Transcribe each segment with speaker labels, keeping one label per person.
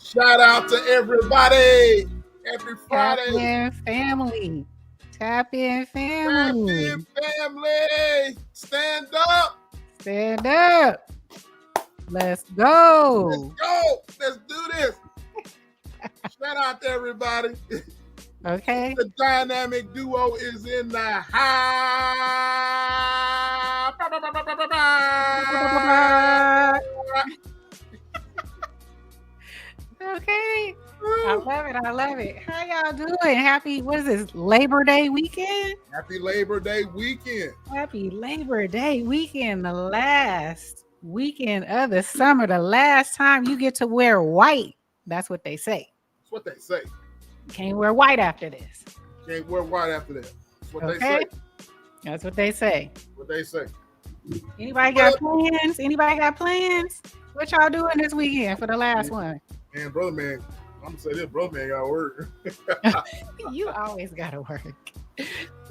Speaker 1: Shout out to everybody. Every Friday.
Speaker 2: Tap in family. Tap in
Speaker 1: Tap
Speaker 2: family.
Speaker 1: in family. Stand up.
Speaker 2: Stand up. Let's go.
Speaker 1: Let's go. Let's do this. Shout out to everybody.
Speaker 2: Okay.
Speaker 1: The dynamic duo is in the house.
Speaker 2: Okay. I love it. I love it. How y'all doing? Happy, what is this, Labor Day weekend?
Speaker 1: Happy Labor Day weekend.
Speaker 2: Happy Labor Day weekend. The last weekend of the summer. The last time you get to wear white. That's what they say.
Speaker 1: That's what they say.
Speaker 2: You can't wear white after this.
Speaker 1: Can't wear white after that. That's what they
Speaker 2: Okay.
Speaker 1: say.
Speaker 2: That's what they say.
Speaker 1: What they say.
Speaker 2: Anybody got plans? Anybody got plans? What y'all doing this weekend for the last one?
Speaker 1: Man, brother man, I'm gonna say this, brother man got work.
Speaker 2: You always gotta work.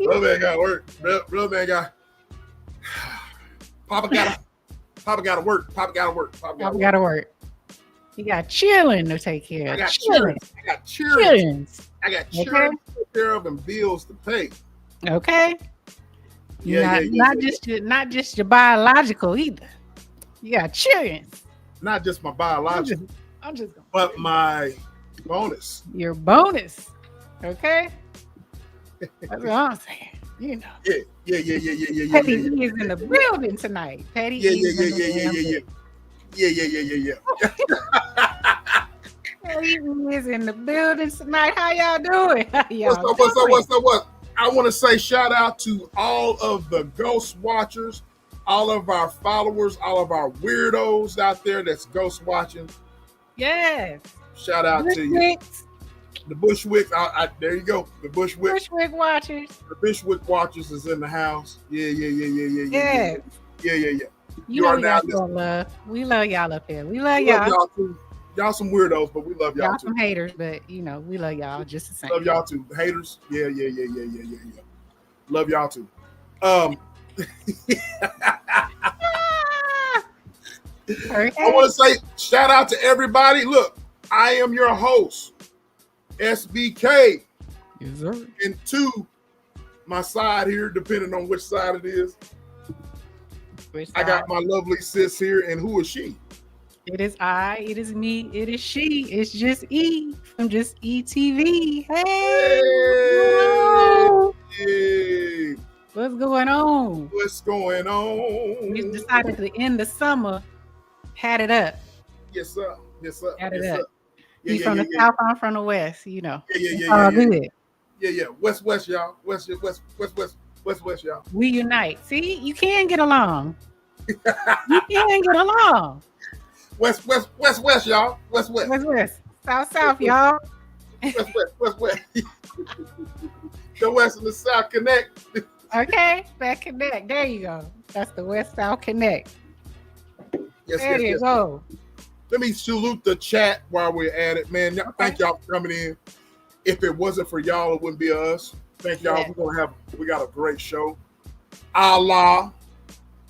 Speaker 1: Brother man got work. Brother man got Papa gotta work. Papa gotta work.
Speaker 2: Papa gotta work. You got children to take care of.
Speaker 1: I got children. I got children to take care of and bills to pay.
Speaker 2: Okay.
Speaker 1: Yeah,
Speaker 2: Not just your biological either. You got children.
Speaker 1: Not just my biological,
Speaker 2: I'm just
Speaker 1: but my bonus.
Speaker 2: Your bonus. Okay. That's what I'm saying. You know.
Speaker 1: Yeah.
Speaker 2: Petty E is in the building tonight. Petty
Speaker 1: Yeah.
Speaker 2: E is in the building tonight. How y'all doing?
Speaker 1: What's up? I want to say shout out to all of the ghost watchers, all of our followers, all of our weirdos out there that's ghost watching.
Speaker 2: Yes.
Speaker 1: Shout out to you. The Bushwick. There you go. The Bushwick.
Speaker 2: Bushwick watchers.
Speaker 1: The Bushwick watchers is in the house. Yeah.
Speaker 2: Yeah. You
Speaker 1: are
Speaker 2: know
Speaker 1: now
Speaker 2: y'all love. We love y'all up here. We love
Speaker 1: We
Speaker 2: y'all.
Speaker 1: love y'all too. Y'all some weirdos, but we love y'all too.
Speaker 2: Some haters, but you know we love y'all just the same.
Speaker 1: Love y'all too. Haters. Yeah. Love y'all too.
Speaker 2: Okay.
Speaker 1: I want to say shout out to everybody. Look, I am your host, SBK.
Speaker 2: Yes, sir.
Speaker 1: And to my side here, depending on which side it is, I got my lovely sis here. And who is she?
Speaker 2: It is I, it is me, it is she. It's just E from Just ETV. Hey.
Speaker 1: Hey.
Speaker 2: What's going on?
Speaker 1: What's going on?
Speaker 2: We decided to end the summer. Had it up.
Speaker 1: Yes, sir.
Speaker 2: Had it up.
Speaker 1: Yeah,
Speaker 2: He's from the south, I'm from the west, you know.
Speaker 1: Yeah.
Speaker 2: Good.
Speaker 1: Yeah. West, y'all. West, y'all.
Speaker 2: We unite. See, you can get along. West.
Speaker 1: West, y'all. West.
Speaker 2: South, y'all.
Speaker 1: West. The West and the South connect.
Speaker 2: Okay, that connect. There you go. That's the West-South connect. Yes. Go.
Speaker 1: Let me salute the chat while we're at it, man. Okay. Thank y'all for coming in. If it wasn't for y'all, it wouldn't be us. Thank y'all. Yeah. We got a great show. Allah,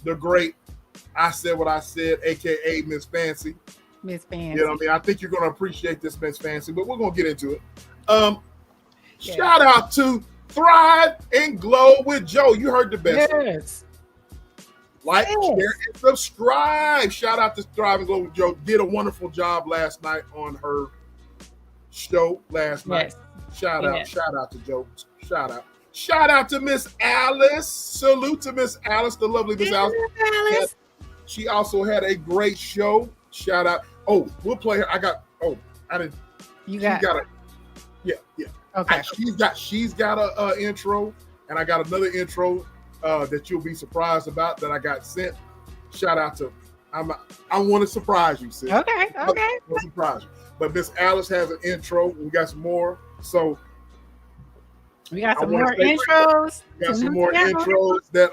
Speaker 1: the great. I said what I said, aka Miss Fancy.
Speaker 2: Miss Fancy.
Speaker 1: You know what I mean? I think you're gonna appreciate this, Miss Fancy, but we're gonna get into it. Shout out to Thrive and Glow with Joe. You heard the best.
Speaker 2: Yes.
Speaker 1: Like, share, and subscribe. Shout out to Thrive and Glow with Joe. Did a wonderful job last night on her show last night. Shout out to Joe. Shout out to Miss Alice. Salute to Miss Alice, the lovely Miss Alice. She also had a great show. Shout out. Oh, we'll play her. Yeah.
Speaker 2: Okay.
Speaker 1: She's got a intro, and I got another intro that you'll be surprised about that I got sent. Shout out to. I want to surprise you, sis.
Speaker 2: Okay.
Speaker 1: I want to surprise you. But Miss Alice has an intro. We got some more. So
Speaker 2: we got some more intros.
Speaker 1: We got some more intros that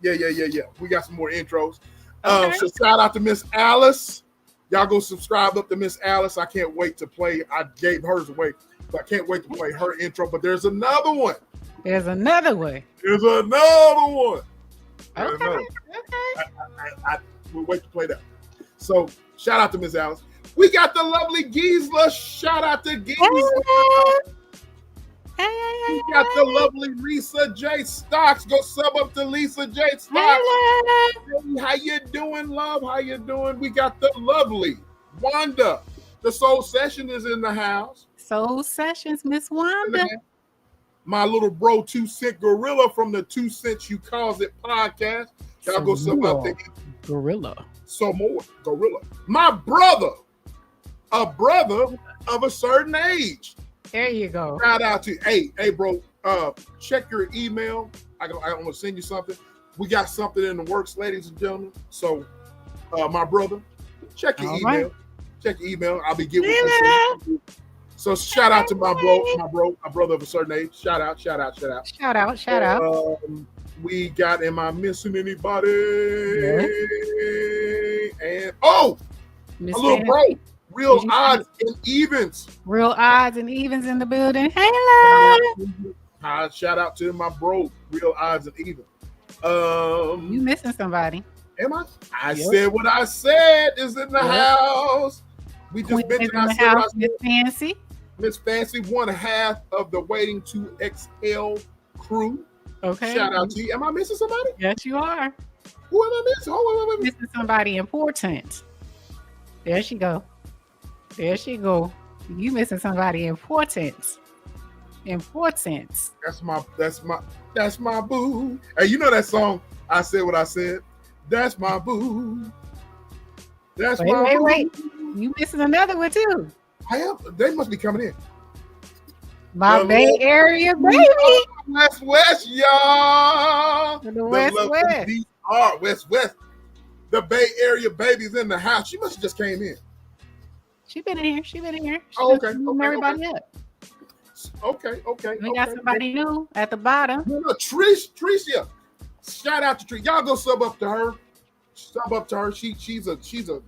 Speaker 1: yeah. We got some more intros.
Speaker 2: Okay.
Speaker 1: So shout out to Miss Alice. Y'all go subscribe up to Miss Alice. I can't wait to play. I gave hers away, but I can't wait to play her intro. But there's another one.
Speaker 2: There's another one.
Speaker 1: Okay.
Speaker 2: Okay.
Speaker 1: We'll wait to play that. So shout out to Miss Alice. We got the lovely Gisela. Shout out to Gisela. We got the lovely Lisa J. Stocks. Go sub up to Lisa J. Stocks. Hey, how you doing, love? How you doing? We got the lovely Wanda. The Soul Session is in the house.
Speaker 2: Soul Sessions, Miss Wanda.
Speaker 1: My little bro, 2 Cent Gorilla from the 2 Cents You Cause It podcast. Y'all go sub up to
Speaker 2: Gorilla.
Speaker 1: So more Gorilla. My brother, a brother of a certain age.
Speaker 2: There you go.
Speaker 1: Shout out to hey bro. Check your email. I want to send you something. We got something in the works, ladies and gentlemen. So, my brother, check your email. Right. Check your email. I'll be getting with you. So shout out to my brother of a certain age. Shout out. We got. Am I missing anybody? Yeah. And a little bro. Real odds and evens.
Speaker 2: Real odds and evens in the building. Hey, love.
Speaker 1: Shout out to my bro. Real odds and evens.
Speaker 2: You missing somebody?
Speaker 1: Am I? I said what I said is in the house. We just mentioned
Speaker 2: in the house. Miss Fancy.
Speaker 1: Miss Fancy, 1/2 of the Waiting to Exhale crew.
Speaker 2: Okay.
Speaker 1: Shout out to you. Am I missing somebody?
Speaker 2: Yes, you are.
Speaker 1: Who am I missing? Oh,
Speaker 2: missing somebody important. There she go. You missing somebody important.
Speaker 1: That's my boo. Hey, you know that song? I said what I said. That's my boo.
Speaker 2: Wait. You missing another one too.
Speaker 1: I am. They must be coming in.
Speaker 2: My Bay Area baby.
Speaker 1: West, y'all.
Speaker 2: The West.
Speaker 1: West. The Bay Area baby's in the house. She must have just came in.
Speaker 2: She been in here. She
Speaker 1: okay.
Speaker 2: Everybody up.
Speaker 1: Okay.
Speaker 2: We got somebody new at the bottom.
Speaker 1: No, Tricia. Shout out to Tricia. Y'all go sub up to her. She's a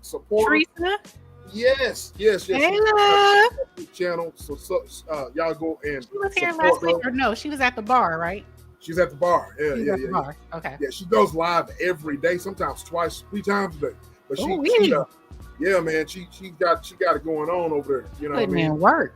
Speaker 1: supporter.
Speaker 2: Tricia?
Speaker 1: Yes.
Speaker 2: Hey, love.
Speaker 1: Channel. So y'all go and
Speaker 2: she was here last week, or no? She was at the bar, right?
Speaker 1: She's at the bar. Yeah.
Speaker 2: Bar. Okay.
Speaker 1: Yeah, she goes live every day, sometimes twice, 3 times a day. But she man, she got it going on over there. You know
Speaker 2: Putting
Speaker 1: what I mean?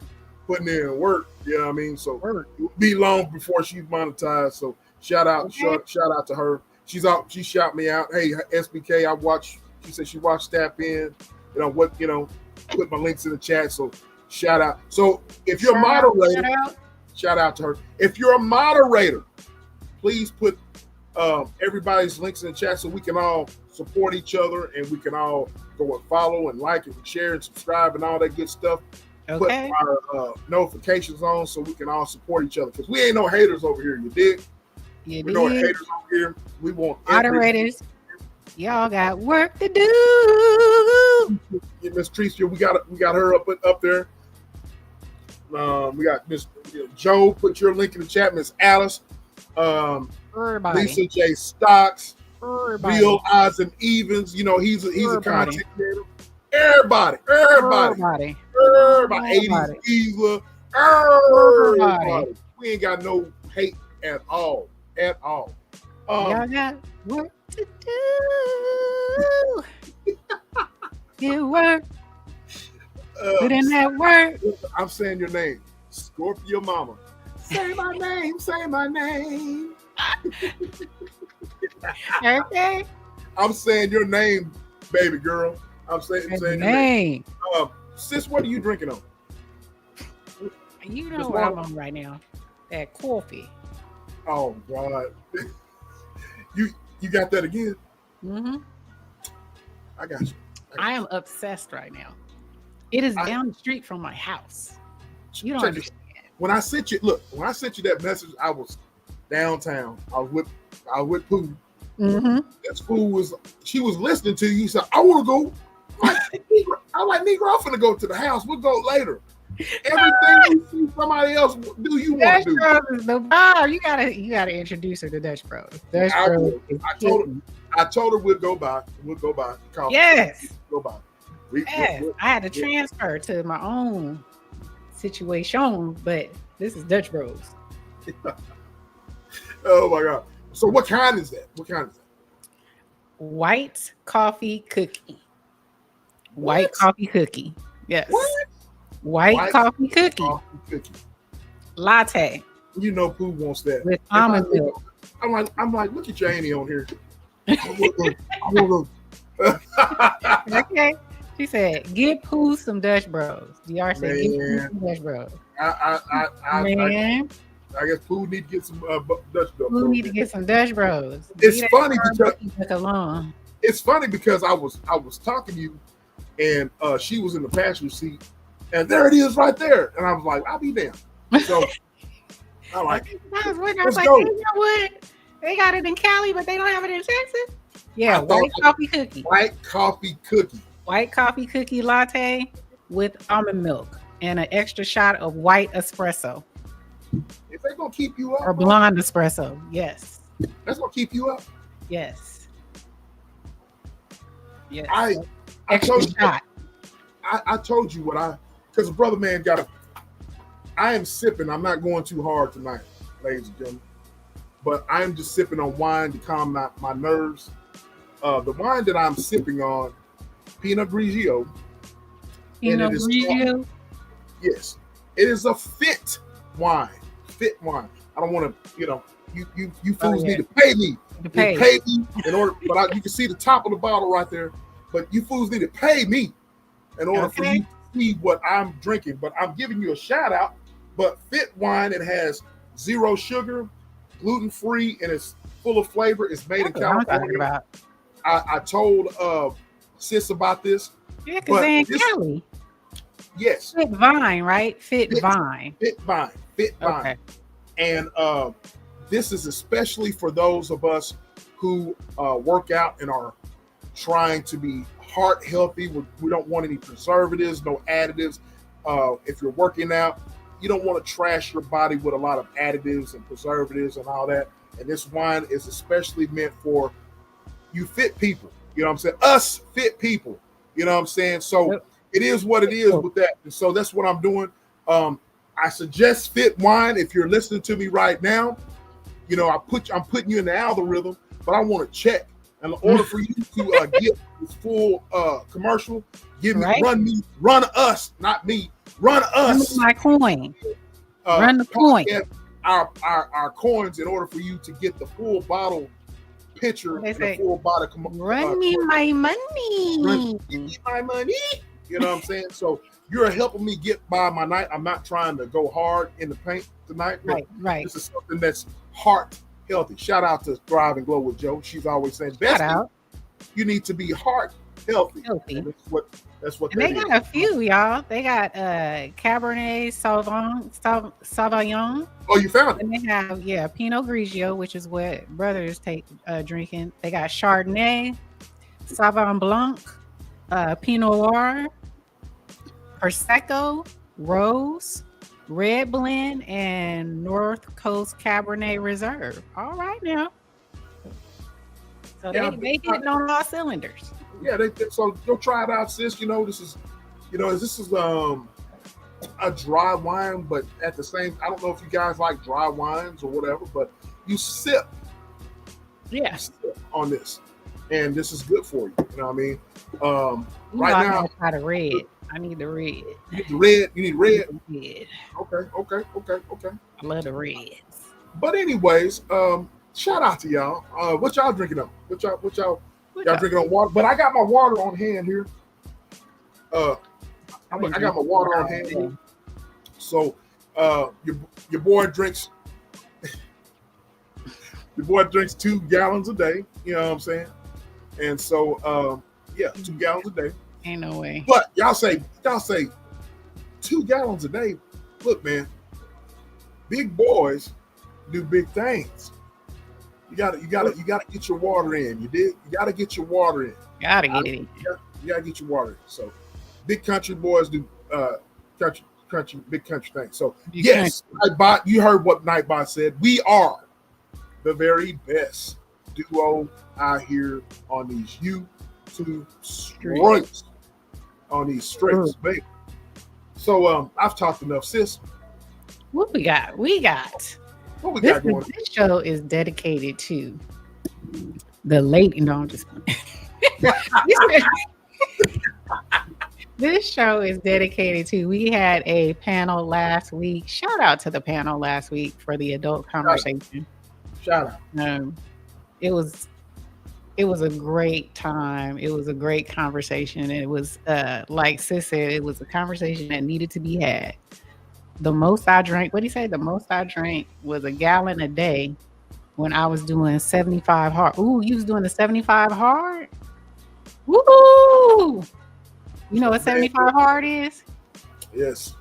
Speaker 1: Putting in work. You know what I mean? So it'll be long before she's monetized. So shout out to her. She's out. She shout me out. Hey, SBK, I watched. She said she watched Tap In. Put my links in the chat. So shout out. So if you're a moderator, shout out to her. If you're a moderator, please put everybody's links in the chat so we can all support each other and we can all go and follow and like and share and subscribe and all that good stuff.
Speaker 2: Okay.
Speaker 1: Put our notifications on so we can all support each other because we ain't no haters over here. You dig? We're no haters over here. We want
Speaker 2: moderators. Y'all got work to do.
Speaker 1: Yeah, Miss Tricia, we got her up there. We got Miss Joe. Put your link in the chat. Miss Alice. Lisa J. Stocks. Real odds and evens. You know he's a content creator. Everybody. 80s Eva. Everybody. We ain't got no hate at all.
Speaker 2: Y'all got work to do. Get work. Put in that work.
Speaker 1: I'm saying your name. Scorpio Mama. Say my name.
Speaker 2: Okay.
Speaker 1: I'm saying your name, baby girl. I'm saying your name. Sis, what are you drinking on?
Speaker 2: You know what I'm on right now. That coffee.
Speaker 1: Oh God. You got that again?
Speaker 2: Mm-hmm.
Speaker 1: I got you.
Speaker 2: I am obsessed right now. It is down the street from my house. You don't understand.
Speaker 1: When I sent you that message, I was downtown. I was with Pooh.
Speaker 2: Mm-hmm.
Speaker 1: That Pooh she was listening to you. Said, I want to go. I'm like, Negro, I'm finna go to the house. We'll go later. Everything you see somebody else do, you want to do.
Speaker 2: Dutch Bros is the bar. You gotta introduce her to Dutch Bros.
Speaker 1: I told her we'll go by.
Speaker 2: Yes.
Speaker 1: Go by.
Speaker 2: I had to transfer to my own situation, but this is Dutch Bros.
Speaker 1: Oh my God. So what kind is that?
Speaker 2: White coffee cookie. White coffee cookie. Yes.
Speaker 1: What?
Speaker 2: White coffee cookie. Latte.
Speaker 1: You know Pooh wants that.
Speaker 2: With almond milk.
Speaker 1: I'm like, look at Janie on here. I want to.
Speaker 2: Okay. She said, "Get Pooh some Dutch Bros." DR said, "Get Pooh some Dutch Bros."
Speaker 1: I guess Pooh need to get some Dutch Bros.
Speaker 2: Pooh need to get some Dutch Bros.
Speaker 1: It's funny because I was talking to you, and she was in the passenger seat, and there it is right there, and I was like, I'll be damned. So I like, let's go.
Speaker 2: You know what? They got it in Cali, but they don't have it in Texas. Yeah, white coffee cookie.
Speaker 1: White coffee cookie.
Speaker 2: White coffee cookie latte with almond milk and an extra shot of white espresso.
Speaker 1: If they're gonna keep you up,
Speaker 2: or blonde espresso, yes.
Speaker 1: That's gonna keep you up.
Speaker 2: Yes. Yes.
Speaker 1: I told you. I told you because the brother man I am sipping. I'm not going too hard tonight, ladies and gentlemen. But I am just sipping on wine to calm my nerves. The wine that I'm sipping on, Pinot Grigio.
Speaker 2: Pinot Grigio?
Speaker 1: Yes. It is a fit wine. Fit wine. I don't want to, you fools need to pay me. Pay me in order, but you can see the top of the bottle right there. But you fools need to pay me in order for you to see what I'm drinking. But I'm giving you a shout out. But fit wine, it has 0 sugar, gluten-free, and it's full of flavor. It's made in California. I told sis about this.
Speaker 2: Yeah, because they're in Cali.
Speaker 1: Yes.
Speaker 2: Fit Vine, right? Fit Vine.
Speaker 1: Okay. And this is especially for those of us who work out and are trying to be heart healthy. We don't want any preservatives, no additives. If you're working out, you don't want to trash your body with a lot of additives and preservatives and all that. And this wine is especially meant for you fit people. You know what I'm saying? Us fit people. You know what I'm saying? So it is what it is with that. And so that's what I'm doing. I suggest fit wine if you're listening to me right now. I'm putting you in the algorithm, but I want to check. And in order for you to get this full commercial, run us, not me. Run us
Speaker 2: my coin. Run the coin.
Speaker 1: Our coins in order for you to get the full bottle picture. The full bottle.
Speaker 2: Run me my money.
Speaker 1: Run me my money. You know what I'm saying? So you're helping me get by my night. I'm not trying to go hard in the paint tonight. But
Speaker 2: right.
Speaker 1: This is something that's heart healthy. Shout out to Thrive and Glow with Joe. She's always saying, you need to be heart healthy. That's what
Speaker 2: they got a few, y'all. They got Cabernet Sauvignon.
Speaker 1: Oh, you found it.
Speaker 2: And they have Pinot Grigio, which is what brothers take drinking. They got Chardonnay, Sauvignon Blanc, Pinot Noir, Prosecco, Rose, Red Blend, and North Coast Cabernet Reserve. All right now. So they hitting on all cylinders.
Speaker 1: Yeah, so go try it out, sis. This is a dry wine, but at the same, I don't know if you guys like dry wines or whatever, but you sip.
Speaker 2: Yeah.
Speaker 1: You sip on this, and this is good for you. You know what I mean? Right now,
Speaker 2: I got a red. I need the red.
Speaker 1: You need red.
Speaker 2: Red.
Speaker 1: Okay.
Speaker 2: I love the reds.
Speaker 1: But anyways, shout out to y'all. What y'all drinking on? What y'all drinking on water? But I got my water on hand here. I got my water on hand here. So your boy drinks. Your boy drinks 2 gallons a day. You know what I'm saying? And so 2 gallons a day.
Speaker 2: Ain't no way.
Speaker 1: But y'all say 2 gallons a day. Look, man, big boys do big things. You gotta get your water in. You dig? You gotta get your water in.
Speaker 2: Gotta get it in.
Speaker 1: You gotta get your water in. So big country boys do big country things. So yes, Nightbot, you heard what Nightbot said. We are the very best duo out here on these YouTube streets. On these streets, baby. So I've talked enough, sis.
Speaker 2: What we got?
Speaker 1: What we got going?
Speaker 2: This show is dedicated to the lady. No, I'm just This show is dedicated to. We had a panel last week. Shout out to the panel last week for the adult conversation.
Speaker 1: Shout out.
Speaker 2: It was a great time. It was a great conversation. It was like Sis said, it was a conversation that needed to be had. The most I drank, what did he say? The most I drank was a gallon a day when I was doing 75 hard. Ooh, you was doing the 75 hard? Woo! You know what 75 hard is?
Speaker 1: Yes.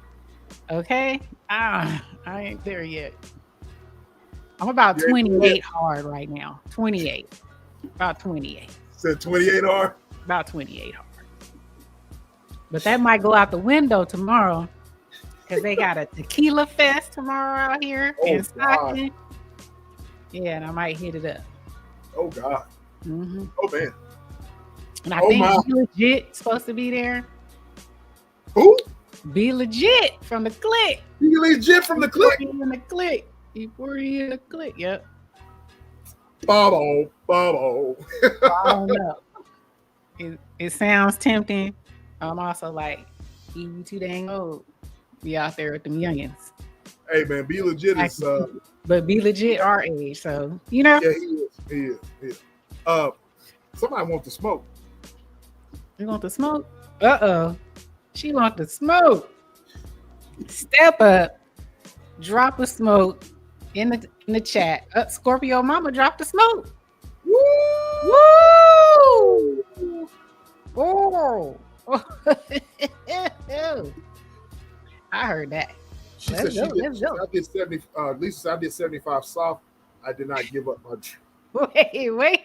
Speaker 2: Okay. I ain't there yet. I'm about 28 hard right now. 28. About 28.
Speaker 1: Said 28 hard?
Speaker 2: About 28 hard. But that might go out the window tomorrow because they got a tequila fest tomorrow out here in Stockton. Yeah, and I might hit it up.
Speaker 1: Oh, God.
Speaker 2: Mm-hmm.
Speaker 1: Oh, man.
Speaker 2: And I think Be Legit supposed to be there.
Speaker 1: Who?
Speaker 2: Be Legit from the Click.
Speaker 1: Be Legit from the Click?
Speaker 2: Before he in the Click, yep.
Speaker 1: Bubble.
Speaker 2: I don't know. It sounds tempting. I'm also like, you too dang old. Be out there with them youngins.
Speaker 1: Hey, man, Be Legit is...
Speaker 2: but Be Legit our age, so, you know.
Speaker 1: Yeah, he is. Somebody wants to smoke.
Speaker 2: You want to smoke? Uh-oh. She want to smoke. Step up. Drop a smoke in the chat. Scorpio Mama dropped the smoke. Woo! Oh. I heard that.
Speaker 1: She said I did 70. Lisa, I did 75 soft. I did not give up my drink.
Speaker 2: Wait.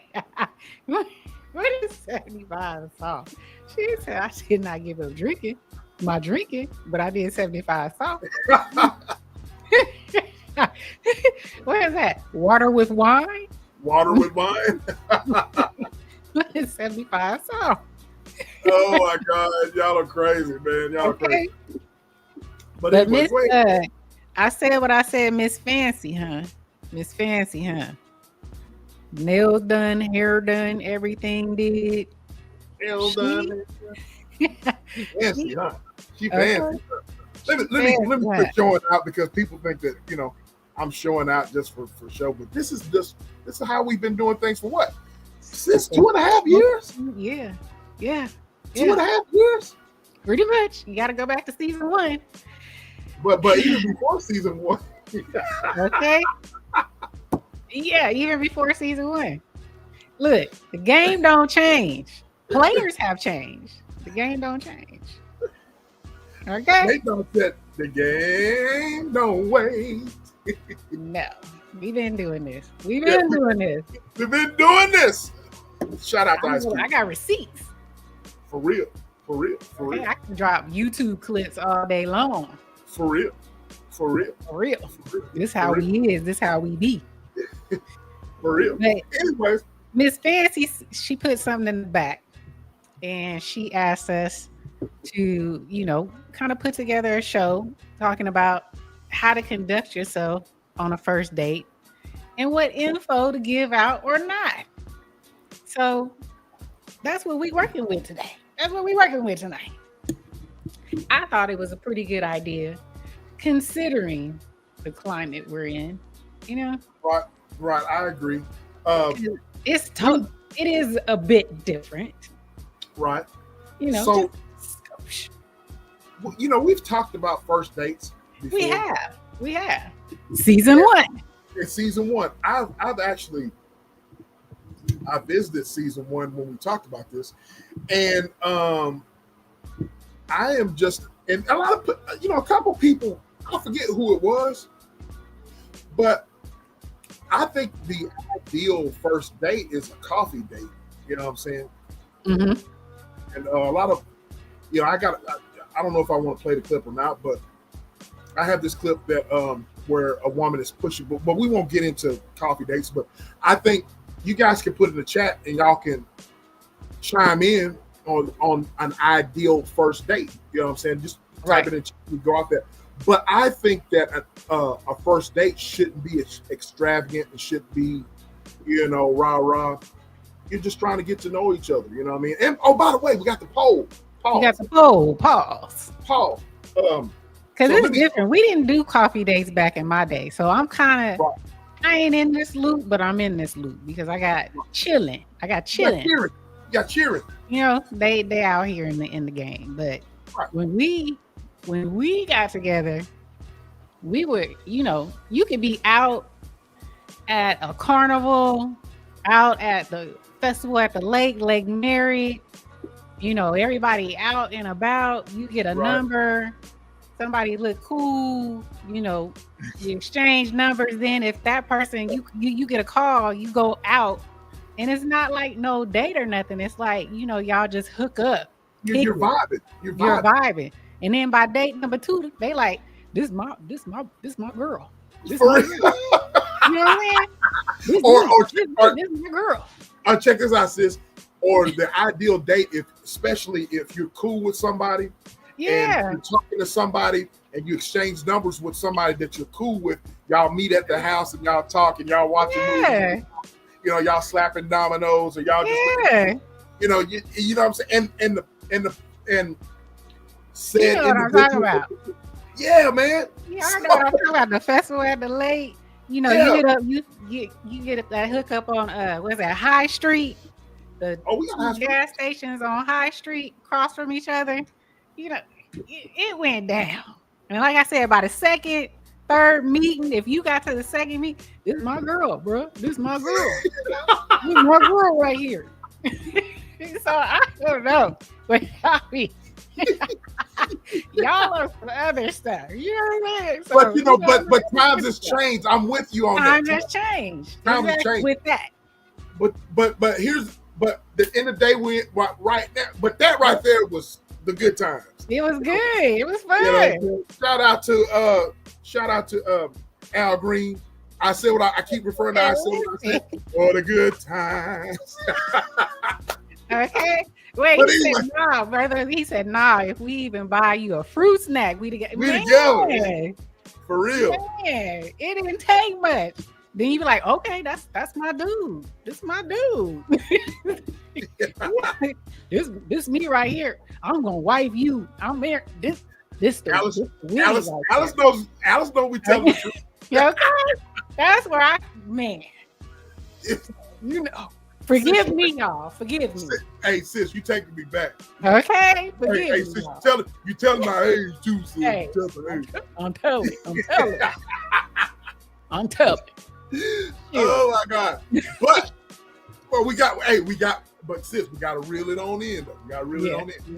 Speaker 2: What is 75 soft? She said I did not give up my drinking, but I did 75 soft. What is that? Water with wine?
Speaker 1: Water with wine?
Speaker 2: What is 75 soft?
Speaker 1: Oh my God, y'all are crazy, man. Y'all are crazy.
Speaker 2: But anyway, I said what I said, Miss Fancy, huh? Nails done, hair done, everything did.
Speaker 1: Nails done. Fancy, huh? She fancy. Let me quit showing out because people think that, you know, I'm showing out just for show. But this is how we've been doing things for what? Since 2.5 years?
Speaker 2: Yeah.
Speaker 1: 2.5 years?
Speaker 2: Pretty much. You got to go back to season 1.
Speaker 1: But even before season 1.
Speaker 2: Okay. Yeah, even before season 1. Look, the game don't change. Players have changed. The game don't change. Okay.
Speaker 1: They don't set the game don't wait.
Speaker 2: No, we've been doing this. We've been doing this.
Speaker 1: Shout out to Ice Cube.
Speaker 2: I got receipts.
Speaker 1: For real.
Speaker 2: Okay, I can drop YouTube clips all day long.
Speaker 1: For real.
Speaker 2: This how we is. This how we be.
Speaker 1: For real. But anyways,
Speaker 2: Miss Fancy, she put something in the back, and she asked us to, you know, kind of put together a show talking about how to conduct yourself on a first date and what info to give out or not. So that's what we're working with today. That's what we're working with tonight. I thought it was a pretty good idea considering the climate we're in, you know?
Speaker 1: Right. I agree.
Speaker 2: It's tough. It is a bit different.
Speaker 1: Right.
Speaker 2: You know,
Speaker 1: so, you know, we've talked about first dates before.
Speaker 2: We have. Season 1.
Speaker 1: In season 1. I visited season 1 when we talked about this. And I am just, and a lot of, you know, a couple people, I forget who it was, but I think the ideal first date is a coffee date. You know what I'm saying? Mm-hmm. And a lot of, you know, I don't know if I want to play the clip or not, but I have this clip that where a woman is pushing, but we won't get into coffee dates. But I think you guys can put it in the chat and y'all can chime in on an ideal first date. You know what I'm saying? Just type it in, we go out there. But I think that a first date shouldn't be extravagant. It shouldn't be, you know, rah. You're just trying to get to know each other. You know what I mean? And oh, by the way, we got the poll
Speaker 2: You got the poll. Pause.
Speaker 1: Pause.
Speaker 2: Because it's different. We didn't do coffee dates back in my day. So I'm kind of, I ain't in this loop, but I'm in this loop because I got chilling. You got cheering. You know, they out here in the game. But when we got together, we were, you know, you could be out at a carnival, out at the festival at the Lake Mary, you know, everybody out and about, you get a number, somebody look cool, you know, you exchange numbers. Then if that person, you get a call, you go out, and it's not like no date or nothing. It's like, you know, y'all just hook up.
Speaker 1: You're vibing. You're
Speaker 2: vibing. And then by date number 2, they like, this my girl. This my girl. You know what I mean? This is my girl.
Speaker 1: Check this out, sis. Or the ideal date, especially if you're cool with somebody, and you're talking to somebody, and you exchange numbers with somebody that you're cool with. Y'all meet at the house and y'all talk and y'all watching movies. You know, y'all slapping dominoes or y'all just, you know what I'm saying. And said,
Speaker 2: you know what I'm talking about.
Speaker 1: Yeah, man.
Speaker 2: Yeah, I know what I'm talking about. The festival at the lake. You know, you get that hookup on what's that, High Street? The gas stations on High Street across from each other. You know, it went down. And like I said, by the second, third meeting, if you got to the second meeting, this is my girl, bro. This is my girl. This is my girl right here. So I don't know, but I mean, y'all are for other stuff. You know what I mean? So,
Speaker 1: but you know, but times has changed. I'm with you on that.
Speaker 2: Times has changed.
Speaker 1: Times has changed
Speaker 2: with that.
Speaker 1: But here's the end of the day we right now. But that right there was the good times.
Speaker 2: It was good. It was fun.
Speaker 1: You know, shout out to Al Green. I said what I keep referring to. I said for the good times.
Speaker 2: Okay. Wait, he said, nah, brother. He said, nah, if we even buy you a fruit snack, we together.
Speaker 1: For real.
Speaker 2: Man, it didn't take much. Then you be like, okay, that's my dude. This my dude. this me right here. I'm gonna wife you. I'm married. This
Speaker 1: Alice knows we tell the truth.
Speaker 2: Okay. That's where you know. Forgive me, y'all. Forgive me.
Speaker 1: Hey, sis, you taking me back.
Speaker 2: Okay, forgive me.
Speaker 1: Sis, you telling my age too, sis.
Speaker 2: Hey, I'm telling.
Speaker 1: Oh my God! But sis, we gotta reel it on in though. We gotta reel it on in.
Speaker 2: We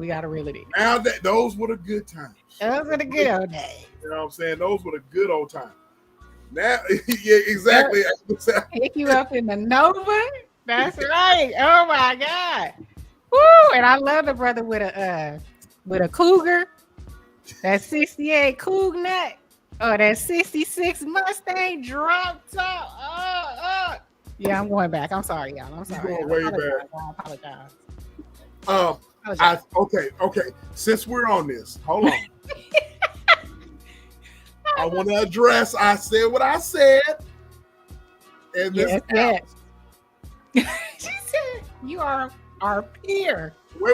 Speaker 2: gotta reel it in.
Speaker 1: Now those were the good times.
Speaker 2: Those were the good old days.
Speaker 1: You know what I'm saying? Those were the good old times. Now, yeah, exactly.
Speaker 2: Pick you up in the Nova. That's right. Oh my God. Woo! And I love the brother with a Cougar. That 68 Coug nut. Oh, that 66 Mustang drop top. Yeah, I'm going back. I'm sorry, y'all. I'm sorry.
Speaker 1: You're going way back.
Speaker 2: I apologize.
Speaker 1: Okay. Since we're on this, hold on. I want to address. I said what I said. And this
Speaker 2: she said you are our peer.
Speaker 1: Wait.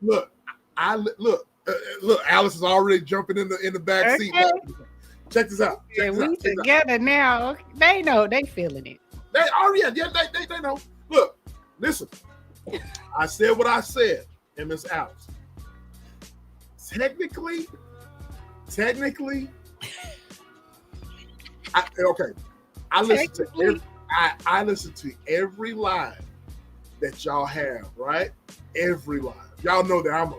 Speaker 1: Look. Alice is already jumping in the back seat. Check this out.
Speaker 2: We together now. They know. They feeling it.
Speaker 1: They know. Look, listen. I said what I said, and Miss Alice. Technically, I listen to every live that y'all have, right? Every live. Y'all know that I'm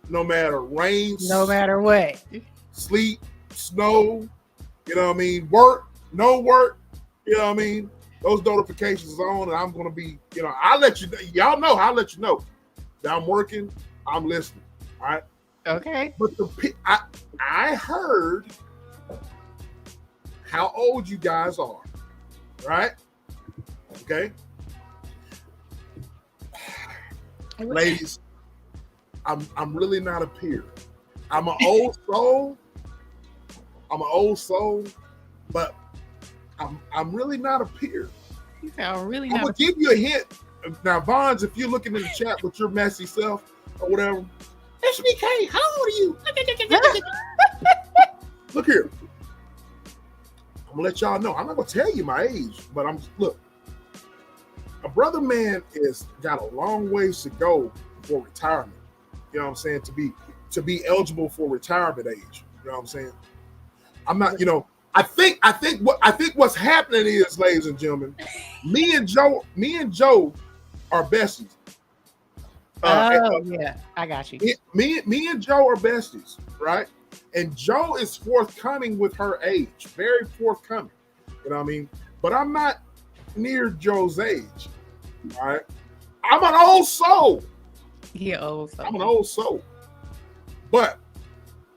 Speaker 1: no matter rain,
Speaker 2: no matter what,
Speaker 1: sleet, snow, you know what I mean, work, no work, you know what I mean, those notifications are on, and I'm gonna be, you know, I'll let y'all know that I'm working, I'm listening. All right.
Speaker 2: Okay.
Speaker 1: But I heard how old you guys are, right? Okay. Ladies, I'm really not a peer. I'm an old soul, but I'm really not a peer.
Speaker 2: You sound really
Speaker 1: I'm gonna give you a hint. Now, Bonds, if you're looking in the chat with your messy self or whatever, SBK, how old are you? Look here. I'm gonna let y'all know. I'm not gonna tell you my age, but look. A brother man is got a long ways to go for retirement. You know what I'm saying? To be eligible for retirement age. You know what I'm saying? I'm not, I think what's happening is, ladies and gentlemen, me and Joe are besties.
Speaker 2: Yeah, I got you.
Speaker 1: Me and Joe are besties, right? And Joe is forthcoming with her age, very forthcoming. You know what I mean? But I'm not near Joe's age. All right. I'm an old soul.
Speaker 2: You're old soul.
Speaker 1: I'm an old soul. But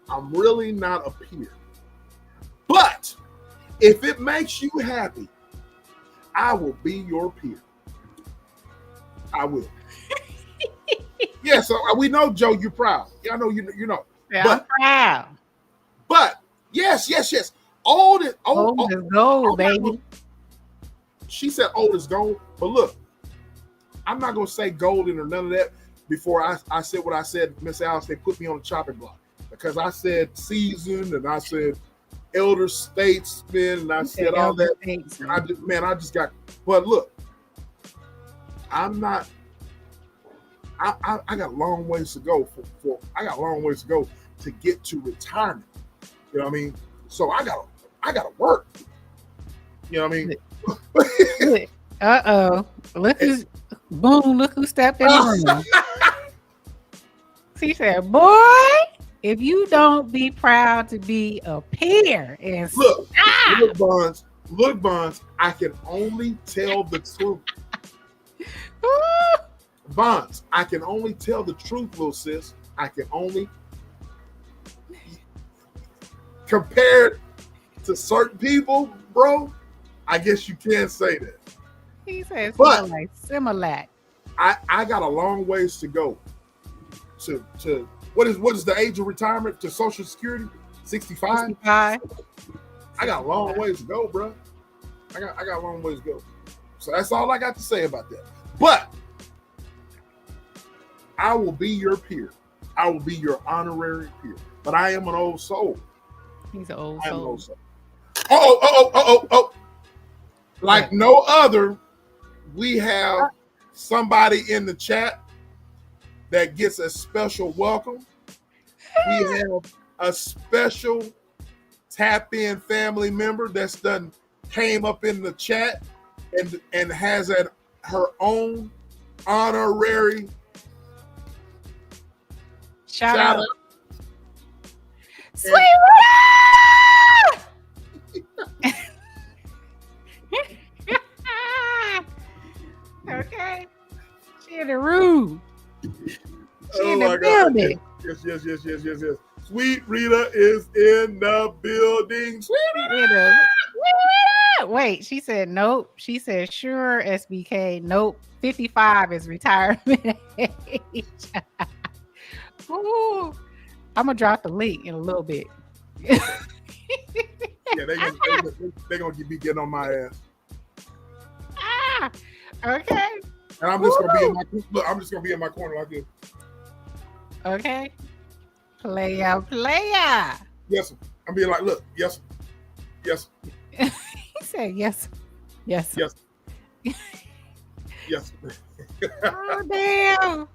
Speaker 1: I'm really not a peer. But if it makes you happy, I will be your peer. I will. Yeah, so we know, Joe, you're proud. Yeah, I know you know.
Speaker 2: Yeah, I'm proud.
Speaker 1: But yes. Old is
Speaker 2: gold, baby.
Speaker 1: She said old is gold. But look, I'm not gonna say golden or none of that before I said what I said. Miss Alice, they put me on the chopping block because I said seasoned and I said elder statesman and I said all that. I just got. But look, I'm not. I got a long ways to go I got a long ways to go to get to retirement. You know what I mean? So I gotta work. You know what I mean?
Speaker 2: Look who stepped in the room. She said, boy, if you don't be proud to be a peer and
Speaker 1: look, Bonds, I can only tell the truth. Bonds, I can only tell the truth, little sis. I can only, compared to certain people, bro, I guess you can say that.
Speaker 2: He says, but Similac.
Speaker 1: I got a long ways to go to what is the age of retirement to Social Security? 65?
Speaker 2: 65.
Speaker 1: I got a long ways to go, bro. I got a long ways to go. So that's all I got to say about that. But I will be your peer. I will be your honorary peer. But I am an old soul.
Speaker 2: He's an old soul.
Speaker 1: Oh. Like no other, we have somebody in the chat that gets a special welcome. We have a special tap-in family member that's came up in the chat and has her own honorary
Speaker 2: shout out. Sweet Okay. She in the room. She in the building.
Speaker 1: Yes. Sweet Rita is in the building. Sweet Rita.
Speaker 2: Wait, she said nope. She said sure, SBK. Nope. 55 is retirement age. Ooh. I'm gonna drop the link in a little bit.
Speaker 1: Yeah, they're gonna be getting on my ass.
Speaker 2: Okay.
Speaker 1: And I'm just gonna be in my corner like this.
Speaker 2: Okay. Playa.
Speaker 1: Yes, sir. I'm being like, look, yes, sir.
Speaker 2: He said yes. Yes.
Speaker 1: Yes. Yes.
Speaker 2: Oh damn.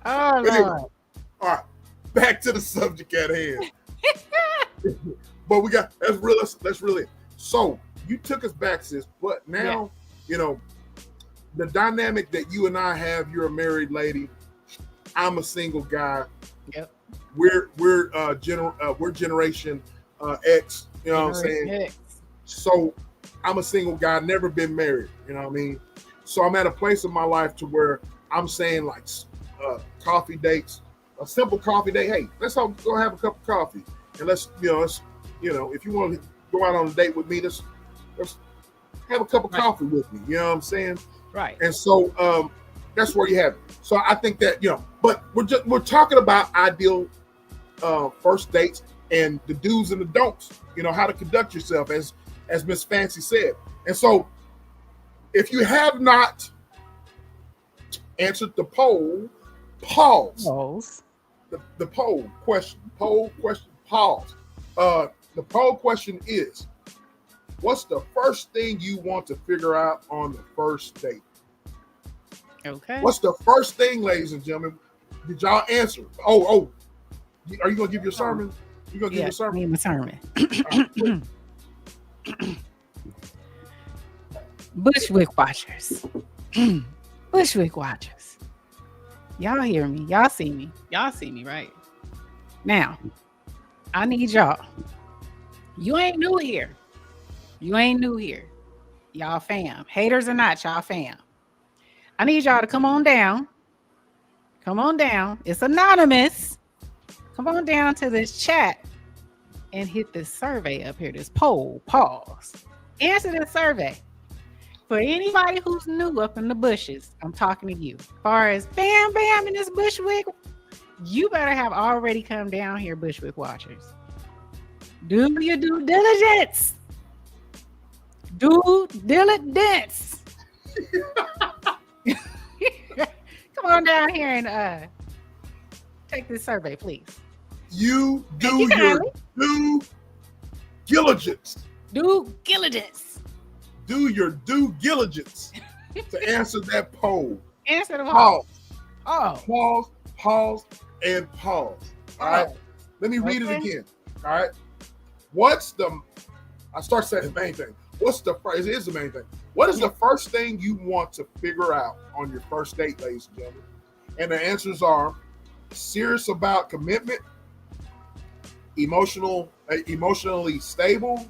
Speaker 2: Oh Lord.
Speaker 1: Anyway, all right. Back to the subject at hand. But we got that's really it. So you took us back, sis, but now the dynamic that you and I have, you're a married lady, I'm a single guy.
Speaker 2: Yep.
Speaker 1: We're generation X, you know what I'm saying?
Speaker 2: X.
Speaker 1: So I'm a single guy, never been married, you know what I mean? So I'm at a place in my life to where I'm saying like coffee dates, a simple coffee date. Hey, let's all go have a cup of coffee and let's if you want to go out on a date with me, let's have a cup of coffee with me. You know what I'm saying?
Speaker 2: Right.
Speaker 1: And so that's where you have it. So I think that but we're talking about ideal first dates and the do's and the don'ts. How to conduct yourself, as Miss Fancy said. And so if you have not answered the poll. Pause.
Speaker 2: Pause.
Speaker 1: The poll question. Pause. The poll question is, what's the first thing you want to figure out on the first date?
Speaker 2: Okay.
Speaker 1: What's the first thing, ladies and gentlemen? Did y'all answer? Oh, are you gonna give your sermon? You gonna give your sermon?
Speaker 2: Yeah, my sermon. Bushwick watchers. Bushwick watchers. Y'all hear me. Y'all see me. Y'all see me, right? Now, I need y'all. You ain't new here. You ain't new here. Y'all fam. Haters or not, y'all fam. I need y'all to come on down. Come on down. It's anonymous. Come on down to this chat and hit this survey up here, this poll. Pause. Answer this survey. For anybody who's new up in the bushes, I'm talking to you. As far as bam in this Bushwick, you better have already come down here, Bushwick watchers. Do your due diligence. Due diligence. Come on down here and take this survey, please.
Speaker 1: You do your due diligence.
Speaker 2: Due diligence.
Speaker 1: Do your due diligence to answer that poll.
Speaker 2: Answer the poll.
Speaker 1: Pause, and pause. All right. Let me read it again. All right. I start saying the main thing. It is the main thing. What is the first thing you want to figure out on your first date, ladies and gentlemen? And the answers are serious about commitment, emotionally stable,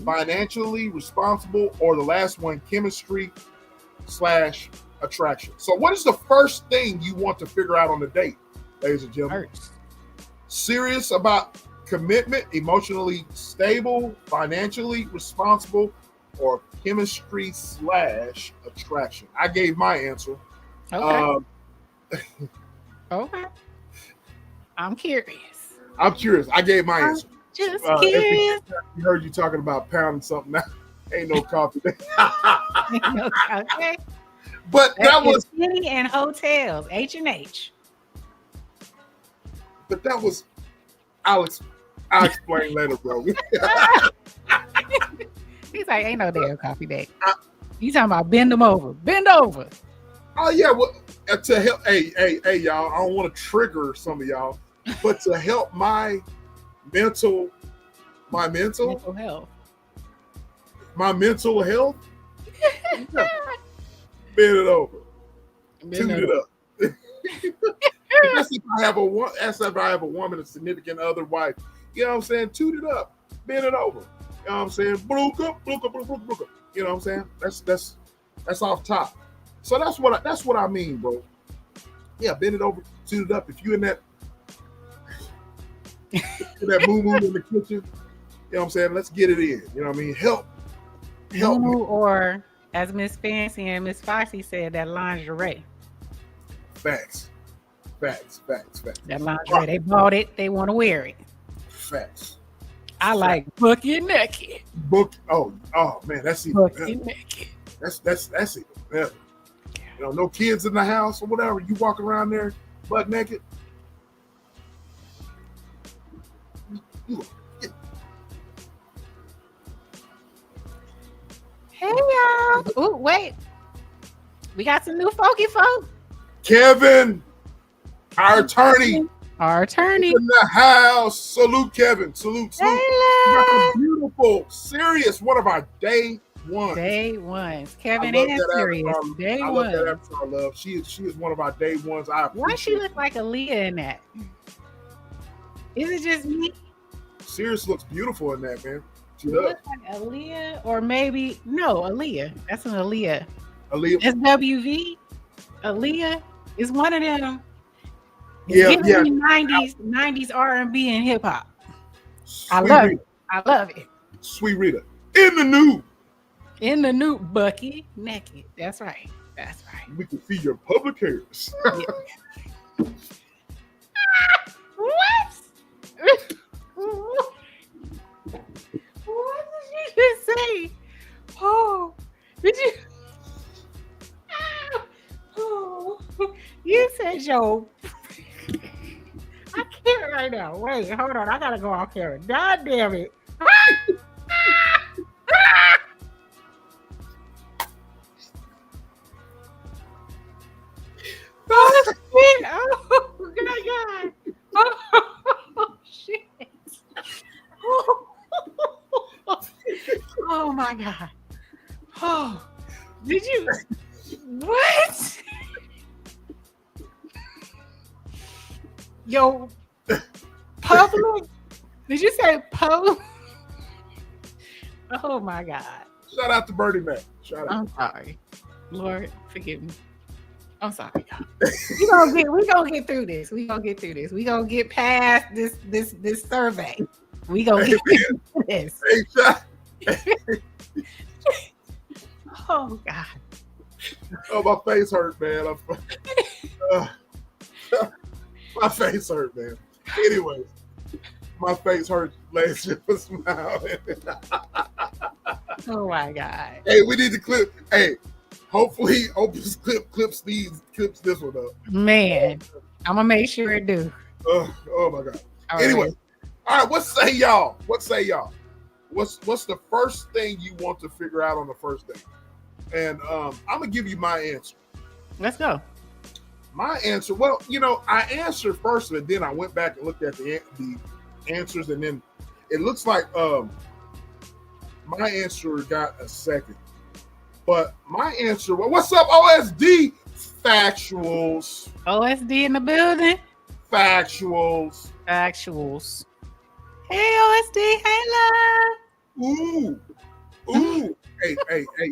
Speaker 1: financially responsible, or the last one, chemistry/attraction. So what is the first thing you want to figure out on the date, ladies and gentlemen? Serious about commitment, emotionally stable, financially responsible, or chemistry/attraction. I gave my answer.
Speaker 2: Okay. Okay. I'm curious.
Speaker 1: I gave my answer.
Speaker 2: Just curious.
Speaker 1: We heard you talking about pounding something out. Ain't no coffee.
Speaker 2: Okay.
Speaker 1: But that was
Speaker 2: City and hotels, H&H.
Speaker 1: But that was I'll explain later, bro.
Speaker 2: He's like, ain't no damn coffee day. You talking about bend them over. Bend over.
Speaker 1: Oh yeah, well, to help hey y'all, I don't want to trigger some of y'all, but to help my mental
Speaker 2: health.
Speaker 1: My mental health. Yeah. Bend it over. Tune it up. That's if I have a woman, a significant other, wife. You know what I'm saying? Tune it up. Bend it over. You know what I'm saying? Brook up. You know what I'm saying? That's off top. So that's what I mean, bro. Yeah, bend it over, tune it up. If you in that moo in the kitchen, you know what I'm saying? Let's get it in. You know what I mean? Help me.
Speaker 2: Or as Miss Fancy and Miss Foxy said, that lingerie.
Speaker 1: Facts.
Speaker 2: That lingerie, they bought it. They want to wear it.
Speaker 1: Facts.
Speaker 2: I like bucket naked.
Speaker 1: Oh man, that's even
Speaker 2: bucket naked.
Speaker 1: That's even better. You know, no kids in the house or whatever. You walk around there butt naked.
Speaker 2: Hey y'all. Oh, wait. We got some new folk.
Speaker 1: Kevin, our attorney. In the house. Salute, Kevin. Salute.
Speaker 2: Hey,
Speaker 1: beautiful, serious, one of our day ones.
Speaker 2: Kevin and serious. Day one.
Speaker 1: I love that avatar, love. She is one of our day ones.
Speaker 2: Why she look like Aaliyah in that? Is it just me?
Speaker 1: Sirius looks beautiful in that, man. She
Speaker 2: does. Looks like Aaliyah, or maybe Aaliyah. That's an Aaliyah.
Speaker 1: That's
Speaker 2: WV. Aaliyah is one of them.
Speaker 1: Yeah.
Speaker 2: 90s R&B and hip hop. I love it.
Speaker 1: Sweet Rita in the new
Speaker 2: Bucky naked. That's right.
Speaker 1: We can see your public hairs.
Speaker 2: What? What did you just say? Oh, did you? Oh. You said yo. I can't right now. Wait, hold on. I gotta go off camera. God damn it. Oh shit! Oh god! Oh shit! Oh my god! Oh, did you? What? Yo, public? Did you say public? Oh my god!
Speaker 1: Shout out to Bernie Mac. Shout out.
Speaker 2: I'm sorry, Lord, forgive me. I'm sorry, y'all. We gonna get through this. We gonna get through this. We gonna get past this survey. We gonna get through this. Oh God.
Speaker 1: Oh, my face hurt, man. My face hurt, man. Anyways, my face hurt. Ladies just smiling.
Speaker 2: Oh my God.
Speaker 1: Hey, we need to clip. Hey. Hopefully, Opus clips this one up.
Speaker 2: Man, I'm gonna make sure it do.
Speaker 1: Oh my God.
Speaker 2: All
Speaker 1: anyway,
Speaker 2: right.
Speaker 1: All right. What say y'all? What's the first thing you want to figure out on the first date? And I'm gonna give you my answer.
Speaker 2: Let's go.
Speaker 1: My answer. Well, I answered first, and then I went back and looked at the answers, and then it looks like my answer got a second. But my answer, well, what's up, OSD? Factuals.
Speaker 2: OSD in the building.
Speaker 1: Factuals.
Speaker 2: Hey, OSD. Hey,
Speaker 1: love. Ooh. Hey,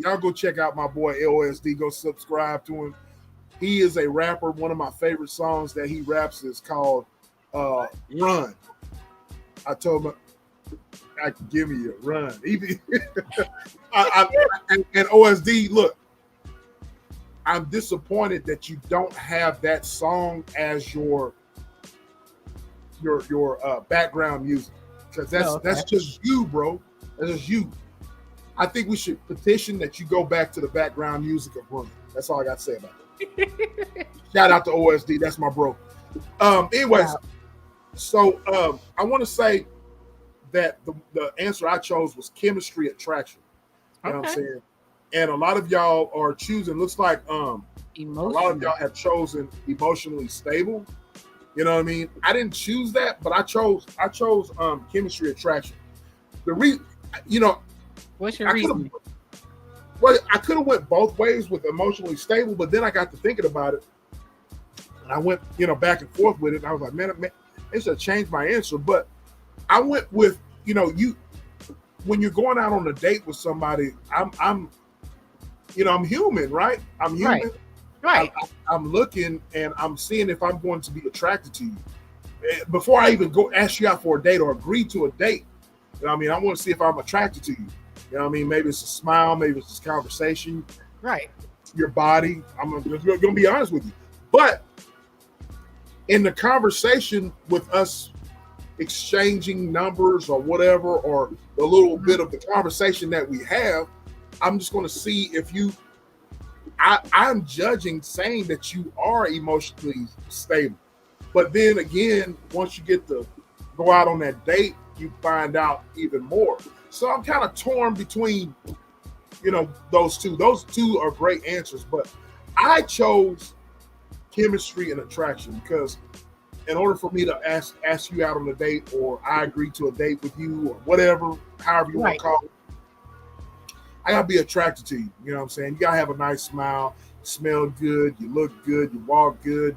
Speaker 1: y'all go check out my boy OSD. Go subscribe to him. He is a rapper. One of my favorite songs that he raps is called Run. I told him, I can give me a run. And OSD, look, I'm disappointed that you don't have that song as your background music, because that's just you, bro. That's just you. I think we should petition that you go back to the background music of Run. That's all I got to say about it. Shout out to OSD. That's my bro. Anyways, so I want to say that the answer I chose was chemistry attraction. You know what I'm saying? And a lot of y'all are choosing, looks like a lot of y'all have chosen emotionally stable. You know what I mean? I didn't choose that, but I chose chemistry attraction.
Speaker 2: What's your reason?
Speaker 1: Well, I could have went both ways with emotionally stable, but then I got to thinking about it, and I went back and forth with it. And I was like, man, it should change my answer. But I went with, when you're going out on a date with somebody, I'm human, right? I'm human.
Speaker 2: Right.
Speaker 1: I'm looking and I'm seeing if I'm going to be attracted to you. Before I even go ask you out for a date or agree to a date, I want to see if I'm attracted to you. You know what I mean? Maybe it's a smile, maybe it's a conversation.
Speaker 2: Right.
Speaker 1: Your body. I'm going to be honest with you. But in the conversation with us exchanging numbers or whatever, or the little bit of the conversation that we have, I'm just going to see if I'm judging saying that you are emotionally stable. But then again, once you get to go out on that date, you find out even more. So I'm kind of torn between, those two. Those two are great answers, but I chose chemistry and attraction because in order for me to ask you out on a date, or I agree to a date with you, or whatever, however you want to call it, I gotta be attracted to you. You know what I'm saying? You gotta have a nice smile, you smell good, you look good, you walk good,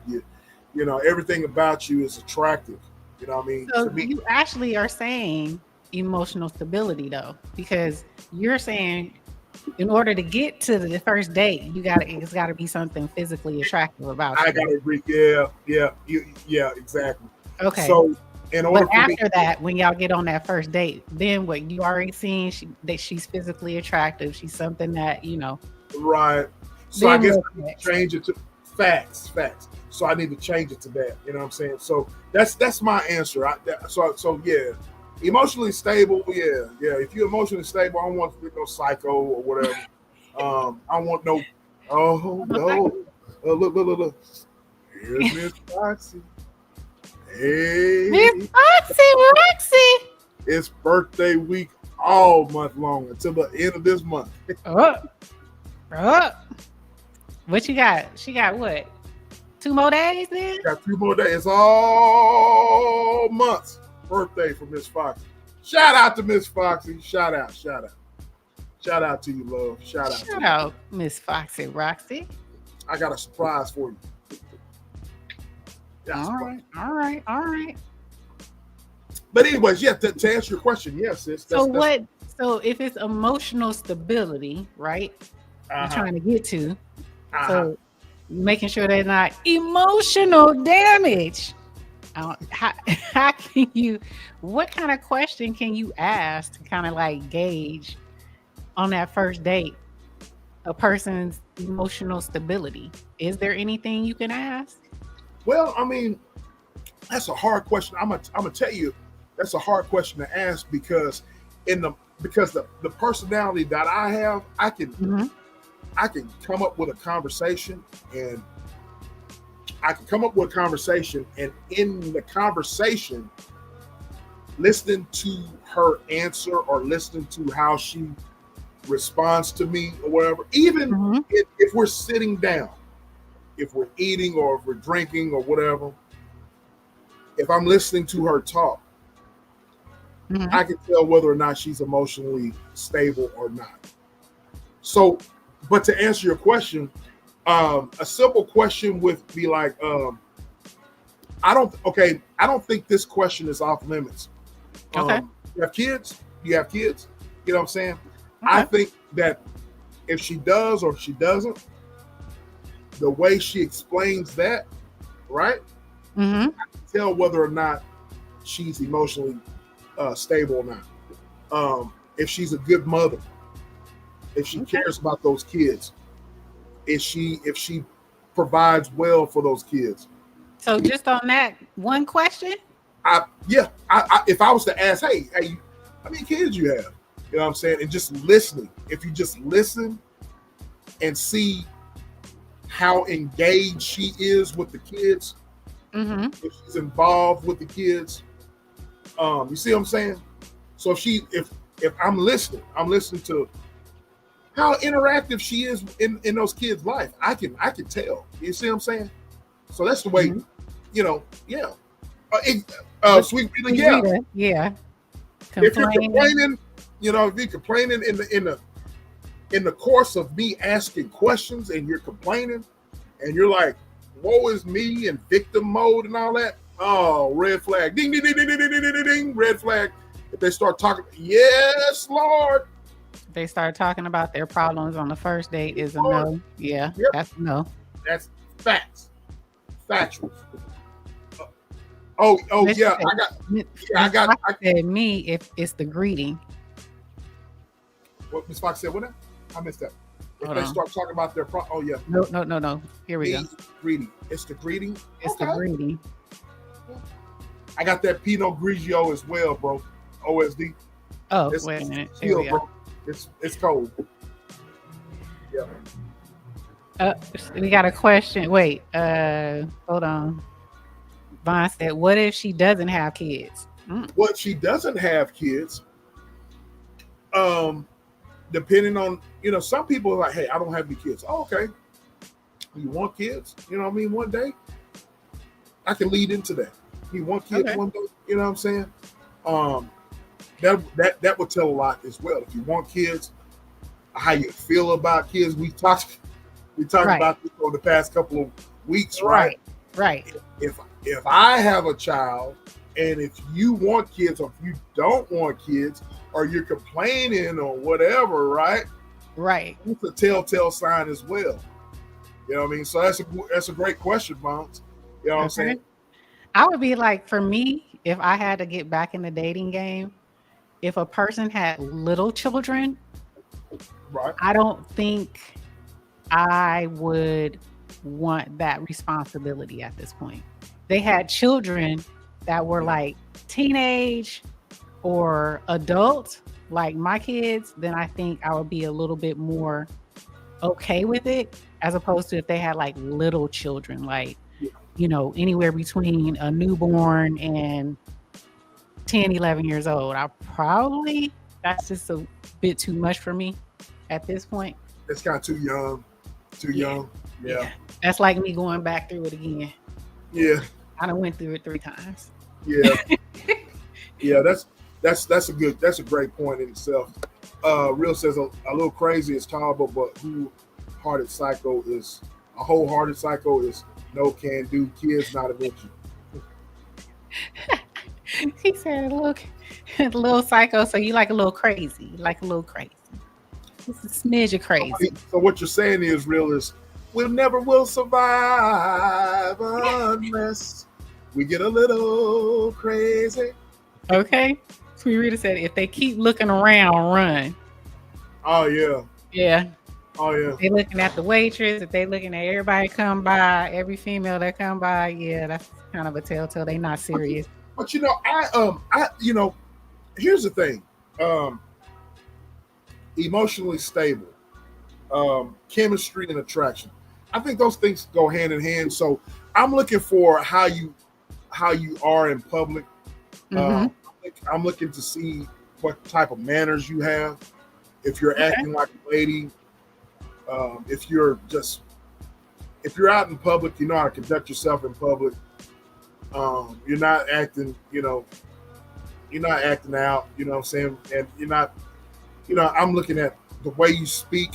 Speaker 1: everything about you is attractive. You know what I mean?
Speaker 2: So you actually are saying emotional stability though, because you're saying in order to get to the first date, it's gotta be something physically attractive about you.
Speaker 1: I gotta agree. Yeah, exactly.
Speaker 2: Okay.
Speaker 1: So in order
Speaker 2: but after that, when y'all get on that first date, then what, you already seen that she's physically attractive. She's something that,
Speaker 1: Right. So I guess I need to change it to facts. So I need to change it to that. You know what I'm saying? So that's my answer. So yeah. Emotionally stable, yeah. If you're emotionally stable, I don't want to be no psycho or whatever. I don't want no. Oh no! Look. Here's Miss Foxy. Hey.
Speaker 2: Miss Foxy, Roxy.
Speaker 1: It's birthday week all month long until the end of this month.
Speaker 2: What you got? She got what? 2 more days then?
Speaker 1: Got 2 more days. It's all months. Birthday for Miss Foxy. Shout out to Miss Foxy. Shout out. Shout out to you, love. Shout
Speaker 2: out, Miss Foxy Roxy.
Speaker 1: I got a surprise for you.
Speaker 2: All right.
Speaker 1: But anyways, yeah, to answer your question, yes, sis.
Speaker 2: So if it's emotional stability, right? You're trying to get to. So making sure they're not emotional damage. How can you, what kind of question can you ask to kind of like gauge on that first date a person's emotional stability? Is there anything you can ask?
Speaker 1: Well, I mean, that's a hard question. I'm gonna tell you, that's a hard question to ask because the personality that I have, I can come up with a conversation and in the conversation, listening to her answer or listening to how she responds to me or whatever, even if we're sitting down, if we're eating or if we're drinking or whatever, if I'm listening to her talk, I can tell whether or not she's emotionally stable or not. So, but to answer your question, a simple question would be like, I don't think this question is off limits.
Speaker 2: Okay.
Speaker 1: You have kids? You know what I'm saying? Okay. I think that if she does or if she doesn't, the way she explains that, right? I can tell whether or not she's emotionally stable or not. If she's a good mother, if she cares about those kids, if she provides well for those kids.
Speaker 2: So just on that one question?
Speaker 1: If I was to ask, hey, how many kids you have? You know what I'm saying? And just listening. If you just listen and see how engaged she is with the kids, if she's involved with the kids, you see what I'm saying? So if I'm listening to how interactive she is in those kids' life. I can tell. You see what I'm saying? So that's the way, Sweet Rita,
Speaker 2: yeah.
Speaker 1: If you're complaining, if you're complaining in the course of me asking questions and you're complaining and you're like, woe is me and victim mode and all that, oh, red flag. Ding, ding, ding, ding, ding, ding, ding, ding, red flag. If they start talking, yes, Lord.
Speaker 2: They start talking about their problems on the first date is a no. Yeah, yep. That's a no.
Speaker 1: That's facts. Factual. I
Speaker 2: said me if it's the greeting.
Speaker 1: What Ms. Fox said, what now? I missed that. If they start talking about their problem,
Speaker 2: No. Here we go.
Speaker 1: Greeting. It's the greeting.
Speaker 2: It's the greeting.
Speaker 1: I got that Pinot Grigio as well, bro. OSD.
Speaker 2: Oh, wait a minute. Here we go.
Speaker 1: Bro. It's cold. Yeah.
Speaker 2: We got a question. Wait, hold on. Vaughn said, what if she doesn't have kids?
Speaker 1: What she doesn't have kids, depending on, some people are like, hey, I don't have any kids. Oh, okay. You want kids? You know what I mean? One day, I can lead into that. You want kids one day? You know what I'm saying? That would tell a lot as well. If you want kids, how you feel about kids. We talked about this over the past couple of weeks, right?
Speaker 2: Right.
Speaker 1: If I have a child and if you want kids or if you don't want kids or you're complaining or whatever, right?
Speaker 2: Right.
Speaker 1: It's a telltale sign as well. You know what I mean? So that's a great question, Bounce. You know what I'm saying?
Speaker 2: I would be like, for me, if I had to get back in the dating game, if a person had little children,
Speaker 1: right,
Speaker 2: I don't think I would want that responsibility at this point. They had children that were like teenage or adult, like my kids, then I think I would be a little bit more okay with it, as opposed to if they had like little children, like anywhere between a newborn and 10, 11 years old. That's just a bit too much for me at this point.
Speaker 1: It's kind of too young. Too
Speaker 2: Yeah.
Speaker 1: young. Yeah.
Speaker 2: That's like me going back through it again.
Speaker 1: Yeah.
Speaker 2: I done went through it 3 times.
Speaker 1: Yeah. Yeah, that's a great point in itself. Real says a little crazy is tolerable, but wholehearted psycho is a wholehearted psycho is no can do. Kids not eventually.
Speaker 2: He said, "Look, a little psycho. So you like a little crazy? Like a little crazy? It's a smidge of crazy."
Speaker 1: So what you're saying is real is we never will survive unless we get a little crazy.
Speaker 2: Okay. Sweet Rita said, "If they keep looking around, run."
Speaker 1: Oh yeah.
Speaker 2: Yeah.
Speaker 1: Oh yeah.
Speaker 2: If they looking at the waitress, if they looking at everybody come by, every female that come by, yeah, that's kind of a telltale they not serious.
Speaker 1: But here's the thing. Emotionally stable, chemistry and attraction. I think those things go hand in hand. So I'm looking for how you are in public.
Speaker 2: Mm-hmm.
Speaker 1: I'm looking to see what type of manners you have. If you're acting like a lady, if you're out in public, you know how to conduct yourself in public. You're not acting, you're not acting out. You know what I'm saying? And you're not, I'm looking at the way you speak.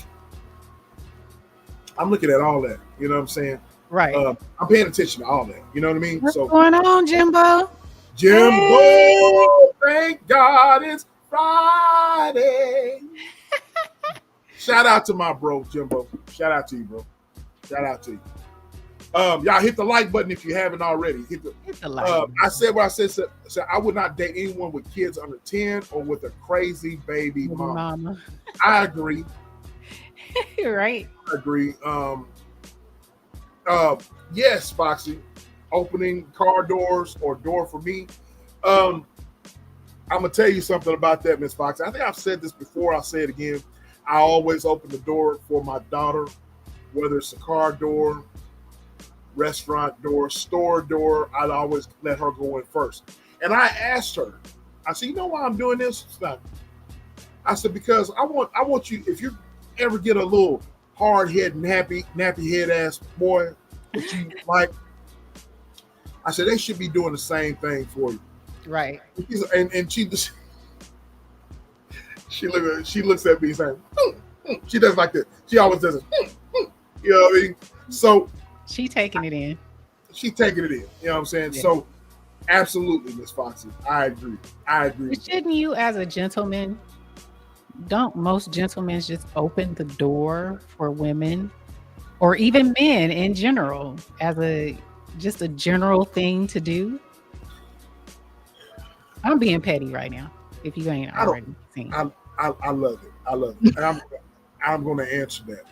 Speaker 1: I'm looking at all that. You know what I'm saying?
Speaker 2: Right.
Speaker 1: I'm paying attention to all that. You know what I mean?
Speaker 2: What's going on, Jimbo?
Speaker 1: Hey. Thank God it's Friday. Shout out to my bro, Jimbo. Shout out to you, bro. Shout out to you. Y'all hit the like button if you haven't already. Hit the like. I said what I said. So I would not date anyone with kids under 10 or with a crazy baby mama. I agree.
Speaker 2: Right.
Speaker 1: I agree. Yes, Foxy. Opening car doors or door for me. I'm gonna tell you something about that, Miss Foxy. I think I've said this before. I'll say it again. I always open the door for my daughter, whether it's a car door, restaurant door, store door. I'd always let her go in first. And I asked her, I said, you know why I'm doing this? I said, because I want you, if you ever get a little hard head and nappy head ass boy that you like, I said, they should be doing the same thing for you.
Speaker 2: Right.
Speaker 1: And she looks at me saying, she does like this. She always does it. You know what I mean? So
Speaker 2: she taking it in.
Speaker 1: She's taking it in. You know what I'm saying? Yeah. So absolutely, Miss Foxy. I agree.
Speaker 2: But shouldn't you, as a gentleman, don't most gentlemen just open the door for women or even men in general as just a general thing to do? I'm being petty right now. If you ain't already seen,
Speaker 1: I love it. I love it. And I'm going to answer that.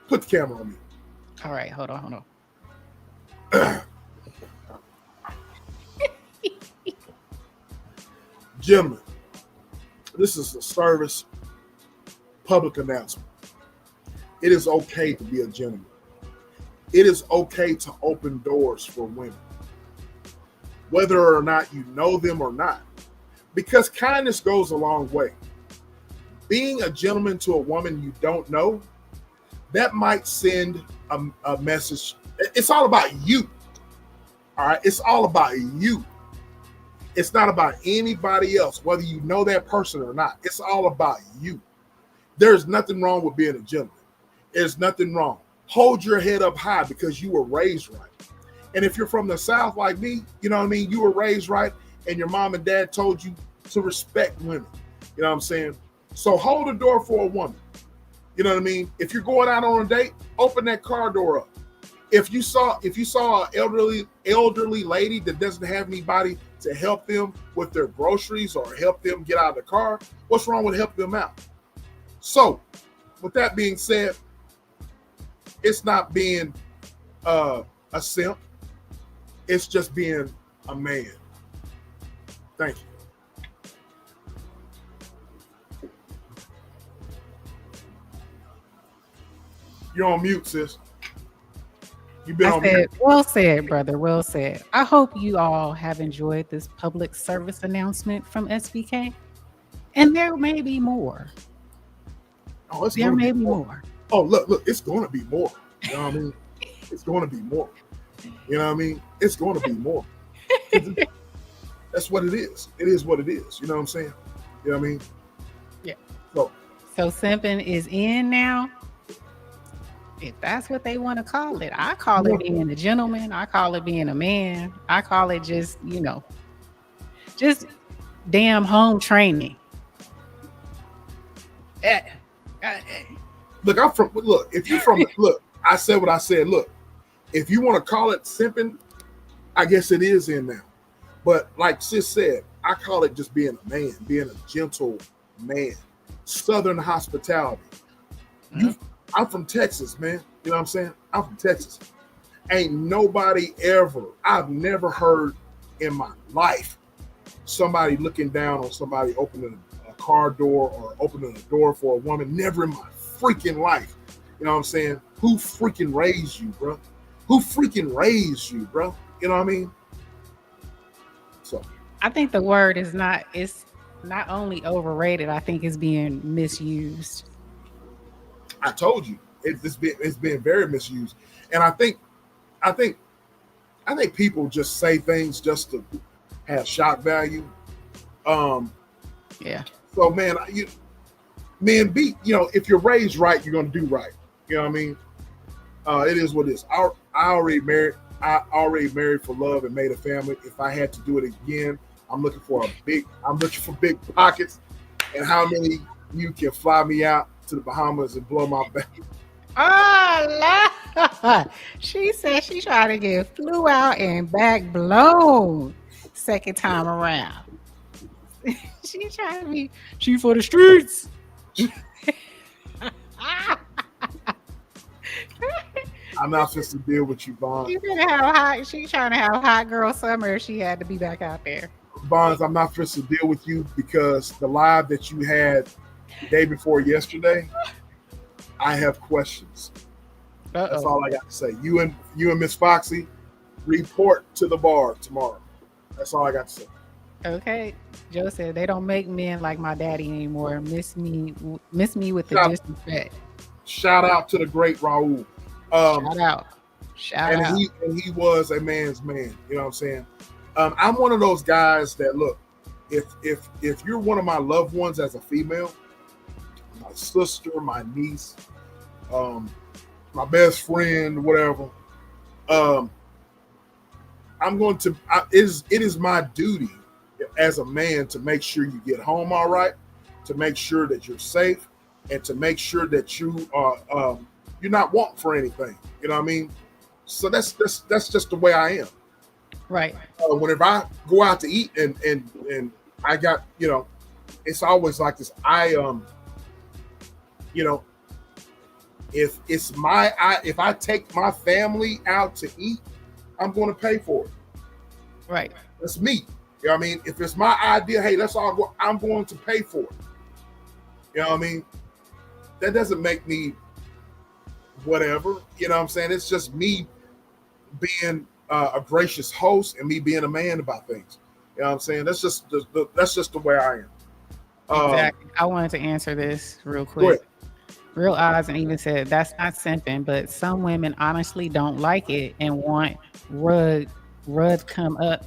Speaker 1: Put the camera on me.
Speaker 2: All right, hold on.
Speaker 1: Gentlemen, this is a service public announcement. It is okay to be a gentleman. It is okay to open doors for women, whether or not you know them or not, because kindness goes a long way. Being a gentleman to a woman you don't know, that might send a message. It's all about you. All right. It's all about you. It's not about anybody else, whether you know that person or not. It's all about you. There's nothing wrong with being a gentleman. There's nothing wrong. Hold your head up high because you were raised right. And if you're from the South like me, you know what I mean? You were raised right and your mom and dad told you to respect women. You know what I'm saying? So hold the door for a woman. You know what I mean? If you're going out on a date, open that car door up. If you saw an elderly lady that doesn't have anybody to help them with their groceries or help them get out of the car, what's wrong with helping them out? So, with that being said, it's not being a simp. It's just being a man. Thank you. You're on mute, sis. You've been
Speaker 2: I
Speaker 1: on
Speaker 2: said,
Speaker 1: mute.
Speaker 2: well said, brother. Well said. I hope you all have enjoyed this public service announcement from SBK. And there may be more.
Speaker 1: Oh, it's
Speaker 2: There
Speaker 1: gonna be
Speaker 2: may be
Speaker 1: more.
Speaker 2: more.
Speaker 1: Oh, look, it's gonna be more. You know what I mean? It's gonna be more. You know what I mean? It's gonna be more. That's what it is. It is what it is. You know what I'm saying? You know what I mean?
Speaker 2: Yeah.
Speaker 1: So
Speaker 2: simping is in now. If that's what they want to call it, I call it being a gentleman. I call it being a man. I call it just, just damn home training.
Speaker 1: look, if you're from I said what I said. Look, if you want to call it simping, I guess it is in now. But like sis said, I call it just being a man, being a gentle man. Southern hospitality. I'm from Texas, man. You know what I'm saying? I'm from Texas. Ain't nobody ever, I've never heard in my life somebody looking down on somebody opening a car door or opening a door for a woman. Never in my freaking life. You know what I'm saying? Who freaking raised you, bro? Who freaking raised you, bro? You know what I mean? So
Speaker 2: I think the word is not, it's not only overrated, I think it's being misused.
Speaker 1: I told you it's been very misused. And I think people just say things just to have shock value.
Speaker 2: Yeah.
Speaker 1: So man, if you're raised right, you're gonna do right. You know what I mean? It is what it is. I already married. I already married for love and made a family. If I had to do it again, I'm looking for big pockets. And how many you can fly me out to the Bahamas and blow my back?
Speaker 2: Oh, Lord. She said she tried to get flew out and back blown second time around. She trying to be, she for the streets.
Speaker 1: I'm not supposed to deal with you, Bonds.
Speaker 2: She trying to have hot girl summer if she had to be back out there.
Speaker 1: Bonds, I'm not supposed to deal with you because the live that you had the day before yesterday, I have questions. Uh-oh. That's all I got to say. You and Miss Foxy report to the bar tomorrow. That's all I got to say.
Speaker 2: Okay. Joe said they don't make men like my daddy anymore. Miss me with the disrespect.
Speaker 1: Shout out to the great Raul.
Speaker 2: Shout out.
Speaker 1: He was a man's man. You know what I'm saying? I'm one of those guys that look, if you're one of my loved ones as a female, my sister, my niece, my best friend, whatever, it is my duty as a man to make sure you get home all right, to make sure that you're safe, and to make sure that you are you're not wanting for anything. You know what I mean? So that's just the way I am.
Speaker 2: Right.
Speaker 1: Whenever I go out to eat and I got, it's always like this. If I take my family out to eat, I'm going to pay for it.
Speaker 2: Right.
Speaker 1: That's me. You know what I mean? If it's my idea, hey, let's all go, I'm going to pay for it. You know what I mean? That doesn't make me whatever. You know what I'm saying? It's just me being a gracious host and me being a man about things. You know what I'm saying? That's just the way I am.
Speaker 2: Exactly. I wanted to answer this real quick. Real Oz and even said that's not simping, but some women honestly don't like it and want rugged come up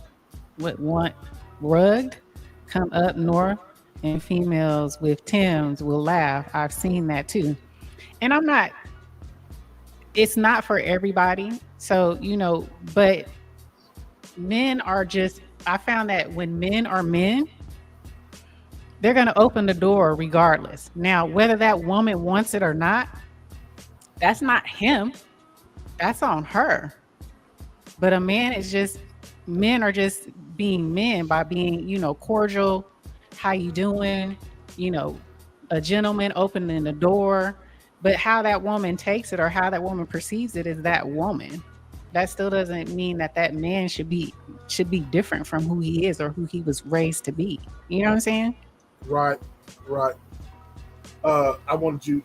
Speaker 2: north, and females with Tims will laugh. I've seen that too. And it's not for everybody. So, but men are just, I found that when men are men, they're going to open the door regardless. Now, whether that woman wants it or not, that's not him. That's on her. But men are just being men by being, cordial. How you doing? A gentleman opening the door. But how that woman takes it or how that woman perceives it is that woman. That still doesn't mean that man should be different from who he is or who he was raised to be. You know what I'm saying?
Speaker 1: Right. I wanted you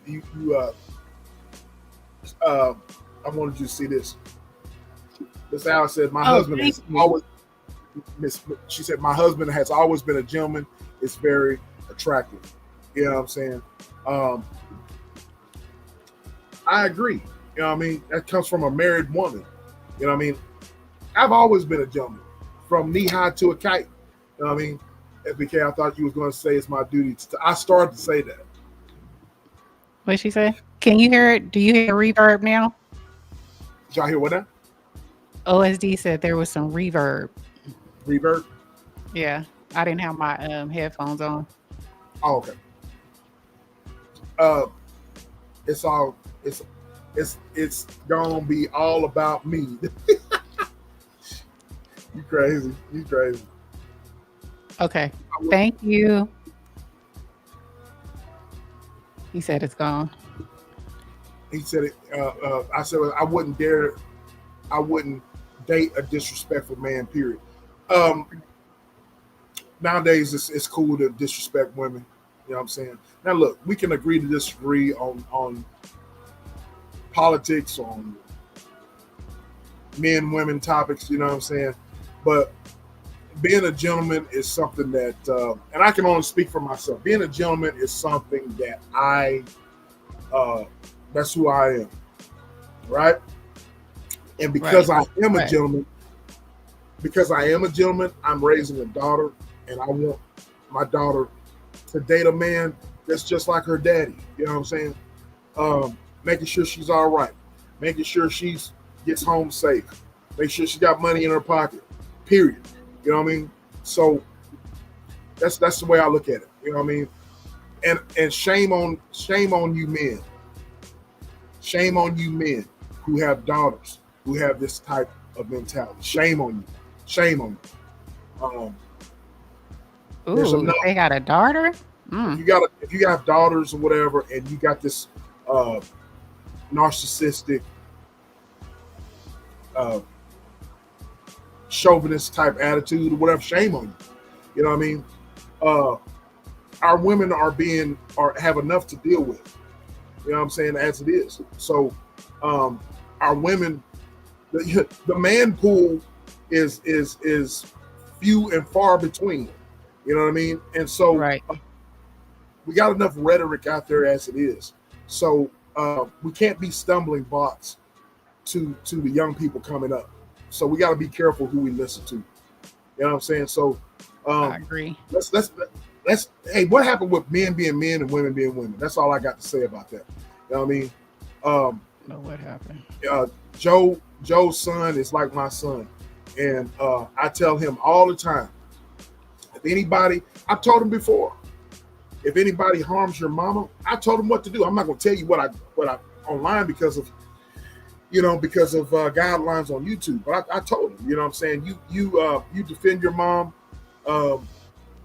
Speaker 1: I wanted you to see this. Miss Alice said, my husband has always, she said, my husband has always been a gentleman. It's very attractive. You know what I'm saying? I agree. You know what I mean? That comes from a married woman. You know what I mean? I've always been a gentleman, from knee high to a kite. You know what I mean? FBK, I thought you was going to say it's my duty. I started to say that.
Speaker 2: What'd she say? Can you hear it? Do you hear reverb now?
Speaker 1: Did y'all hear what that?
Speaker 2: OSD said there was some reverb.
Speaker 1: Reverb?
Speaker 2: Yeah. I didn't have my headphones on.
Speaker 1: Oh, okay. It's gonna be all about me. You crazy.
Speaker 2: Okay. Thank you. He said it's gone.
Speaker 1: He said it. I said I wouldn't date a disrespectful man, period. Nowadays it's cool to disrespect women. You know what I'm saying? Now look, we can agree to disagree on politics, on men, women topics, you know what I'm saying? But being a gentleman is something that, and I can only speak for myself, being a gentleman is something that that's who I am, right? And because I am a gentleman, I'm raising a daughter, and I want my daughter to date a man that's just like her daddy, you know what I'm saying? Making sure she's all right, making sure she gets home safe, make sure she got money in her pocket, period. You know what I mean? So that's the way I look at it. You know what I mean? And shame on you men. Shame on you men who have daughters who have this type of mentality. Shame on you. Shame on you.
Speaker 2: Ooh, they got a daughter?
Speaker 1: If you have daughters or whatever, and you got this narcissistic, chauvinist type attitude or whatever, shame on you. You know what I mean? Our women have enough to deal with. You know what I'm saying? As it is. So our women, the man pool is few and far between. You know what I mean? And so we got enough rhetoric out there as it is. So we can't be stumbling blocks to the young people coming up. So we got to be careful who we listen to. You know what I'm saying? So
Speaker 2: I agree.
Speaker 1: Let's hey, what happened with men being men and women being women? That's all I got to say about that. You know what I mean?
Speaker 2: No, what happened?
Speaker 1: Joe's son is like my son, and I tell him all the time, if anybody, I've told him before, if anybody harms your mama, I told him what to do. I'm not going to tell you what I online because of guidelines on YouTube. But I told him, you know what I'm saying? You defend your mom.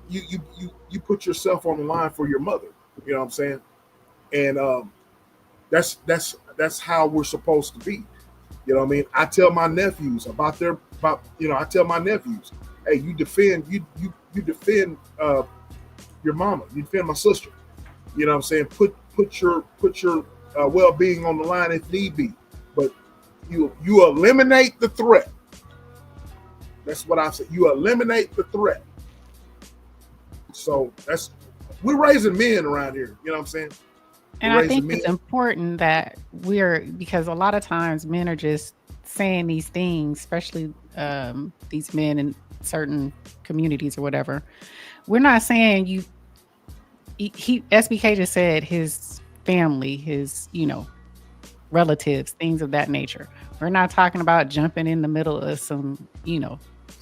Speaker 1: You put yourself on the line for your mother. You know what I'm saying? And that's how we're supposed to be. You know what I mean? I tell my nephews I tell my nephews, hey, you defend your mama. You defend my sister. You know what I'm saying? Put your well-being on the line if need be. But you eliminate the threat. That's what I said. You eliminate the threat. So we're raising men around here. You know what I'm saying?
Speaker 2: And I think it's important that because a lot of times men are just saying these things, especially these men in certain communities or whatever. We're not saying SBK just said his family, his, relatives, things of that nature. We're not talking about jumping in the middle of some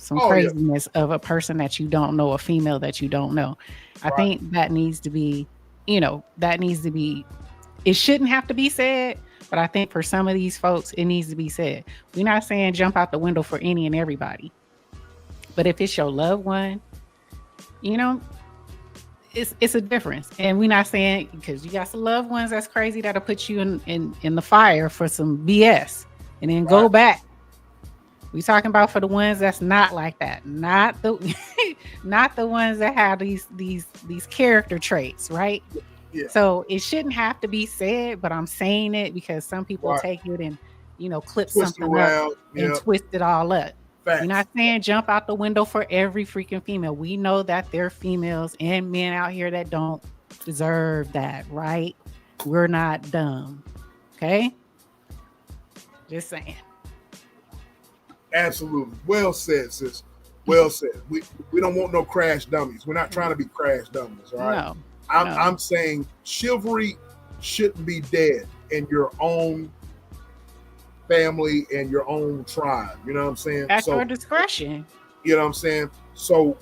Speaker 2: craziness of a person that you don't know, a female that you don't know. I think that needs to be, it shouldn't have to be said, but I think for some of these folks, it needs to be said. We're not saying jump out the window for any and everybody, but if it's your loved one, it's a difference. And we're not saying, because you got some loved ones that's crazy that'll put you in the fire for some BS and then go back. We talking about for the ones that's not like that, not the ones that have these character traits, right? Yeah. So it shouldn't have to be said, but I'm saying it because some people take it and clip
Speaker 1: Twist
Speaker 2: something up and
Speaker 1: yep.
Speaker 2: twist it all up.
Speaker 1: Facts.
Speaker 2: We're not saying jump out the window for every freaking female. We know that there are females and men out here that don't deserve that, right? We're not dumb. Okay? Just saying.
Speaker 1: Absolutely. Well said, sis. Well said. We don't want no crash dummies. We're not trying to be crash dummies, all right?
Speaker 2: No.
Speaker 1: I'm saying chivalry shouldn't be dead in your own family and your own tribe. You know what I'm saying?
Speaker 2: At your discretion.
Speaker 1: You know what I'm saying? So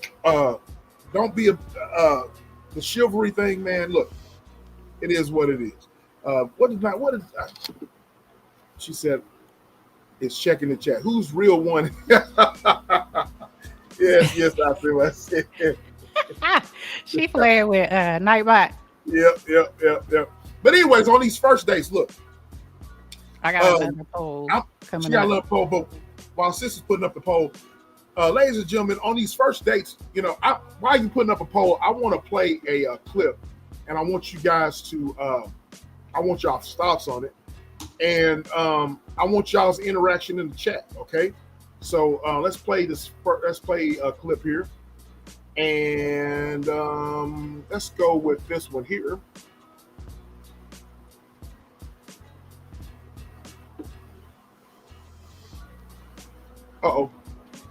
Speaker 1: don't be the chivalry thing, man. Look, it is what it is. What is she said is checking the chat. Who's real one? yes, I feel I said.
Speaker 2: She playing with Nightbot.
Speaker 1: Yep. But anyways, on these first dates, look.
Speaker 2: I got another poll coming up.
Speaker 1: Got another poll, but while sis is putting up the poll, ladies and gentlemen, on these first dates, while you putting up a poll, I want to play a clip, and I want you guys to, I want y'all's thoughts on it, and I want y'all's interaction in the chat. Okay, so let's play this. Let's play a clip here, and let's go with this one here. Uh-oh.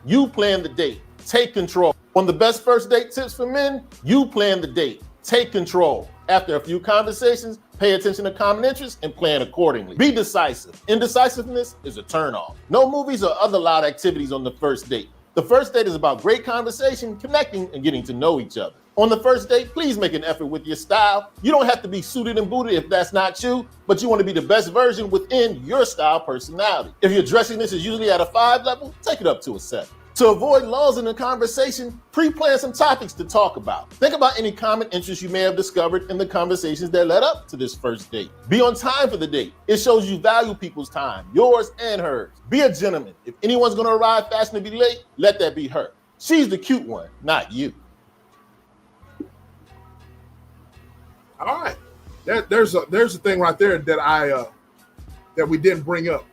Speaker 3: You plan the date. Take control. One of the best first date tips for men, you plan the date. Take control. After a few conversations, pay attention to common interests and plan accordingly. Be decisive. Indecisiveness is a turnoff. No movies or other loud activities on the first date. The first date is about great conversation, connecting, and getting to know each other. On the first date, please make an effort with your style. You don't have to be suited and booted if that's not you, but you want to be the best version within your style personality. If your dressiness is usually at a 5 level, take it up to a 7. To avoid lulls in the conversation, pre-plan some topics to talk about. Think about any common interests you may have discovered in the conversations that led up to this first date. Be on time for the date. It shows you value people's time, yours and hers. Be a gentleman. If anyone's going to arrive fast and be late, let that be her. She's the cute one, not you.
Speaker 1: All right, there's a thing right there that that we didn't bring up.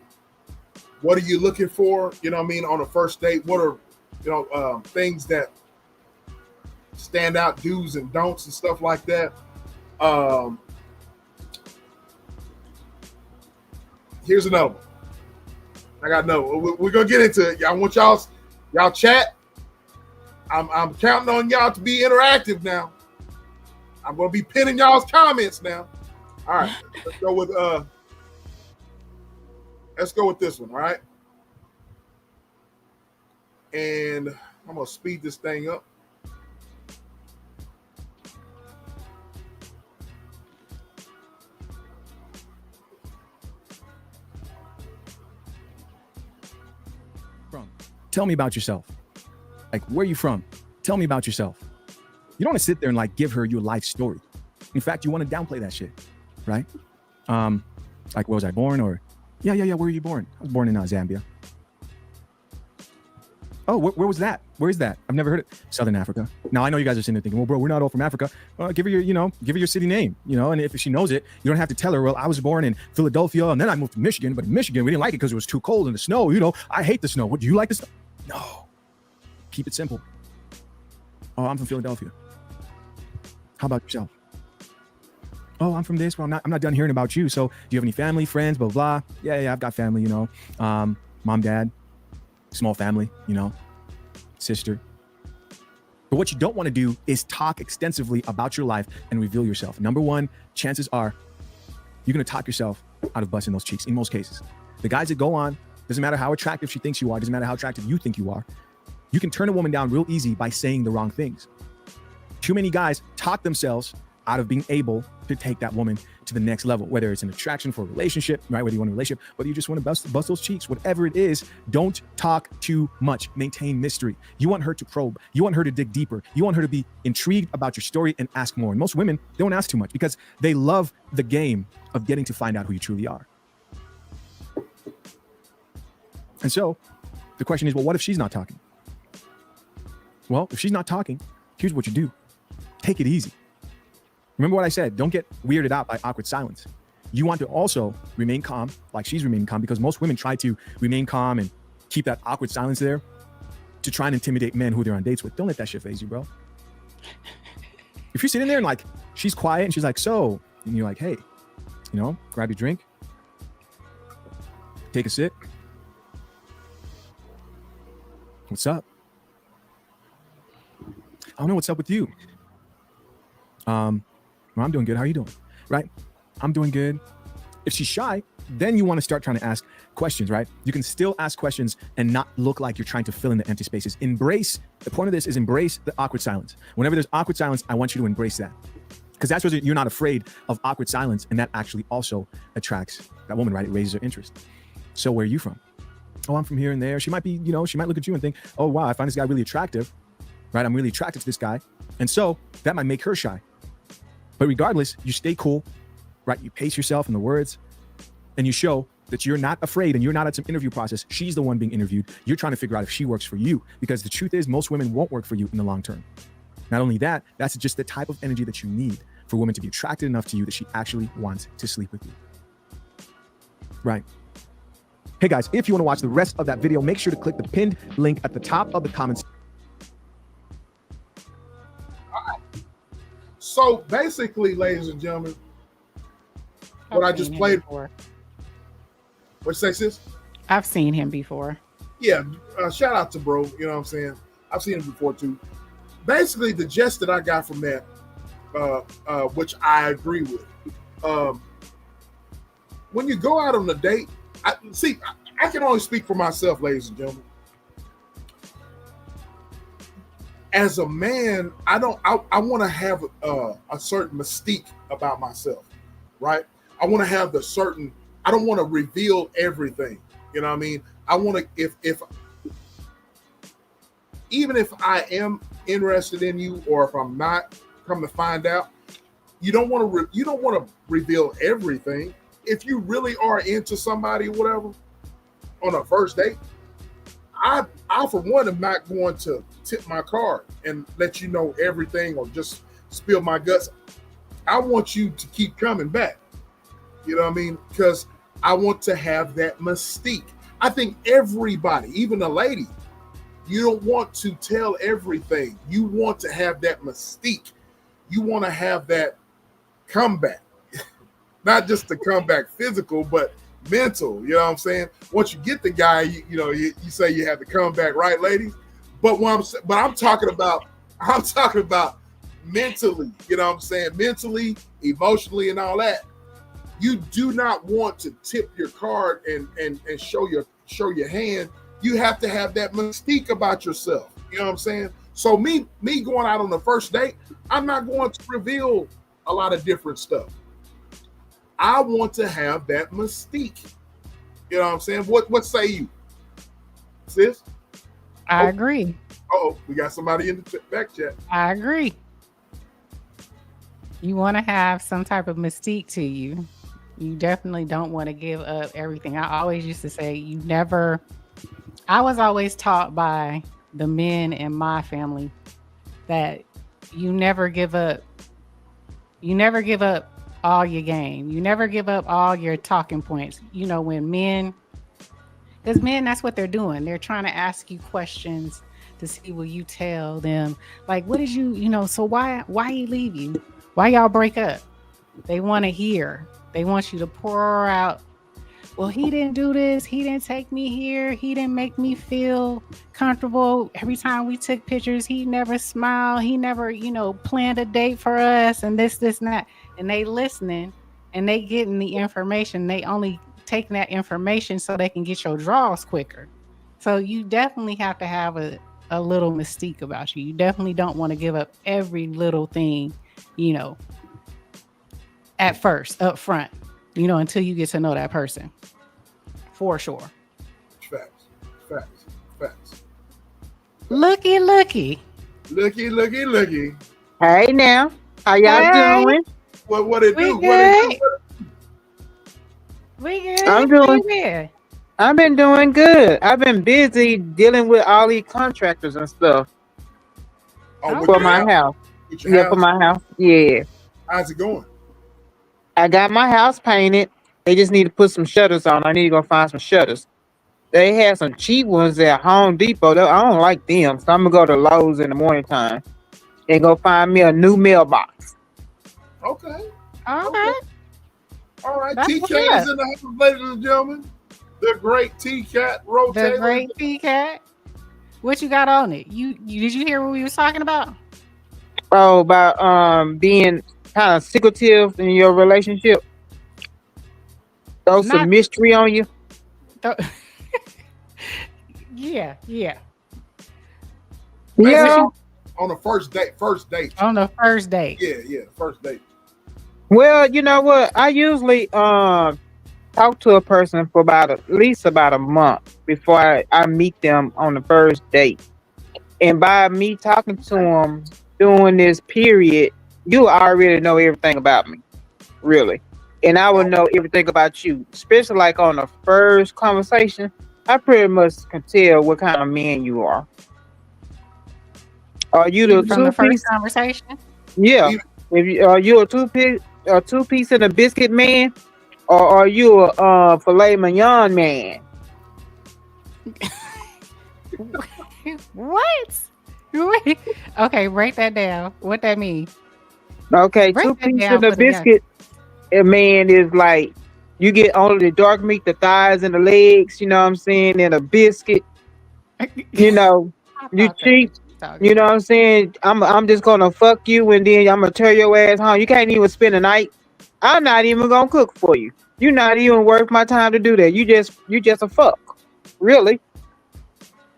Speaker 1: What are you looking for? You know what I mean, on a first date? What are things that stand out, do's and don'ts and stuff like that? Here's another one. I got another one. We're gonna get into it. I want y'all chat. I'm counting on y'all to be interactive now. I'm gonna be pinning y'all's comments now. All right, let's go with this one. All right, and I'm gonna speed this thing up.
Speaker 4: Tell me about yourself. Like, where are you from? Tell me about yourself. You don't want to sit there and like give her your life story. In fact, you want to downplay that shit, right? Like, where was I born? Or yeah. Where were you born? I was born in Zambia. Oh, where was that? Where is that? I've never heard it. Southern Africa. Now I know you guys are sitting there thinking, well, bro, we're not all from Africa. Give her your city name, and if she knows it, you don't have to tell her, well, I was born in Philadelphia and then I moved to Michigan, but in Michigan we didn't like it because it was too cold and the snow. I hate the snow. What, do you like the snow? No. Keep it simple. Oh, I'm from Philadelphia. How about yourself? Oh, I'm from this. Well, I'm not done hearing about you. So do you have any family, friends, blah, blah? Yeah, I've got family, mom, dad, small family, sister. But what you don't want to do is talk extensively about your life and reveal yourself. Number one, chances are you're going to talk yourself out of busting those cheeks in most cases. The guys that go on, doesn't matter how attractive she thinks you are, doesn't matter how attractive you think you are, you can turn a woman down real easy by saying the wrong things. Too many guys talk themselves out of being able to take that woman to the next level, whether it's an attraction for a relationship, right? Whether you want a relationship, whether you just want to bust those cheeks, whatever it is, don't talk too much. Maintain mystery. You want her to probe. You want her to dig deeper. You want her to be intrigued about your story and ask more. And most women don't ask too much because they love the game of getting to find out who you truly are. And so the question is, well, what if she's not talking? Well, if she's not talking, here's what you do. Take it easy. Remember what I said, don't get weirded out by awkward silence. you want to also remain calm, like she's remaining calm, because most women try to remain calm and keep that awkward silence there to try and intimidate men who they're on dates with. Don't let that shit phase you, bro. If you're sitting there and like she's quiet and she's like, so, and you're like, hey, you know, grab your drink, take a sip. What's up? I don't know what's up with you. Well, I'm doing good. How are you doing? Right? I'm doing good. If she's shy, then you want to start trying to ask questions, right? You can still ask questions and not look like you're trying to fill in the empty spaces. Embrace, the point of this is embrace the awkward silence. Whenever there's awkward silence, I want you to embrace that. Because that's where you're not afraid of awkward silence. And that actually also attracts that woman, right? It raises her interest. So where are you from? Oh, I'm from here and there. She might be, you know, she might look at you and think, oh, wow, I find this guy really attractive, right? I'm really attracted to this guy. And so that might make her shy. But regardless, you stay cool, right? You pace yourself in the words and you show that you're not afraid and you're not at some interview process. She's the one being interviewed. You're trying to figure out if she works for you, because the truth is most women won't work for you in the long term. Not only that, that's just the type of energy that you need for women to be attracted enough to you that she actually wants to sleep with you. Right. Hey guys, if you want to watch the rest of that video, make sure to click the pinned link at the top of the comments.
Speaker 1: So basically, ladies and gentlemen, what I just played for. What say, sis?
Speaker 2: I've seen him before.
Speaker 1: Yeah, shout out to bro. You know what I'm saying? I've seen him before too. Basically, the gist that I got from that, which I agree with, when you go out on a date, I can only speak for myself, ladies and gentlemen. As a man, I want to have a certain mystique about myself, right? I want to have I don't want to reveal everything. You know what I mean? I want to, even if I am interested in you, or if I'm not, come to find out, you don't want to reveal everything. If you really are into somebody or whatever on a first date, I for one am not going to tip my card and let you know everything or just spill my guts. I want you to keep coming back. You know what I mean? Because I want to have that mystique. I think everybody, even a lady, you don't want to tell everything. You want to have that mystique. You want to have that comeback. Not just the comeback physical, but mental. You know what I'm saying? Once you get the guy, you say you have the comeback, right, ladies? But I'm talking about mentally. You know what I'm saying? Mentally, emotionally, and all that. You do not want to tip your card and show your hand. You have to have that mystique about yourself. You know what I'm saying? So me going out on the first date, I'm not going to reveal a lot of different stuff. I want to have that mystique. You know what I'm saying? What say you, sis?
Speaker 2: I agree.
Speaker 1: Oh, we got somebody in the back chat.
Speaker 2: I agree. You want to have some type of mystique to you. You definitely don't want to give up everything. I always used to say I was always taught by the men in my family that you never give up. You never give up all your game. You never give up all your talking points. You know, when men, because men, that's what they're doing. They're trying to ask you questions to see will you tell them, like, what did so why he leave you? Why y'all break up? They want to hear. They want you to pour out, well, he didn't do this. He didn't take me here. He didn't make me feel comfortable. Every time we took pictures, he never smiled. He never, planned a date for us and this, and that. And they listening and they getting the information. They only taking that information so they can get your draws quicker. So you definitely have to have a little mystique about you. You definitely don't want to give up every little thing, at first, up front, until you get to know that person. For sure.
Speaker 1: Facts.
Speaker 2: Looky.
Speaker 5: Hey now. How y'all doing?
Speaker 1: What it do?
Speaker 2: We good.
Speaker 5: I've been doing good. I've been busy dealing with all these contractors and stuff.
Speaker 1: Oh,
Speaker 5: for my house.
Speaker 1: Yeah,
Speaker 5: for my house. Yeah.
Speaker 1: How's it going?
Speaker 5: I got my house painted. They just need to put some shutters on. I need to go find some shutters. They had some cheap ones at Home Depot. I don't like them, so I'm gonna go to Lowe's in the morning time and go find me a new mailbox.
Speaker 1: Okay.
Speaker 2: Okay.
Speaker 1: All right.
Speaker 2: That's
Speaker 1: T-Cat
Speaker 2: what's
Speaker 1: is in the house, ladies and gentlemen. The great T-Cat
Speaker 2: The
Speaker 1: rotator.
Speaker 2: great T-Cat. What you got on it? You did you hear what we was talking about?
Speaker 5: Oh, about being kind of secretive in your relationship. Throw some
Speaker 2: Not
Speaker 5: mystery on you.
Speaker 2: th- yeah, yeah.
Speaker 1: Basically,
Speaker 5: Yeah.
Speaker 1: on the first date.
Speaker 2: On the first date.
Speaker 1: Yeah, first date.
Speaker 5: Well, you know what? I usually talk to a person for at least about a month before I meet them on the first date. And by me talking to them during this period, you already know everything about me, really. And I will know everything about you, especially like on the first conversation. I pretty much can tell what kind of man you are. Are you the
Speaker 2: Even from the
Speaker 5: two
Speaker 2: first
Speaker 5: piece?
Speaker 2: conversation?
Speaker 5: Yeah.
Speaker 1: Even-
Speaker 5: If you, are you a two piece and a biscuit man, or are you a filet mignon man?
Speaker 2: What? Wait. Okay, break that down. What that mean?
Speaker 5: Okay,
Speaker 2: Break
Speaker 5: two
Speaker 2: that
Speaker 5: piece
Speaker 2: down
Speaker 5: and a
Speaker 2: for the young.
Speaker 5: biscuit man is like you get only the dark meat, the thighs and the legs. You know what I'm saying? And a biscuit. You know,
Speaker 2: I
Speaker 5: you
Speaker 2: thought that's
Speaker 5: cheap.
Speaker 2: what you talking
Speaker 5: You know what
Speaker 2: about.
Speaker 5: I'm saying? I'm just gonna fuck you and then I'm gonna tear your ass home. You can't even spend a night. I'm not even gonna cook for you. You're not even worth my time to do that. You just a fuck. Really.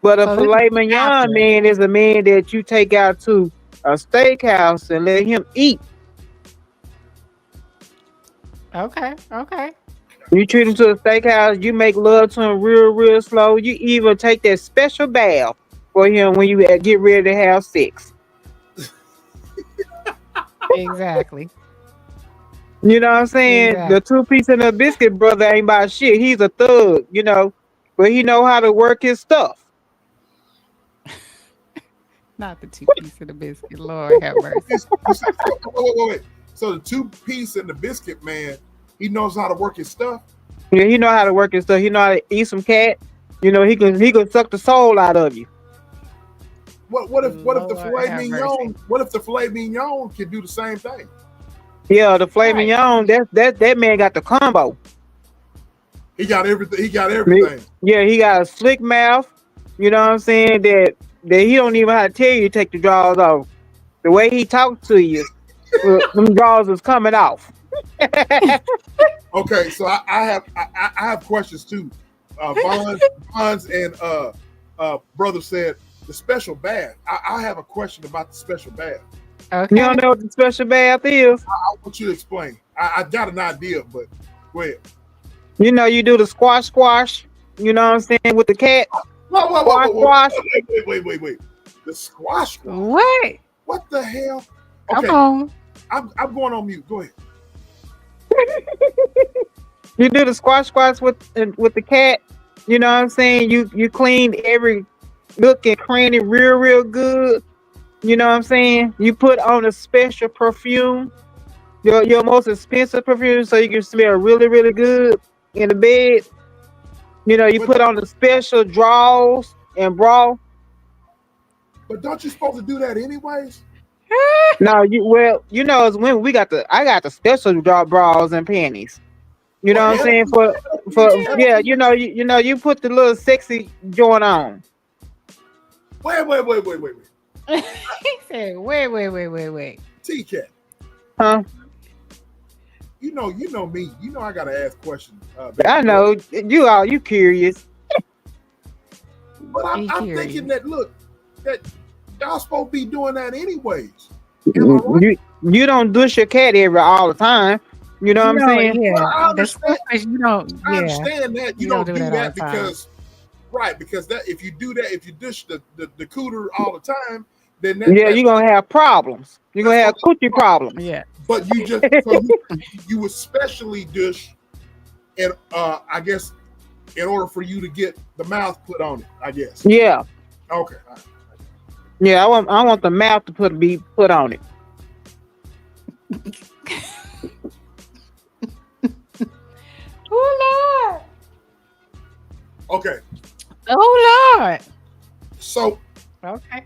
Speaker 5: But a
Speaker 2: So this is
Speaker 5: filet mignon
Speaker 2: after.
Speaker 5: man is a man that you take out to a steakhouse and let him eat.
Speaker 2: Okay, okay.
Speaker 5: You treat him to a steakhouse, you make love to him real, real slow. You even take that special bath for him when you get ready to have sex.
Speaker 2: Exactly.
Speaker 5: You know what I'm saying? The
Speaker 2: Exactly.
Speaker 5: two piece and the biscuit brother ain't about shit. He's a thug, you know, but he know how to work his stuff.
Speaker 2: Not the two piece of the biscuit. Lord have mercy.
Speaker 1: You said, wait. So the two-piece and the biscuit man, he knows how to work his stuff.
Speaker 5: Yeah, he know how to work his stuff. He know how to eat some cat. You know, he can suck the soul out of you.
Speaker 1: What if the
Speaker 2: Lord
Speaker 1: filet
Speaker 2: have mercy.
Speaker 1: mignon? What if the filet mignon can do the same thing?
Speaker 5: Yeah, the filet
Speaker 2: Right.
Speaker 5: mignon, that man got the combo.
Speaker 1: He got everything. He got everything.
Speaker 5: Yeah, he got a slick mouth. You know what I'm saying? That he don't even have to tell you to take the drawers off. The way he talks to you, them drawers is coming off.
Speaker 1: Okay, so I have questions too. Bonds and brother said the special bath. I have a question about the special bath.
Speaker 5: You
Speaker 2: Okay.
Speaker 5: don't know what the special bath is?
Speaker 1: I want you to explain. I got an idea, but go ahead.
Speaker 5: You know, you do the squash. You know what I'm saying, with the cat.
Speaker 1: Whoa. Wait. The squash.
Speaker 2: What?
Speaker 1: What the hell?
Speaker 2: Come
Speaker 1: Okay,
Speaker 2: on.
Speaker 1: I'm going on mute. Go ahead.
Speaker 5: You do the squash with the cat. You know what I'm saying? You clean every nook and cranny real good. You know what I'm saying? You put on a special perfume, your most expensive perfume, so you can smell really, really good in the bed. You know, you
Speaker 1: But
Speaker 5: put on the special drawers and bra.
Speaker 1: but don't you supposed to do that anyways?
Speaker 5: Now you know, as women, I got the special bras and panties. You know
Speaker 1: For
Speaker 5: what I'm
Speaker 1: hell,
Speaker 5: saying? Yeah, you know, you put the little sexy joint on.
Speaker 1: Wait.
Speaker 2: He said, wait.
Speaker 1: T-Cat,
Speaker 5: Huh?
Speaker 1: you know me. You know I gotta ask questions. Baby
Speaker 5: I
Speaker 1: girl.
Speaker 5: know you curious.
Speaker 1: But I'm
Speaker 2: He curious.
Speaker 1: thinking that that y'all supposed to be doing that anyways. Am I right?
Speaker 5: You don't douche your cat all the time. You know what I'm
Speaker 2: No,
Speaker 5: saying?
Speaker 2: yeah.
Speaker 1: Well, I
Speaker 2: The
Speaker 1: understand.
Speaker 2: squash, you don't.
Speaker 1: I
Speaker 2: Yeah.
Speaker 1: understand that you
Speaker 2: You don't
Speaker 1: don't
Speaker 2: do
Speaker 1: do
Speaker 2: that all
Speaker 1: that
Speaker 2: the time.
Speaker 1: because that if you do that, if you dish the cooter all the time, then
Speaker 5: Yeah, you're gonna have problems. You're gonna have
Speaker 1: That's
Speaker 5: coochie problems.
Speaker 2: Yeah.
Speaker 1: but you would specially dish, and I guess in order for you to get the mouth put on it, I guess.
Speaker 5: Yeah,
Speaker 1: Okay. All right.
Speaker 5: yeah. I want the mouth to be put on it.
Speaker 1: Okay.
Speaker 2: Oh Lord.
Speaker 1: So
Speaker 2: Okay.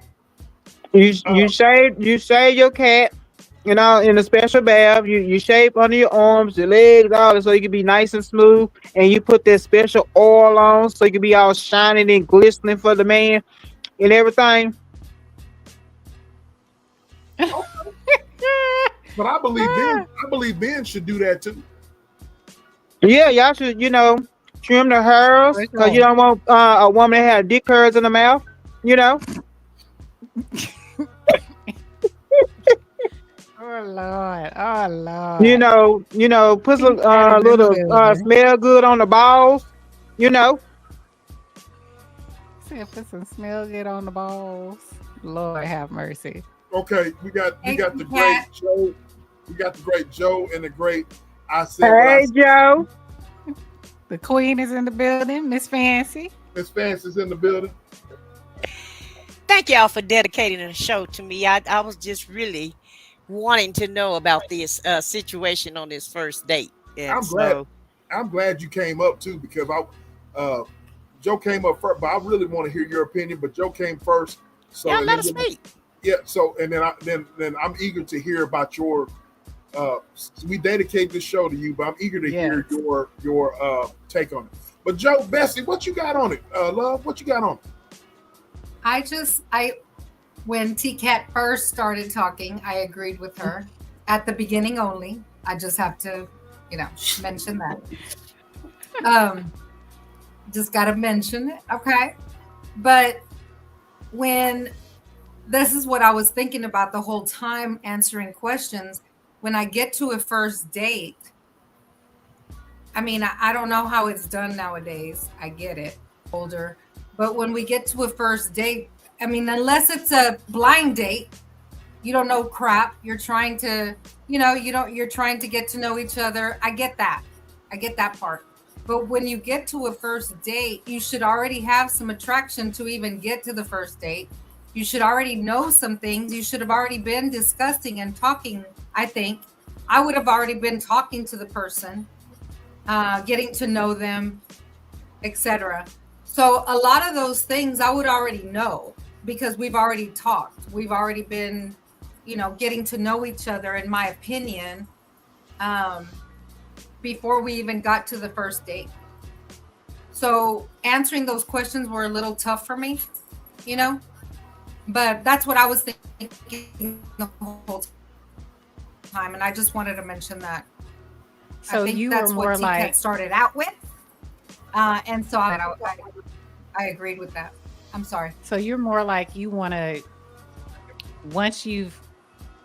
Speaker 5: You shave your cat, in a special bath. You shave under your arms, your legs, all that, so you can be nice and smooth. And you put that special oil on, so you can be all shining and glistening for the man and everything.
Speaker 1: but I believe Ben should do that too.
Speaker 5: Yeah, y'all should, trim the hairs,
Speaker 2: For
Speaker 5: because you
Speaker 2: sure.
Speaker 5: don't want a woman that has dick hairs in the mouth. You know,
Speaker 2: Oh Lord. Oh
Speaker 5: you
Speaker 2: Lord.
Speaker 5: know, put some
Speaker 2: That is in the
Speaker 5: little
Speaker 2: building.
Speaker 5: smell good on the balls. You know,
Speaker 2: See if put some smell good on the balls. Lord have mercy.
Speaker 1: Okay, we got
Speaker 6: Hey,
Speaker 1: the great
Speaker 6: Cat.
Speaker 1: Joe. We got the great Joe and the great I said what I
Speaker 5: hey
Speaker 1: said.
Speaker 5: Joe.
Speaker 2: The queen is in the building, Miss Fancy.
Speaker 1: Miss Fancy's in the building.
Speaker 7: Thank y'all for dedicating the show to me. I was just really wanting to know about this situation on this first date. And
Speaker 1: I'm glad
Speaker 7: so,
Speaker 1: I'm glad you came up too because Joe came up first, but I really want to hear your opinion. But Joe came first, so
Speaker 7: y'all
Speaker 1: and
Speaker 7: let
Speaker 1: then
Speaker 7: us speak.
Speaker 1: yeah, so and then I'm eager to hear about your. We dedicate this show to you, but I'm eager to hear
Speaker 2: Yes.
Speaker 1: your take on it. But Joe, Bessie, what you got on it? Love, what you got on it?
Speaker 6: When T Cat first started talking, I agreed with her at the beginning only. I just have to, mention that. Just got to mention it, okay? But when this is what I was thinking about the whole time answering questions, when I get to a first date, I mean, I don't know how it's done nowadays. I get it, older. But when we get to a first date, I mean, unless it's a blind date, you don't know crap. You're trying to, you're trying to get to know each other. I get that. I get that part. But when you get to a first date, you should already have some attraction to even get to the first date. You should already know some things. You should have already been discussing and talking. I think I would have already been talking to the person, getting to know them, etc. So a lot of those things I would already know because we've already talked. We've already been, getting to know each other, in my opinion, before we even got to the first date. So answering those questions were a little tough for me, but that's what I was thinking the whole time. And I just wanted to mention that.
Speaker 2: So
Speaker 6: I think
Speaker 2: you
Speaker 6: that's
Speaker 2: were
Speaker 6: what
Speaker 2: more
Speaker 6: T-Cat
Speaker 2: like
Speaker 6: started out with. And so I agreed with that. I'm sorry.
Speaker 2: so you're more like you want to once you've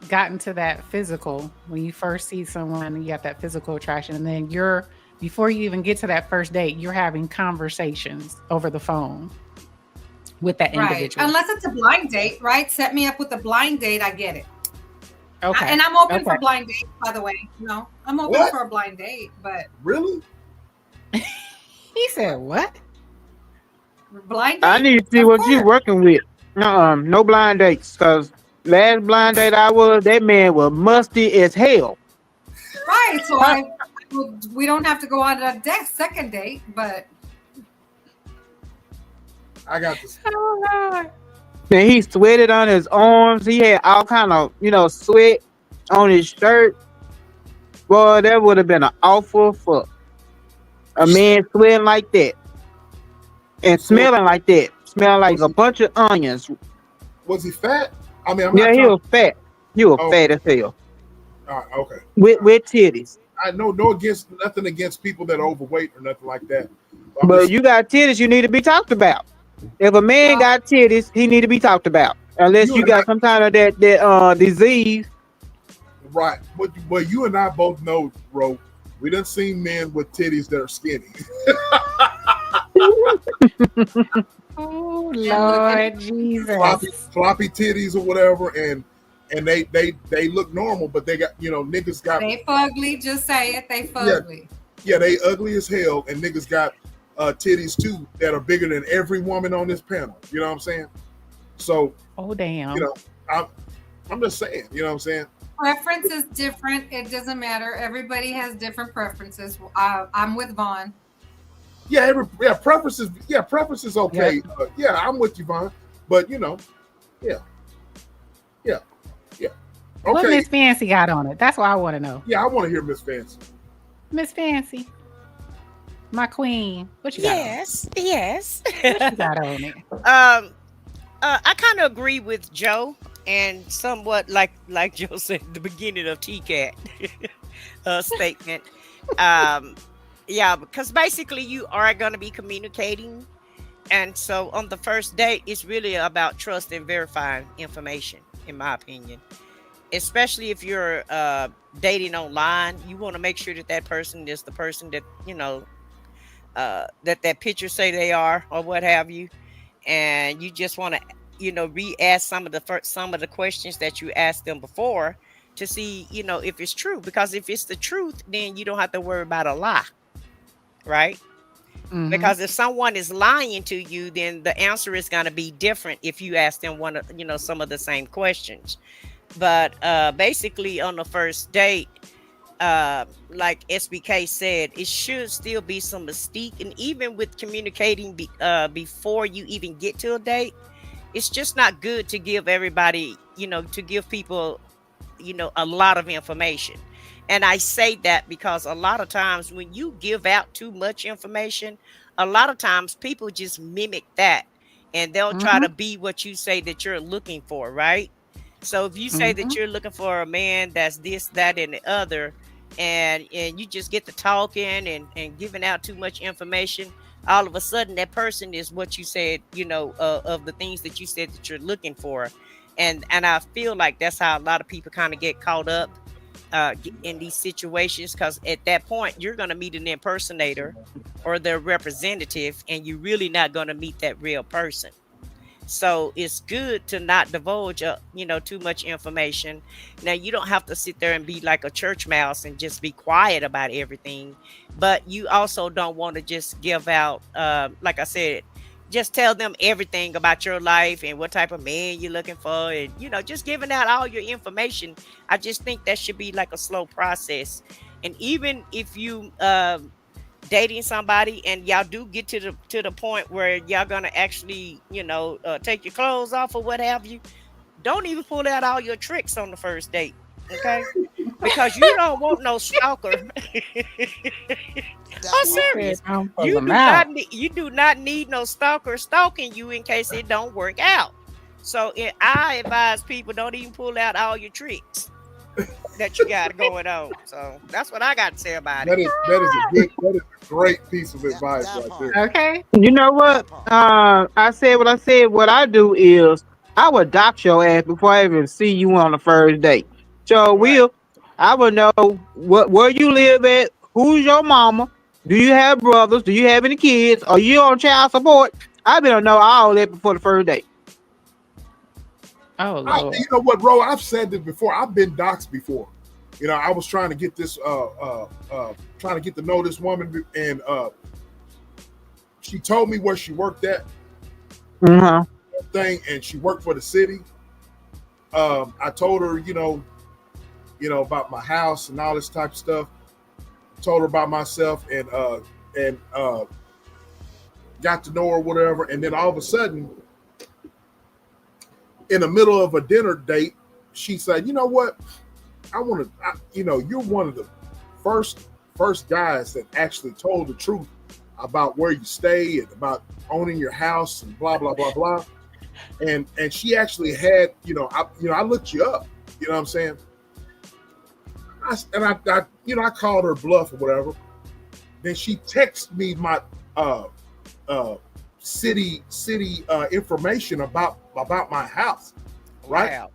Speaker 2: gotten to that physical, when you first see someone, you got that physical attraction, and then before you even get to that first date, you're having conversations over the phone with that
Speaker 6: Right.
Speaker 2: individual.
Speaker 6: Unless it's a blind date, right? Set me up with a blind date. I get it.
Speaker 2: Okay.
Speaker 6: And I'm open
Speaker 2: Okay.
Speaker 6: for blind dates, by the way. I'm open
Speaker 1: What?
Speaker 6: for a blind date, but
Speaker 1: Really?
Speaker 2: He said what?
Speaker 6: blind date.
Speaker 5: I need to see
Speaker 6: Of
Speaker 5: what you
Speaker 6: course.
Speaker 5: working with. No blind dates, cause last blind date that man was musty as hell.
Speaker 6: Right. So we don't have to go on a second date, but
Speaker 1: I got this.
Speaker 2: Oh God.
Speaker 5: And he sweated on his arms. He had all kind of, sweat on his shirt. Boy, that would have been an awful fuck. A man sweating like that and
Speaker 1: So
Speaker 5: smelling like that. Smelling like
Speaker 1: was
Speaker 5: a
Speaker 1: he,
Speaker 5: bunch of onions.
Speaker 1: was he fat? I mean, I'm
Speaker 5: Yeah,
Speaker 1: not
Speaker 5: he
Speaker 1: trying.
Speaker 5: was fat. He was
Speaker 1: Oh,
Speaker 5: fat as hell.
Speaker 1: okay.
Speaker 5: With titties.
Speaker 1: I know nothing against people that are overweight or nothing like that. I'm
Speaker 5: But
Speaker 1: just
Speaker 5: you got titties, you need to be talked about. If a man
Speaker 6: well,
Speaker 5: got titties, he need to be talked about. Unless
Speaker 1: you
Speaker 5: you
Speaker 1: and I
Speaker 5: got some kind of that disease.
Speaker 1: right, but you and I both know, bro. We done seen men with titties that are skinny.
Speaker 2: Oh
Speaker 6: and
Speaker 2: Lord
Speaker 1: floppy,
Speaker 2: Jesus.
Speaker 1: floppy titties or whatever, and they look normal, but they got niggas got
Speaker 6: they fugly. Just say it. They
Speaker 1: yeah
Speaker 6: fugly.
Speaker 1: yeah they ugly as hell, and niggas got titties too that are bigger than every woman on this panel. You know what I'm saying? So
Speaker 2: Oh damn.
Speaker 1: I'm just saying. You know what I'm saying?
Speaker 6: Preference is different. It doesn't matter. Everybody has different preferences. I'm with Vaughn.
Speaker 1: preference is okay. I'm with you, Vaughn. But yeah. Okay.
Speaker 2: What Miss Fancy got on it? That's what I want to know.
Speaker 1: Yeah, I want to hear Miss Fancy.
Speaker 2: Miss Fancy, my queen. What you got?
Speaker 7: Yes.
Speaker 2: What you got on it?
Speaker 7: I kind of agree with Joe, and somewhat like Joe said at the beginning of TCAT statement. Yeah, because basically you are going to be communicating, and so on the first date, it's really about trust and verifying information, in my opinion. Especially if you're dating online, you want to make sure that person is the person that that picture say they are, or what have you, and you just want to re-ask some of the questions that you asked them before to see if it's true, because if it's the truth, then you don't have to worry about a lie, right?
Speaker 2: Mhm.
Speaker 7: Because if someone is lying to you, then the answer is going to be different if you ask them some of the same questions. But basically on the first date, like SBK said, it should still be some mystique. And even with communicating before you even get to a date, it's just not good to give everybody, to give people, a lot of information. And I say that because a lot of times when you give out too much information, a lot of times people just mimic that, and they'll try to be what you say that you're looking for, right? So if you say that you're looking for a man that's this, that, and the other, and you just get to talking and giving out too much information, all of a sudden that person is what you said, of the things that you said that you're looking for. And I feel like that's how a lot of people kind of get caught up in these situations, because at that point you're going to meet an impersonator or their representative, and you're really not going to meet that real person. So it's good to not divulge, too much information. Now, you don't have to sit there and be like a church mouse and just be quiet about everything, but you also don't want to just give out, like I said, just tell them everything about your life and what type of man you're looking for, and just giving out all your information. I just think that should be like a slow process. And even if you dating somebody and y'all do get to the point where y'all gonna actually take your clothes off or what have you, don't even pull out all your tricks on the first date, okay? Because you don't want no stalker. I'm serious. You do not need no stalker stalking you in case it don't work out. So I advise people, don't even pull out all your tricks that you got going on. So that's what I got to say about it.
Speaker 1: That is a great piece of advice right there.
Speaker 2: Okay.
Speaker 5: You know what? I said what I said. What I do is I would dox your ass before I even see you on the first date. So I would know where you live at, who's your mama, do you have brothers, do you have any kids, are you on child support? I better know all that before the first date.
Speaker 2: Oh, Lord.
Speaker 1: You know what, Ro? I've said this before. I've been doxed before. I was trying to get this, trying to get to know this woman, and she told me where she worked at. Thing, and she worked for the city. I told her, about my house and all this type of stuff. Told her about myself, and got to know her, whatever. And then all of a sudden, in the middle of a dinner date, she said, "You know what? You're one of the first guys that actually told the truth about where you stay and about owning your house and blah blah blah blah." And she actually had, I looked you up. You know what I'm saying? I called her bluff or whatever. Then she texted me my city information about my house, right?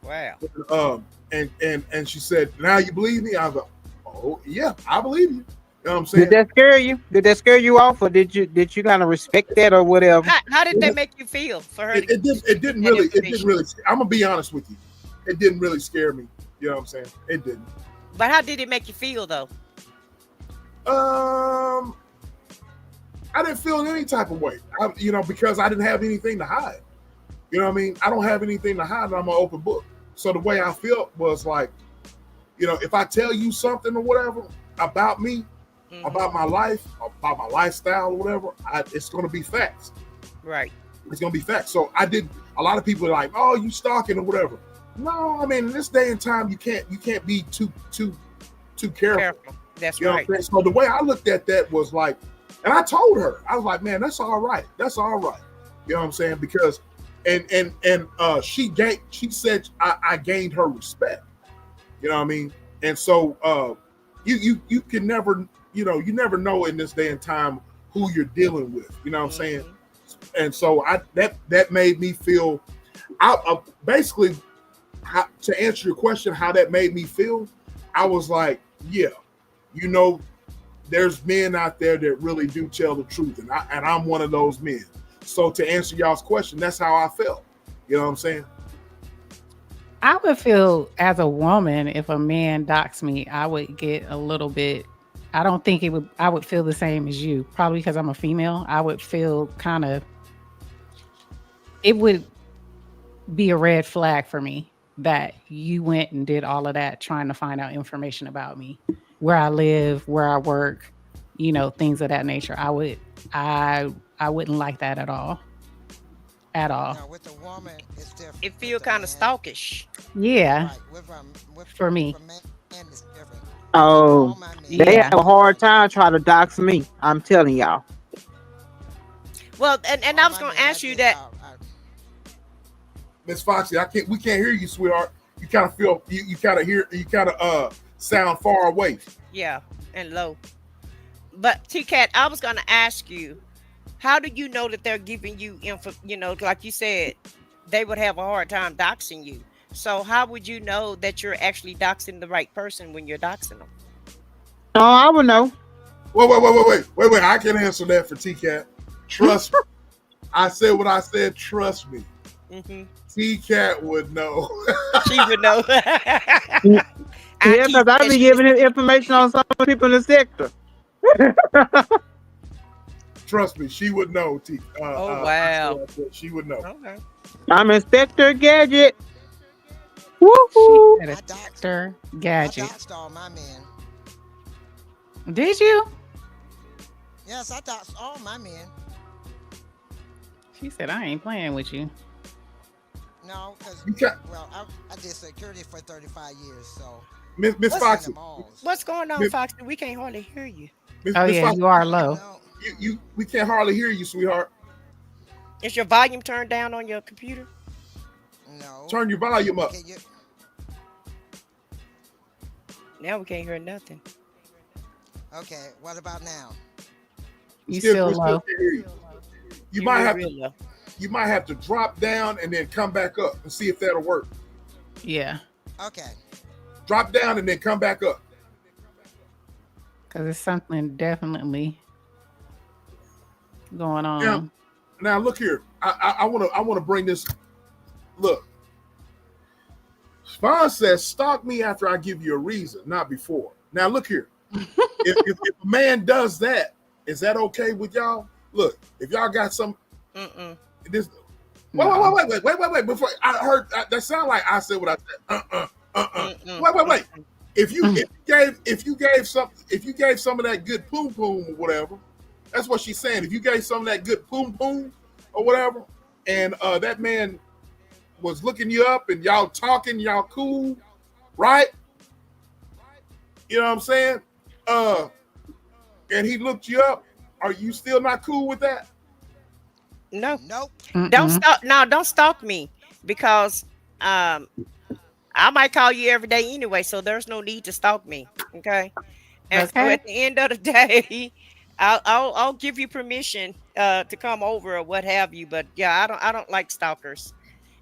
Speaker 7: Wow.
Speaker 1: And she said, "Now you believe me?" I was like, "Oh yeah, I believe you." You know what I'm saying?
Speaker 5: Did that scare you? Did that scare you off, or did you kind of respect that or whatever?
Speaker 7: How did that make you feel for her?
Speaker 1: It didn't really. I'm gonna be honest with you. It didn't really scare me. You know what I'm saying? It didn't.
Speaker 7: But how did it make you feel though?
Speaker 1: I didn't feel any type of way. Because I didn't have anything to hide. You know what I mean? I don't have anything to hide, and I'm an open book. So the way I felt was like, if I tell you something or whatever about me, about my life, about my lifestyle, or whatever, it's going to be facts.
Speaker 7: Right.
Speaker 1: It's going to be facts. So I did. A lot of people are like, "Oh, you stalking or whatever." No, I mean, in this day and time, you can't be too careful.
Speaker 7: That's
Speaker 1: you know
Speaker 7: right.
Speaker 1: What I'm saying? So the way I looked at that was like, and I told her, I was like, "Man, that's all right. That's all right." You know what I'm saying? Because, she said I gained her respect. You know what I mean? And so you can never, you never know in this day and time who you're dealing with. You know what I'm saying? And so that made me feel, basically, to answer your question, how that made me feel, I was like, yeah, there's men out there that really do tell the truth, and I'm one of those men. So to answer y'all's question, that's how I felt. You know what I'm saying?
Speaker 2: I would feel as a woman, if a man doxed me, I would get a little bit. I don't think I would feel the same as you. Probably because I'm a female. I would feel it would be a red flag for me that you went and did all of that trying to find out information about me, where I live, where I work, things of that nature. I wouldn't like that at all. At all.
Speaker 8: Now, with a woman, it's different.
Speaker 7: It feel kind of stalkish.
Speaker 2: Yeah.
Speaker 8: Right.
Speaker 2: For me.
Speaker 8: Man, it's different.
Speaker 5: Oh, they
Speaker 2: Yeah.
Speaker 5: have a hard time trying to dox me. I'm telling y'all.
Speaker 7: Well, and I was going to ask you that.
Speaker 1: Miss Foxy, we can't hear you, sweetheart. You kind of feel, you kind of sound far away.
Speaker 7: Yeah, and low. But T-Cat, I was going to ask you, how do you know that they're giving you info? Like you said, they would have a hard time doxing you. So how would you know that you're actually doxing the right person when you're doxing them?
Speaker 5: Oh, I would know.
Speaker 1: Wait. I can answer that for T-Cat. Trust me. I said what I said. Trust me.
Speaker 7: Mm-hmm.
Speaker 1: T-Cat would know.
Speaker 7: She would know.
Speaker 5: Yeah, because I've been giving him information on some people in the sector.
Speaker 1: Trust me, she would know.
Speaker 7: Wow.
Speaker 1: She would know.
Speaker 7: Okay.
Speaker 5: I'm Inspector Gadget. Woohoo!
Speaker 2: Inspector Gadget.
Speaker 8: I doxed all my men.
Speaker 2: Did you?
Speaker 8: Yes, I doxed all my men.
Speaker 2: She said, I ain't playing with you.
Speaker 8: No, because I did security for 35 years, so.
Speaker 1: Miss Foxy.
Speaker 7: What's going on, Foxy? We can't hardly hear you.
Speaker 2: Miss Foxy, you are low.
Speaker 1: We can't hardly hear you, sweetheart.
Speaker 7: Is your volume turned down on your computer?
Speaker 8: No.
Speaker 1: Turn your volume up.
Speaker 7: Now we can't hear nothing.
Speaker 8: Okay, what about now?
Speaker 2: You still low.
Speaker 1: You might have to drop down and then come back up and see if that'll work.
Speaker 2: Yeah.
Speaker 8: Okay.
Speaker 1: Drop down and then come back up.
Speaker 2: Because it's something definitely going on.
Speaker 1: Now look here. I want to bring this. Look. Spawn says, stalk me after I give you a reason, not before. Now look here. if a man does that, is that okay with y'all? Look, if y'all got some this wait. Before I heard that sound like I said what I said. Wait. If you gave some of that good poom poom or whatever, that's what she's saying. If you gave some of that good poom poom or whatever, and that man was looking you up and y'all talking, y'all cool, right? You know what I'm saying? And he looked you up. Are you still not cool with that?
Speaker 7: No.
Speaker 8: Nope.
Speaker 7: Don't stalk. No, don't stalk me because I might call you every day anyway, so there's no need to stalk me. Okay. And so at the end of the day, I'll give you permission to come over or what have you. But yeah, I don't like stalkers,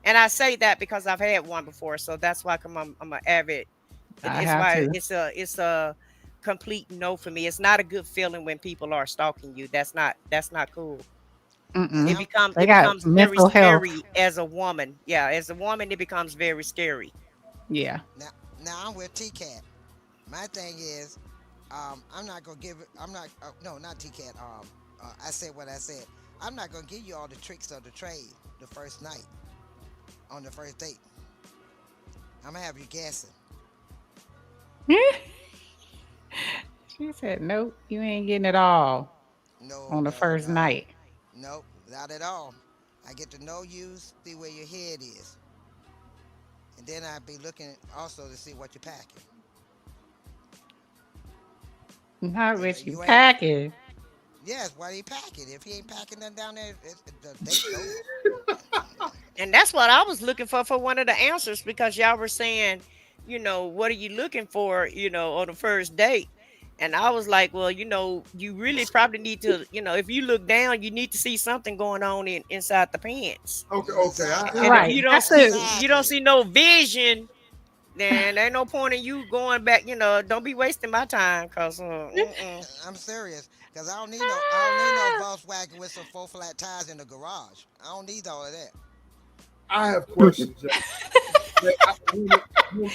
Speaker 7: and I say that because I've had one before, so that's why I'm an avid. It's a complete no for me. It's not a good feeling when people are stalking you. That's not cool. It becomes very scary as a woman. Yeah, as a woman, it becomes very scary.
Speaker 2: Yeah.
Speaker 8: Now I'm with T-Cat. My thing is, I'm not gonna give it. No, not T-Cat. I said what I said. I'm not gonna give you all the tricks of the trade the first night on the first date. I'm gonna have you guessing.
Speaker 2: She said, "Nope, you ain't getting it all
Speaker 8: No,
Speaker 2: on the
Speaker 8: no,
Speaker 2: first
Speaker 8: no,
Speaker 2: night."
Speaker 8: nope, not at all. I get to know you, see where your head is, and then I'd be looking also to see what you're packing.
Speaker 2: Not
Speaker 8: And
Speaker 2: what you
Speaker 8: you ain't.
Speaker 2: packing.
Speaker 8: Yes, why he packing? If he ain't packing nothing down there, the date's over.
Speaker 7: And that's what I was looking for one of the answers, because y'all were saying, what are you looking for, on the first date? And I was like, well, you really probably need to, if you look down, you need to see something going on inside the pants.
Speaker 1: Okay, okay.
Speaker 8: Exactly.
Speaker 7: And if
Speaker 2: Right.
Speaker 7: you don't
Speaker 2: That's
Speaker 7: see
Speaker 2: a
Speaker 7: you don't
Speaker 8: Exactly.
Speaker 7: see no vision, then ain't no point in you going back. Don't be wasting my time, cause
Speaker 8: I'm serious, cause I don't need no Volkswagen with some four flat tires in the garage. I don't need all of that.
Speaker 1: I have questions.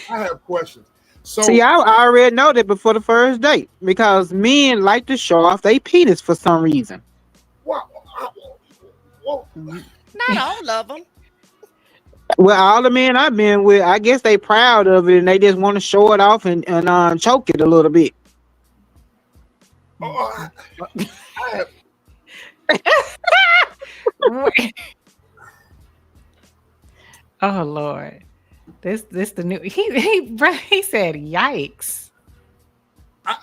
Speaker 1: I have questions.
Speaker 5: See,
Speaker 1: So,
Speaker 5: I already know that before the first date because men like to show off their penis for some reason.
Speaker 1: what? Well,
Speaker 7: not all of them.
Speaker 5: Well, all the men I've been with, I guess they proud of it and they just want to show it off and choke it a little bit.
Speaker 1: I have.
Speaker 2: Oh Lord. This the new he said yikes.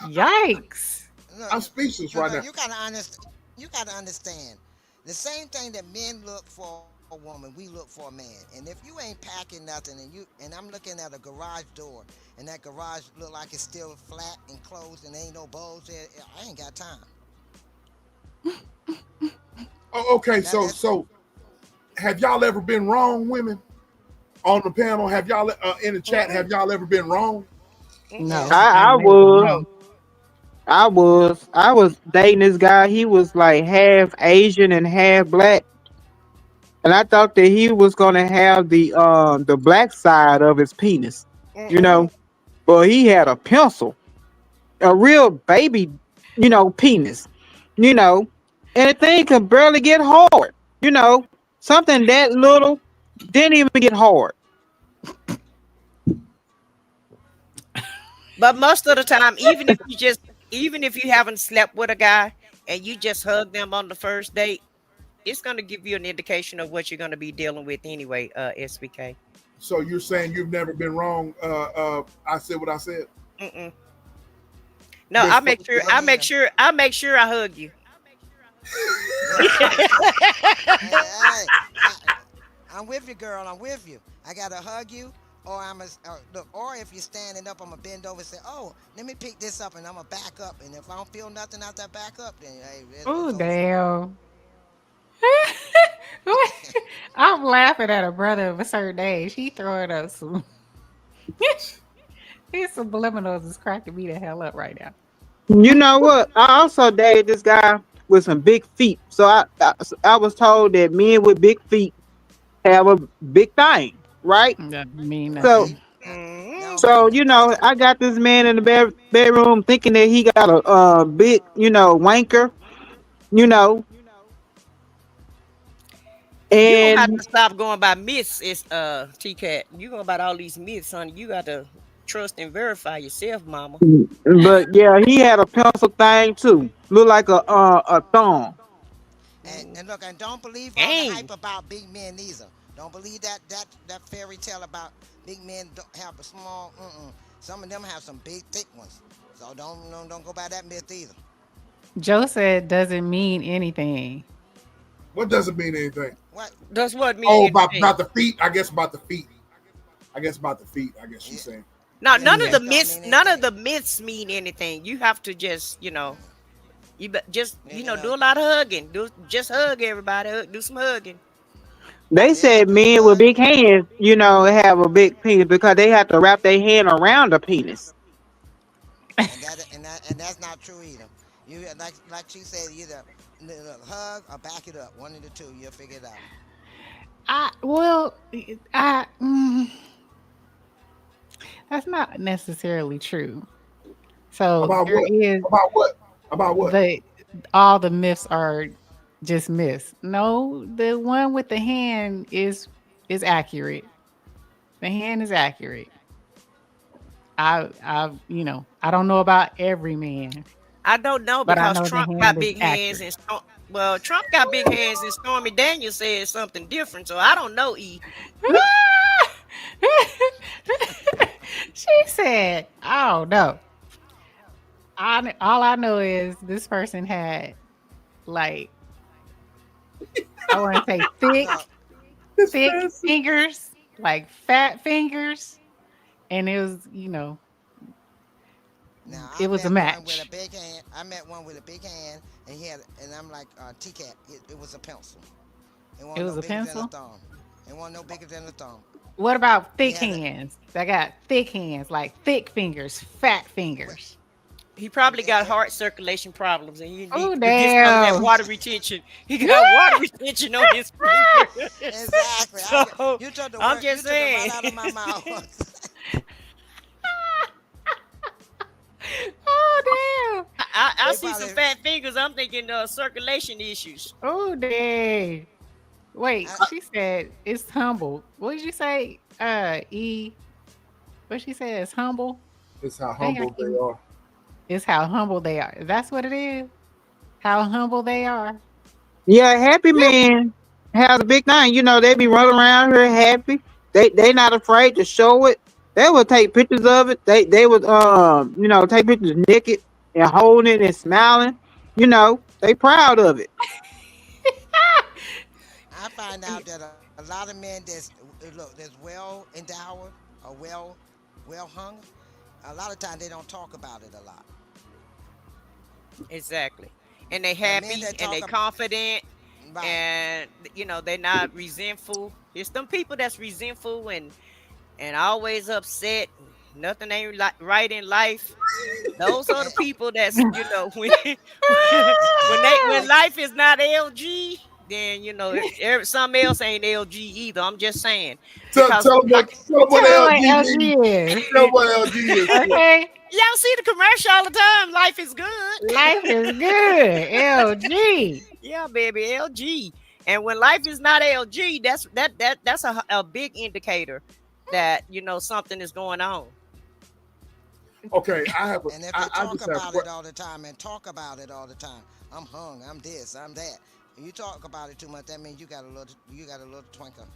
Speaker 2: Yikes.
Speaker 8: Look,
Speaker 1: I'm speechless right
Speaker 8: look,
Speaker 1: now.
Speaker 8: you gotta understand. The same thing that men look for a woman, we look for a man. And if you ain't packing nothing, and I'm looking at a garage door, and that garage look like it's still flat and closed, and ain't no bulbs there, I ain't got time.
Speaker 1: Oh, okay,
Speaker 8: That
Speaker 1: so
Speaker 8: that's
Speaker 1: so have y'all ever been wrong, women on the panel? Have y'all in the chat?
Speaker 7: Mm-mm,
Speaker 1: Have y'all ever been wrong?
Speaker 2: No,
Speaker 8: yes.
Speaker 2: I
Speaker 5: I
Speaker 2: never
Speaker 5: was.
Speaker 2: been.
Speaker 7: no.
Speaker 5: I was dating this guy. He was like half Asian and half black, and I thought that he was gonna have the black side of his penis, you
Speaker 7: Mm-mm.
Speaker 5: know. But he had a pencil, a real baby, penis, you know, and the thing could barely get hard, something that little didn't even get hard.
Speaker 7: But most of the time, even if you haven't slept with a guy and you just hug them on the first date, it's gonna give you an indication of what you're gonna be dealing with anyway, SBK.
Speaker 1: So you're saying you've never been wrong? I said what I said.
Speaker 7: Mm-mm. No,
Speaker 1: Miss Fo-
Speaker 8: Me neither.
Speaker 7: I make sure I hug you.
Speaker 8: Yes. Hey, I'm with you, girl. I'm with you. I gotta hug you, or look. Or if you're standing up, I'm gonna bend over and say, "Oh, let me pick this up," and I'm gonna back up. And if I don't feel nothing after I back up, then hey,
Speaker 2: Oh
Speaker 8: it's over.
Speaker 2: damn. I'm laughing at a brother of a certain age. He throwing up some his subliminals is cracking me the hell up right now.
Speaker 5: You know what? I also dated this guy with some big feet. So I was told that men with big feet have a big thing, right?
Speaker 2: Doesn't mean
Speaker 5: So
Speaker 2: nothing.
Speaker 8: That, that
Speaker 7: Mm-hmm.
Speaker 8: don't mean
Speaker 5: so
Speaker 8: nothing.
Speaker 5: I got this man in the bedroom thinking that he got a big, wanker, you know,
Speaker 7: You gonna have
Speaker 5: and
Speaker 7: to stop going by myths, is TCAT. You going about all these myths, honey. You got to trust and verify yourself, mama.
Speaker 5: but yeah, he had a pencil thing too, look like a thumb.
Speaker 7: Mm,
Speaker 8: And look, and don't believe all the
Speaker 7: dang.
Speaker 8: hype about big men either. Don't believe that fairy tale about big men don't have a small. Some of them have some big thick ones. So don't go by that myth either.
Speaker 2: Joe said doesn't mean anything.
Speaker 1: What doesn't mean anything?
Speaker 8: What?
Speaker 7: Does what mean
Speaker 1: Oh,
Speaker 7: anything?
Speaker 1: about the feet. I guess about the feet. I guess about the feet. I guess she's
Speaker 8: Yeah,
Speaker 1: saying.
Speaker 7: Now,
Speaker 8: yeah.
Speaker 2: Yeah.
Speaker 8: Myths don't mean
Speaker 7: none of the
Speaker 8: anything.
Speaker 7: myths mean anything. You have to just, just,
Speaker 8: You
Speaker 7: do a
Speaker 8: know,
Speaker 7: lot of hugging. Just hug everybody. Do some hugging.
Speaker 5: They
Speaker 8: yeah.
Speaker 5: said
Speaker 8: Do some
Speaker 5: men with big
Speaker 8: hugging,
Speaker 5: hands, have a big penis because they have to wrap their hand around the penis.
Speaker 8: and that's not true either. You like she said, either hug or back it up. One of the two, you'll figure it out.
Speaker 2: Well, I that's not necessarily true. So
Speaker 1: About
Speaker 2: there
Speaker 1: what?
Speaker 2: is
Speaker 1: About what? About what?
Speaker 2: the all the myths are just myths. No, the one with the hand is accurate. The hand is accurate. I don't know about every man,
Speaker 7: I don't know
Speaker 2: but I
Speaker 7: because
Speaker 2: know the
Speaker 7: Trump
Speaker 2: hand
Speaker 7: got
Speaker 2: is
Speaker 7: big hands
Speaker 2: accurate.
Speaker 7: and well, Trump got big hands and Stormy Daniels said something different. So I don't know, E.
Speaker 2: She said, "Oh no." All I know is this person had like I want to say
Speaker 8: No,
Speaker 2: thick fingers, like fat fingers, and it was
Speaker 8: now I
Speaker 2: it was a
Speaker 8: met one with a
Speaker 2: match.
Speaker 8: big hand. I met one with a big hand, and he had, and I'm like, T-Cat. It was a pencil. It
Speaker 2: It
Speaker 8: wasn't
Speaker 2: was
Speaker 8: no
Speaker 2: a
Speaker 8: bigger than a
Speaker 2: pencil.
Speaker 8: thumb. It wasn't no bigger than a thumb.
Speaker 2: What about
Speaker 8: He
Speaker 2: thick
Speaker 8: had it.
Speaker 2: hands? I got thick hands, like thick fingers, fat
Speaker 8: Well,
Speaker 2: fingers.
Speaker 7: He probably got
Speaker 8: it,
Speaker 7: heart circulation problems and he
Speaker 2: Oh
Speaker 7: need to get some of that
Speaker 2: damn!
Speaker 7: water retention. He got water retention on his fingers.
Speaker 8: exactly.
Speaker 7: So
Speaker 8: You took the
Speaker 7: I'm
Speaker 8: word. You
Speaker 7: just
Speaker 8: took it right
Speaker 7: saying.
Speaker 8: out of my mouth.
Speaker 2: Oh
Speaker 7: I
Speaker 8: he
Speaker 7: see some
Speaker 8: probably.
Speaker 7: fat fingers. I'm thinking circulation issues.
Speaker 2: damn! Oh dang! Wait,
Speaker 8: I,
Speaker 2: she said it's humble. What did you say? E. What she said is humble.
Speaker 1: It's how
Speaker 2: Dang, I
Speaker 1: humble they
Speaker 2: can't.
Speaker 1: are.
Speaker 2: It's how humble they are. That's what it is. How humble they are.
Speaker 5: Yeah, happy man has a big thing. They be running around here happy. They not afraid to show it. They will take pictures of it. They would take pictures naked and holding it and smiling. They proud of it.
Speaker 8: I find out that a lot of men that's well endowed or well hung. A lot of times they don't talk about it a lot.
Speaker 7: Exactly. And they
Speaker 8: The men
Speaker 7: happy
Speaker 8: that
Speaker 7: and they
Speaker 8: talk
Speaker 7: confident
Speaker 8: right,
Speaker 7: and they're not resentful. It's them people that's resentful and always upset. Nothing ain't right in life. Those are the
Speaker 8: and,
Speaker 7: people that's when life is not LG, then something else ain't LG either. I'm just saying
Speaker 1: Tell,
Speaker 7: because
Speaker 1: tell them what
Speaker 2: Tell me what
Speaker 1: LG means.
Speaker 2: LG is.
Speaker 1: Tell them what LG is.
Speaker 2: Okay.
Speaker 7: y'all see the commercial all the time. Life is good.
Speaker 2: Life is good. LG.
Speaker 7: Yeah, baby, LG. And when life is not LG, that's a big indicator that something is going on.
Speaker 1: Okay, I have a.
Speaker 8: and if you
Speaker 1: I
Speaker 8: talk
Speaker 1: just have.
Speaker 8: about it all the time and talk about it all the time, I'm hung, I'm this, I'm that. When you talk about it too much, that means you got a little twinkle.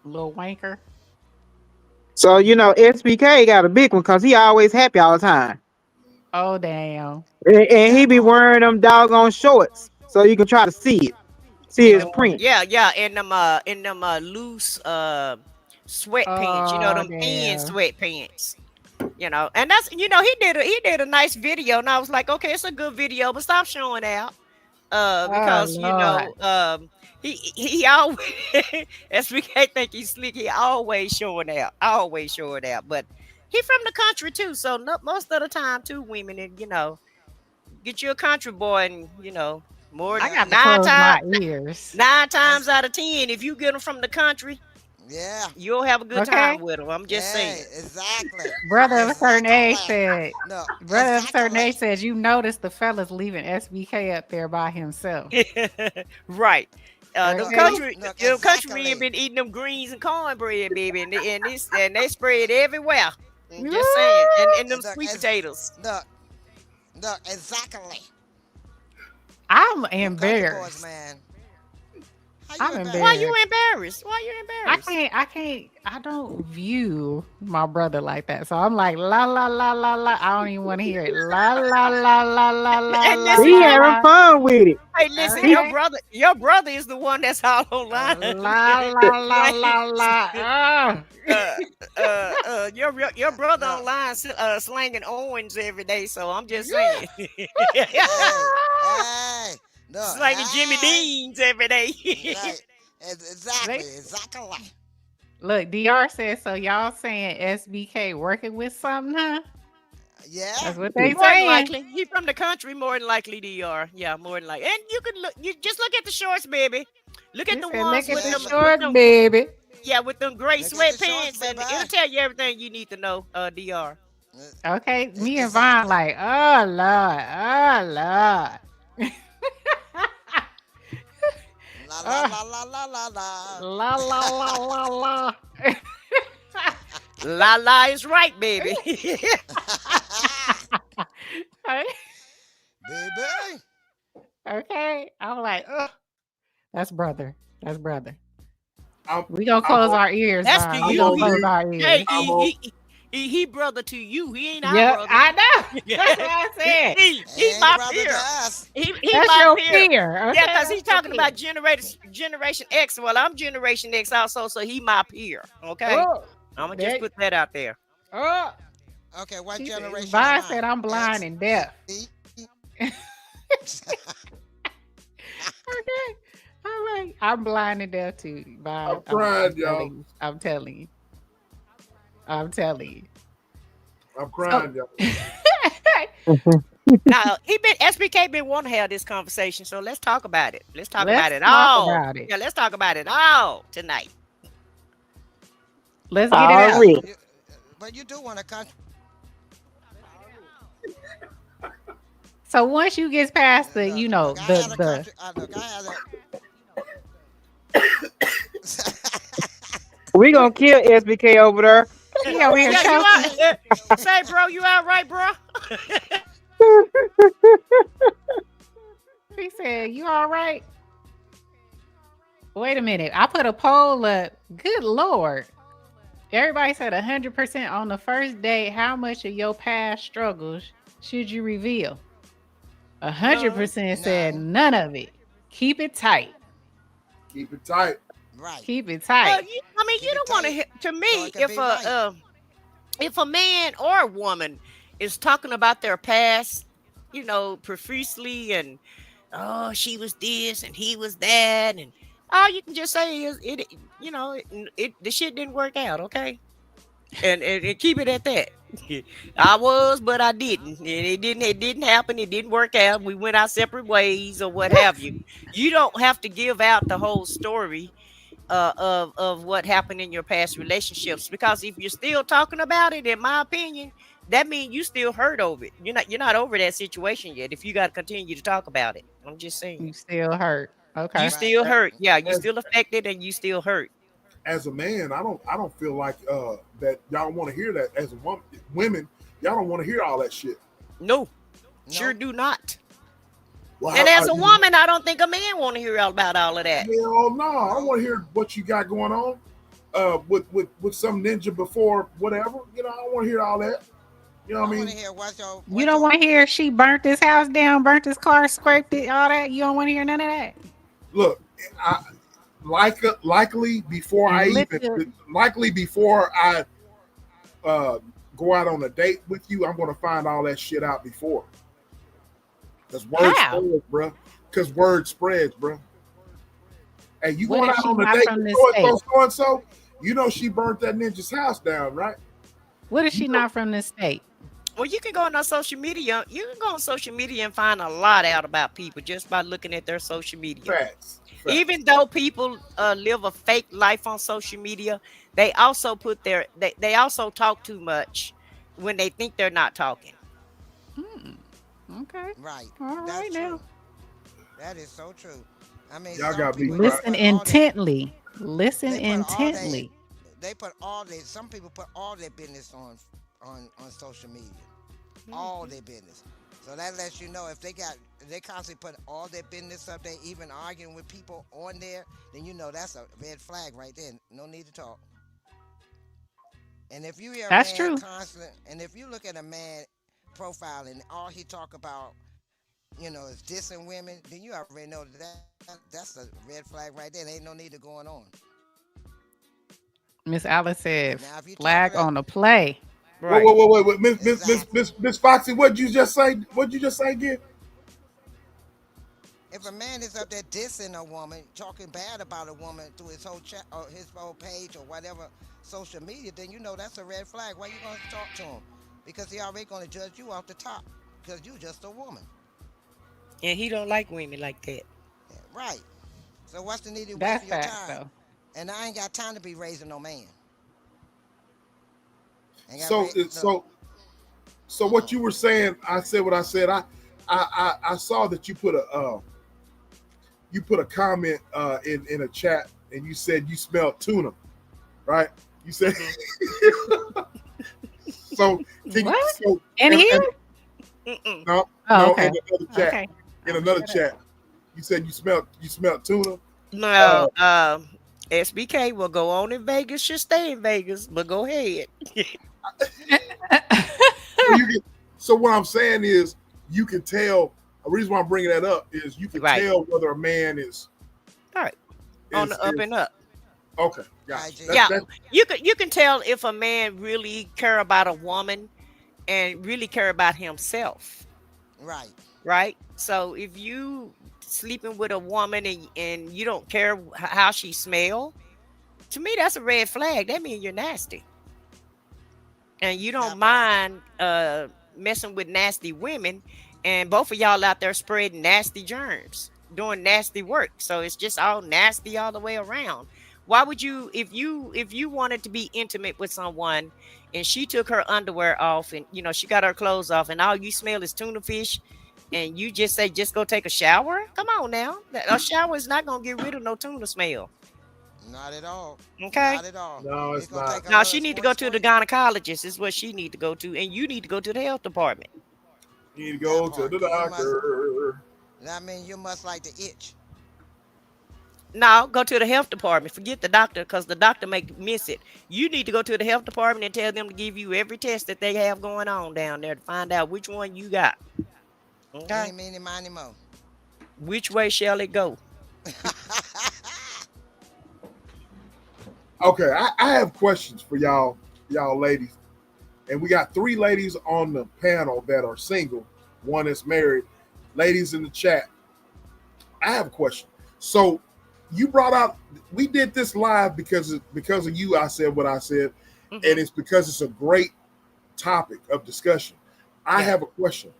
Speaker 2: Little wanker.
Speaker 5: So SBK got a big one because he always happy all the time,
Speaker 2: Oh damn.
Speaker 5: and he
Speaker 8: That
Speaker 5: be
Speaker 8: part.
Speaker 5: wearing them doggone shorts so you can try to see
Speaker 7: And
Speaker 5: his
Speaker 7: them,
Speaker 2: Oh,
Speaker 5: print.
Speaker 7: yeah, in them loose sweatpants,
Speaker 2: oh
Speaker 7: them thin
Speaker 2: damn.
Speaker 7: sweatpants. And that's he did a nice video, and I was like, okay, it's a good video, but stop showing out.
Speaker 2: Oh
Speaker 7: Because
Speaker 2: Lord.
Speaker 7: he always SBK think he's slick. He always showing out. But he from the country too, so most of the time, two women, and get you a country boy, and more
Speaker 2: I
Speaker 8: Yeah,
Speaker 2: got to
Speaker 7: nine
Speaker 2: close my
Speaker 7: times
Speaker 2: ears.
Speaker 7: nine
Speaker 8: that's
Speaker 7: times out of 10, if you get them from the country,
Speaker 8: yeah.
Speaker 7: you'll have a good time
Speaker 2: Okay.
Speaker 7: with them. I'm just saying.
Speaker 8: Hey, exactly,
Speaker 2: Brother of a certain age
Speaker 8: exactly.
Speaker 2: said,
Speaker 8: No,
Speaker 2: brother of a certain
Speaker 8: exactly.
Speaker 2: age said, you noticed the fellas leaving SBK up there by himself.
Speaker 7: Right. Them
Speaker 2: Okay.
Speaker 7: country,
Speaker 8: Look,
Speaker 7: them country men
Speaker 8: exactly.
Speaker 7: been eating them greens and cornbread, baby, and they spread everywhere. I'm just saying, and them
Speaker 8: Look,
Speaker 7: sweet potatoes.
Speaker 8: look, look, exactly.
Speaker 2: I'm
Speaker 8: Them country boys,
Speaker 2: embarrassed.
Speaker 8: man. How you
Speaker 2: I'm
Speaker 7: Why
Speaker 8: embarrassed?
Speaker 7: you
Speaker 2: embarrassed.
Speaker 7: embarrassed? Why you embarrassed?
Speaker 2: I don't view my brother like that. So I'm like, la, la, la, la, la. I don't even want to hear it. La, la, la, la, la, la,
Speaker 7: Hey,
Speaker 2: la,
Speaker 7: listen,
Speaker 5: He
Speaker 2: la,
Speaker 5: having
Speaker 2: la.
Speaker 5: fun with it.
Speaker 7: hey, listen,
Speaker 5: He
Speaker 2: Okay.
Speaker 7: your brother is the one that's all online.
Speaker 2: La, la, la,
Speaker 7: Slang-
Speaker 2: la, la. Ah.
Speaker 7: uh, your brother
Speaker 8: No.
Speaker 7: online slanging Owens every day. So I'm just saying,
Speaker 8: Hey, hey, no,
Speaker 7: slanging Jimmy
Speaker 8: hey.
Speaker 7: Deans every day.
Speaker 8: Right. Exactly,
Speaker 2: They,
Speaker 8: exactly.
Speaker 2: look, DR says, so y'all saying SBK working with something, huh?
Speaker 8: Yeah.
Speaker 2: That's what they
Speaker 7: More than
Speaker 2: saying.
Speaker 7: likely, he from the country. More than likely, DR. Yeah, more than likely. And you can look. You just look at the shorts, baby. Look at
Speaker 2: He
Speaker 7: the
Speaker 2: said, look
Speaker 7: ones
Speaker 2: at
Speaker 7: with
Speaker 2: the
Speaker 8: Yeah,
Speaker 7: them,
Speaker 8: look,
Speaker 7: with
Speaker 2: shorts,
Speaker 7: them.
Speaker 2: baby.
Speaker 7: Yeah, with them gray
Speaker 8: look at the shorts,
Speaker 7: sweatpants, and it'll
Speaker 8: baby.
Speaker 7: tell you everything you need to know. DR.
Speaker 2: Okay, me and Vaughn
Speaker 8: Exactly.
Speaker 2: like, oh Lord, oh Lord.
Speaker 8: La la
Speaker 2: Uh,
Speaker 8: la la la la la.
Speaker 2: la la la la la.
Speaker 7: La is right, baby.
Speaker 8: Baby.
Speaker 2: Okay. I'm like, ugh. That's brother. That's brother. We
Speaker 1: I'm
Speaker 2: gonna close
Speaker 1: on,
Speaker 2: our ears,
Speaker 7: That's to
Speaker 2: Bob. We
Speaker 1: I'm
Speaker 2: gonna
Speaker 7: you.
Speaker 1: on
Speaker 2: close
Speaker 1: mute.
Speaker 2: our
Speaker 7: Hey,
Speaker 2: ears.
Speaker 1: I'm on.
Speaker 7: he brother to you. He ain't our
Speaker 2: Yep,
Speaker 7: brother.
Speaker 2: I know. That's what I said.
Speaker 7: He
Speaker 8: Ain't
Speaker 7: my
Speaker 8: brother to
Speaker 7: peer.
Speaker 8: us.
Speaker 7: He
Speaker 2: That's
Speaker 7: my
Speaker 2: your
Speaker 7: peer.
Speaker 2: fear.
Speaker 7: Yeah,
Speaker 2: Okay,
Speaker 7: because
Speaker 2: that's
Speaker 7: he's
Speaker 2: your
Speaker 7: talking
Speaker 2: fear.
Speaker 7: about Generation X. Well, I'm Generation X also, so he my peer. Okay.
Speaker 2: Oh,
Speaker 7: I'm gonna just
Speaker 2: that,
Speaker 7: put that out there.
Speaker 2: oh.
Speaker 8: Okay, what
Speaker 2: She said,
Speaker 8: generation am
Speaker 2: Vi
Speaker 8: I?
Speaker 2: said I'm blind
Speaker 8: X,
Speaker 2: and deaf.
Speaker 8: Z?
Speaker 2: Okay. I'm blind and deaf too, Vi.
Speaker 1: I'm crying, y'all.
Speaker 2: I'm telling you. I'm telling you.
Speaker 1: I'm crying, y'all.
Speaker 7: Now SBK been wanting to have this conversation, so let's talk about it. Let's talk about
Speaker 2: Let's
Speaker 7: it
Speaker 2: talk
Speaker 7: all.
Speaker 2: about it.
Speaker 7: Yeah, let's talk about it all tonight.
Speaker 2: Let's get it out.
Speaker 8: But you do want to
Speaker 2: So once you get past the, you know,
Speaker 8: look, I had a
Speaker 2: the
Speaker 8: country. Look, I had
Speaker 5: We gonna kill SBK over there.
Speaker 2: she over here
Speaker 7: Yeah, you
Speaker 2: choking.
Speaker 7: are. Say, bro, you all right, bro?
Speaker 2: She said, "You all right?" Wait a minute. I put a poll up. Good Lord. Everybody said 100% on the first date. How much of your past struggles should you reveal? 100% said
Speaker 8: None.
Speaker 2: none of it. Keep it tight.
Speaker 1: Keep it tight.
Speaker 8: Right.
Speaker 2: Keep it tight.
Speaker 7: I mean,
Speaker 8: Keep
Speaker 7: you
Speaker 8: it
Speaker 7: don't want to
Speaker 8: tight
Speaker 7: hear. To
Speaker 8: so
Speaker 7: me,
Speaker 8: it can be right.
Speaker 7: if a man or a woman is talking about their past, you know, profusely, and oh, she was this and he was that, and all you can just say is you know, the shit didn't work out, okay, and keep it at that. I was, but I didn't, and it didn't happen. It didn't work out. We went our separate ways, or what have you. You don't have to give out the whole story of what happened in your past relationships, because if you're still talking about it, in my opinion, that means you still hurt over it. You're not over that situation yet if you got to continue to talk about it. I'm just saying,
Speaker 2: You still hurt.
Speaker 7: you
Speaker 2: Okay.
Speaker 8: Right.
Speaker 7: still hurt. Yeah, you
Speaker 1: As,
Speaker 7: still affected, and you still hurt.
Speaker 1: as a man, I don't feel like that y'all want to hear that. As a woman, women, y'all don't want to hear all that shit.
Speaker 7: No, sure
Speaker 8: No.
Speaker 7: do not.
Speaker 1: Well,
Speaker 7: And as a woman, I don't think a man want to hear all about all of that.
Speaker 1: hell no, I don't want to hear what you got going on with some ninja before whatever. You know, I don't want to hear all that. You know what I
Speaker 8: I
Speaker 1: mean?
Speaker 8: want to hear what's your.
Speaker 2: You don't want to hear she burnt his house down, burnt his car, scraped it, all that. You don't want to hear none of that.
Speaker 1: Look, likely before I go out on a date with you, I'm going to find all that shit out before. Because word spreads, bro. Because word spreads, bro. Hey, you
Speaker 2: What
Speaker 1: going
Speaker 2: if
Speaker 1: out
Speaker 2: she
Speaker 1: on a
Speaker 2: not
Speaker 1: date
Speaker 2: from
Speaker 1: with
Speaker 2: this
Speaker 1: so
Speaker 2: state?
Speaker 1: and so? You know she burnt that ninja's house down, right?
Speaker 2: What if she not from this state?
Speaker 7: Well, you can go on social media. You can go on social media and find a lot out about people just by looking at their social media.
Speaker 1: Facts.
Speaker 7: Even though people live a fake life on social media, they also they also talk too much when they think they're not talking.
Speaker 2: Okay.
Speaker 8: Right.
Speaker 2: All
Speaker 8: That's
Speaker 2: right
Speaker 8: true.
Speaker 2: now.
Speaker 8: That is so true. I mean,
Speaker 1: Y'all
Speaker 8: some
Speaker 1: got me
Speaker 8: people
Speaker 1: crying.
Speaker 8: just
Speaker 2: Listen
Speaker 8: put all their,
Speaker 2: intently. Listen
Speaker 8: they put all their,
Speaker 2: intently.
Speaker 8: they put all their. Some people put all their business on social media, all their business. So that lets you know if they constantly put all their business up there, even arguing with people on there, then you know that's a red flag right there. No need to talk. And if you hear a
Speaker 2: That's
Speaker 8: man
Speaker 2: true.
Speaker 8: constant, and if you look at a man profile and all he talk about, is dissing women, then you already know that's a red flag right there. There ain't no need to going on.
Speaker 2: Miss Alice said,
Speaker 8: Now, if you
Speaker 2: flag
Speaker 8: talking
Speaker 2: on the play.
Speaker 7: Right.
Speaker 1: Wait.
Speaker 8: exactly,
Speaker 1: Miss Foxy, what'd you just say? What'd you just say again?
Speaker 8: if a man is up there dissing a woman, talking bad about a woman through his whole chat or his whole page or whatever social media, then you know that's a red flag. Why you gonna talk to him? Because he already gonna judge you off the top because you just a woman.
Speaker 7: And he don't like women like that.
Speaker 8: Yeah, right. So what's the need of
Speaker 2: That's
Speaker 8: wasting your
Speaker 2: facts,
Speaker 8: time?
Speaker 2: though.
Speaker 8: And I ain't got time to be raising no man. Ain't got
Speaker 1: So
Speaker 8: look.
Speaker 1: so what you were saying, I said what I said. I saw that you put a comment in a chat and you said you smelled tuna, right? You said so.
Speaker 2: What?
Speaker 1: So,
Speaker 2: In here?
Speaker 1: No,
Speaker 2: okay.
Speaker 1: in another chat.
Speaker 2: Okay.
Speaker 1: In another chat, you said you smelled tuna.
Speaker 7: No, SBK will go on in Vegas, should stay in Vegas, but go ahead.
Speaker 1: So what I'm saying is, you can tell. The reason why I'm bringing that up is you can
Speaker 7: Right.
Speaker 1: tell whether a man is
Speaker 7: Right. On the up and up.
Speaker 1: Okay, gotcha.
Speaker 7: Yeah, you can tell if a man really care about a woman and really care about himself.
Speaker 8: Right.
Speaker 7: Right. So if you sleeping with a woman and you don't care how she smell, to me that's a red flag. That means you're nasty, and you don't mind messing with nasty women, and both of y'all out there spreading nasty germs, doing nasty work. So it's just all nasty all the way around. Why would you, if you wanted to be intimate with someone and she took her underwear off and she got her clothes off and all you smell is tuna fish, and you just say just go take a shower? Come on now, a shower is not gonna get rid of no tuna smell.
Speaker 8: Not at all.
Speaker 7: Okay.
Speaker 8: Not at all.
Speaker 1: No, it's not.
Speaker 7: Now she need to go to the gynecologist. Is what she need to go to, and you need to go to the health department.
Speaker 1: You need to go to the doctor.
Speaker 8: That means you must like to itch.
Speaker 7: No, go to the health department. Forget the doctor, because the doctor may miss it. You need to go to the health department and tell them to give you every test that they have going on down there to find out which one you got. Okay.
Speaker 8: Eeny, meeny, miny, mo.
Speaker 7: Which way shall it go?
Speaker 1: Okay, I have questions for y'all ladies. And we got 3 ladies on the panel that are single. One is married. Ladies in the chat, I have a question. So you brought out, we did this live because of you. I said what I said, and it's because it's a great topic of discussion. I have a question.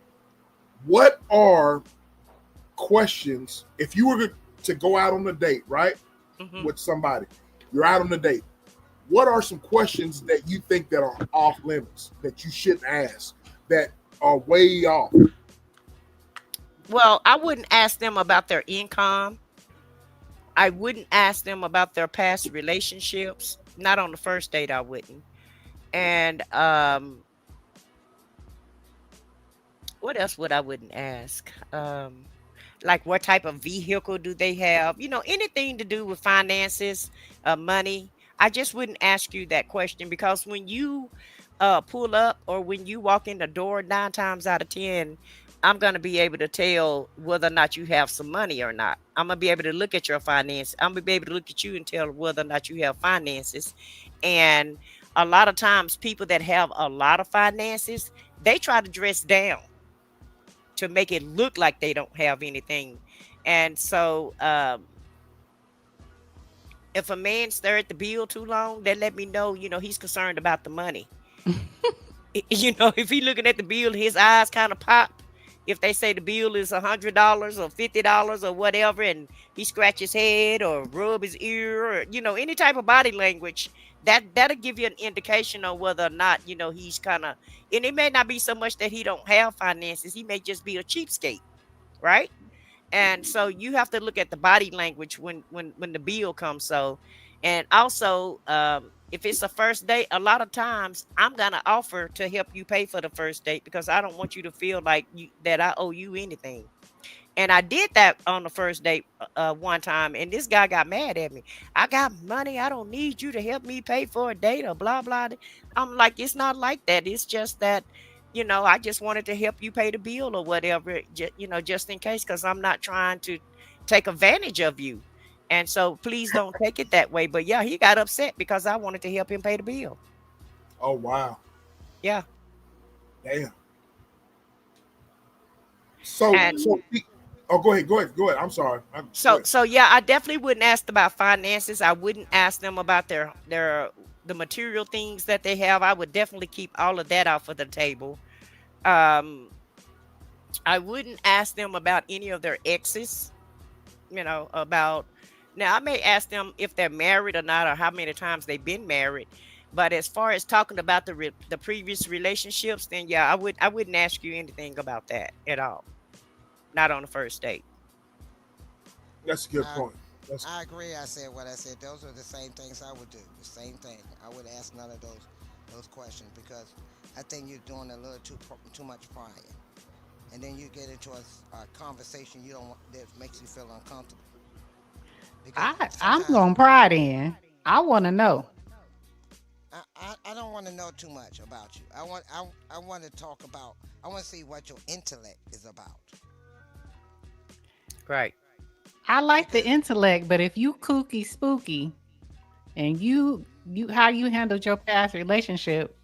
Speaker 1: What are questions, if you were to go out on a date, right, with somebody, you're out on a date, what are some questions that you think that are off limits, that you shouldn't ask, that are way off?
Speaker 7: Well, I wouldn't ask them about their income. I wouldn't ask them about their past relationships. Not on the first date, I wouldn't. And what else would I wouldn't ask? Like what type of vehicle do they have? Anything to do with finances, money. I just wouldn't ask you that question, because when you pull up or when you walk in the door, 9 times out of 10, I'm going to be able to tell whether or not you have some money or not. I'm going to be able to look at your finances. I'm going to be able to look at you and tell whether or not you have finances. And a lot of times people that have a lot of finances, they try to dress down to make it look like they don't have anything. And so if a man stare at the bill too long, that let me know, he's concerned about the money. If he looking at the bill, his eyes kind of pop. If they say the bill is $100 or $50 or whatever, and he scratch his head or rub his ear, or any type of body language, that'll give you an indication on whether or not he's kind of. And it may not be so much that he don't have finances; he may just be a cheapskate, right? And so you have to look at the body language when the bill comes. So, and also if it's a first date, a lot of times I'm gonna offer to help you pay for the first date, because I don't want you to feel like that I owe you anything. And I did that on the first date one time, and this guy got mad at me. I got money. I don't need you to help me pay for a date or blah blah. I'm like, it's not like that. It's just that I just wanted to help you pay the bill or whatever, just in case, because I'm not trying to take advantage of you. And so please don't take it that way. But yeah, he got upset because I wanted to help him pay the bill.
Speaker 1: Oh, wow.
Speaker 7: Yeah.
Speaker 1: Damn. So go ahead. I'm sorry.
Speaker 7: So yeah, I definitely wouldn't ask about finances. I wouldn't ask them about the material things that they have. I would definitely keep all of that off of the table. I wouldn't ask them about any of their exes, about. Now, I may ask them if they're married or not, or how many times they've been married. But as far as talking about the previous relationships, then yeah, I wouldn't ask you anything about that at all. Not on the first date.
Speaker 1: That's a good point.
Speaker 8: I agree. I said what I said. Those are the same things I would do. The same thing. I would ask none of those questions because I think you're doing a little too much prying, and then you get into a conversation you don't want that makes you feel uncomfortable because
Speaker 2: I'm
Speaker 8: sometimes
Speaker 2: gonna pry in. I want to know.
Speaker 8: I don't want to know too much about you. I want to talk about. I want to see what your intellect is about
Speaker 7: Right.
Speaker 2: I like the
Speaker 8: because
Speaker 2: intellect, but if you kooky spooky and you how you handled your past relationship,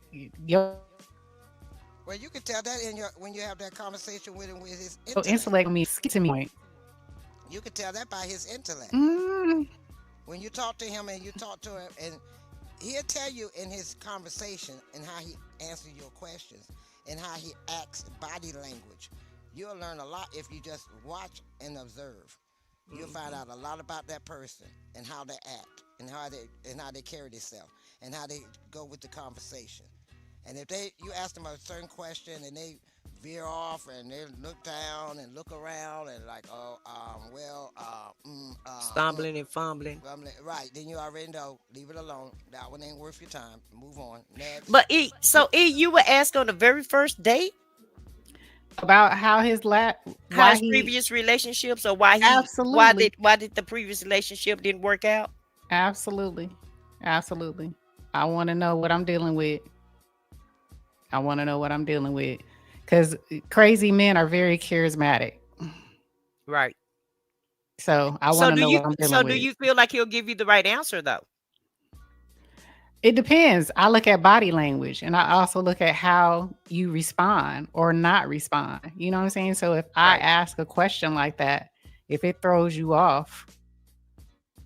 Speaker 2: your intellect gonna be sketchy
Speaker 8: well,
Speaker 2: to
Speaker 8: you
Speaker 2: me
Speaker 8: can tell
Speaker 2: point.
Speaker 8: that in your when you have that conversation with him with his intellect. You can tell that by his intellect.
Speaker 2: Mm,
Speaker 8: When you talk to him and you talk to him and he'll tell you in his conversation and how he answers your questions and how he acts body language. You'll learn a lot if you just watch and observe. You'll find
Speaker 7: Hmm.
Speaker 8: out a lot about that person and how they act and how they carry themselves and how they go with the conversation. And if they you ask them a certain question and they veer off and they look down and look around and like
Speaker 7: Stumbling and fumbling.
Speaker 8: well, right, then you already know. Leave it alone. That one ain't worth your time. Move on. Next.
Speaker 7: But you were asked on the very first date
Speaker 2: about
Speaker 7: how
Speaker 2: why
Speaker 7: his
Speaker 2: he
Speaker 7: previous relationships or
Speaker 2: absolutely,
Speaker 7: why did the previous relationship didn't work out?
Speaker 2: absolutely, absolutely. I want to know what I'm dealing with. I want to know what I'm dealing with because crazy men are very charismatic.
Speaker 7: Right.
Speaker 2: So I want to know what I'm dealing
Speaker 7: Do
Speaker 2: with.
Speaker 7: you feel like he'll give you the right answer though?
Speaker 2: It depends. I look at body language and I also look at how you respond or not respond. You know what I'm saying? So if I
Speaker 7: Right.
Speaker 2: ask a question like that, if it throws you off,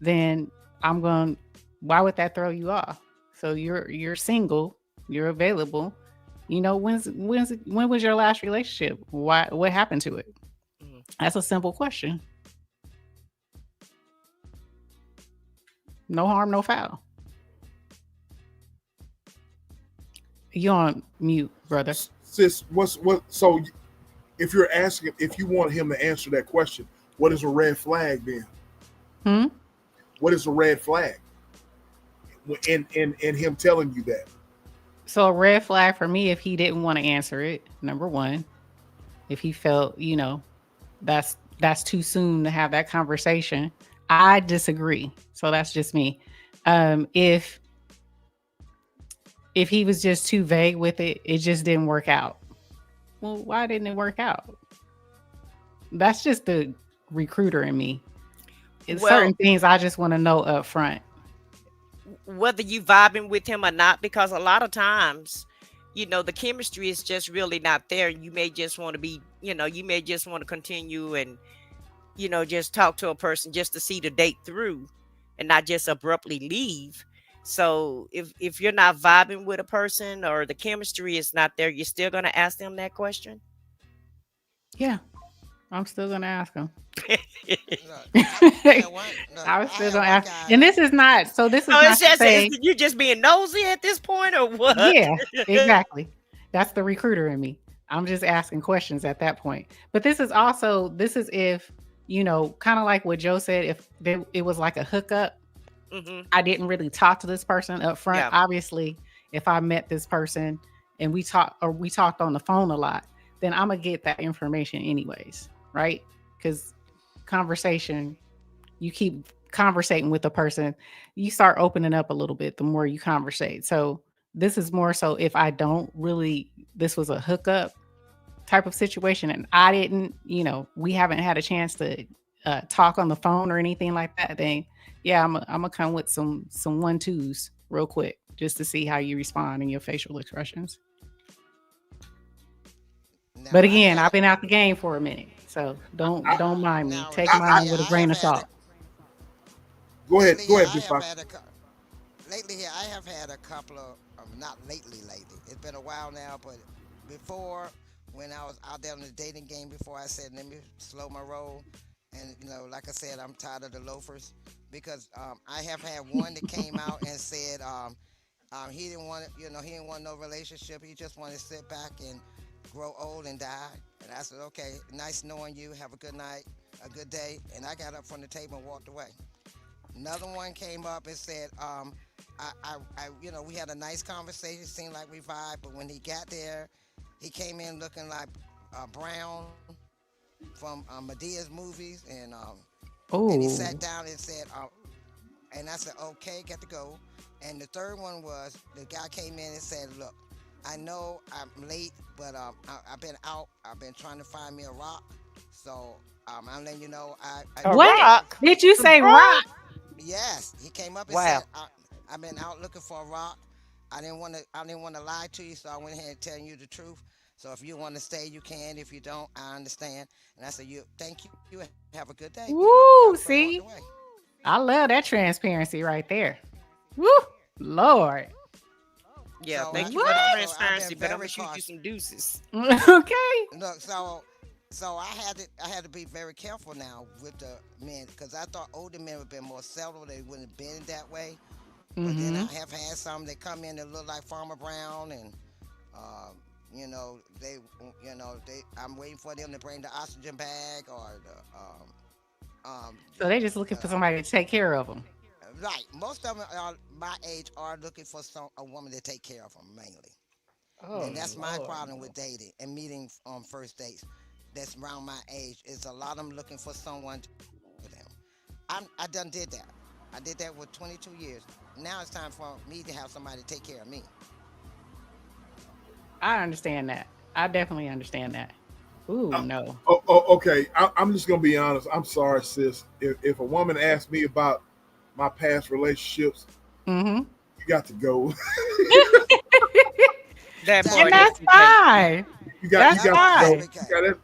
Speaker 2: then I'm going, why would that throw you off? So you're single, you're available. You know, when was your last relationship? What happened to it?
Speaker 7: Mhm.
Speaker 2: That's a simple question. No harm, no foul. You on mute, brother.
Speaker 1: Sis, what? So if you're asking, if you want him to answer that question, what is a red flag then?
Speaker 2: Hmm?
Speaker 1: What is a red flag in him telling you that?
Speaker 2: So a red flag for me if he didn't want to answer it, number one. If he felt, that's too soon to have that conversation. I disagree. So that's just me. If he was just too vague with it, it just didn't work out. Well, why didn't it work out? That's just the recruiter in me. It's certain
Speaker 7: Well,
Speaker 2: things I just want to know up front.
Speaker 7: whether you vibing with him or not, because a lot of times, the chemistry is just really not there. You may just want to be, you may just want to continue and, just talk to a person just to see the date through and not just abruptly leave. So if you're not vibing with a person or the chemistry is not there, you're still gonna ask them that question.
Speaker 2: Yeah, I'm still gonna ask him.
Speaker 8: Look, I had one. Look,
Speaker 2: I was
Speaker 8: I
Speaker 2: still
Speaker 8: had
Speaker 2: gonna
Speaker 8: one
Speaker 2: ask,
Speaker 8: guy.
Speaker 2: and this is not. So this
Speaker 7: So
Speaker 2: is not to say,
Speaker 7: you just being nosy at this point or what?
Speaker 2: yeah, exactly. That's the recruiter in me. I'm just asking questions at that point. But this is if kind of like what Joe said. If it was like a hookup,
Speaker 7: Hmm.
Speaker 2: I didn't really talk to this person up front.
Speaker 7: Yeah.
Speaker 2: Obviously, if I met this person and we talked on the phone a lot, then I'm gonna get that information anyways, right? Because conversation, you keep conversating with a person, you start opening up a little bit the more you conversate. So this is more so if I don't really, this was a hookup type of situation and I didn't, we haven't had a chance to talk on the phone or anything like that, then yeah, I'm gonna come with some 1-2s real quick just to see how you respond in your facial expressions.
Speaker 8: Now
Speaker 2: But
Speaker 8: I
Speaker 2: again,
Speaker 8: had
Speaker 2: I've been out the game for a minute, so
Speaker 1: I,
Speaker 2: don't mind me.
Speaker 8: now
Speaker 2: Take
Speaker 1: I
Speaker 2: mine
Speaker 8: lately
Speaker 2: with a
Speaker 8: I
Speaker 2: grain
Speaker 8: have
Speaker 2: of
Speaker 8: had a
Speaker 2: salt.
Speaker 8: lately
Speaker 1: go
Speaker 8: here
Speaker 1: ahead,
Speaker 8: I
Speaker 1: Big
Speaker 8: have
Speaker 1: Fox.
Speaker 8: had a lately here I have had a couple of not lately. It's been a while now, but before when I was out there in the dating game before I said let me slow my roll and like I said I'm tired of the loafers because I have had one that came out and said he didn't want he didn't want no relationship. He just wanted to sit back and grow old and die. And I said, okay, nice knowing you. Have a good night, a good day. And I got up from the table and walked away. Another one came up and said, we had a nice conversation. Seemed like we vibed, but when he got there, he came in looking like Brown from Medea's movies, and he sat
Speaker 2: Oh,
Speaker 8: down and said, and I said, okay, got to go. And the third one was the guy came in and said, look, I know I'm late, but I've been out. I've been trying to find me a rock. So I'm letting you know I
Speaker 5: A
Speaker 8: do.
Speaker 2: what
Speaker 5: rock.
Speaker 2: did you
Speaker 5: The
Speaker 2: say?
Speaker 5: rock.
Speaker 2: Rock?
Speaker 8: Yes, he came up and said,
Speaker 5: Wow.
Speaker 8: I've been out looking for a rock. I didn't want to lie to you, so I went ahead and telling you the truth. So if you want to stay, you can. If you don't, I understand. And I said, you thank you. Have a good day. Got up and
Speaker 2: Woo!
Speaker 8: walked away.
Speaker 2: See, I love that transparency right there. Woo, Lord.
Speaker 7: Yeah,
Speaker 8: So
Speaker 7: thank you for the
Speaker 8: I've been
Speaker 7: transparency, but I'm
Speaker 8: very
Speaker 7: gonna shoot you
Speaker 8: cautious.
Speaker 7: some deuces.
Speaker 2: Okay.
Speaker 8: Look, so I had to be very careful now with the men because I thought older men would have been more settled. They wouldn't have been that way. But then
Speaker 2: Mm-hmm.
Speaker 8: I have had some that come in that look like Farmer Brown, and um, they. I'm waiting for them to bring the oxygen bag or
Speaker 2: So they just looking for somebody to take care of them.
Speaker 8: right. Most of them are my age are looking for a woman to take care of them mainly,
Speaker 2: Oh
Speaker 8: and that's my
Speaker 2: Lord.
Speaker 8: problem with dating and meeting on first dates. That's around my age is a lot of them looking for someone to take care of them. I done did that. I did that with 22 years. Now it's time for me to have somebody to take care of me.
Speaker 2: I understand that. I definitely understand that. Ooh,
Speaker 1: Uh,
Speaker 2: no.
Speaker 1: okay. I'm just gonna be honest. I'm sorry, sis. If a woman asks me about my past relationships,
Speaker 2: Mm-hmm.
Speaker 1: you got to go.
Speaker 7: That
Speaker 2: And
Speaker 7: part
Speaker 8: Exactly.
Speaker 7: is
Speaker 2: that's
Speaker 7: the case.
Speaker 2: fine.
Speaker 1: You
Speaker 2: That's
Speaker 8: That
Speaker 1: got to
Speaker 8: part is
Speaker 1: go.
Speaker 2: fine.
Speaker 8: okay.
Speaker 1: You got to,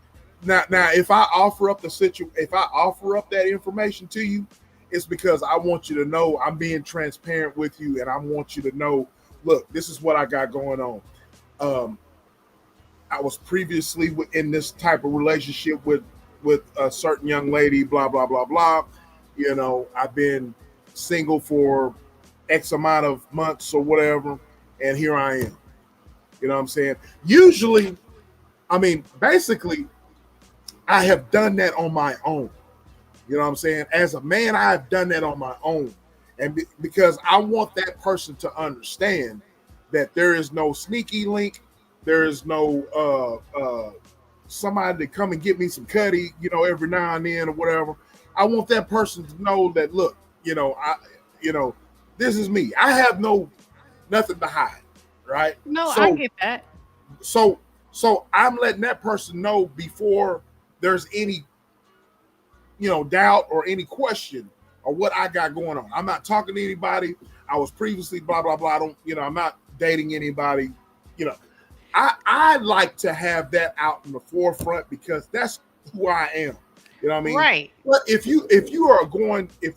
Speaker 1: now if I offer up if I offer up that information to you, it's because I want you to know I'm being transparent with you, and I want you to know, look, this is what I got going on. Um, I was previously in this type of relationship with a certain young lady, blah blah blah blah. I've been single for X amount of months or whatever, and here I am. You know what I'm saying? Usually, I mean, basically, I have done that on my own. You know what I'm saying? As a man, I've done that on my own. And because I want that person to understand that there is no sneaky link, there is no somebody to come and get me some cutty, every now and then or whatever. I want that person to know that, look, you know, this is me. I have nothing to hide, right?
Speaker 2: No, I
Speaker 1: So
Speaker 2: get that.
Speaker 1: so so I'm letting that person know before there's any doubt or any question or what I got going on. I'm not talking to anybody. I was previously blah blah blah. I don't, I'm not dating anybody. You know, I like to have that out in the forefront because that's who I am. You know what I mean?
Speaker 2: Right.
Speaker 1: But if you are going if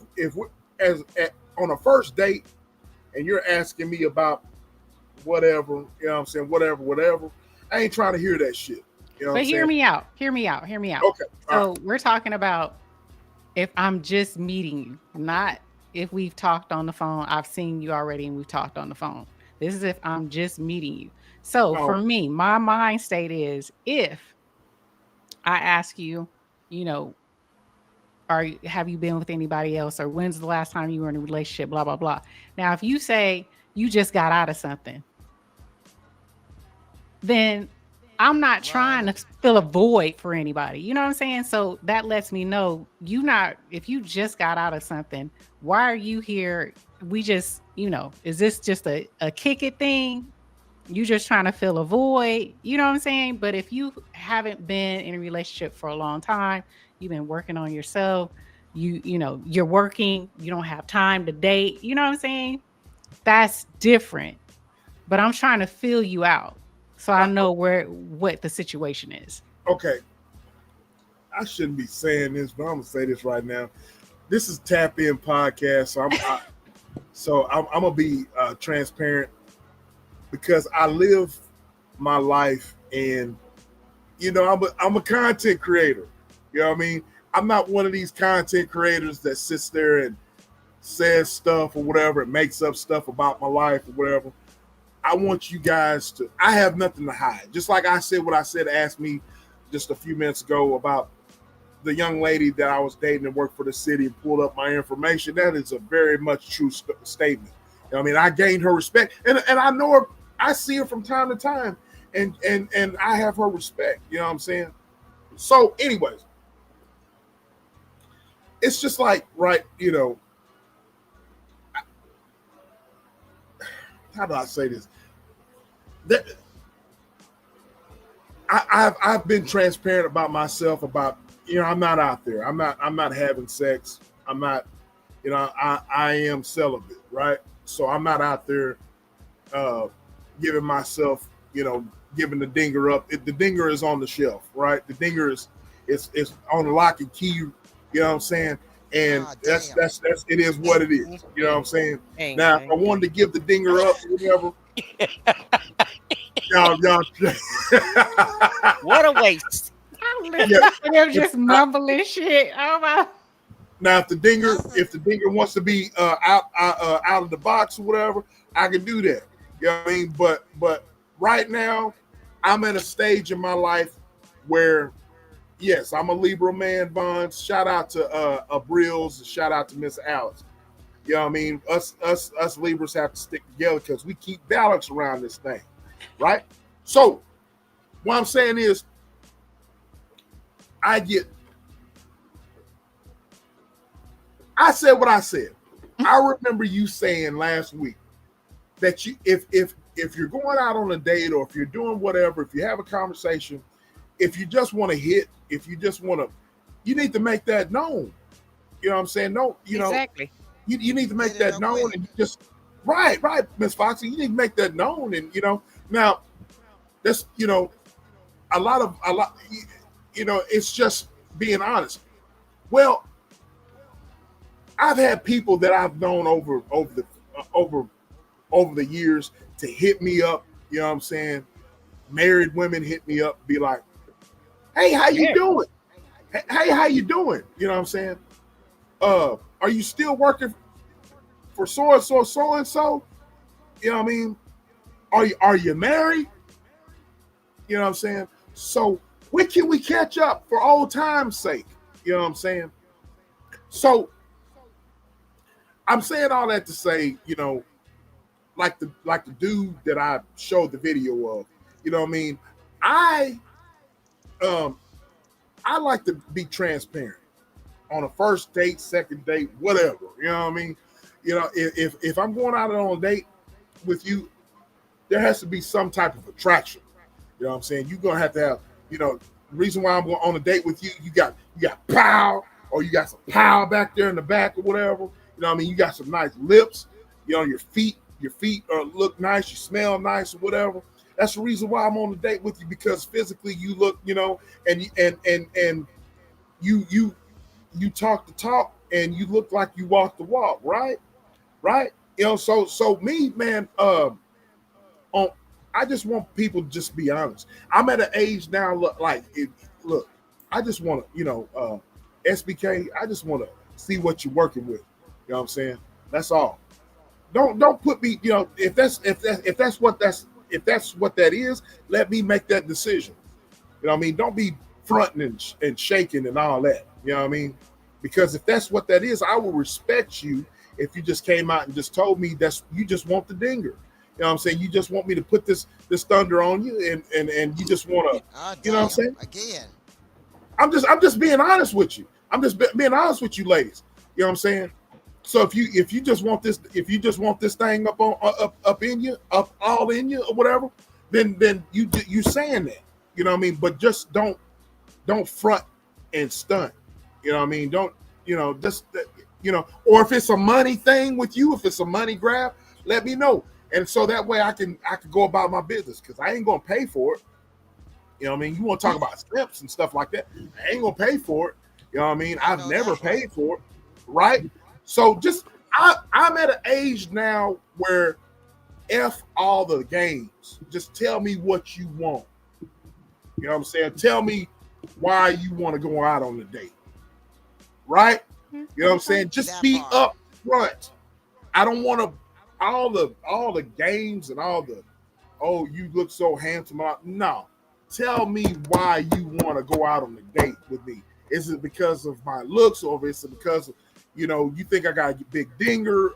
Speaker 1: on a first date and you're asking me about whatever, you know what I'm saying, whatever, I ain't trying to hear that shit. You know what I'm
Speaker 2: But hear
Speaker 1: saying?
Speaker 2: me out. Hear me out. Hear me out.
Speaker 1: Okay. All right.
Speaker 2: So we're talking about if I'm just meeting you, not if we've talked on the phone. I've seen you already and we've talked on the phone. This is if I'm just meeting you. So
Speaker 1: Oh,
Speaker 2: for me, my mind state is if I ask you, you know, have you been with anybody else or when's the last time you were in a relationship, blah, blah, blah. Now, if you say you just got out of something, then I'm not trying
Speaker 8: Right.
Speaker 2: to fill a void for anybody. You know what I'm saying? So that lets me know if you just got out of something, why are you here? We just, is this just a kick it thing? You just trying to fill a void. You know what I'm saying? But if you haven't been in a relationship for a long time, you've been working on yourself, you're working, you don't have time to date. You know what I'm saying? That's different, but I'm trying to fill you out so I know what the situation is.
Speaker 1: okay. I shouldn't be saying this, but I'm gonna say this right now. This is Tap In podcast, so I'm gonna be transparent because I live my life, and I'm a content creator. You know what I mean? I'm not one of these content creators that sits there and says stuff or whatever, and makes up stuff about my life or whatever. I want you guys to. I have nothing to hide. Just like I said what I said. Asked me just a few minutes ago about the young lady that I was dating and worked for the city and pulled up my information, that is a very much true statement. You know what I mean, I gained her respect, and I know her. I see her from time to time, and I have her respect. You know what I'm saying? So, anyways, it's just like, right, you know, how do I say this? That I've been transparent about myself about, you know, I'm not out there. I'm not having sex. I'm not, you know, I am celibate, right? So I'm not out there giving myself, you know, giving the dinger up. The dinger is on the shelf, right? The dinger is on lock and key, you know what I'm saying? And that's it is what it is. You know what I'm saying? Now, if I wanted to give the dinger up or whatever, y'all
Speaker 7: what a waste.
Speaker 2: They're just mumbling shit. Oh my.
Speaker 1: Now, if the dinger wants to be out of the box or whatever, I can do that. You know what I mean? But right now, I'm at a stage in my life where, yes, I'm a Libra man, Vaughn. Shout out to Brills, shout out to Miss Alex. You know what I mean? Us Libras have to stick together because we keep balance around this thing, right? So what I'm saying is, I said what I said. I remember you saying last week that you, if you're going out on a date or if you're doing whatever, if you have a conversation, if you just want to hit, if you just want to, you need to make that known. You know what I'm saying? No, you know,
Speaker 7: exactly.
Speaker 1: You need to make that known, and you just right, Miss Foxy, you need to make that known, and you know, now that's, you know, a lot, you know, it's just being honest. Well, I've had people that I've known over the years to hit me up. You know what I'm saying? Married women hit me up, be like, "Hey, how you doing? Hey, how you doing?" You know what I'm saying? Are you still working for so and so? You know what I mean? Are you married? You know what I'm saying? So when can we catch up for old time's sake? You know what I'm saying? So I'm saying all that to say, you know, like the dude that I showed the video of, you know what I mean? I like to be transparent on a first date, second date, whatever. You know what I mean? You know, if I'm going out on a date with you, there has to be some type of attraction. You know what I'm saying? You're gonna have to have, you know, the reason why I'm going on a date with you, you got pow, or you got some pow back there in the back or whatever. You know what I mean? You got some nice lips, you know, your feet look nice, you smell nice or whatever. That's the reason why I'm on the date with you, because physically you look, you know, and you talk the talk and you look like you walk the walk, right? You know, so me, man, I just want people to just be honest. I'm at an age now, look, I just want to, you know, SBK, I just want to see what you're working with. You know what I'm saying? That's all. Don't put me, you know, if that's what that is, let me make that decision. You know what I mean? Don't be fronting and shaking and all that. You know what I mean? Because if that's what that is, I will respect you if you just came out and just told me that's you just want the dinger. You know what I'm saying? You just want me to put this thunder on you, and you just want to, you know what I'm saying?
Speaker 8: Again,
Speaker 1: I'm just being honest with you. I'm just being honest with you, ladies. You know what I'm saying? So if you just want this thing up in you, up all in you or whatever, then you saying that. You know what I mean? But just don't front and stunt. You know what I mean? Don't, you know, just, you know, or if it's a money thing with you, if it's a money grab, let me know. And so that way I can go about my business, because I ain't gonna pay for it. You know what I mean? You want to talk about scripts and stuff like that, I ain't gonna pay for it. You know what I mean? I've never paid for it, right? So just I'm at an age now where F all the games. Just tell me what you want. You know what I'm saying? Tell me why you want to go out on the date. Right? You know what I'm saying? Just be up front. I don't want to all the games and all the, oh, you look so handsome. No. Tell me why you want to go out on the date with me. Is it because of my looks, or is it because of, you think I got a big dinger?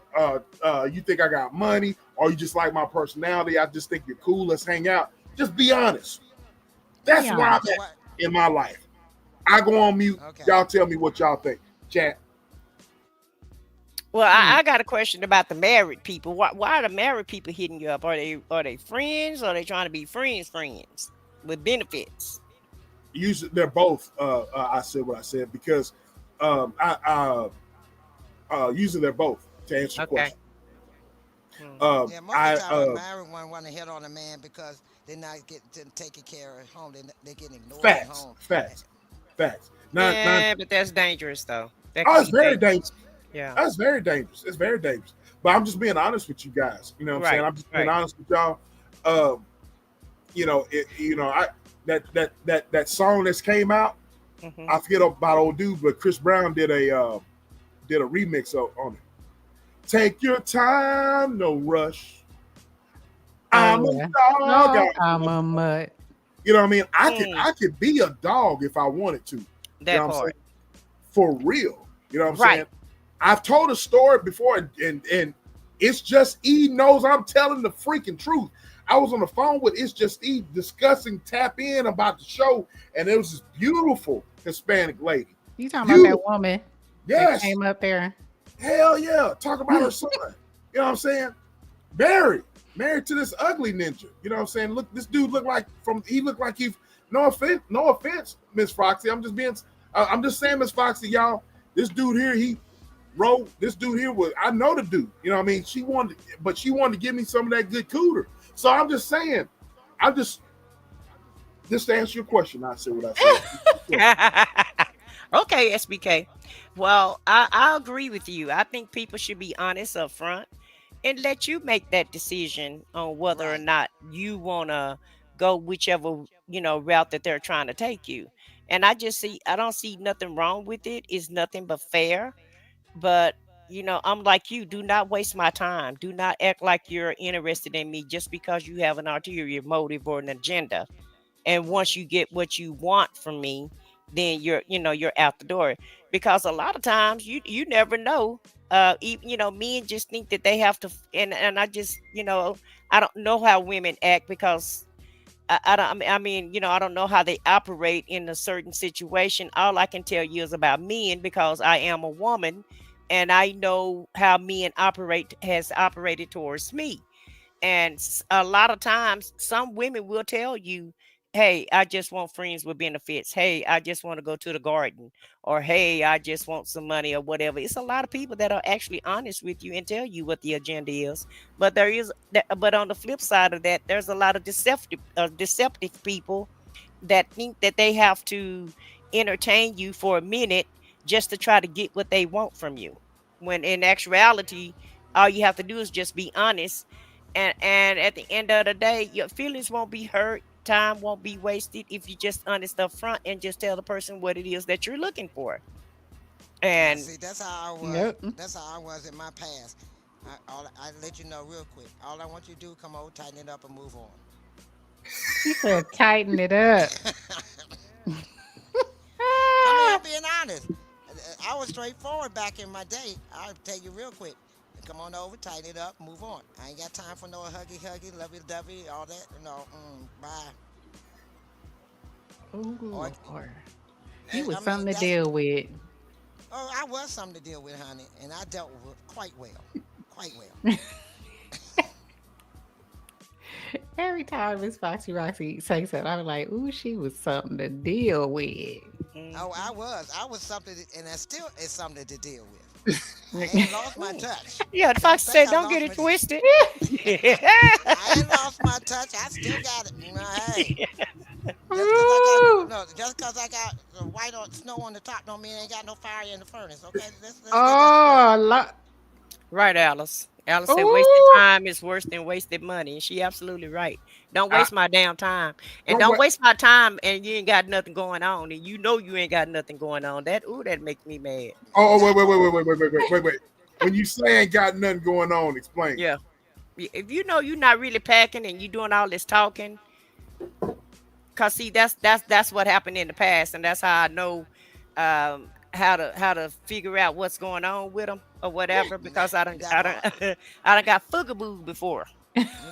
Speaker 1: You think I got money, or you just like my personality? I just think you're cool. Let's hang out. Just be honest. That's where I'm
Speaker 2: honest.
Speaker 1: at in my life. I go on mute.
Speaker 8: Okay.
Speaker 1: Y'all tell me what y'all think. Chat.
Speaker 7: Well, I got a question about the married people. Why are the married people hitting you up? Are they friends? Or are they trying to be friends with benefits?
Speaker 1: Usually they're both. I said what I said because I usually they're both, to answer your
Speaker 7: Okay.
Speaker 1: question.
Speaker 7: Hmm.
Speaker 8: Yeah, most of
Speaker 1: I
Speaker 8: the time a married one want to hit on a man because they're not getting taken care of at home. They're getting ignored at
Speaker 1: facts,
Speaker 8: home.
Speaker 1: facts, facts. Not.
Speaker 7: Yeah, but that's dangerous though. That could
Speaker 1: Oh, it's
Speaker 7: be
Speaker 1: very dangerous.
Speaker 7: dangerous. Yeah.
Speaker 1: That's very dangerous. It's very dangerous. But I'm just being honest with you guys. You know what I'm saying?
Speaker 7: Right.
Speaker 1: I'm just being
Speaker 7: Right.
Speaker 1: honest with y'all. Um, I that song that's came out.
Speaker 7: Hmm.
Speaker 1: I forget about old dude, but Chris Brown did a remix on it. Take your time, no rush.
Speaker 2: Oh
Speaker 1: I'm a
Speaker 2: yeah.
Speaker 1: dog.
Speaker 2: No, I'm a mutt.
Speaker 1: You know what I mean?
Speaker 7: Mm,
Speaker 1: I could be a dog if I wanted to. You know
Speaker 7: that
Speaker 1: what I'm saying?
Speaker 7: part.
Speaker 1: For real. You know what I'm saying?
Speaker 7: Right.
Speaker 1: I've told a story before, and it's just E knows I'm telling the freaking truth. I was on the phone with It's Just E discussing Tap In about the show, and it was this beautiful Hispanic lady.
Speaker 2: You talking about that
Speaker 1: Beautiful.
Speaker 2: woman that
Speaker 1: Yes.
Speaker 2: came up there?
Speaker 1: Hell yeah. Talk about her son. You know what I'm saying? Married to this ugly ninja. You know what I'm saying? Look, this dude looked like he no offense, Miss Foxy. I'm just saying, Miss Foxy, y'all. This dude here, this dude here was, I know the dude. You know what I mean? She wanted to give me some of that good cooter. So I'm just saying, I'm just to answer your question, I said what I said.
Speaker 7: Okay, SBK. Well, I agree with you. I think people should be honest up front and let you make that decision on whether or
Speaker 8: Right.
Speaker 7: not you want to go whichever route that they're trying to take you. And I don't see nothing wrong with it. It's nothing but fair. But I'm like you. Do not waste my time. Do not act like you're interested in me just because you have an ulterior motive or an agenda. And once you get what you want from me, then you're out the door. Because a lot of times you never know. Men just think that they have to and I just I don't know how women act because I don't I mean I don't know how they operate in a certain situation. All I can tell you is about men because I am a woman and I know how men operate has operated towards me. And a lot of times, some women will tell you, hey, I just want friends with benefits. Hey, I just want to go to the garden. Or, hey, I just want some money or whatever. It's a lot of people that are actually honest with you and tell you what the agenda is. But but on the flip side of that, there's a lot of deceptive people that think that they have to entertain you for a minute just to try to get what they want from you. When in actuality, all you have to do is just be honest. And at the end of the day, your feelings won't be hurt. Time won't be wasted if you just honest up front and just tell the person what it is that you're looking for.
Speaker 8: Yeah,
Speaker 7: And
Speaker 8: see, that's how I was.
Speaker 2: Yep.
Speaker 8: That's how I was in my past. I let you know real quick. All I want you to do, come over, tighten it up, and move on.
Speaker 2: He said, tighten it up.
Speaker 8: I mean, I'm
Speaker 2: Ah,
Speaker 8: being honest. I was straightforward back in my day. I'll tell you real quick. Come on over, tighten it up, move on. I ain't got time for no huggy, lovey dovey, all that. No, bye.
Speaker 2: oh
Speaker 8: Or,
Speaker 2: Lord. You was
Speaker 8: I mean,
Speaker 2: something to deal with.
Speaker 8: I was something to deal with, honey, and I dealt with it quite well. Quite well.
Speaker 2: Every time Miss Foxy Roxy say something, I was like, ooh, she was something to deal with.
Speaker 8: Oh,
Speaker 7: mhm.
Speaker 8: I was something, and I still is something to deal with. I ain't lost my touch.
Speaker 7: Yeah, the
Speaker 8: Don't
Speaker 7: fox
Speaker 8: think
Speaker 7: said,
Speaker 8: I
Speaker 7: don't get
Speaker 8: lost
Speaker 7: it
Speaker 8: my.
Speaker 7: twisted.
Speaker 8: I ain't lost my touch. I still got it. Hey,
Speaker 2: Ooh.
Speaker 8: just cause I got white or snow on the top, don't mean I ain't got no fire in the furnace. Okay, let's get that straight.
Speaker 2: Oh,
Speaker 7: Right, Alice. Alice said, wasted
Speaker 2: ooh.
Speaker 7: time is worse than wasted money. And she absolutely right. Don't
Speaker 1: I
Speaker 7: waste my damn time. And
Speaker 1: don't
Speaker 7: don't
Speaker 1: wait.
Speaker 7: waste my time and you ain't got nothing going on. And you ain't got nothing going on. That makes me mad.
Speaker 1: Wait,
Speaker 8: That
Speaker 1: wait, wait,
Speaker 8: part.
Speaker 1: wait, wait, wait, wait, wait, wait, wait. When you say ain't got nothing going on, explain.
Speaker 7: Yeah. If you know you're not really packing and you doing all this talking, cause see that's what happened in the past, and that's how I know how to figure out what's going on with them or whatever, because I don't
Speaker 8: That
Speaker 7: I
Speaker 8: part.
Speaker 7: don't I done got foogaboo before.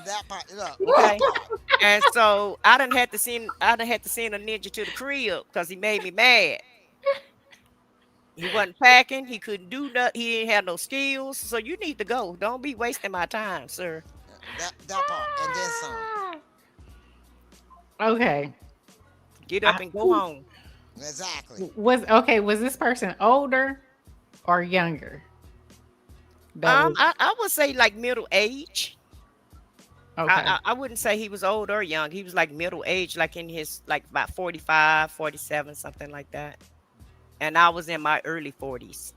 Speaker 8: That part. Look, that
Speaker 7: Okay.
Speaker 8: part.
Speaker 7: And so I done had to send a ninja to the crib because he made me mad. He wasn't packing. He couldn't do nothing. He didn't have no skills. So you need to go. Don't be wasting my time, sir.
Speaker 8: That part. And then some.
Speaker 2: Okay.
Speaker 7: Get
Speaker 2: I,
Speaker 7: up and go home.
Speaker 8: Exactly.
Speaker 2: was this person older or younger? That was
Speaker 7: I would say like middle age.
Speaker 2: okay.
Speaker 7: I wouldn't say he was old or young. He was like middle age, like in his like about 45, 47, something like that. And I was in my early 40s.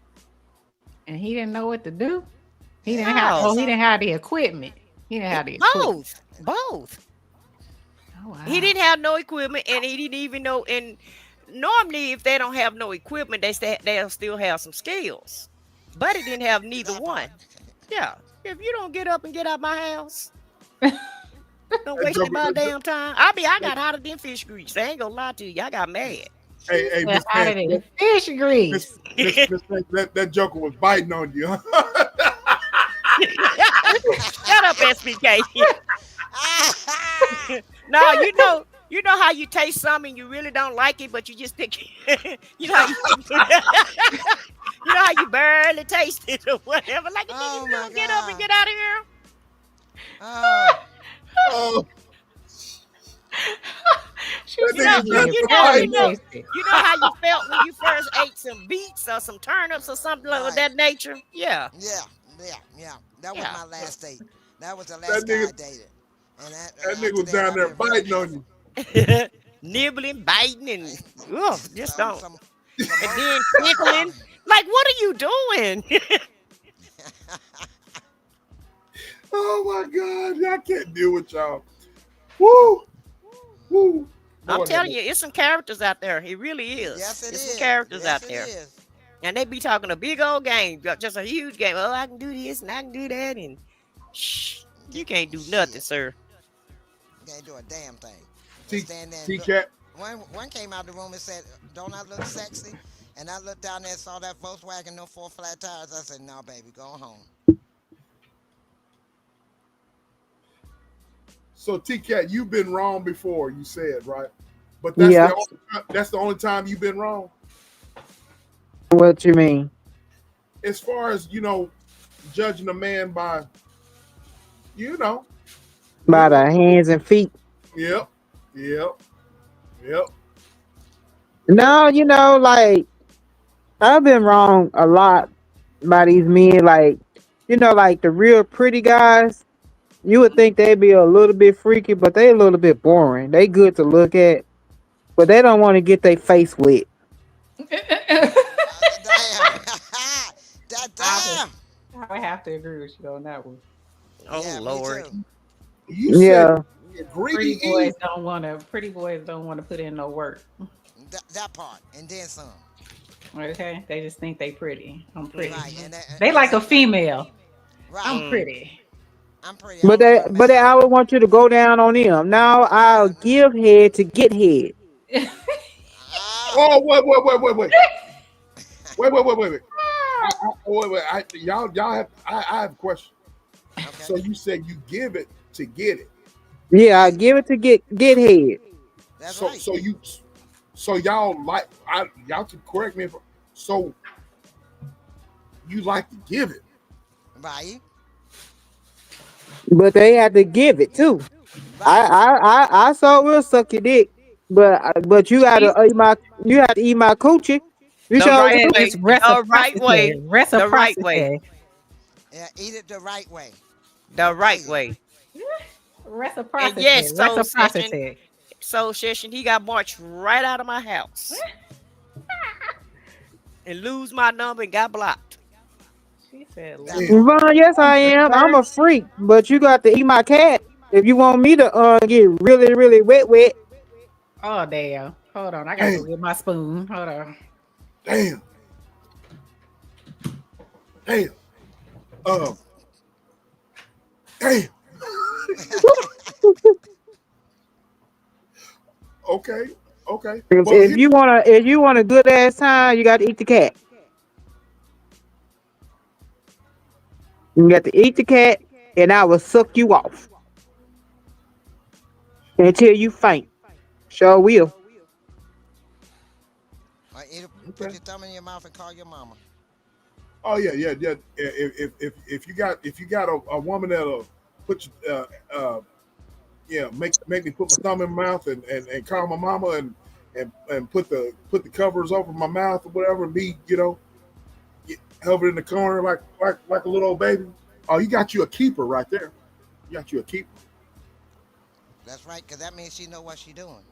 Speaker 2: And he didn't know what to do. He
Speaker 8: And
Speaker 2: didn't have.
Speaker 8: then
Speaker 7: No,
Speaker 2: Oh, he
Speaker 8: some.
Speaker 2: didn't have the equipment. He didn't have the equipment.
Speaker 7: both.
Speaker 2: Oh
Speaker 7: He
Speaker 2: wow.
Speaker 7: didn't have no equipment, and he didn't even know. And normally, if they don't have no equipment, they'll still have some skills. But it didn't have neither
Speaker 8: That part.
Speaker 7: one. Yeah. If you don't get up and get out my house, don't
Speaker 1: That
Speaker 7: waste
Speaker 1: joker,
Speaker 7: my
Speaker 1: that,
Speaker 7: damn time. I got hotter than fish grease. I ain't gonna lie to you. I got mad.
Speaker 1: hey,
Speaker 2: She
Speaker 1: hey,
Speaker 2: said
Speaker 1: Miss
Speaker 2: hotter
Speaker 1: Fancy,
Speaker 2: than fish grease.
Speaker 1: that joker was biting on you.
Speaker 7: Shut up, SPK. No, you know how you taste something and you really don't like it, but you just think you know how you you know how you barely taste it or whatever. Like, nigga,
Speaker 8: Oh
Speaker 7: you
Speaker 8: my
Speaker 7: don't get up and
Speaker 8: God.
Speaker 7: get out of here.
Speaker 8: Oh.
Speaker 1: Oh,
Speaker 2: She
Speaker 1: that
Speaker 7: You
Speaker 2: said
Speaker 7: know,
Speaker 1: nigga
Speaker 2: you
Speaker 7: you,
Speaker 1: just
Speaker 2: can
Speaker 7: you know,
Speaker 2: barely
Speaker 7: you
Speaker 1: biting
Speaker 7: know,
Speaker 1: up.
Speaker 2: taste it.
Speaker 7: you know how you felt when you first ate some beets or some turnips or something of
Speaker 8: Right.
Speaker 7: that nature. Yeah,
Speaker 8: Yeah. Yeah. Yeah. That was
Speaker 7: yeah.
Speaker 8: my last date. That was the
Speaker 1: That
Speaker 8: last guy
Speaker 1: nigga,
Speaker 8: I dated. And
Speaker 1: that nigga
Speaker 8: after
Speaker 1: was
Speaker 8: that,
Speaker 1: down
Speaker 8: I've
Speaker 1: there
Speaker 8: been real
Speaker 1: biting on
Speaker 8: careful.
Speaker 1: you.
Speaker 7: Nibbling, biting, and ugh, just
Speaker 8: Some
Speaker 7: don't.
Speaker 8: some some
Speaker 7: And
Speaker 8: more
Speaker 7: then
Speaker 8: some more.
Speaker 7: tickling. Like, what are you doing?
Speaker 1: Oh my God, I can't deal with y'all. Woo, woo.
Speaker 7: I'm
Speaker 1: Lord have
Speaker 7: telling
Speaker 1: mercy.
Speaker 7: you, it's some characters out there. It really is.
Speaker 8: Yes, it
Speaker 7: It's some
Speaker 8: is.
Speaker 7: characters
Speaker 8: Yes,
Speaker 7: out
Speaker 8: it
Speaker 7: there.
Speaker 8: is.
Speaker 7: And they be talking a big old game, just a huge game. Oh, I can do this and I can do that. And shh, you
Speaker 8: Get
Speaker 7: can't do nothing,
Speaker 8: shit.
Speaker 7: sir.
Speaker 8: Can't do a damn thing. Just
Speaker 1: T
Speaker 8: stand there and
Speaker 1: T
Speaker 8: look.
Speaker 1: Cat.
Speaker 8: One came out the room and said, "Don't I look sexy?" And I looked down there and saw that Volkswagen, no four flat tires. I said, "No, baby, go home."
Speaker 1: So T Cat, you've been wrong before. You said right, but
Speaker 5: Yeah.
Speaker 1: that's the only time you've been wrong.
Speaker 5: What you mean?
Speaker 1: As far as judging a man by you know,
Speaker 5: By
Speaker 1: you,
Speaker 5: the hands and feet?
Speaker 1: yep, yep, yep.
Speaker 5: No, like I've been wrong a lot by these men. Like, like the real pretty guys. You would think they'd be a little bit freaky, but they a little bit boring. They good to look at, but they don't want to get their face wet.
Speaker 8: Damn. That
Speaker 2: I would,
Speaker 8: damn.
Speaker 2: I would have to agree with you on that one.
Speaker 7: Oh
Speaker 8: Yeah, me
Speaker 7: Lord.
Speaker 8: too.
Speaker 1: You said
Speaker 5: Yeah.
Speaker 1: greedy E.
Speaker 2: Pretty boys don't want to put in no work.
Speaker 8: That part, and then some.
Speaker 2: Okay, they just think they pretty. I'm pretty.
Speaker 8: Right,
Speaker 7: Hmm.
Speaker 2: They like a female.
Speaker 8: right.
Speaker 2: I'm
Speaker 7: Mm.
Speaker 2: pretty.
Speaker 8: I'm pretty. I
Speaker 5: But
Speaker 8: don't
Speaker 5: they,
Speaker 8: want to
Speaker 5: but
Speaker 8: mess
Speaker 5: they
Speaker 8: up.
Speaker 5: always want you to go down on them. Now I'll
Speaker 8: No, no.
Speaker 5: give head to get head.
Speaker 8: Ah.
Speaker 1: Oh, wait. Y'all have. I have a question.
Speaker 8: Okay.
Speaker 1: So you said you give it to get it.
Speaker 5: Yeah, I give it to get head.
Speaker 8: That's
Speaker 1: So
Speaker 8: right.
Speaker 1: so you so y'all like y'all can correct me if so you like to give it.
Speaker 8: Right.
Speaker 5: But they have to give it too. I
Speaker 8: Right.
Speaker 5: I I so will suck your dick, but
Speaker 2: She's
Speaker 5: you have to eat my coochie. You
Speaker 7: The
Speaker 5: sure
Speaker 7: right
Speaker 5: do.
Speaker 7: way.
Speaker 2: it's
Speaker 7: The right way.
Speaker 2: reciprocity.
Speaker 7: The right way.
Speaker 2: Reciprocity.
Speaker 8: Yeah, eat it the right way.
Speaker 7: The
Speaker 8: I tell
Speaker 7: right
Speaker 8: you.
Speaker 7: way. And
Speaker 2: Reciprocity.
Speaker 7: yes,
Speaker 2: Reciprocity.
Speaker 7: Soul Session, he got marched right out of my house and lose my number and got blocked.
Speaker 2: She said,
Speaker 8: That
Speaker 2: "Lose
Speaker 1: Damn.
Speaker 8: part.
Speaker 5: Well, yes, I
Speaker 2: number,
Speaker 5: am. I'm
Speaker 2: sir."
Speaker 5: a freak, but you got to eat my cat if you want me to get really, really wet, wet.
Speaker 2: Oh damn! Hold on, I gotta go
Speaker 1: Damn.
Speaker 2: get my spoon. Hold on.
Speaker 1: Damn. Damn. Uh damn. Okay. Okay. Well,
Speaker 5: If you want a good ass time, you got to eat the cat. You got to eat the cat, and I will suck you off until you faint. Sure will.
Speaker 8: Or either put
Speaker 1: okay.
Speaker 8: your thumb in your mouth and call your mama.
Speaker 1: Oh yeah, yeah, yeah. If you got a woman that'll put you, yeah, make me put my thumb in my mouth and call my mama and put the covers over my mouth or whatever, and be hover in the corner like a little old baby. Oh, you got you a keeper right there. You got you a keeper.
Speaker 8: That's right, because that means she know what she doing.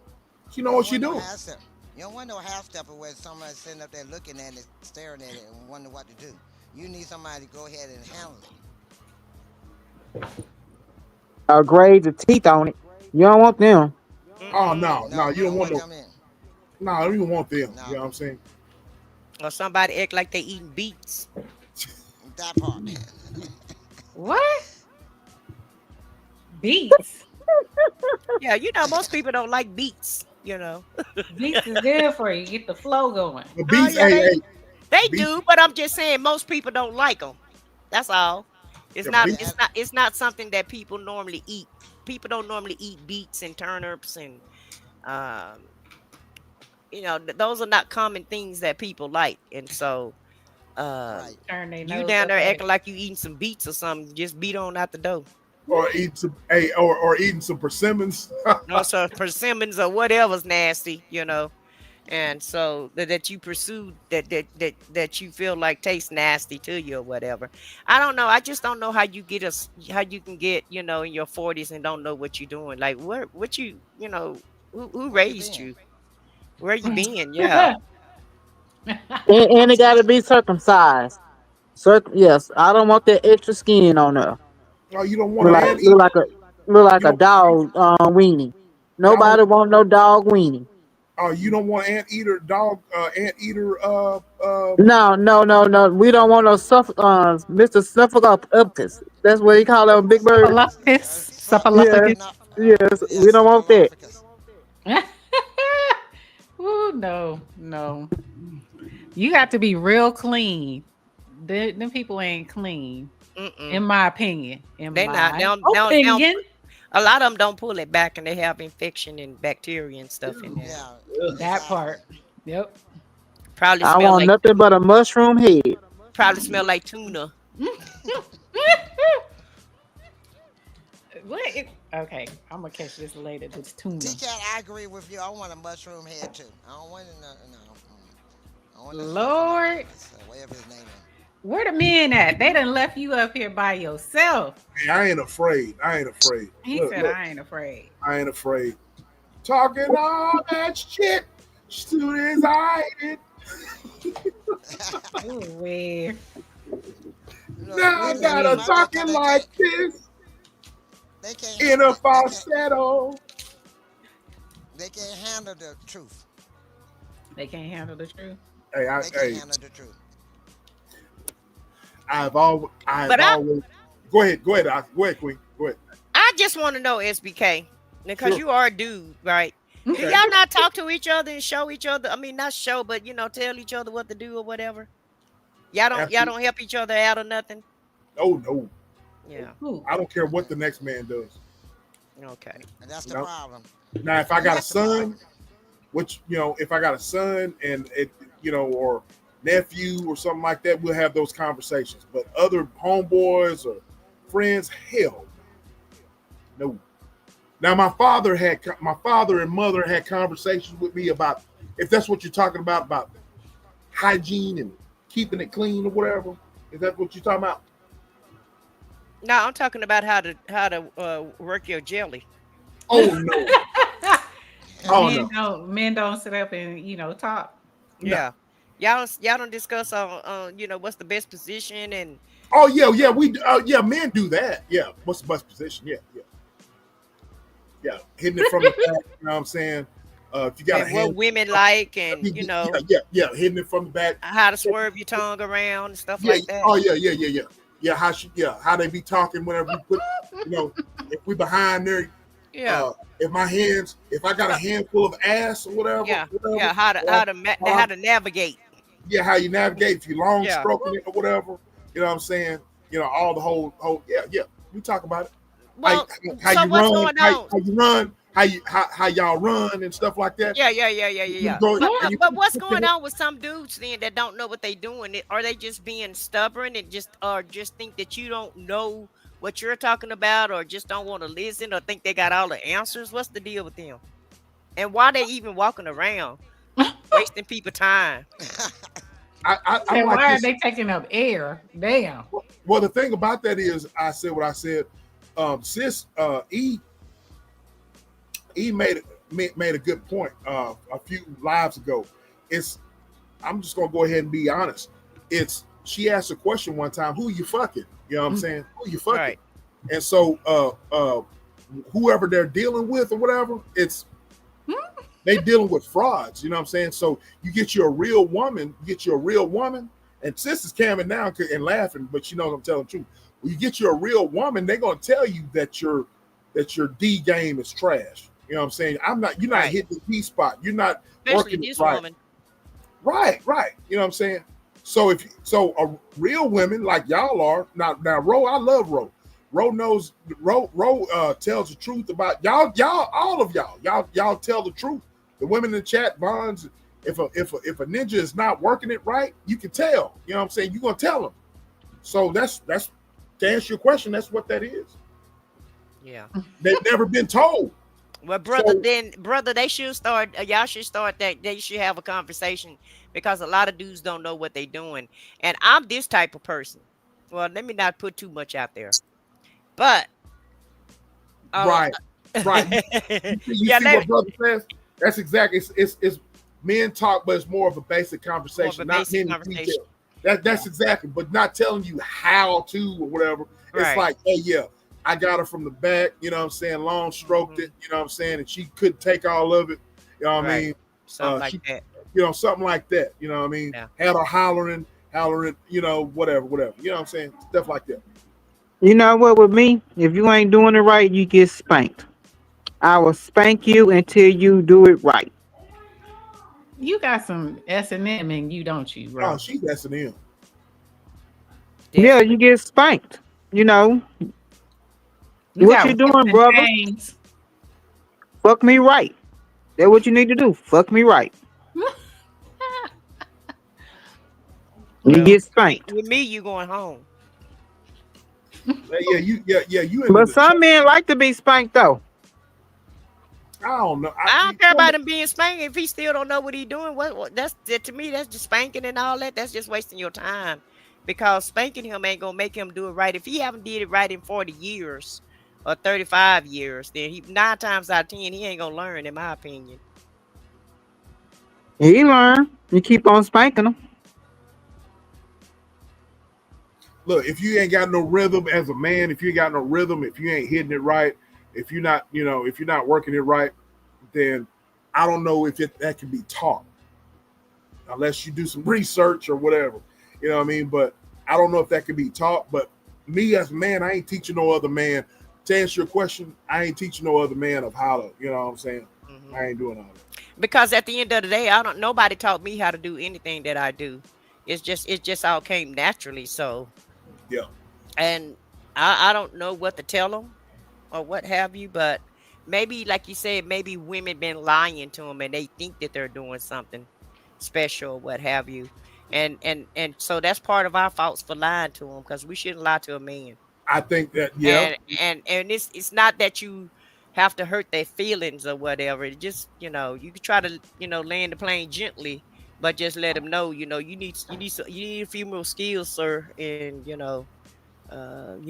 Speaker 1: She
Speaker 8: You
Speaker 1: know
Speaker 8: don't
Speaker 1: what she
Speaker 8: want no
Speaker 1: doing.
Speaker 8: half step. You don't want no half stepper where somebody's sitting up there looking at it, staring at it, and wondering what to do. You need somebody to go ahead and handle it.
Speaker 5: Grade the teeth on it. You don't want them.
Speaker 1: Oh
Speaker 7: Mm-mm.
Speaker 1: no,
Speaker 8: No,
Speaker 1: no,
Speaker 8: we
Speaker 1: you don't
Speaker 8: don't
Speaker 1: want
Speaker 8: want
Speaker 1: no.
Speaker 8: them in.
Speaker 1: No, I don't even want them. You
Speaker 8: No,
Speaker 1: know what I'm saying?
Speaker 7: Or somebody act like they eating beets.
Speaker 8: that part.
Speaker 2: What? Beets.
Speaker 7: Yeah, most people don't like beets.
Speaker 2: Beets is good for you. Get the flow going.
Speaker 1: The
Speaker 7: Oh
Speaker 1: beats,
Speaker 7: yeah,
Speaker 1: hey,
Speaker 7: they
Speaker 1: hey,
Speaker 7: they
Speaker 1: beats,
Speaker 7: do, but I'm just saying most people don't like them. That's all. It's
Speaker 1: yeah,
Speaker 7: not
Speaker 8: Yeah,
Speaker 1: beats.
Speaker 7: it's not something that people normally eat. People don't normally eat beets and turnips and um those are not common things that people like. And so
Speaker 8: right.
Speaker 2: Turn their
Speaker 7: you
Speaker 2: nose
Speaker 7: down
Speaker 2: up
Speaker 7: there
Speaker 2: at it.
Speaker 7: acting like you eating some beets or something, just beat on out the door.
Speaker 1: Or eat some, hey, or eating some persimmons.
Speaker 7: No, so persimmons or whatever's nasty. And so that you pursue that you feel like tastes nasty to you or whatever. I don't know. I just don't know how you can get in your 40s and don't know what you're doing. Like what who
Speaker 8: Where you
Speaker 7: raised
Speaker 8: been?
Speaker 7: you? Where you been? Yeah.
Speaker 5: And it got to
Speaker 8: Exactly.
Speaker 5: be circumcised. Yes, I don't want that extra skin on there.
Speaker 1: Oh, you don't want
Speaker 5: Look
Speaker 1: an
Speaker 5: like
Speaker 1: anteater.
Speaker 5: look like
Speaker 1: You
Speaker 5: a
Speaker 1: don't
Speaker 5: dog weenie.
Speaker 1: dog.
Speaker 5: Nobody want no dog weenie.
Speaker 1: You don't want anteater dog. Anteater.
Speaker 5: No. We don't want no Mr. Snuffleupagus. That's what he call them big bird.
Speaker 2: Cephalopus.
Speaker 5: Yes,
Speaker 2: Cephalopus.
Speaker 5: yes. We
Speaker 8: Yes,
Speaker 5: don't want that.
Speaker 8: Cephalophicus.
Speaker 2: Ooh, no, no. You got to be real clean. Them people ain't clean,
Speaker 7: Mm-mm.
Speaker 2: in my opinion. In
Speaker 7: They not
Speaker 2: my
Speaker 7: now.
Speaker 2: opinion.
Speaker 7: A lot of them don't pull it back, and they have infection and bacteria and stuff in there.
Speaker 8: Yeah,
Speaker 2: That
Speaker 8: exactly.
Speaker 2: part. Yep.
Speaker 7: Probably
Speaker 5: I
Speaker 7: smell
Speaker 5: want
Speaker 7: like
Speaker 5: nothing but a mushroom head.
Speaker 7: tuna.
Speaker 2: What? Okay, I'm gonna catch this later. This tuna.
Speaker 8: T-Cat, I agree with you. I want a mushroom head too. I don't want no. I want a
Speaker 2: Lord,
Speaker 8: Snuffleupagus, whatever his name is.
Speaker 2: where the men at? They done left you up here by yourself.
Speaker 1: Hey, I ain't afraid. I ain't afraid.
Speaker 2: He
Speaker 1: Look,
Speaker 2: said,
Speaker 1: look.
Speaker 2: I ain't afraid.
Speaker 1: I ain't afraid. Talking all that shit. Soon as I did.
Speaker 2: Ooh, weird.
Speaker 8: Look,
Speaker 1: Now I
Speaker 8: they can't.
Speaker 1: got her
Speaker 2: Ooh-wee.
Speaker 8: My thing, 'cause
Speaker 1: talking like this
Speaker 8: they can't
Speaker 1: in
Speaker 8: handle
Speaker 1: a
Speaker 8: it.
Speaker 1: falsetto.
Speaker 8: They can't handle the truth.
Speaker 2: They can't handle the truth.
Speaker 1: Hey,
Speaker 8: They can't handle the truth.
Speaker 1: I've
Speaker 7: But
Speaker 1: always. Go ahead, Queen. Go ahead.
Speaker 7: I just want to know, SBK, because
Speaker 1: Sure.
Speaker 7: you are a dude, right? Do
Speaker 1: Okay.
Speaker 7: y'all not talk to each other and show each other? I mean, not show, but tell each other what to do or whatever. Y'all
Speaker 1: Absolutely.
Speaker 7: don't help each other out or nothing.
Speaker 1: Oh no,
Speaker 7: Yeah.
Speaker 2: Ooh.
Speaker 1: I don't care what the next man does.
Speaker 7: Okay.
Speaker 8: And that's the
Speaker 1: No.
Speaker 8: problem.
Speaker 1: Now, if I got a
Speaker 8: That's the problem.
Speaker 1: son, which if I got a son and it, or nephew or something like that, we'll have those conversations. But other homeboys or friends, hell no. Now, my father and mother had conversations with me about, if that's what you're talking about hygiene and keeping it clean or whatever. Is that what you're talking about?
Speaker 7: No, I'm talking about how to work your jelly.
Speaker 1: Oh no. Oh no.
Speaker 2: Men don't sit up and talk.
Speaker 1: No.
Speaker 7: Yeah. Y'all don't discuss on what's the best position and
Speaker 1: Oh yeah, we men do that. Yeah. What's the best position? Yeah. Hitting it from the back, you know what I'm saying? If you got a
Speaker 7: and what
Speaker 1: hand,
Speaker 7: women like and
Speaker 1: yeah, hitting it from the back.
Speaker 7: how to swerve your tongue around and stuff
Speaker 1: Yeah.
Speaker 7: like that.
Speaker 1: Oh yeah. Yeah, how they be talking whenever we put, if we behind there,
Speaker 7: Yeah.
Speaker 1: If I got a handful of ass or
Speaker 7: Yeah.
Speaker 1: whatever,
Speaker 7: Yeah. How to
Speaker 1: or
Speaker 7: how to navigate.
Speaker 1: yeah, how you navigate if you long
Speaker 7: Yeah.
Speaker 1: stroking it or whatever. You know what I'm saying? All the whole yeah. We talk about it. How
Speaker 7: Well,
Speaker 1: how
Speaker 7: so
Speaker 1: you
Speaker 7: what's
Speaker 1: run,
Speaker 7: going on?
Speaker 1: how you run, how y'all run and stuff like that. You
Speaker 7: Yeah.
Speaker 1: go
Speaker 7: But
Speaker 1: and you
Speaker 7: but what's
Speaker 1: put
Speaker 7: going
Speaker 1: the-
Speaker 7: on with some dudes then that don't know what they doing? Are they just being stubborn and just or just think that you don't know what you're talking about, or just don't want to listen, or think they got all the answers? What's the deal with them? And why they even walking around wasting people time?
Speaker 1: I'm
Speaker 2: And
Speaker 1: like
Speaker 2: why are
Speaker 1: this.
Speaker 2: they taking up air? Damn.
Speaker 1: Well, the thing about that is, I said what I said. Sis, E made a good point a few lives ago. It's I'm just gonna go ahead and be honest. It's She asked a question one time, who you fucking? You know what I'm saying? Who you fucking?
Speaker 7: Right.
Speaker 1: And so whoever they're dealing with or whatever, they dealing with frauds, you know what I'm saying? So you get you a real woman, and sis is calming down and laughing, but she knows I'm telling the truth. When you get you a real woman, they're gonna tell you that your D game is trash. You know what I'm saying? You're not
Speaker 7: Right.
Speaker 1: hitting the D spot. You're not
Speaker 7: Especially
Speaker 1: working it
Speaker 7: this
Speaker 1: right.
Speaker 7: woman.
Speaker 1: Right. You know what I'm saying? So a real women like y'all are now Ro, I love Ro. Ro knows Ro tells the truth about y'all all of y'all tell the truth. The women in the chat bonds, if a ninja is not working it right, you can tell. You know what I'm saying? You're gonna tell them. So that's to answer your question, that's what that is.
Speaker 7: Yeah.
Speaker 1: They've never been told.
Speaker 7: Well, brother,
Speaker 1: So
Speaker 7: brother, they should start. Y'all should start that. They should have a conversation because a lot of dudes don't know what they're doing. And I'm this type of person. Well, let me not put too much out there, but uh,
Speaker 1: right. You
Speaker 7: yeah,
Speaker 1: see what brother says? That's exactly it's men talk, but it's more of a basic
Speaker 7: more of a
Speaker 1: conversation, not
Speaker 7: basic
Speaker 1: many
Speaker 7: conversation.
Speaker 1: details. That's exactly, but not telling you how to or whatever. It's
Speaker 7: Right.
Speaker 1: like, hey, yeah, I got her from the back, you know what I'm saying, long stroked it, you know what I'm saying, and she couldn't take all of it, you know what I
Speaker 7: Right.
Speaker 1: mean?
Speaker 7: Something like
Speaker 1: She,
Speaker 7: that.
Speaker 1: something like that, you know what I mean?
Speaker 7: Yeah.
Speaker 1: Had her hollering, whatever, you know what I'm saying? Stuff like that.
Speaker 5: You know what? With me, if you ain't doing it right, you get spanked. I will spank you until you do it right.
Speaker 2: You got some S&M in you, don't you,
Speaker 1: Oh,
Speaker 2: bro?
Speaker 1: she's S&M.
Speaker 5: Yeah, you
Speaker 7: Definitely.
Speaker 5: get spanked. You know
Speaker 2: You
Speaker 5: what
Speaker 2: got
Speaker 5: you
Speaker 2: whips
Speaker 5: doing,
Speaker 2: and
Speaker 5: brother?
Speaker 2: chains.
Speaker 5: Fuck me right. That's what you need to do. Fuck me right. You
Speaker 7: Well,
Speaker 5: get spanked.
Speaker 7: with me, you going home.
Speaker 1: You into
Speaker 5: But
Speaker 1: the
Speaker 5: some men like to be spanked though.
Speaker 1: I don't know.
Speaker 7: I don't care about him being spanked if he still don't know what he doing. What that's that to me. That's just spanking and all that. That's just wasting your time, because spanking him ain't gonna make him do it right. If he haven't did it right in 40 years or 35 years, then he 9 times out of 10 he ain't gonna learn, in my opinion.
Speaker 5: He learn. You keep on spanking him.
Speaker 1: Look, if you ain't got no rhythm as a man, if you ain't got no rhythm, if you ain't hitting it right, if you're not, if you're not working it right, then I don't know if that can be taught unless you do some research or whatever. You know what I mean? But I don't know if that can be taught. But me as a man, I ain't teaching no other man. To answer your question, I ain't teaching no other man of how to, you know what I'm saying? I ain't doing all that.
Speaker 7: Because at the end of the day, nobody taught me how to do anything that I do. It just all came naturally. So,
Speaker 1: Yeah.
Speaker 7: and I don't know what to tell them or what have you, but maybe, like you said, maybe women been lying to them and they think that they're doing something special or what have you. And so that's part of our faults for lying to them, because we shouldn't lie to a man.
Speaker 1: I think that, yeah.
Speaker 7: And it's not that you have to hurt their feelings or whatever. It just, you can try to, land the plane gently, but just let them know, you need a few more skills, sir. And you're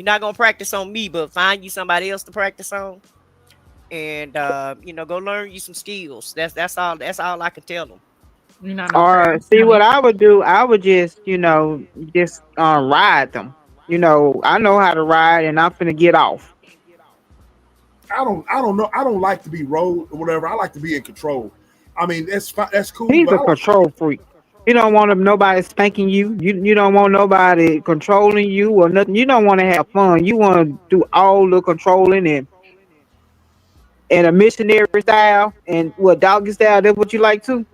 Speaker 7: not gonna practice on me, but find you somebody else to practice on, and go learn you some skills. That's all I can tell them.
Speaker 2: You're not no
Speaker 5: Or
Speaker 2: Travis
Speaker 5: see what
Speaker 2: Hunter.
Speaker 5: I would do, I would just ride them. I know how to ride and I'm finna get off.
Speaker 1: I don't know. I don't like to be rode or whatever. I like to be in control. I mean, that's cool,
Speaker 5: He's
Speaker 1: but
Speaker 5: a
Speaker 1: I like,
Speaker 5: control freak. You don't want nobody spanking you. You don't want nobody controlling you or nothing. You don't want to have fun. You want to do all the controlling and and a missionary style and what doggy style. That's what you like too.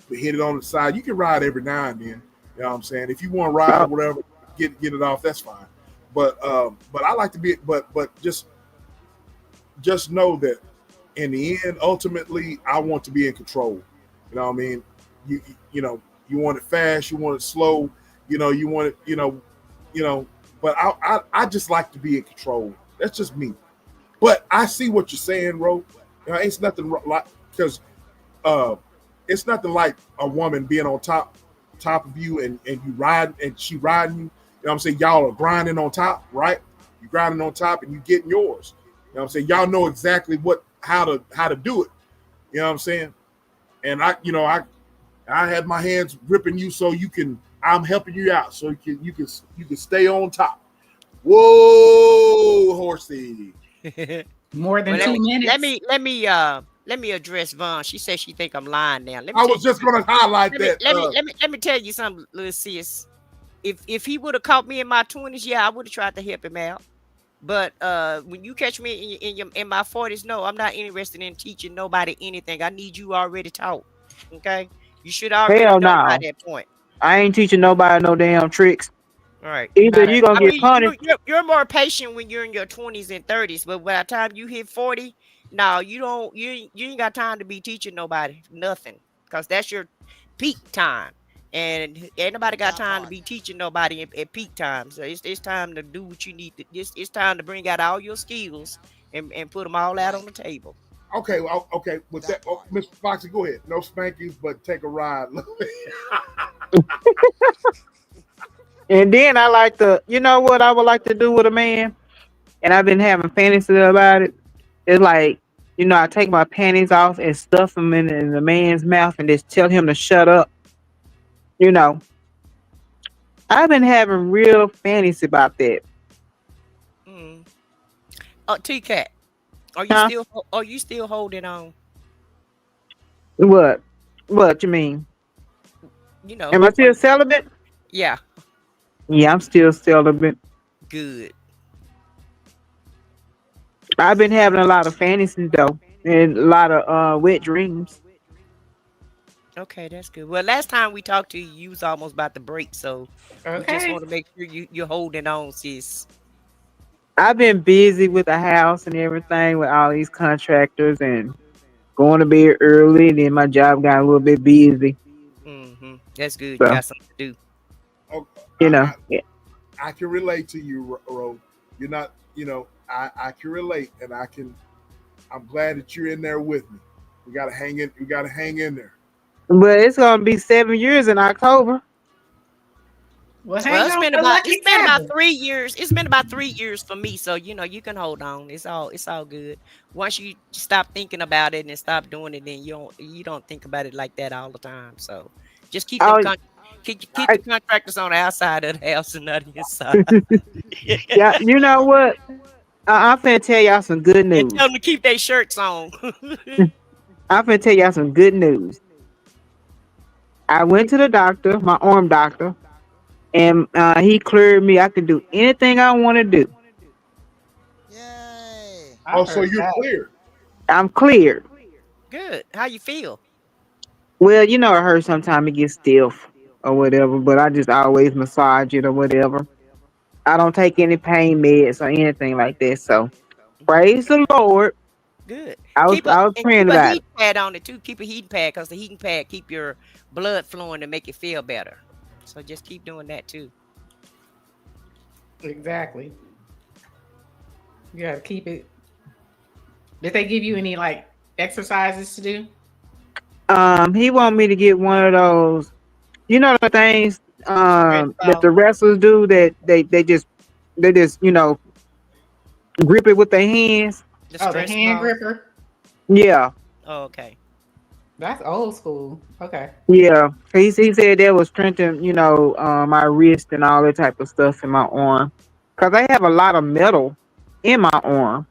Speaker 1: But hit it on the side. You can ride every now and then. You know what I'm saying? If you want to ride or
Speaker 5: Uh,
Speaker 1: whatever, get it off. That's fine. But I like to be. But just know that in the end, ultimately, I want to be in control. You know what I mean? You know, you want it fast, you want it slow, you want it, you know. But I just like to be in control. That's just me. But I see what you're saying, Ro. It's nothing like because uh, it's nothing like a woman being on top of you and you ride and she riding you. You know what I'm saying? Y'all are grinding on top, right? You grinding on top and you getting yours. You know what I'm saying? Y'all know exactly how to do it. You know what I'm saying? And I had my hands gripping you so I'm helping you out so you can stay on top. Whoa, horsey.
Speaker 2: More than
Speaker 7: Well,
Speaker 2: two
Speaker 7: let
Speaker 2: minutes.
Speaker 7: me let me address Vaughn. She says she think I'm lying now. Let me
Speaker 1: I
Speaker 7: tell
Speaker 1: was
Speaker 7: you
Speaker 1: just
Speaker 7: something.
Speaker 1: gonna highlight that.
Speaker 7: Let me tell you something, little sis. If he would have caught me in my 20s, yeah, I would have tried to help him out. But when you catch me in my 40s, no, I'm not interested in teaching nobody anything. I need you already taught. Okay, you should already
Speaker 5: Hell
Speaker 7: know by
Speaker 5: no.
Speaker 7: that point.
Speaker 5: I ain't teaching nobody no damn tricks.
Speaker 7: All right.
Speaker 5: Either
Speaker 2: Not
Speaker 5: you
Speaker 2: a
Speaker 5: gonna
Speaker 7: I
Speaker 5: get
Speaker 7: mean,
Speaker 5: punished.
Speaker 7: you're more patient when you're in your 20s and 30s, but by the time you hit 40, now you don't you ain't got time to be teaching nobody nothing because that's your peak time. And ain't nobody got
Speaker 8: That
Speaker 7: time to
Speaker 8: part.
Speaker 7: be teaching nobody at peak time. So it's time to do what you need to. It's time to bring out all your skills and put them all out
Speaker 8: Right.
Speaker 7: on the table.
Speaker 1: Okay, well, okay. With
Speaker 8: That
Speaker 1: that,
Speaker 8: part.
Speaker 1: Mr. Foxy, go ahead. No spankings, but take a ride.
Speaker 5: And then I like to, you know what I would like to do with a man, and I've been having fantasies about it. It's like, I take my panties off and stuff them in the man's mouth and just tell him to shut up. You know, I've been having real fantasy about that.
Speaker 7: Mm. Oh, T Cat,
Speaker 5: Huh?
Speaker 7: are you still holding on?
Speaker 5: What? What you mean?
Speaker 7: You know,
Speaker 5: Am I still celibate?
Speaker 7: yeah,
Speaker 5: Yeah, I'm still celibate.
Speaker 7: good.
Speaker 5: I've been having a lot of fantasies though, and a lot of wet dreams.
Speaker 7: Okay, that's good. Well, last time we talked to you, you was almost about to break, so we just
Speaker 2: okay.
Speaker 7: want to make sure you're holding on, sis.
Speaker 5: I've been busy with the house and everything with all these contractors and going to bed early. And then my job got a little bit busy.
Speaker 7: That's good. You
Speaker 5: So,
Speaker 7: got something to do.
Speaker 1: Oh,
Speaker 5: you know, yeah.
Speaker 1: I can relate to you, Ro. You're not, I can relate, and I'm glad that you're in there with me. We gotta hang in. We gotta hang in there.
Speaker 5: But it's gonna be 7 years in October.
Speaker 2: Well,
Speaker 7: Well,
Speaker 2: hang on for lucky
Speaker 7: it's been about
Speaker 2: seven.
Speaker 7: 3 years. It's been about 3 years for me, so you can hold on. It's all good. Once you stop thinking about it and stop doing it, then you don't think about it like that all the time. So just
Speaker 5: Oh,
Speaker 7: keep
Speaker 5: I,
Speaker 7: the contractors on the outside of the house and not inside.
Speaker 5: yeah, you know what? I'm finna tell y'all some good
Speaker 7: And tell
Speaker 5: news.
Speaker 7: them to keep their shirts on.
Speaker 5: I'm finna tell y'all some good news. I went to the doctor, my arm doctor, and he cleared me. I can do anything I want to do.
Speaker 8: Yay.
Speaker 2: I
Speaker 1: Oh, so
Speaker 2: heard
Speaker 1: you're
Speaker 2: that.
Speaker 1: clear.
Speaker 5: I'm cleared.
Speaker 7: Good. How you feel?
Speaker 5: Well, I heard sometimes it gets stiff or whatever, but I just always massage it or whatever. I don't take any pain meds or anything like that. So praise the Lord.
Speaker 7: Good.
Speaker 5: I was I was praying
Speaker 7: Keep a
Speaker 5: about it.
Speaker 7: heat pad on it too. Keep a heating pad because the heating pad keep your blood flowing and make it feel better. So just keep doing that too.
Speaker 2: Exactly. You got to keep it. Did they give you any like exercises to do?
Speaker 5: He wanted me to get one of those, the things
Speaker 7: Stretch
Speaker 5: that
Speaker 7: out.
Speaker 5: the wrestlers do that they just grip it with their hands.
Speaker 7: The
Speaker 2: Oh, the
Speaker 7: stress
Speaker 2: hand
Speaker 7: ball.
Speaker 2: gripper.
Speaker 5: Yeah,
Speaker 7: Oh, okay.
Speaker 2: That's old school. Okay.
Speaker 5: yeah. He said that would strengthen, my wrist and all that type of stuff in my arm. Cause I have a lot of metal in my arm.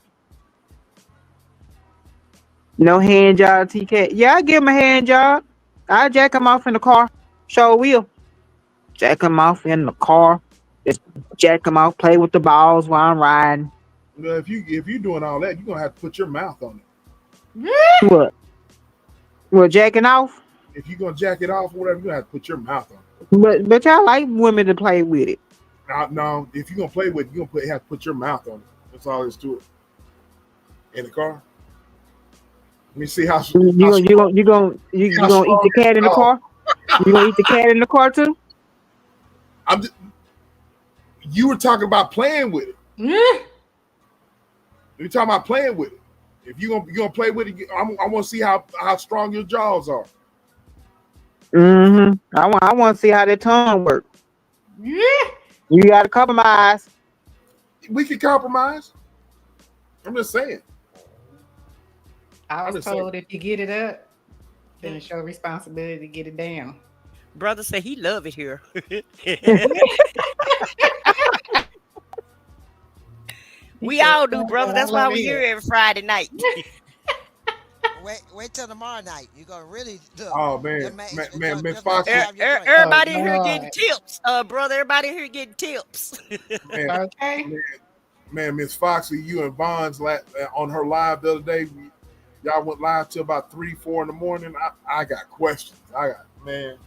Speaker 5: No hand job, TK. Yeah, I give him a hand job. I jack him off in the car. Sure will. Jack him off in the car. Just jack him off, play with the balls while I'm riding.
Speaker 1: Well, if you're doing all that, you're gonna have to put your mouth on it.
Speaker 5: What? What, jacking off?
Speaker 1: If you're gonna jack it off or whatever, you're gonna have to put your mouth on it.
Speaker 5: But y'all like women to play with it.
Speaker 1: No, if you're gonna play with it, you're gonna have to put your mouth on it. That's all there's to it. In the car. Let me see how
Speaker 5: You
Speaker 1: how
Speaker 5: gonna you
Speaker 1: strong,
Speaker 5: gonna you gonna you,
Speaker 1: how
Speaker 5: you gonna eat
Speaker 1: strong
Speaker 5: the cat in the
Speaker 1: your dog.
Speaker 5: car? You gonna eat the cat in the car too?
Speaker 1: I'm just, you were talking about playing with it. You're talking about playing with it. If you're gonna play with it, I want to see how strong your jaws are.
Speaker 5: I want to see how that tongue work. You got to compromise.
Speaker 1: We can compromise. I'm just saying.
Speaker 2: I
Speaker 1: I'm
Speaker 2: was
Speaker 1: just saying.
Speaker 2: told if you get it up, then it's your responsibility to get it down.
Speaker 7: Brother said he love it here. We all do, brother. That's why we here every Friday night.
Speaker 8: Wait till tomorrow night. You're gonna really look.
Speaker 1: Oh man, man, Miss
Speaker 8: Just might
Speaker 1: Foxy,
Speaker 8: have your drink.
Speaker 7: Everybody
Speaker 2: Oh,
Speaker 7: here
Speaker 2: Lord.
Speaker 7: getting tips, brother. Everybody here getting tips.
Speaker 1: man,
Speaker 2: Okay.
Speaker 1: man, Miss Foxy, you and Bonds on her live the other day. Y'all went live till about 3, 4 in the morning. I got questions. Man,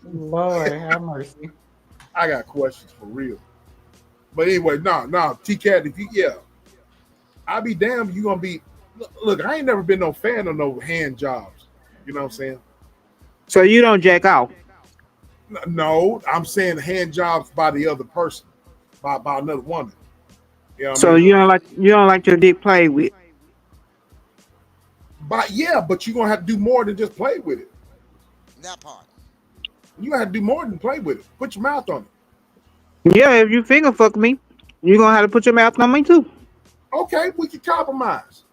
Speaker 2: Lord have mercy.
Speaker 1: I got questions for real. But anyway, no, T-Cat, if you I'll be damned. You gonna be look. I ain't never been no fan of no hand jobs. You know what I'm saying?
Speaker 5: So you don't jack off.
Speaker 1: No, I'm saying hand jobs by the other person, by another woman. You know what
Speaker 5: So
Speaker 1: I mean?
Speaker 5: you don't like your dick played with.
Speaker 1: But you're gonna have to do more than just play with it.
Speaker 8: That part.
Speaker 1: You gotta do more than play with it. Put your mouth on it.
Speaker 5: Yeah, if you finger fuck me, you gonna have to put your mouth on me too,
Speaker 1: Okay, we can compromise.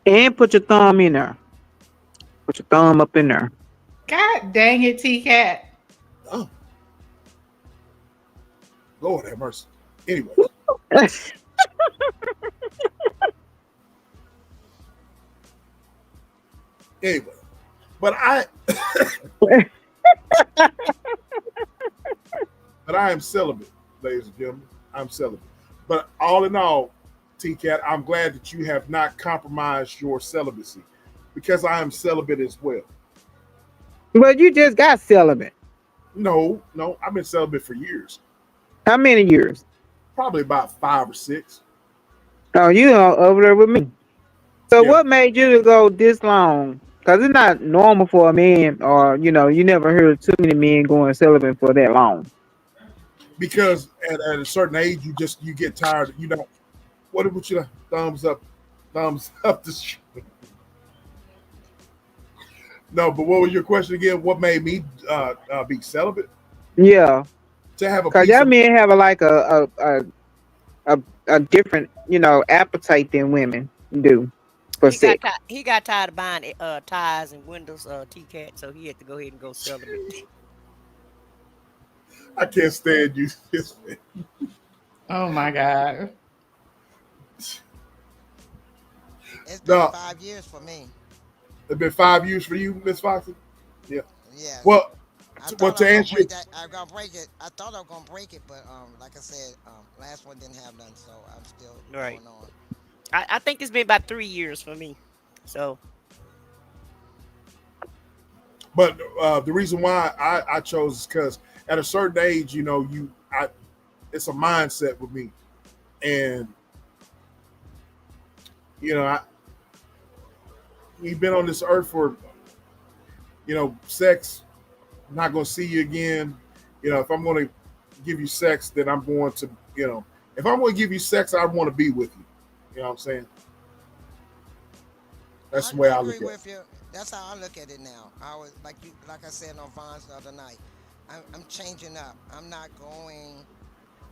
Speaker 5: and put your thumb in there. Put your thumb up in there.
Speaker 2: God dang it, T-Cat.
Speaker 1: Oh, Lord have mercy. Anyway, but I am celibate, ladies and gentlemen. I'm celibate. But all in all, T-Cat, I'm glad that you have not compromised your celibacy because I am celibate as well.
Speaker 5: But you just got celibate.
Speaker 1: No, I've been celibate for years,
Speaker 5: How many years?
Speaker 1: probably about 5 or 6.
Speaker 5: Oh, you are over there with me. So
Speaker 1: Yeah,
Speaker 5: what made you to go this long? Because it's not normal for a man, or you never heard too many men going celibate for that long.
Speaker 1: because at a certain age, you get tired. You know, what would you thumbs up, thumbs up the No, but what was your question again? What made me be celibate?
Speaker 5: Yeah,
Speaker 1: To have a
Speaker 5: because
Speaker 1: piece
Speaker 5: y'all
Speaker 1: of
Speaker 5: men have like a different appetite than women do for sex.
Speaker 7: He got tired of buying ties and windows, T-Cat, so he had to go ahead and go celibate.
Speaker 1: I can't stand you.
Speaker 2: Oh my God.
Speaker 8: It's been
Speaker 1: No,
Speaker 8: 5 years for me.
Speaker 1: it's been 5 years for you, Miss Foxy. Yeah.
Speaker 8: Yes.
Speaker 1: Well,
Speaker 8: I thought I
Speaker 1: to
Speaker 8: was gonna
Speaker 1: answer you,
Speaker 8: break that. I'm gonna break it. I thought I was gonna break it, but like I said, last one didn't have none, so I'm still
Speaker 7: Right.
Speaker 8: going on.
Speaker 7: I think it's been about 3 years for me. So
Speaker 1: but the reason why I chose is because at a certain age, it's a mindset with me, and we've been on this earth for sex. I'm not going to see you again. If I'm going to give you sex, then I'm going to, if I'm going to give you sex, I want to be with you. You know what I'm saying? That's the way I
Speaker 8: agree
Speaker 1: look at it.
Speaker 8: with you. That's how I look at it now. I was like I said on Vaughn's the other night. I'm changing up. I'm not going.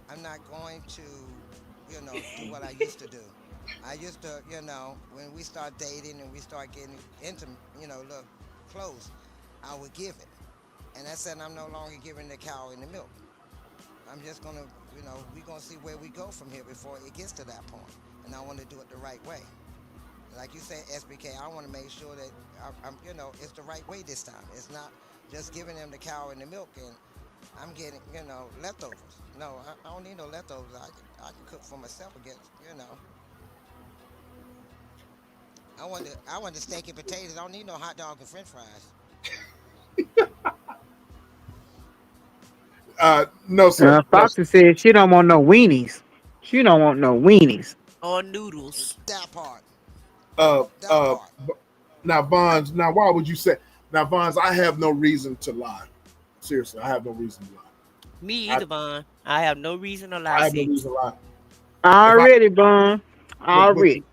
Speaker 8: I'm not going to, do what I used to do. I used to, when we start dating and we start getting into, look close, I would give it. And I said I'm no longer giving the cow in the milk. I'm just gonna, we're gonna see where we go from here before it gets to that point. And I want to do it the right way. Like you said, SBK, I want to make sure that it's the right way this time. It's not just giving them the cow and the milk and I'm getting, leftovers. No, I don't need no leftovers. I can cook for myself against. I want the steak and potatoes. I don't need no hot dog and French fries.
Speaker 1: No, sir. No, sir.
Speaker 5: Foxy said she don't want no weenies. She don't want no weenies.
Speaker 7: Or noodles.
Speaker 8: That part.
Speaker 1: Uh,
Speaker 8: That
Speaker 1: uh,
Speaker 8: part.
Speaker 1: now, Bonds. Now, why would you say? Now, Bonds, I have no reason to lie. Seriously, I have no reason to lie.
Speaker 7: Me
Speaker 1: I,
Speaker 7: either, Vaughn. I have no reason to lie,
Speaker 1: I have no
Speaker 7: six.
Speaker 1: reason to lie. If I
Speaker 5: Already, Bun.
Speaker 1: with
Speaker 5: Already.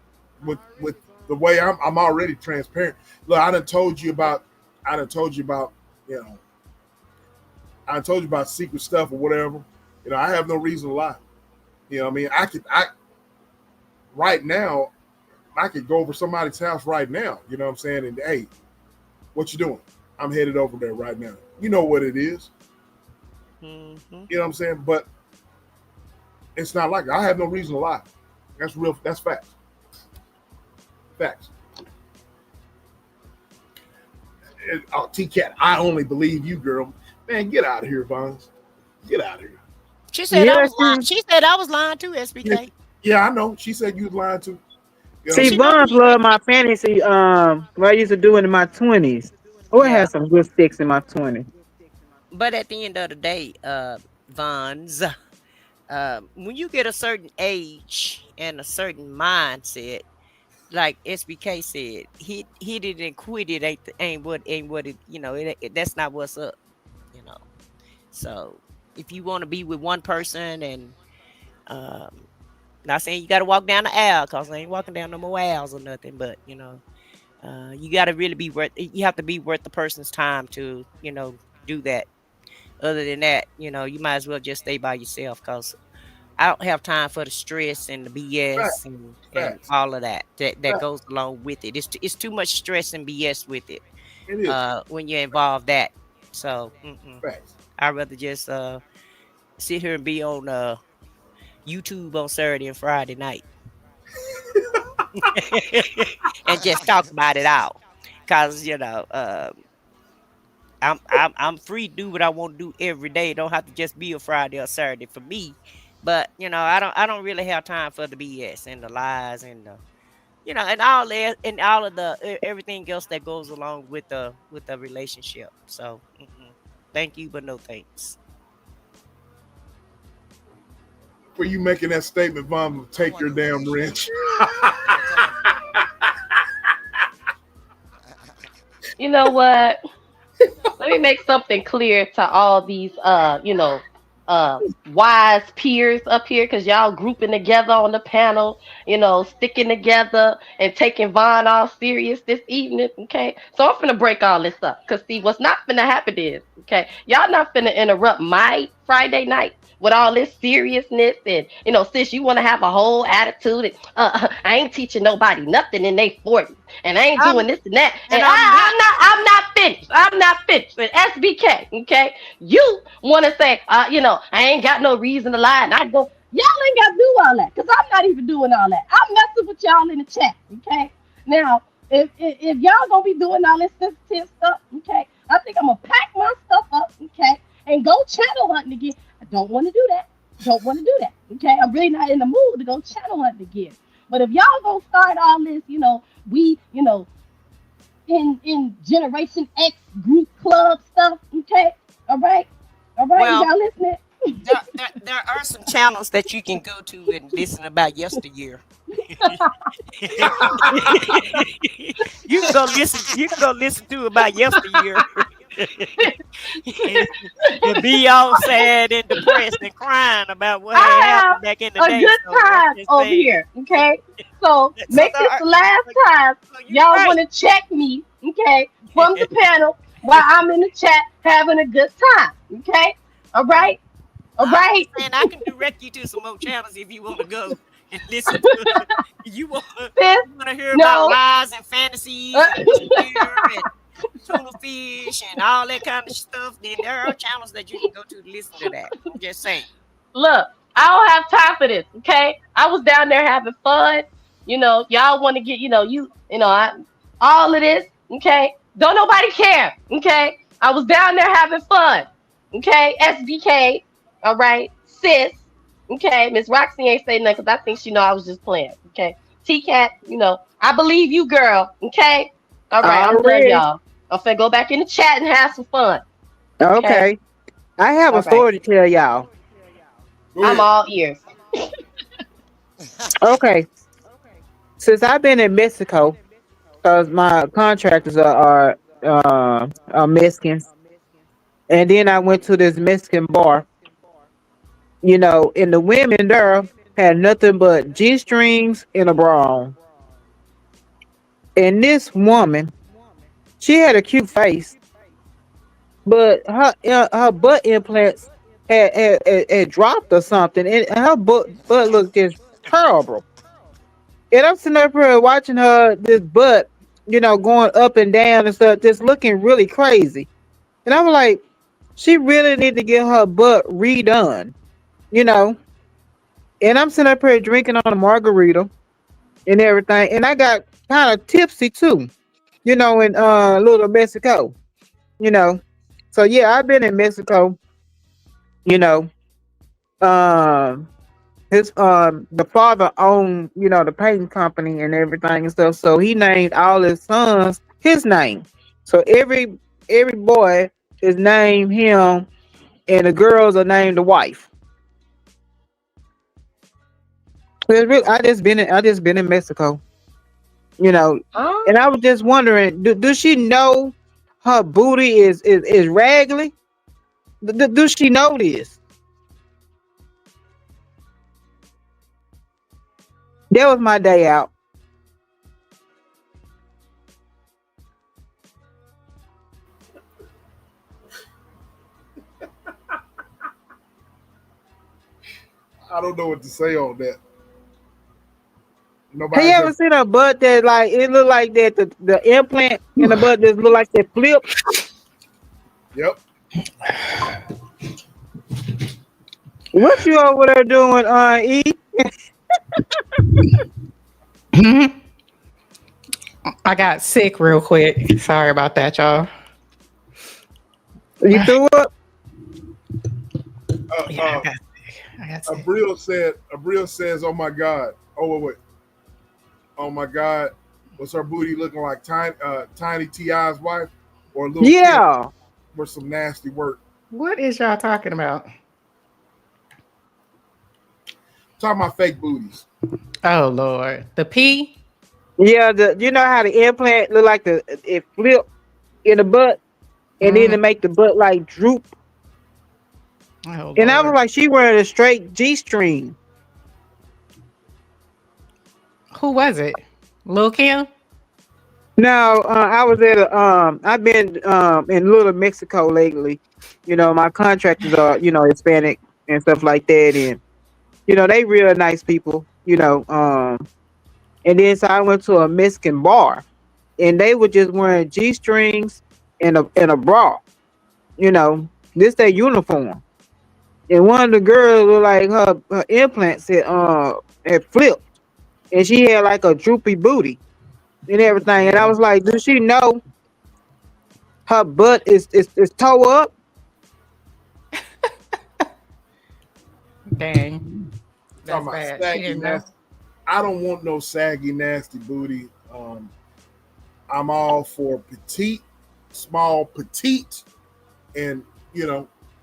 Speaker 1: with the way I'm already transparent. Look, I done told you about, you know, I done told you about secret stuff or whatever. You know, I have no reason to lie. You know what I mean? I right now, I could go over somebody's house right now. You know what I'm saying? And hey, what you doing? I'm headed over there right now. You know what it is.
Speaker 7: Mm-hmm.
Speaker 1: You know what I'm saying? But it's not like that. I have no reason to lie. That's real. That's facts. Facts. Oh, T-Cat, I only believe you, girl. Man, get out of here, Bonds. Get out of here.
Speaker 7: She said I
Speaker 5: Yeah,
Speaker 7: was lying. She said I was lying too,
Speaker 1: Yeah,
Speaker 7: SBK.
Speaker 1: yeah, I know. She said you was lying too. You know what I'm
Speaker 5: see,
Speaker 7: She
Speaker 1: saying?
Speaker 7: know
Speaker 5: Buns
Speaker 7: me.
Speaker 5: love my fantasy. What I used to do in my 20s. Oh, I
Speaker 7: Yeah.
Speaker 5: had some good sticks in my 20s.
Speaker 7: But at the end of the day, Vons, when you get a certain age and a certain mindset, like SBK said, he didn't quit it. Ain't what it. That's not what's up. You know. So if you want to be with one person and um, not saying you got to walk down the aisle, cause I ain't walking down no more aisles or nothing, but you got to really be worth. You have to be worth the person's time to do that. Other than that, you might as well just stay by yourself, cause I don't have time for the stress and the BS
Speaker 1: Facts.
Speaker 7: and
Speaker 1: Facts.
Speaker 7: all of that
Speaker 1: Facts.
Speaker 7: goes along with it. It's too much stress and BS with it
Speaker 1: It is.
Speaker 7: when you involve that. So
Speaker 1: Facts.
Speaker 7: I'd rather just sit here and be on YouTube on Saturday and Friday night and just talk about it out. Cause I'm free to do what I want to do every day. It don't have to just be a Friday or Saturday for me. But I don't really have time for the BS and the lies and the and all that and all of the everything else that goes along with the relationship. So thank you, but no thanks.
Speaker 1: For you making that statement, Mom,
Speaker 8: I
Speaker 1: take your
Speaker 8: wonder what
Speaker 1: damn
Speaker 8: age you
Speaker 1: wrench.
Speaker 8: is. You know what
Speaker 9: You know what? Let me make something clear to all these wise peers up here, because y'all grouping together on the panel, sticking together and taking Vaughn all serious this evening. Okay. So I'm finna break all this up. Cause see, what's not finna happen is, okay, y'all not finna interrupt my Friday night with all this seriousness and sis, you want to have a whole attitude and I ain't teaching nobody nothing in they 40s and I ain't doing
Speaker 7: I'm
Speaker 9: this and that. And
Speaker 7: and I'm not.
Speaker 9: I'm not finished. I'm not finished. But SBK, okay, you want to say, I ain't got no reason to lie, and I go, y'all ain't got to do all that, cause I'm not even doing all that. I'm messing with y'all in the chat, okay? Now, if y'all gonna be doing all this sensitive stuff, okay, I think I'm gonna pack my stuff up, okay, and go channel hunting again. I don't want to do that. Don't want to do that. Okay, I'm really not in the mood to go channel hunting again. But if y'all gonna start all this, we, in Generation X group club stuff. Okay, all right,
Speaker 7: Well,
Speaker 9: y'all listening?
Speaker 7: there are some channels that you can go to and listen about yesteryear. You can go listen to about yesteryear. And be all sad and depressed and crying about what had
Speaker 9: I have
Speaker 7: happened back in the
Speaker 9: a
Speaker 7: day.
Speaker 9: good
Speaker 7: So I'm
Speaker 9: time
Speaker 7: just
Speaker 9: over
Speaker 7: saying.
Speaker 9: here. Okay, so
Speaker 7: So
Speaker 9: make this the last
Speaker 7: so
Speaker 9: time
Speaker 7: you're
Speaker 9: y'all
Speaker 7: right.
Speaker 9: want to check me. Okay, from the panel while I'm in the chat having a good time. Okay, all
Speaker 7: Yeah.
Speaker 9: right, all
Speaker 7: I'm just
Speaker 9: right,
Speaker 7: saying I can direct you to some more channels if you want to go and listen to it. You want
Speaker 9: sis.
Speaker 7: you want to hear about
Speaker 9: No.
Speaker 7: lies and fantasies and despair and tuna fish and all that kind of stuff, then there are channels that you can go to listen to that. I'm just saying.
Speaker 9: Look, I don't have time for this. Okay, I was down there having fun. Y'all want to get, all of this. Okay, don't nobody care. Okay, I was down there having fun. Okay, SBK. All right, sis. Okay, Miss Roxy ain't saying nothing because I think she know I was just playing. Okay, T-Cat, I believe you, girl. Okay. All right, I'm done,
Speaker 5: Already.
Speaker 9: y'all. I'm finna go back in the chat and have some fun. Okay.
Speaker 5: Okay. I have a
Speaker 9: All right.
Speaker 5: story to tell y'all.
Speaker 1: Go
Speaker 9: I'm
Speaker 1: ahead.
Speaker 9: all ears.
Speaker 5: Okay. Since I've been in Mexico, because my contractors are Mexicans, and then I went to this Mexican bar, and the women there had nothing but G strings and a bra on. And this woman, she had a cute face, but her butt implants had dropped or something, and her butt looked just terrible. And I'm sitting up here watching her this butt, going up and down and stuff, just looking really crazy. And I was like, she really need to get her butt redone, you know. And I'm sitting up here drinking on a margarita and everything, and I got kind of tipsy too, in Little Mexico, you know. So yeah, I've been in Mexico, you know. Um, his the father owned, the painting company and everything and stuff. So he named all his sons his name. So every boy is named him, and the girls are named the wife. It's really, I just been in Mexico, you know, and I
Speaker 9: Oh,
Speaker 5: was just wondering, does she know her booty is raggedy? Do she know this? That was my day out.
Speaker 1: I don't know what to say on that.
Speaker 5: Have you
Speaker 1: Nobody's
Speaker 5: ever
Speaker 1: ever.
Speaker 5: seen a butt that like it look like that the implant in the butt just look like that flip?
Speaker 1: Yep.
Speaker 5: What you over there doing, E?
Speaker 2: Mhm. I got sick real quick. Sorry about that, y'all.
Speaker 5: You threw up?
Speaker 1: Uh,
Speaker 2: Yeah,
Speaker 1: uh,
Speaker 2: I got sick.
Speaker 1: Abril says, "Oh my God." Oh wait. Oh my God. Was her booty looking like Tiny Ti's wife or Little Kim
Speaker 5: Yeah.
Speaker 1: for some nasty work?
Speaker 2: What is y'all talking about?
Speaker 1: Talking about fake booties.
Speaker 2: Oh Lord, the P.
Speaker 5: Yeah, you know how the implant look like it flip in the butt and then
Speaker 2: Mm.
Speaker 5: it make the butt like droop.
Speaker 2: Oh
Speaker 5: And I was
Speaker 2: Lord,
Speaker 5: like, she wearing a straight G string.
Speaker 2: who was it? Lil Kim.
Speaker 5: Now, I was at I've been in Little Mexico lately. My contractors are, Hispanic and stuff like that. And, they real nice people, and then so I went to a Mexican bar and they were just wearing G strings and a bra, this their uniform. And one of the girls looked like her implants had flipped and she had like a droopy booty and everything. And I
Speaker 2: Yeah.
Speaker 5: was like, does she know her butt is toe up?
Speaker 2: Dang,
Speaker 1: Talking
Speaker 2: that's
Speaker 1: about
Speaker 2: bad. She
Speaker 1: saggy
Speaker 2: didn't know.
Speaker 1: nasty. I don't want no saggy nasty booty. I'm all for petite, small, petite, and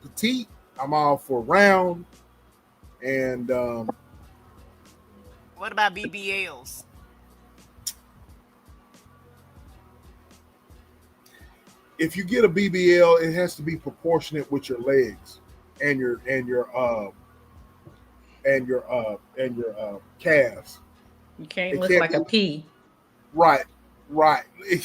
Speaker 1: petite. I'm all for round, and
Speaker 7: What about BBLs?
Speaker 1: if you get a BBL, it has to be proportionate with your legs and your calves.
Speaker 2: You can't
Speaker 1: It
Speaker 2: look
Speaker 1: can't
Speaker 2: like
Speaker 1: be
Speaker 2: a P.
Speaker 1: right, right,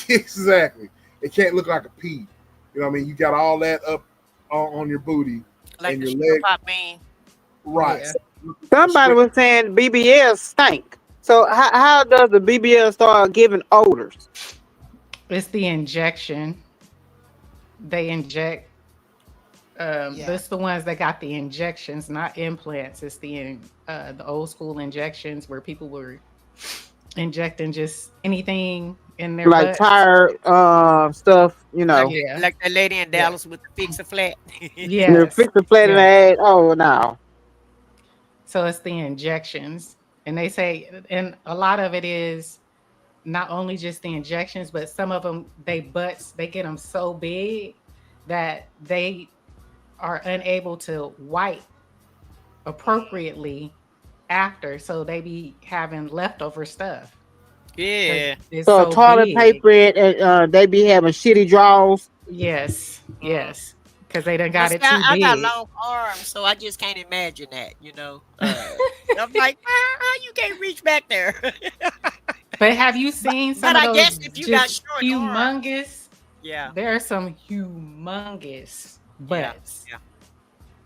Speaker 1: exactly. It can't look like a P. You know what I mean? You got all that up on your booty
Speaker 7: Like
Speaker 1: and
Speaker 7: the
Speaker 1: your
Speaker 7: sugar
Speaker 1: leg,
Speaker 7: pop man?
Speaker 1: right?
Speaker 2: Yeah,
Speaker 5: Somebody
Speaker 1: Straight.
Speaker 5: was saying BBL stink. So how does the BBL start giving odors?
Speaker 2: it's the injection. They inject.
Speaker 8: Yeah.
Speaker 2: This the ones that got the injections, not implants. It's the old school injections where people were injecting just anything in their
Speaker 5: Like
Speaker 2: butts.
Speaker 5: tire stuff,
Speaker 7: Like
Speaker 2: Yeah.
Speaker 7: like the lady in
Speaker 2: Yeah.
Speaker 7: Dallas with the fix a flat.
Speaker 5: you
Speaker 2: Yes.
Speaker 5: fix the flat in the
Speaker 2: Yes.
Speaker 5: ass. Oh no.
Speaker 2: So it's the injections. And they say, and a lot of it is not only just the injections, but some of them, they get them so big that they are unable to wipe appropriately after. So they be having leftover stuff because
Speaker 7: Yeah.
Speaker 2: it's
Speaker 5: So
Speaker 2: so
Speaker 5: toilet
Speaker 2: big.
Speaker 5: paper, they be having shitty draws.
Speaker 2: Yes,
Speaker 7: Mm.
Speaker 2: yes, because they done
Speaker 7: But
Speaker 2: got
Speaker 7: see,
Speaker 2: it too
Speaker 7: I got
Speaker 2: big.
Speaker 7: long arms, so I just can't imagine that, you know. I'm like, how you can't reach back there?
Speaker 2: But have you
Speaker 7: but
Speaker 2: seen
Speaker 7: but
Speaker 2: some of
Speaker 7: I
Speaker 2: those
Speaker 7: guess if you got
Speaker 2: just
Speaker 7: short arms,
Speaker 2: humongous?
Speaker 7: yeah,
Speaker 2: There are some humongous
Speaker 7: yeah,
Speaker 2: butts
Speaker 7: yeah.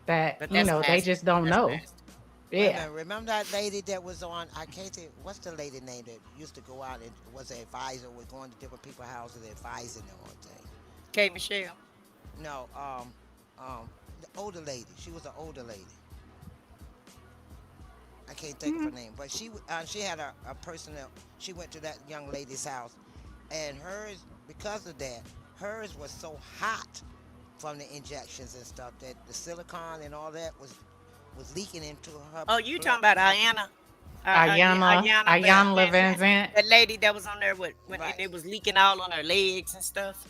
Speaker 2: that,
Speaker 7: But that's
Speaker 2: they
Speaker 7: nasty.
Speaker 2: just don't
Speaker 7: That's
Speaker 2: know.
Speaker 7: nasty.
Speaker 8: Wait a
Speaker 2: Yeah.
Speaker 8: minute. Remember that lady that was on? I can't think. What's the lady name that used to go out and was an advisor, was going to different people's houses, advising them on things?
Speaker 7: Okay, Michelle.
Speaker 8: No, the older lady. She was an older lady. I can't think of her
Speaker 2: Mhm.
Speaker 8: name, but she had a person that she went to that young lady's house, and hers, because of that, hers was so hot from the injections and stuff that the silicone and all that was leaking into her
Speaker 7: Oh, you
Speaker 8: blood.
Speaker 7: talking about
Speaker 8: Her,
Speaker 7: Ayana?
Speaker 2: Ayana
Speaker 8: yeah,
Speaker 7: Van
Speaker 2: Van
Speaker 7: Zant,
Speaker 2: Zant.
Speaker 7: that lady that was on there with when
Speaker 8: right.
Speaker 7: it was leaking all on her legs and stuff.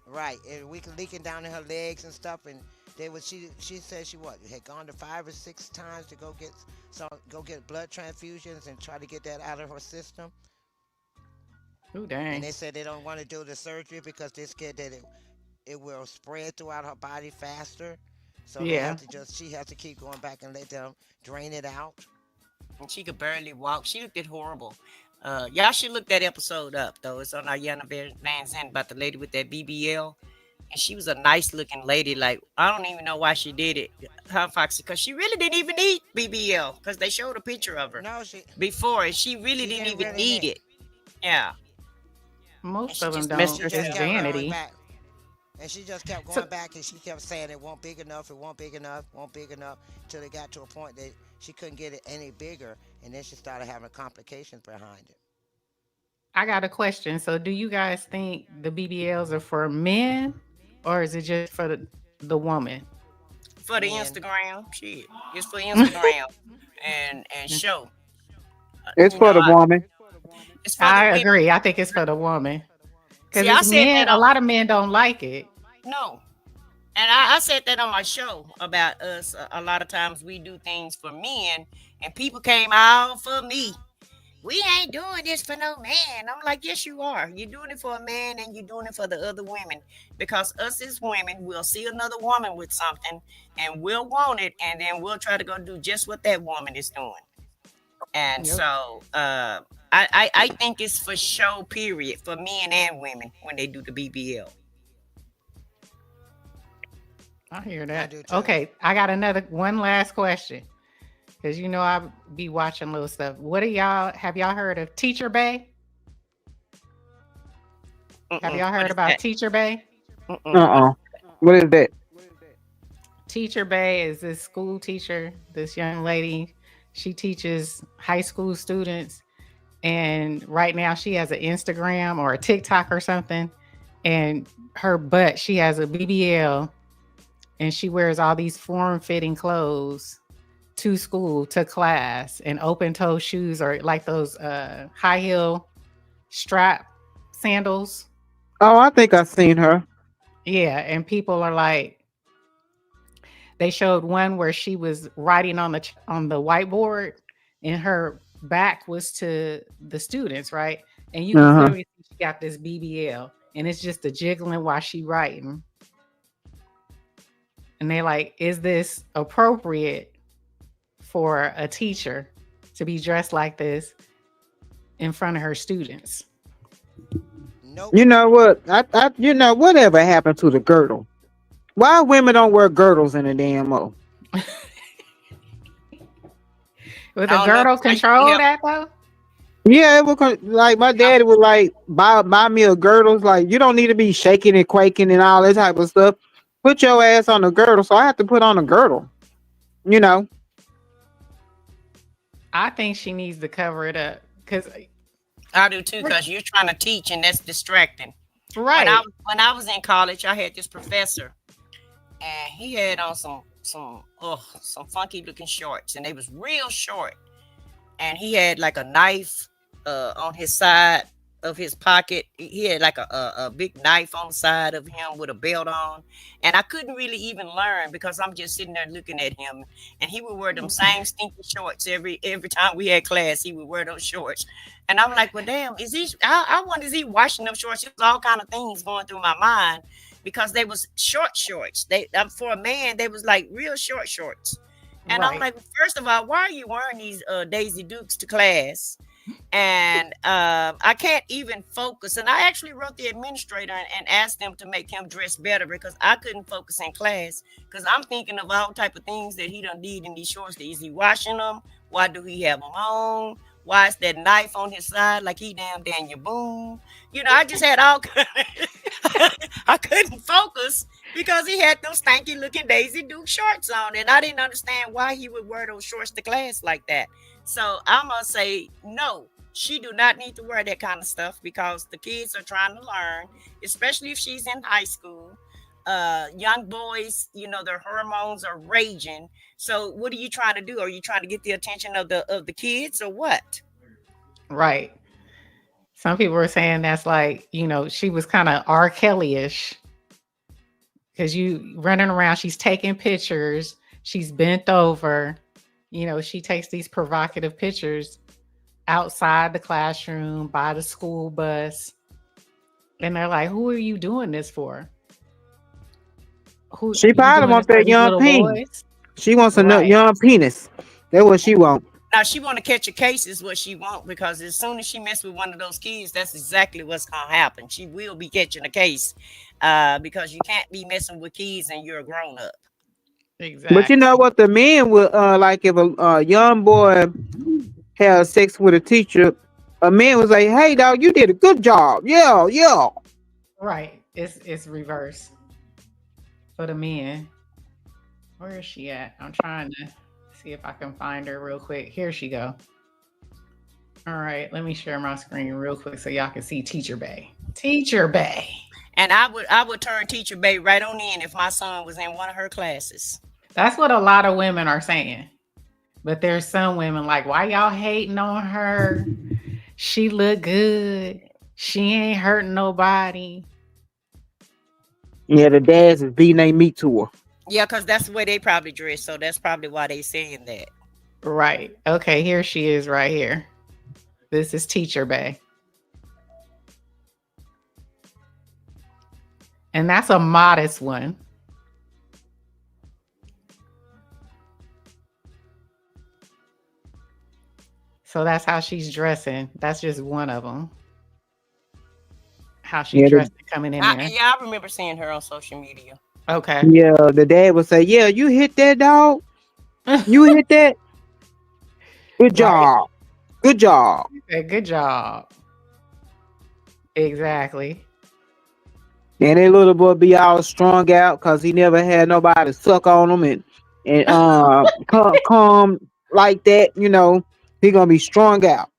Speaker 8: Right, and we can leaking down in her legs and stuff, and they was she said she what had gone to 5 or 6 times to go get blood transfusions and try to get that out of her system,
Speaker 2: Ooh,
Speaker 8: and
Speaker 2: dang.
Speaker 8: they said they don't want to do the surgery because they're scared that it will spread throughout her body faster, so they have
Speaker 2: Yeah.
Speaker 8: to just she has to keep going back and let them drain it out.
Speaker 7: And she could barely walk. She looked horrible. Y'all should look that episode up though. It's on Ayana Van Zant about the lady with that BBL. And she was a nice looking lady. Like I don't even know why she did it, huh, Foxy? Because she really didn't even need BBL. Because they showed a picture of her
Speaker 8: No,
Speaker 7: before, and she really
Speaker 8: she
Speaker 7: didn't
Speaker 8: didn't
Speaker 7: even
Speaker 8: really
Speaker 7: need
Speaker 8: need.
Speaker 7: it. Yeah, and
Speaker 2: Most
Speaker 7: she
Speaker 2: of them
Speaker 7: just
Speaker 8: And
Speaker 7: messed
Speaker 2: don't.
Speaker 8: she just
Speaker 2: It's
Speaker 7: herself
Speaker 8: kept
Speaker 7: up.
Speaker 8: going
Speaker 2: vanity.
Speaker 8: back. And she just kept
Speaker 2: So
Speaker 8: going back and she kept saying it won't big enough, it won't big enough, won't big enough, till it got to a point that she couldn't get it any bigger, and then she started having complications behind it.
Speaker 2: I got a question. So do you guys think the BBLs are for men or is it just for the woman?
Speaker 7: For the
Speaker 8: Men.
Speaker 7: Instagram, shit, it's for Instagram and show.
Speaker 5: It's
Speaker 7: You
Speaker 5: for
Speaker 7: know,
Speaker 5: the woman.
Speaker 7: it's for the
Speaker 2: I
Speaker 7: women.
Speaker 2: agree. I think it's for the woman. Because
Speaker 7: See, I
Speaker 2: it's
Speaker 7: said
Speaker 2: men,
Speaker 7: that
Speaker 2: a
Speaker 7: on
Speaker 2: lot of men don't like it.
Speaker 7: no. And I said that on my show about us. A lot of times we do things for men, and people came out for me. We ain't doing this for no man. I'm like, yes, you are. You're doing it for a man, and you're doing it for the other women. Because us as women, we'll see another woman with something, and we'll want it, and then we'll try to go do just what that woman is doing. And
Speaker 2: Yep.
Speaker 7: so, I think it's for show. Period, for men and women when they do the BBL.
Speaker 2: I hear
Speaker 8: I
Speaker 2: that.
Speaker 8: do too.
Speaker 2: Okay. I got one last question. Because I be watching little stuff. Have y'all heard of Teacher Bay? Have
Speaker 7: Mm-mm.
Speaker 2: y'all
Speaker 7: What
Speaker 2: heard
Speaker 7: is
Speaker 2: about
Speaker 7: that?
Speaker 2: Teacher Bay?
Speaker 7: Mm-mm. What?
Speaker 5: Uh-uh. What is that?
Speaker 2: Teacher Bay is this school teacher, this young lady. She teaches high school students. And right now she has an Instagram or a TikTok or something. And her butt, she has a BBL and she wears all these form fitting clothes to school, to class, and open toe shoes or like those high heel strap sandals.
Speaker 5: Oh, I think I've seen her.
Speaker 2: Yeah. And people are like, they showed one where she was writing on the whiteboard and her back was to the students, right? And you can
Speaker 5: Uh-huh.
Speaker 2: clearly see she got this BBL and it's just a jiggling while she writing. And they like, is this appropriate for a teacher to be dressed like this in front of her students?
Speaker 8: Nope.
Speaker 5: You know what? Whatever happened to the girdle? Why women don't wear girdles in the damn mo?
Speaker 2: Would the
Speaker 7: I don't know
Speaker 2: girdle
Speaker 7: because I used to
Speaker 2: control
Speaker 7: help.
Speaker 2: that though?
Speaker 5: Yeah, it was like my
Speaker 7: Yeah.
Speaker 5: daddy would like buy me a girdles. Like you don't need to be shaking and quaking and all that type of stuff. Put your ass on a girdle. So I have to put on a girdle. You know.
Speaker 2: I think she needs to cover it up because
Speaker 7: I do too, because you're trying to teach and that's distracting.
Speaker 2: right.
Speaker 7: When I was in college, I had this professor, and he had on some funky looking shorts, and they was real short. and he had like a knife on his side of his pocket. He had like a big knife on the side of him with a belt on, and I couldn't really even learn because I'm just sitting there looking at him, and he would wear them same stinky shorts every time we had class. He would wear those shorts, and I'm like, well, damn, is he? I wonder, is he washing them shorts? It was all kind of things going through my mind because they was short shorts. They for a man, they was like real short shorts. And I'm like, first of all, why are you wearing these Daisy Dukes to class? And I can't even focus. And I actually wrote the administrator and asked them to make him dress better because I couldn't focus in class because I'm thinking of all type of things that he done did in these shorts. Is he washing them? Why do he have them on? Why is that knife on his side like he damn Daniel Boone? You know, I just had all I couldn't focus because he had those stanky looking Daisy Duke shorts on, and I didn't understand why he would wear those shorts to class like that. So I'm gonna say no, she do not need to wear that kind of stuff because the kids are trying to learn, especially if she's in high school. Young boys, you know, their hormones are raging. So what are you trying to do? Are you trying to get the attention of the kids or what?
Speaker 2: Right. Some people were saying that's like, you know, she was kind of R. Kelly-ish because you running around, she's taking pictures, she's bent over, you know, she takes these provocative pictures outside the classroom, by the school bus. And they're like, who are you doing this for? Who
Speaker 5: She probably wants that young penis. She wants a young penis. That's what she wants.
Speaker 7: Now she want to catch a case is what she want, because as soon as she mess with one of those kids, that's exactly what's gonna happen. She will be catching a case because you can't be messing with kids and you're a grown up.
Speaker 2: Exactly.
Speaker 5: But you know what, the men would like if a young boy had sex with a teacher, a man was like, "Hey, dog, you did a good job." Yeah, yeah.
Speaker 2: Right. It's reverse for the men. Where is she at? I'm trying to see if I can find her real quick. Here she go. All right, let me share my screen real quick so y'all can see Teacher Bay. Teacher Bay.
Speaker 7: And I would turn Teacher Bay right on in if my son was in one of her classes.
Speaker 2: That's what a lot of women are saying. But there's some women like, why y'all hating on her? She look good. She ain't hurting nobody.
Speaker 5: Yeah, the dads is beating their meat to her.
Speaker 7: Yeah, because that's the way they probably dress. So that's probably why they saying that.
Speaker 2: Right. Okay, here she is right here. This is Teacher Bay. And that's a modest one. So that's how she's dressing. That's just one of them. How she's dressing coming in there.
Speaker 7: Yeah, I remember seeing her on social media.
Speaker 2: Okay.
Speaker 5: Yeah, the dad would say, "Yeah, you hit that, dog. You hit that. Good job. Good job.
Speaker 2: Good job." Exactly.
Speaker 5: And that little boy be all strung out because he never had nobody suck on him and come like that, you know. He gonna be strung out.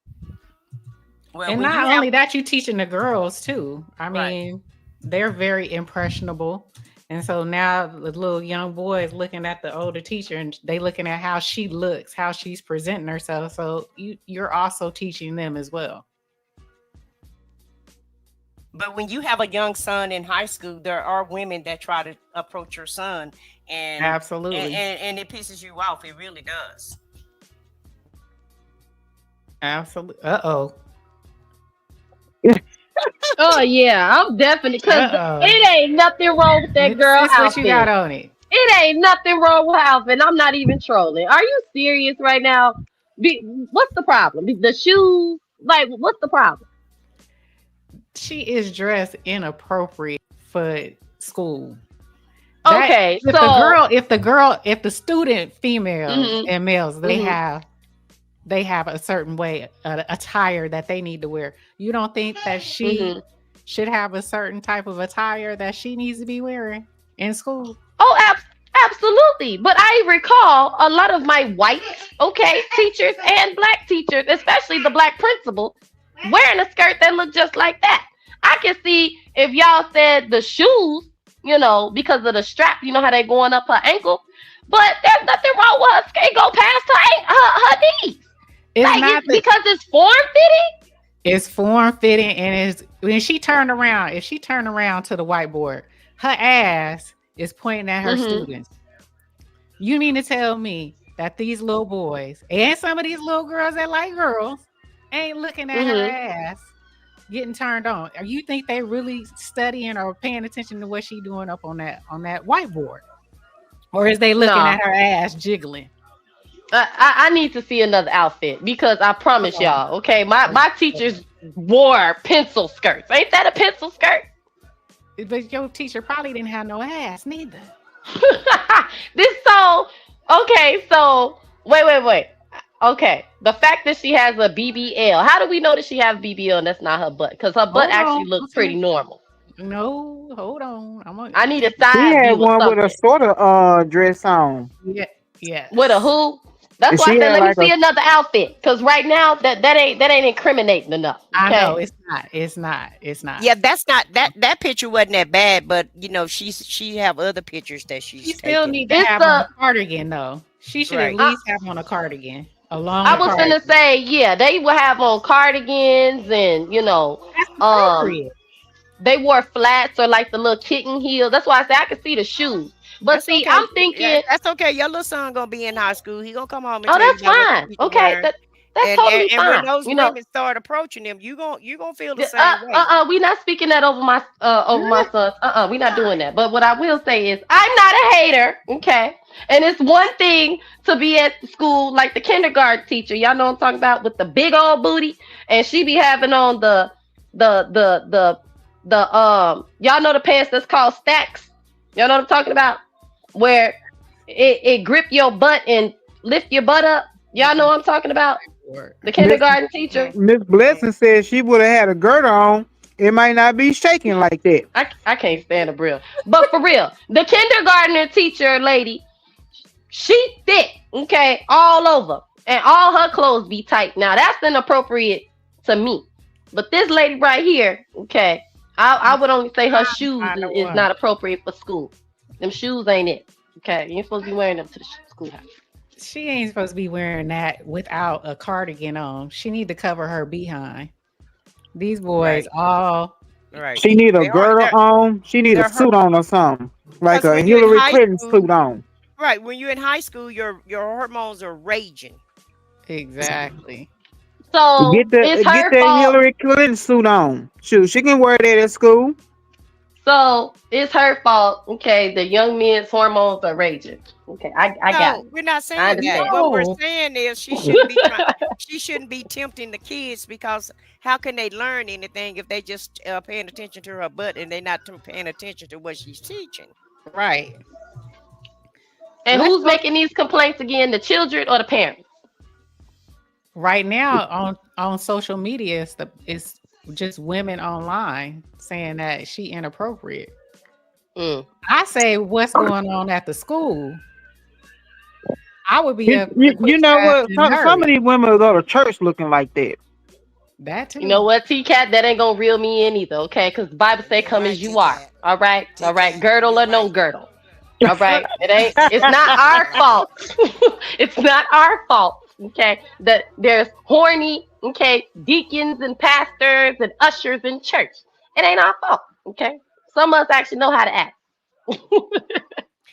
Speaker 2: Well, and not only that, you teaching the girls too. I mean, they're very impressionable. And so now the little young boy is looking at the older teacher and they looking at how she looks, how she's presenting herself. So you're also teaching them as well.
Speaker 7: But when you have a young son in high school, there are women that try to approach your son, and
Speaker 2: absolutely,
Speaker 7: and it pisses you off. It really does.
Speaker 2: Absolutely. Uh-oh.
Speaker 9: Oh yeah, I'm definitely, because it ain't nothing wrong with that girl outfit.
Speaker 2: What you got on it?
Speaker 9: It ain't nothing wrong with her outfit. I'm not even trolling. Are you serious right now? What's the problem? The shoes? Like, what's the problem?
Speaker 2: She is dressed inappropriate for school.
Speaker 9: Okay,
Speaker 2: if the student females and males, they have a certain way, attire that they need to wear. You don't think that she should have a certain type of attire that she needs to be wearing in school?
Speaker 9: Oh, absolutely. But I recall a lot of my white, teachers and black teachers, especially the black principal, wearing a skirt that looked just like that. I can see if y'all said the shoes, you know, because of the strap, you know how they going up her ankle, but there's nothing wrong with her skirt go past her knees.
Speaker 2: It's
Speaker 9: Right,
Speaker 2: not
Speaker 9: because it's form fitting.
Speaker 2: It's form fitting, and it's when she turned around. If she turned around to the whiteboard, her ass is pointing at her students. You mean to tell me that these little boys and some of these little girls that like girls ain't looking at her ass getting turned on? Or you think they really studying or paying attention to what she doing up on that whiteboard? Or is they looking at her ass jiggling?
Speaker 9: I need to see another outfit because I promise y'all, okay, my teachers wore pencil skirts. Ain't that a pencil skirt?
Speaker 2: But your teacher probably didn't have no ass neither.
Speaker 9: So wait. Okay, the fact that she has a BBL, how do we know that she has BBL and that's not her butt? Because her butt actually looks pretty normal.
Speaker 2: No, hold on.
Speaker 9: I need a
Speaker 5: She
Speaker 9: side
Speaker 5: had
Speaker 9: view or
Speaker 5: one with a
Speaker 9: something.
Speaker 5: sort of dress on.
Speaker 2: Yeah.
Speaker 9: With a who? That's
Speaker 5: And
Speaker 9: why I
Speaker 5: she
Speaker 9: said
Speaker 5: had
Speaker 9: let me
Speaker 5: like
Speaker 9: see another outfit. Because right now that ain't incriminating enough. Okay?
Speaker 2: I know it's not.
Speaker 7: Yeah, that's not that picture wasn't that bad, but you know, she have other pictures that she's
Speaker 2: She still
Speaker 7: taken.
Speaker 2: need to have on a cardigan though. She should
Speaker 7: Right.
Speaker 2: at least have on a cardigan.
Speaker 9: I was gonna say, yeah, they would have on cardigans and
Speaker 2: That's appropriate.
Speaker 9: they wore flats or like the little kitten heels. That's why I say I can see the shoes. But
Speaker 7: That's
Speaker 9: see,
Speaker 7: okay.
Speaker 9: I'm thinking
Speaker 7: That's okay. Your little son gonna be in high school. He gonna come home and
Speaker 9: oh,
Speaker 7: tell you
Speaker 9: that's
Speaker 7: about what
Speaker 9: fine.
Speaker 7: the teacher
Speaker 9: Okay,
Speaker 7: wearing.
Speaker 9: that's totally
Speaker 7: And when
Speaker 9: fine.
Speaker 7: those women start approaching him, you gonna feel the same way.
Speaker 9: We not speaking that over my son. We not doing that. But what I will say is I'm not a hater, okay? And it's one thing to be at school like the kindergarten teacher, y'all know what I'm talking about, with the big old booty, and she be having on the y'all know the pants that's called stacks. Y'all know what I'm talking about? Where it grip your butt and lift your butt up. Y'all know what I'm talking about? The kindergarten teacher.
Speaker 5: Miss Blessing said she would have had a girdle on. It might not be shaking like that.
Speaker 9: I can't stand a brill. But for real, the kindergartner teacher lady, she thick, okay, all over. And all her clothes be tight. Now that's inappropriate to me. But this lady right here, okay, I would only say her shoes is not appropriate for school. Them shoes ain't it. Okay, you ain't supposed to be wearing them to the schoolhouse.
Speaker 2: She ain't supposed to be wearing that without a cardigan on. She need to cover her behind. These boys all
Speaker 7: right.
Speaker 5: She need a girdle on. She need a suit on or something. Like a Hillary Clinton suit on.
Speaker 7: Right. When you're in high school, your hormones are raging.
Speaker 2: Exactly.
Speaker 9: So
Speaker 5: get that Hillary Clinton suit on. Shoot, she can wear that at school.
Speaker 9: So it's her fault. Okay, the young men's hormones are raging. Okay, I got it.
Speaker 7: We're not saying that. What we're saying is she shouldn't be tempting the kids, because how can they learn anything if they just paying attention to her butt and they're not paying attention to what she's teaching?
Speaker 2: Right.
Speaker 9: And who's making these complaints again? The children or the parents?
Speaker 2: Right now on social media, it's just women online saying that she inappropriate. I say, what's going on at the school? I would be
Speaker 5: you know what? Some of these women will go to church looking like that.
Speaker 2: That too.
Speaker 9: You know what, T-Cat? That ain't gonna reel me in either, okay? Because the Bible say, "Come as you are." All right, girdle or no girdle. All right, it's not our fault. It's not our fault. Okay, that there's horny, okay, deacons and pastors and ushers in church. It ain't our fault. Okay, some of us actually know how to act.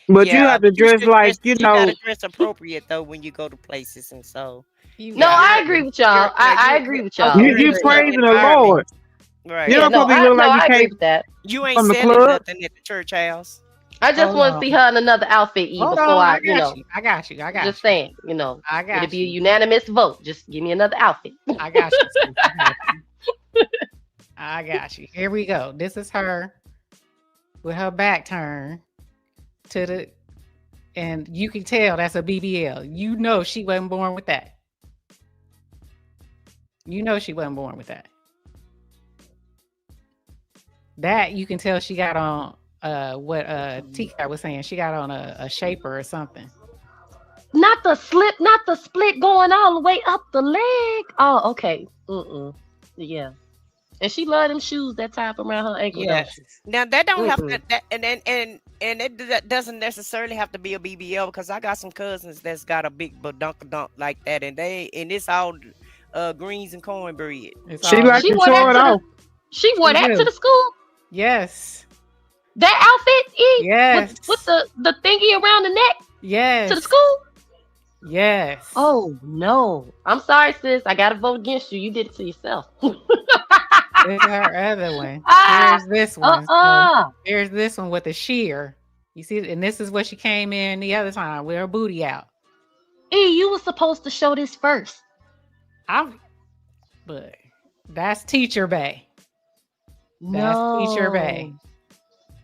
Speaker 5: But you have to dress like you know.
Speaker 7: You gotta dress appropriate though when you go to places, and so.
Speaker 9: I agree with y'all. I agree with y'all.
Speaker 5: You praising the Lord.
Speaker 7: Right.
Speaker 5: You don't probably look like you can't.
Speaker 9: That.
Speaker 7: You ain't selling nothing at the church house.
Speaker 9: I just want to see her in another outfit, before I
Speaker 2: got you.
Speaker 9: Just saying,
Speaker 2: I got
Speaker 9: it'll be a unanimous vote. Just give me another outfit.
Speaker 2: I got you. I got you. Here we go. This is her with her back turned to the, and you can tell that's a BBL. You know she wasn't born with that. You know she wasn't born with that. That you can tell she got on what Tika was saying. She got on a shaper or something.
Speaker 9: Not the split going all the way up the leg. Oh, okay. Yeah. And she loved them shoes that tie up around her ankle.
Speaker 2: Yes.
Speaker 7: Now that don't have
Speaker 9: Mm-mm.
Speaker 7: to that, that doesn't necessarily have to be a BBL, because I got some cousins that's got a big badunk like that, and it's all greens and cornbread.
Speaker 2: It's
Speaker 5: She
Speaker 2: all
Speaker 5: like
Speaker 9: She
Speaker 5: to
Speaker 9: wore
Speaker 5: show
Speaker 9: that
Speaker 5: it
Speaker 9: to
Speaker 5: off.
Speaker 9: she wore
Speaker 2: She
Speaker 9: that to
Speaker 2: do.
Speaker 9: the school.
Speaker 2: Yes.
Speaker 9: That outfit,
Speaker 2: Yes.
Speaker 9: with the thingy around the neck to the
Speaker 2: Yes.
Speaker 9: school.
Speaker 2: Yes.
Speaker 9: Oh no! I'm sorry, sis. I gotta vote against you. You did it to yourself.
Speaker 2: This is her other one.
Speaker 9: Ah,
Speaker 2: Here's this one. So
Speaker 9: uh-uh.
Speaker 2: here's this one with a sheer. You see, and this is what she came in the other time with her booty out.
Speaker 9: You was supposed to show this first.
Speaker 2: But that's Teacher Bay. That's Teacher Bay.
Speaker 9: No.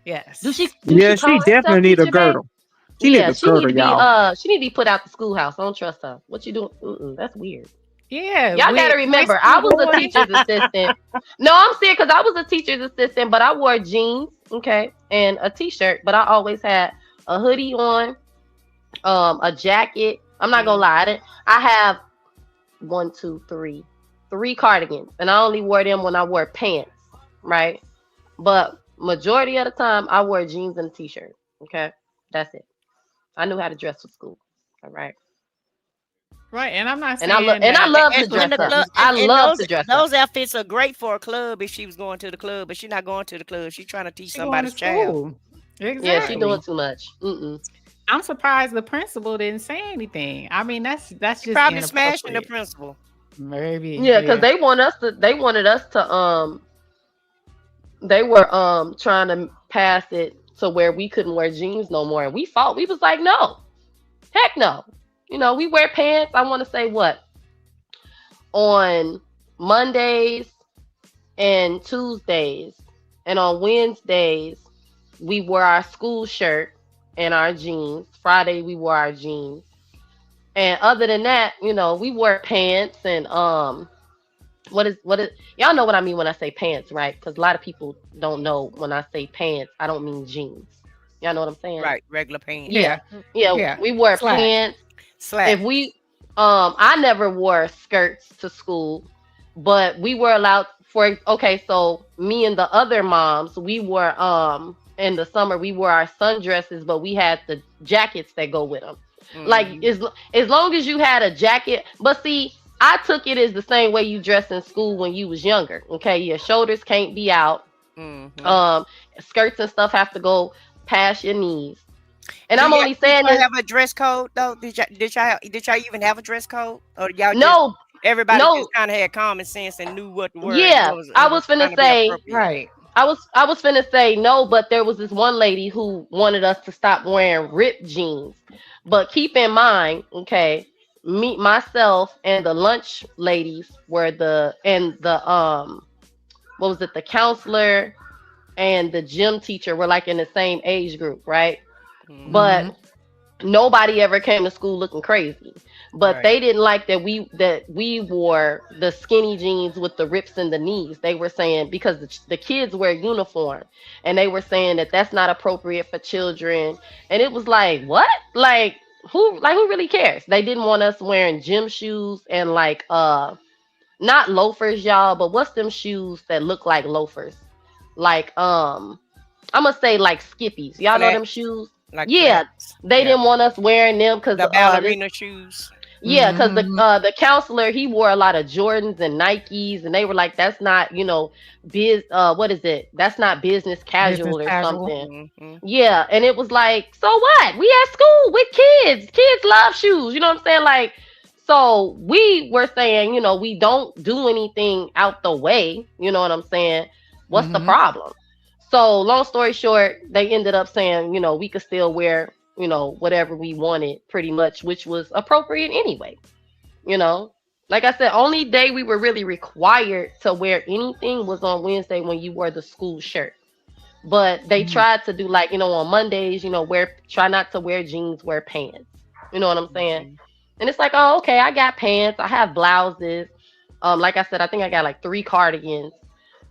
Speaker 2: Yes.
Speaker 9: Do she
Speaker 5: Yeah,
Speaker 9: call
Speaker 5: she
Speaker 9: herself
Speaker 5: definitely need a
Speaker 9: Teacher Bay?
Speaker 5: girdle. She need
Speaker 9: Yeah,
Speaker 5: a
Speaker 9: she need
Speaker 5: girdle,
Speaker 9: to be
Speaker 5: y'all.
Speaker 9: she need to be put out the schoolhouse. I don't trust her. What you doing? That's weird.
Speaker 2: Yeah.
Speaker 9: Y'all gotta remember, I was a teacher's assistant. No, I'm serious, because I was a teacher's assistant, but I wore jeans, okay, and a t-shirt, but I always had a hoodie on, a jacket. I'm not gonna lie, I have 3 cardigans, and I only wore them when I wore pants, right? But majority of the time, I wore jeans and a t-shirt. Okay, that's it. I knew how to dress for school. All right.
Speaker 2: Right, and I'm not saying
Speaker 9: I love to dress up. I love to dress up.
Speaker 7: Those outfits are great for a club if she was going to the club, but she's not going to the club. She's trying to teach somebody's child.
Speaker 2: Exactly.
Speaker 9: Yeah, she's doing too much.
Speaker 2: I'm surprised the principal didn't say anything. I mean, that's just
Speaker 7: probably smashing the principal.
Speaker 2: Maybe.
Speaker 9: Yeah, because they wanted us to. They were trying to pass it to where we couldn't wear jeans no more, and we fought. We was like, no, heck no. You know, we wear pants. I want to say what? On Mondays and Tuesdays, and on Wednesdays, we wore our school shirt and our jeans. Friday, we wore our jeans. And other than that, you know, we wore pants and what is y'all know what I mean when I say pants, right? Because a lot of people don't know when I say pants, I don't mean jeans. Y'all know what I'm saying?
Speaker 7: Right, regular pants.
Speaker 2: Yeah.
Speaker 9: We wore pants. If we I never wore skirts to school, but we were allowed so me and the other moms, we wore in the summer we wore our sundresses, but we had the jackets that go with them. Like as long as you had a jacket, but see, I took it as the same way you dress in school when you was younger. Okay, your shoulders can't be out. Skirts and stuff have to go past your knees. And I'm only saying
Speaker 7: this. Have a dress code though? Did y'all even have a dress code? Or y'all
Speaker 9: no?
Speaker 7: Everybody just kind of had common sense and knew what to wear.
Speaker 9: Yeah, I was finna say
Speaker 2: right.
Speaker 9: I was finna say no, but there was this one lady who wanted us to stop wearing ripped jeans. But keep in mind, okay, myself and the lunch ladies were the counselor and the gym teacher were like in the same age group, right? But nobody ever came to school looking crazy. But they didn't like that we wore the skinny jeans with the rips in the knees. They were saying because the kids wear uniform, and they were saying that that's not appropriate for children. And it was like, what? Like who really cares? They didn't want us wearing gym shoes and not loafers, y'all, but what's them shoes that look like loafers? Like I'm gonna say like skippies. Y'all know them shoes? Like they didn't want us wearing them because
Speaker 7: the ballerina shoes.
Speaker 9: Yeah, because the counselor, he wore a lot of Jordans and Nikes, and they were like, that's not, what is it? That's not business casual or something. Yeah, and it was like, so what? We at school with kids. Kids love shoes. You know what I'm saying? Like, so we were saying, we don't do anything out the way. You know what I'm saying? What's the problem? So long story short, they ended up saying, we could still wear, whatever we wanted pretty much, which was appropriate anyway. Like I said, only day we were really required to wear anything was on Wednesday when you wore the school shirt. But they tried to do on Mondays, try not to wear jeans, wear pants. You know what I'm saying? And it's like, oh, okay, I got pants. I have blouses. Like I said, I think I got like 3 cardigans.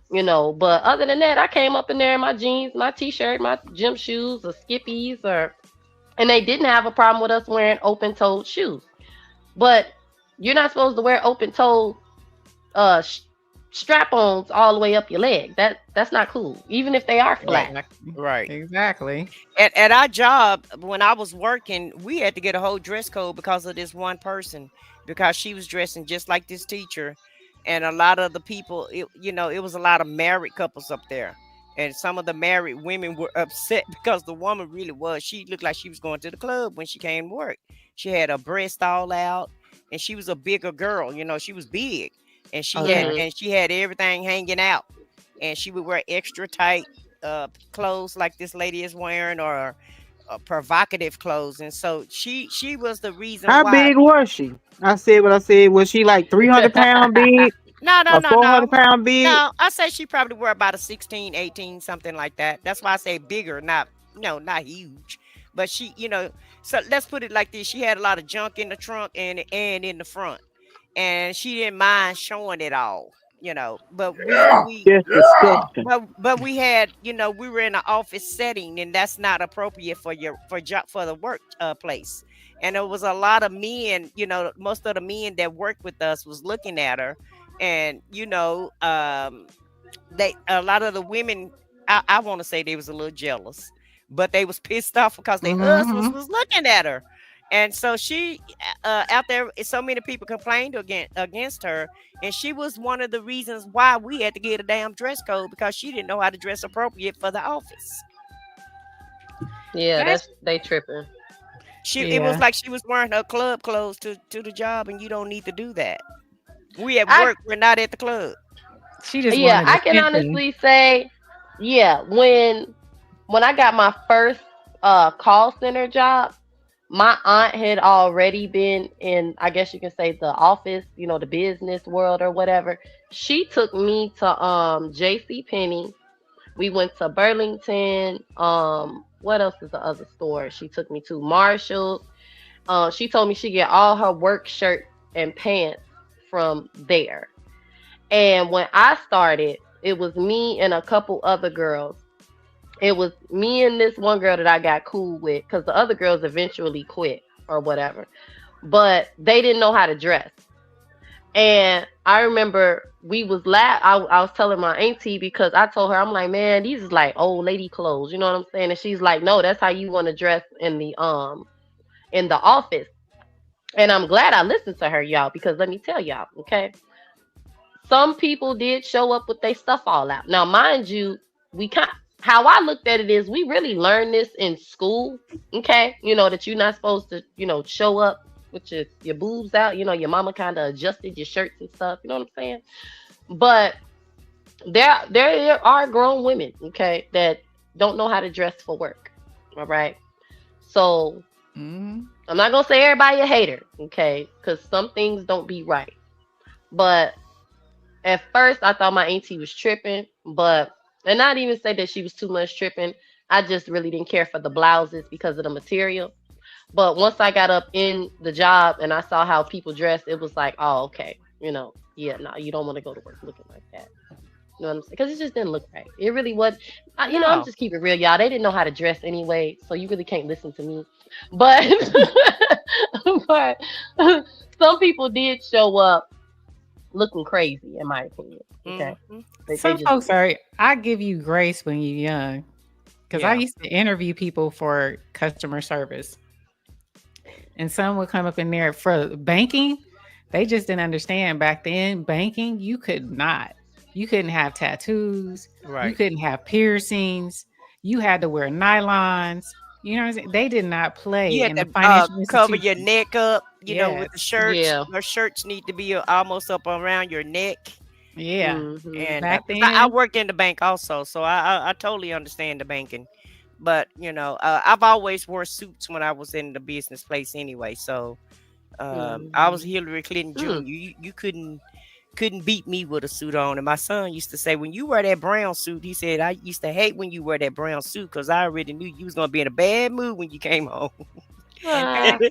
Speaker 9: But other than that, I came up in there in my jeans, my t-shirt, my gym shoes, or skippies, and they didn't have a problem with us wearing open-toed shoes. But you're not supposed to wear open-toed strap-ons all the way up your leg. That's not cool, even if they are flat.
Speaker 7: Right.
Speaker 2: Exactly.
Speaker 7: At our job, when I was working, we had to get a whole dress code because of this one person, because she was dressing just like this teacher. And a lot of the people, it was a lot of married couples up there. And some of the married women were upset because the woman really was. She looked like she was going to the club when she came to work. She had her breast all out, and she was a bigger girl. She was big, and
Speaker 2: Okay.
Speaker 7: she had everything hanging out, and she would wear extra tight clothes like this lady is wearing, or provocative clothes. And so she was the reason
Speaker 5: How
Speaker 7: why.
Speaker 5: big was she? I said what I said. Was she like 300 pound big
Speaker 7: No, no,
Speaker 5: or
Speaker 7: no,
Speaker 5: 400
Speaker 7: no.
Speaker 5: pound big?
Speaker 7: No, I say she probably were about a 16, 18, something like that. That's why I say bigger, not not huge. But so let's put it like this. She had a lot of junk in the trunk and in the front. And she didn't mind showing it all, But
Speaker 1: Yeah,
Speaker 5: Just
Speaker 1: yeah.
Speaker 5: disgusting.
Speaker 7: but we had, we were in an office setting, and that's not appropriate for the work place. And there was a lot of men, most of the men that worked with us was looking at her, and a lot of the women, I want to say they was a little jealous, but they was pissed off because their husbands
Speaker 2: Mm-hmm.
Speaker 7: was looking at her. And so she, out there, so many people complained against her, and she was one of the reasons why we had to get a damn dress code, because she didn't know how to dress appropriate for the office.
Speaker 9: Yeah,
Speaker 2: That's
Speaker 9: they tripping.
Speaker 7: It was
Speaker 2: yeah.
Speaker 7: like she was wearing her club clothes to the job, and you don't need to do that. We at
Speaker 9: I
Speaker 7: work, we're not at the club.
Speaker 2: She just
Speaker 9: Yeah,
Speaker 2: wanted
Speaker 9: I can
Speaker 2: attention.
Speaker 9: honestly say, yeah, when I got my first call center job, my aunt had already been in, I guess you can say, the office, the business world or whatever. She took me to JC Penney. We went to Burlington. What else is the other store she took me to? Marshalls. She told me she get all her work shirt and pants from there. And when I started, it was me and a couple other girls. It was me and this one girl that I got cool with, because the other girls eventually quit or whatever. But they didn't know how to dress. And I remember we was I was telling my auntie, because I told her, I'm like, man, these is like old lady clothes. You know what I'm saying? And she's like, no, that's how you want to dress in the office. And I'm glad I listened to her, y'all, because let me tell y'all, okay? Some people did show up with their stuff all out. Now, mind you, how I looked at it is, we really learned this in school, okay? That you're not supposed to, show up with your boobs out. Your mama kind of adjusted your shirts and stuff. You know what I'm saying? But there are grown women, okay, that don't know how to dress for work. All right. So
Speaker 2: Mm-hmm.
Speaker 9: I'm not gonna say everybody a hater, okay, because some things don't be right. But at first, I thought my auntie was tripping, and not even say that she was too much tripping. I just really didn't care for the blouses because of the material. But once I got up in the job and I saw how people dressed, it was like, oh, okay, yeah, no, you don't want to go to work looking like that. You know what I'm saying? Because it just didn't look right. It really was. I'm
Speaker 2: No.
Speaker 9: just keeping it real, y'all. They didn't know how to dress anyway, so you really can't listen to me. But, but some people did show up looking crazy, in my opinion. Okay,
Speaker 7: Mm-hmm.
Speaker 9: they
Speaker 2: Some
Speaker 9: just
Speaker 2: folks are. I give you grace when you're young, because I
Speaker 7: Yeah.
Speaker 2: used to interview people for customer service, and some would come up in there for banking. They just didn't understand back then. Banking, you couldn't have tattoos, you
Speaker 7: Right.
Speaker 2: couldn't have piercings, you had to wear nylons. You know what I'm saying? They did not
Speaker 7: You
Speaker 2: play
Speaker 7: had
Speaker 2: in the
Speaker 7: to
Speaker 2: financial
Speaker 7: cover your
Speaker 2: institution.
Speaker 7: neck up, with the
Speaker 2: Yes,
Speaker 7: shirts.
Speaker 9: yeah.
Speaker 7: Your shirts need to be almost up around your neck.
Speaker 2: yeah.
Speaker 9: Hmm.
Speaker 7: And
Speaker 2: Back
Speaker 7: 'cause I
Speaker 2: then,
Speaker 7: worked in the bank also, so I totally understand the banking. But I've always wore suits when I was in the business place anyway. So I was
Speaker 9: Hmm.
Speaker 7: Hillary Clinton
Speaker 9: Mm.
Speaker 7: Jr. You couldn't beat me with a suit on. And my son used to say, when you wear that brown suit, he said, I used to hate when you wear that brown suit, because I already knew you was gonna be in a bad mood when you came home.
Speaker 2: Okay.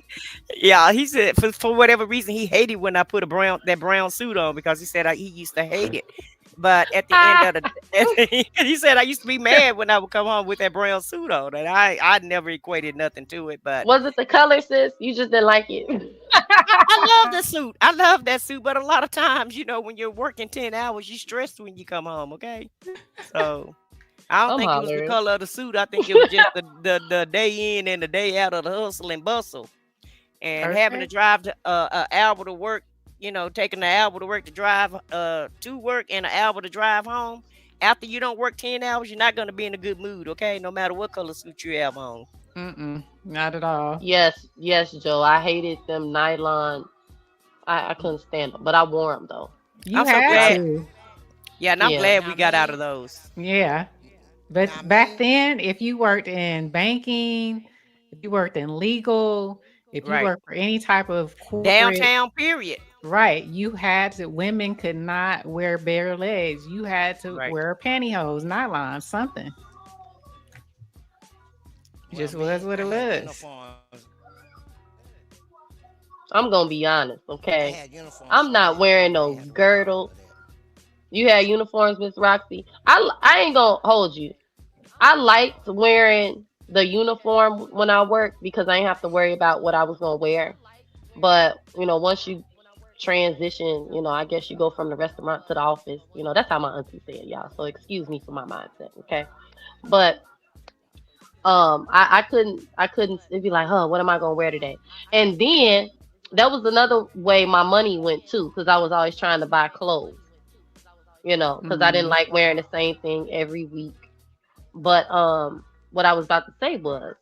Speaker 7: Yeah, he said for whatever reason he hated when I put that brown suit on because he said he used to hate it. But at the end of the he said I used to be mad when I would come home with that brown suit on, and I never equated nothing to it. But
Speaker 9: Was it the color, sis? You just didn't like it.
Speaker 7: I love the suit. I love that suit, but a lot of times, when you're working 10 hours, you stressed when you come home. Okay, so. I don't
Speaker 9: I'm
Speaker 7: think it was the
Speaker 9: hollering.
Speaker 7: color of the suit. I think it was just the day in and the day out of the hustle and bustle, and having to drive to an hour to work. Taking an hour to work to drive to work and an hour to drive home. After you don't work 10 hours, you're not going to be in a good mood. Okay, no matter what color suit you have on.
Speaker 2: Not at all.
Speaker 9: Yes, Joe. I hated them nylon. I couldn't stand them, but I wore them though.
Speaker 2: You had to.
Speaker 7: Yeah, and I'm glad we got out of those.
Speaker 2: Yeah. But back then, if you worked in banking, if you worked in legal, if you worked for any type of corporate,
Speaker 7: downtown period,
Speaker 2: right, you had to. Women could not wear bare legs. You had to wear pantyhose, nylon, something. It just was what it was.
Speaker 9: I'm gonna be honest, okay? I'm not wearing no girdle. You had uniforms, Miss Roxy. I ain't gonna hold you. I liked wearing the uniform when I worked because I didn't have to worry about what I was gonna wear. But once you transition, I guess you go from the restaurant to the office. That's how my auntie said, y'all. So excuse me for my mindset, okay? But I couldn't. It'd be like, what am I gonna wear today? And then that was another way my money went too, because I was always trying to buy clothes. Because I didn't like wearing the same thing every week. But what I was about to say was,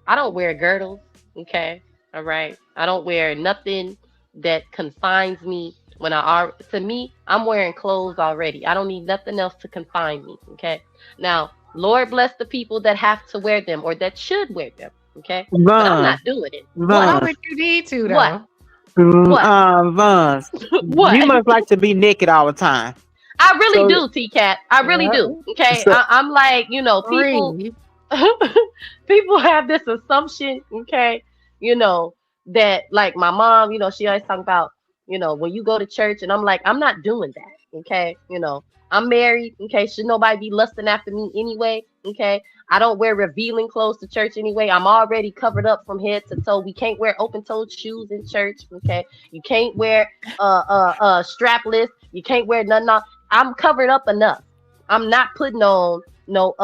Speaker 9: I don't wear girdles, okay? All right? I don't wear nothing that confines me. To me, I'm wearing clothes already. I don't need nothing else to confine me, okay? Now, Lord bless the people that have to wear them or that should wear them, okay? But I'm not doing it.
Speaker 2: Why would you need to, though?
Speaker 9: What?
Speaker 5: Vons,
Speaker 9: What?
Speaker 5: you must like to be naked all the time.
Speaker 9: I really do, T-Cat. I really do. Okay. I'm like, people have this assumption, okay, that like my mom, she always talking about, when you go to church, and I'm like, I'm not doing that. Okay. I'm married. Okay. Should nobody be lusting after me anyway? Okay. I don't wear revealing clothes to church anyway. I'm already covered up from head to toe. We can't wear open-toed shoes in church. Okay. You can't wear strapless. You can't wear nothing. I'm covered up enough. I'm not putting on no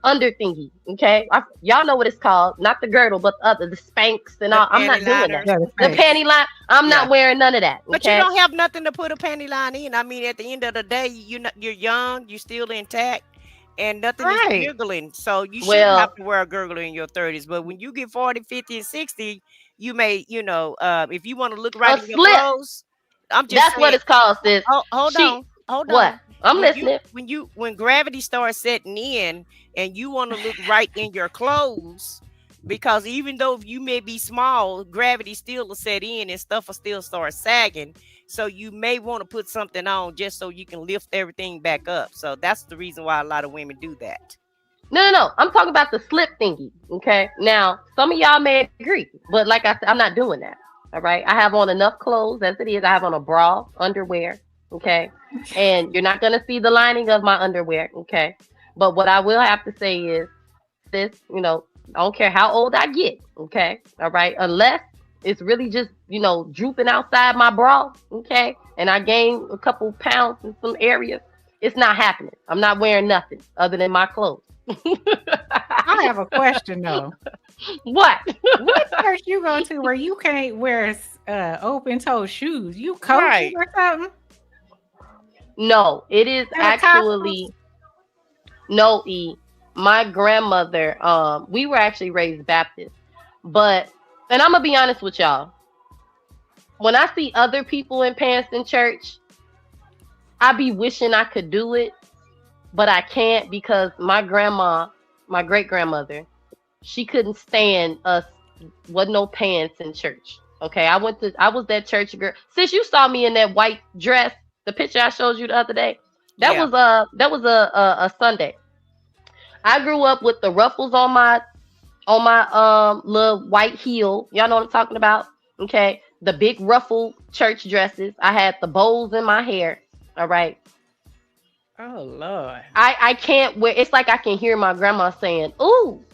Speaker 9: under thingy. Okay. Y'all know what it's called. Not the girdle, but the Spanx and all. I'm not doing that. The panty line. I'm not wearing none of that. Okay?
Speaker 7: But you don't have nothing to put a panty line in. I mean, at the end of the day, you're young, you're still intact, and nothing is gurgling. So you shouldn't have to wear a girdle in your 30s. But when you get 40, 50, and 60, you may, if you want to look right in your clothes,
Speaker 9: That's what it's called, sis.
Speaker 7: Hold on.
Speaker 9: What? I'm listening.
Speaker 7: When gravity starts setting in and you want to look right in your clothes, because even though you may be small, gravity still will set in and stuff will still start sagging. So you may want to put something on just so you can lift everything back up. So that's the reason why a lot of women do that.
Speaker 9: No. I'm talking about the slip thingy. Okay. Now, some of y'all may agree, but like I said, I'm not doing that. All right. I have on enough clothes as it is. I have on a bra, underwear. Okay. And you're not going to see the lining of my underwear. Okay. But what I will have to say is this, I don't care how old I get. Okay. All right. Unless it's really just, drooping outside my bra. Okay. And I gain a couple pounds in some areas. It's not happening. I'm not wearing nothing other than my clothes.
Speaker 2: I have a question though.
Speaker 9: What?
Speaker 2: What church you go to where you can't wear open-toe shoes? You coaching or something?
Speaker 9: No, it is actually no. My grandmother. We were actually raised Baptist, and I'm gonna be honest with y'all. When I see other people in pants in church, I be wishing I could do it. But I can't because my grandma, my great grandmother, she couldn't stand us with no pants in church. Okay, I was that church girl. Since you saw me in that white dress, the picture I showed you the other day, that was a Sunday. I grew up with the ruffles on my on my little white heel. Y'all know what I'm talking about? Okay. The big ruffled church dresses. I had the bows in my hair. All right.
Speaker 2: Oh Lord.
Speaker 9: I can't wear, it's like I can hear my grandma saying, "Ooh,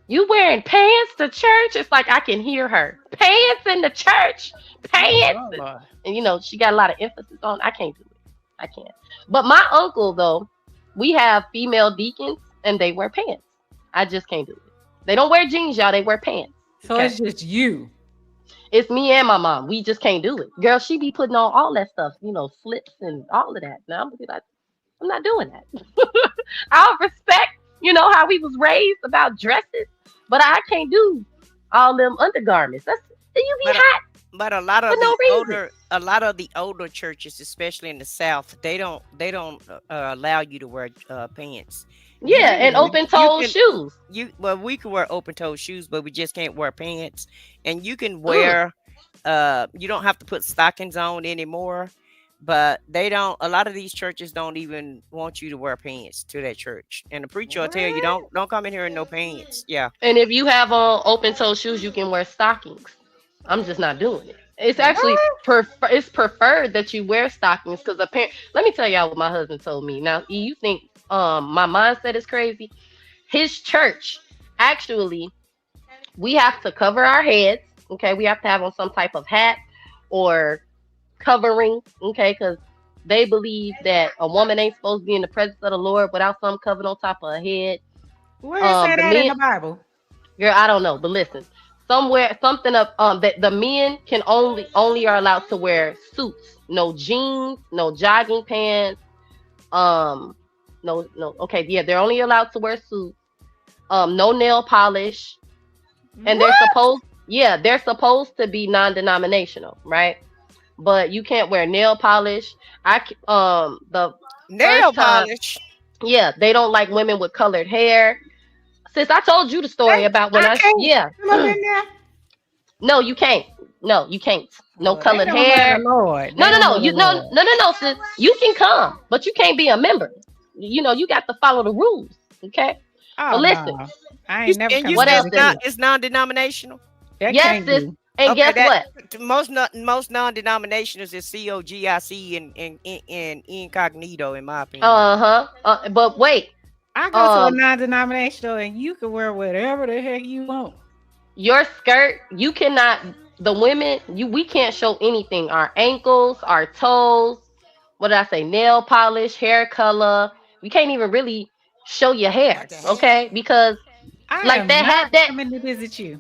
Speaker 9: you wearing pants to church?" It's like I can hear her. Pants in the church. Pants.
Speaker 2: Oh Lord.
Speaker 9: And she got a lot of emphasis on. I can't do it. I can't. But my uncle though, we have female deacons and they wear pants. I just can't do it. They don't wear jeans, y'all. They wear pants.
Speaker 2: So it's just you.
Speaker 9: It's me and my mom. We just can't do it. Girl, she be putting on all that stuff, slips and all of that. Now I'm gonna be like, I'm not doing that. I'll respect, how we was raised about dresses, but I can't do all them undergarments. That's you be hot.
Speaker 7: But a lot of a lot of the older churches, especially in the South, they don't allow you to wear pants.
Speaker 9: Yeah, and open-toed shoes.
Speaker 7: We can wear open-toed shoes, but we just can't wear pants. And you can wear, you don't have to put stockings on anymore. But they don't. A lot of these churches don't even want you to wear pants to that church. And the preacher will tell you, don't come in here in no pants. Yeah.
Speaker 9: And if you have on open-toed shoes, you can wear stockings. I'm just not doing it. It's actually it's preferred that you wear stockings because apparently, let me tell y'all what my husband told me. Now, you think my mindset is crazy? His church, actually, we have to cover our heads. Okay, we have to have on some type of hat or covering. Okay, because they believe that a woman ain't supposed to be in the presence of the Lord without something covered on top of her head.
Speaker 2: Where is that in the Bible?
Speaker 9: Girl, I don't know, but listen. Somewhere, something of that the men can only are allowed to wear suits, no jeans, no jogging pants, no. Okay, yeah, they're only allowed to wear suits, no nail polish, and they're supposed to be non-denominational, right? But you can't wear nail polish. The
Speaker 7: nail polish.
Speaker 9: Yeah, they don't like women with colored hair. Sis, I told you the story about when No, you can't. No, you can't. No colored hair. No, sis. You can come, but you can't be a member. You got to follow the rules. Okay.
Speaker 2: Oh,
Speaker 9: but listen,
Speaker 2: no. I ain't never.
Speaker 7: And you it's non-denominational.
Speaker 9: Yes, sis. And guess what?
Speaker 7: Most non-denominationals is COGIC and incognito, in my opinion.
Speaker 9: But wait.
Speaker 2: I go to a non-denominational and you can wear whatever the heck you want.
Speaker 9: Your skirt, you cannot, the women, we can't show anything. Our ankles, our toes, what did I say? Nail polish, hair color. We can't even really show your hair, okay? Because
Speaker 2: coming to visit you.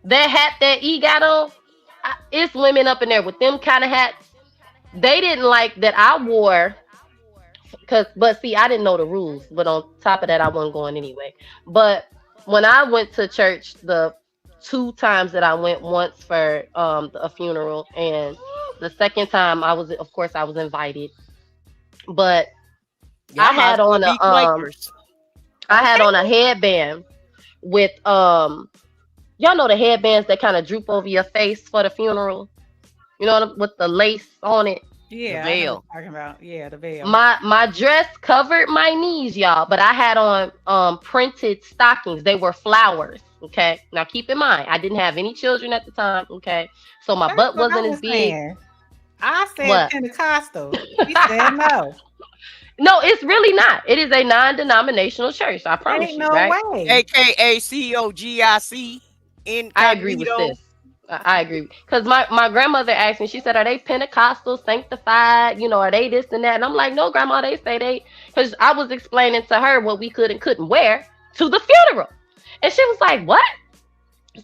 Speaker 9: That hat that E got on, it's women up in there with them kind of hats. They didn't like that I wore. But see, I didn't know the rules. But on top of that, I wasn't going anyway. But when I went to church, the 2 times that I went, once for a funeral, and the second time I was invited. But I had on a headband with y'all know the headbands that kind of droop over your face for the funeral. You know, with the lace on it.
Speaker 2: Yeah,
Speaker 7: the veil.
Speaker 2: Talking about the veil.
Speaker 9: My dress covered my knees, y'all, but I had on printed stockings. They were flowers. Okay, now keep in mind, I didn't have any children at the time. Okay, so my butt wasn't as big.
Speaker 2: I said Pentecostal. You said no.
Speaker 9: No, it's really not. It is a non-denominational church. I promise you.
Speaker 2: No way.
Speaker 7: AKA COGIC.
Speaker 9: I agree with this. I agree. Because my grandmother asked me, she said, are they Pentecostal, sanctified? Are they this and that? And I'm like, no, grandma, they say they, because I was explaining to her what we could and couldn't wear to the funeral. And she was like, what?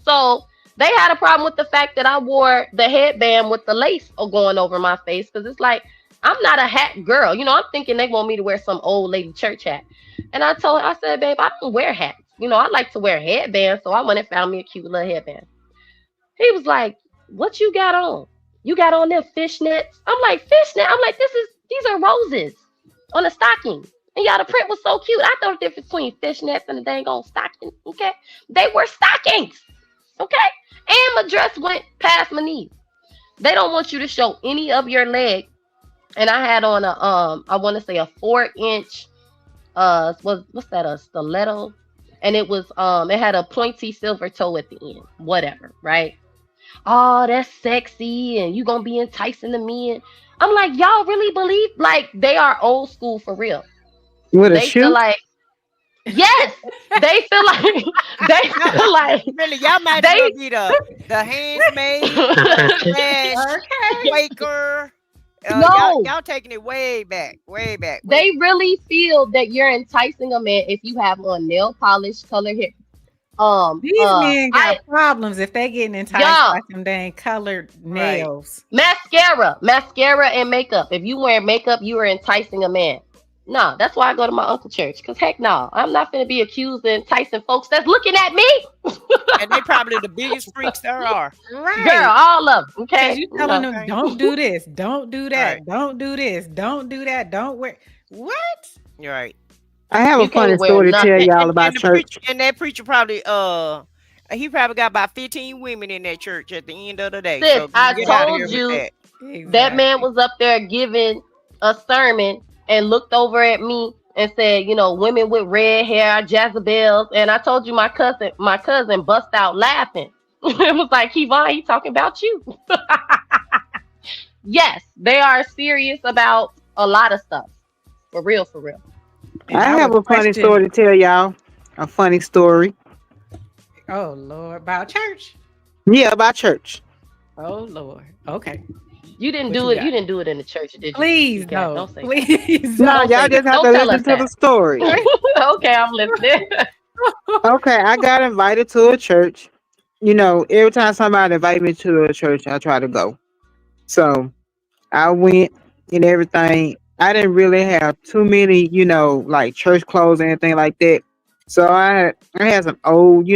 Speaker 9: So they had a problem with the fact that I wore the headband with the lace going over my face. Because it's like, I'm not a hat girl. I'm thinking they want me to wear some old lady church hat. And I told her, I said, babe, I don't wear hats. I like to wear headbands. So I went and found me a cute little headband. He was like, what you got on? You got on them fishnets? I'm like, fishnet? I'm like, these are roses on a stocking. And y'all, the print was so cute. I thought the difference between fishnets and a dang on stocking. Okay. They were stockings. Okay. And my dress went past my knees. They don't want you to show any of your leg. And I had on I want to say a 4-inch, what's that? A stiletto and it had a pointy silver toe at the end. Whatever, right? Oh, that's sexy, and you gonna be enticing the men. I'm like, y'all really believe like they are old school for real?
Speaker 5: With a
Speaker 9: They feel
Speaker 5: shoe?
Speaker 9: like yes, they feel like they
Speaker 7: No,
Speaker 9: feel like
Speaker 7: really, y'all might as well
Speaker 9: they
Speaker 7: be the handsmaid, slash
Speaker 2: Okay.
Speaker 7: Quaker.
Speaker 9: no,
Speaker 7: Y'all taking it way back, way back.
Speaker 9: they really feel that you're enticing a man if you have on nail polish, color hair.
Speaker 2: These men
Speaker 9: I
Speaker 2: got problems if they getting enticed
Speaker 9: yeah,
Speaker 2: by some dang colored
Speaker 7: Right.
Speaker 2: nails.
Speaker 9: mascara and makeup. If you wear makeup, you are enticing a man. No, that's why I go to my uncle church. Cause heck no, I'm not gonna be accused of enticing folks that's looking at me.
Speaker 7: And they probably the biggest freaks there are.
Speaker 9: Girl,
Speaker 2: Right.
Speaker 9: all of them.
Speaker 2: Because
Speaker 9: Okay,
Speaker 2: you
Speaker 9: you
Speaker 2: telling
Speaker 9: know.
Speaker 2: them,
Speaker 7: Okay.
Speaker 2: don't do this, don't do that,
Speaker 7: Right.
Speaker 2: don't do this, don't do that, don't wear. What?
Speaker 7: You're right.
Speaker 5: I have a
Speaker 9: You can't
Speaker 5: funny
Speaker 9: wear
Speaker 5: story to tell
Speaker 9: nothing.
Speaker 5: y'all about
Speaker 7: The
Speaker 5: church.
Speaker 7: preacher and that preacher probably he probably got about 15 women in that church at the end of the day.
Speaker 9: Sis,
Speaker 7: So
Speaker 9: I
Speaker 7: get out of here
Speaker 9: told
Speaker 7: with
Speaker 9: you
Speaker 7: that.
Speaker 9: that man
Speaker 2: Exactly.
Speaker 9: was up there giving a sermon and looked over at me and said, you know, women with red hair, Jezebels. And I told you my cousin bust out laughing. It was like, Kevon, he talking about you. Yes, they are serious about a lot of stuff. For real, for real.
Speaker 2: And
Speaker 5: I
Speaker 2: I
Speaker 5: have
Speaker 2: would
Speaker 5: a funny
Speaker 2: question,
Speaker 5: story to tell y'all. A funny story.
Speaker 2: oh Lord, about church.
Speaker 5: Yeah, about church.
Speaker 2: Oh Lord. Okay.
Speaker 9: You didn't
Speaker 2: What
Speaker 9: do
Speaker 2: you
Speaker 9: it. You
Speaker 2: got?
Speaker 9: didn't do it in the church, did you?
Speaker 2: Please
Speaker 9: Okay,
Speaker 2: no.
Speaker 9: don't say that.
Speaker 2: Please
Speaker 5: No,
Speaker 9: Don't
Speaker 2: no.
Speaker 5: y'all
Speaker 9: say that.
Speaker 5: just have
Speaker 9: Don't
Speaker 5: to
Speaker 9: tell us
Speaker 5: listen to the
Speaker 9: that.
Speaker 5: story.
Speaker 9: Okay, I'm listening.
Speaker 5: Okay, I got invited to a church. You know, every time somebody invite me to a church, I try to go. So I went and everything. I didn't really have too many, like church clothes or anything like that. So I had some old,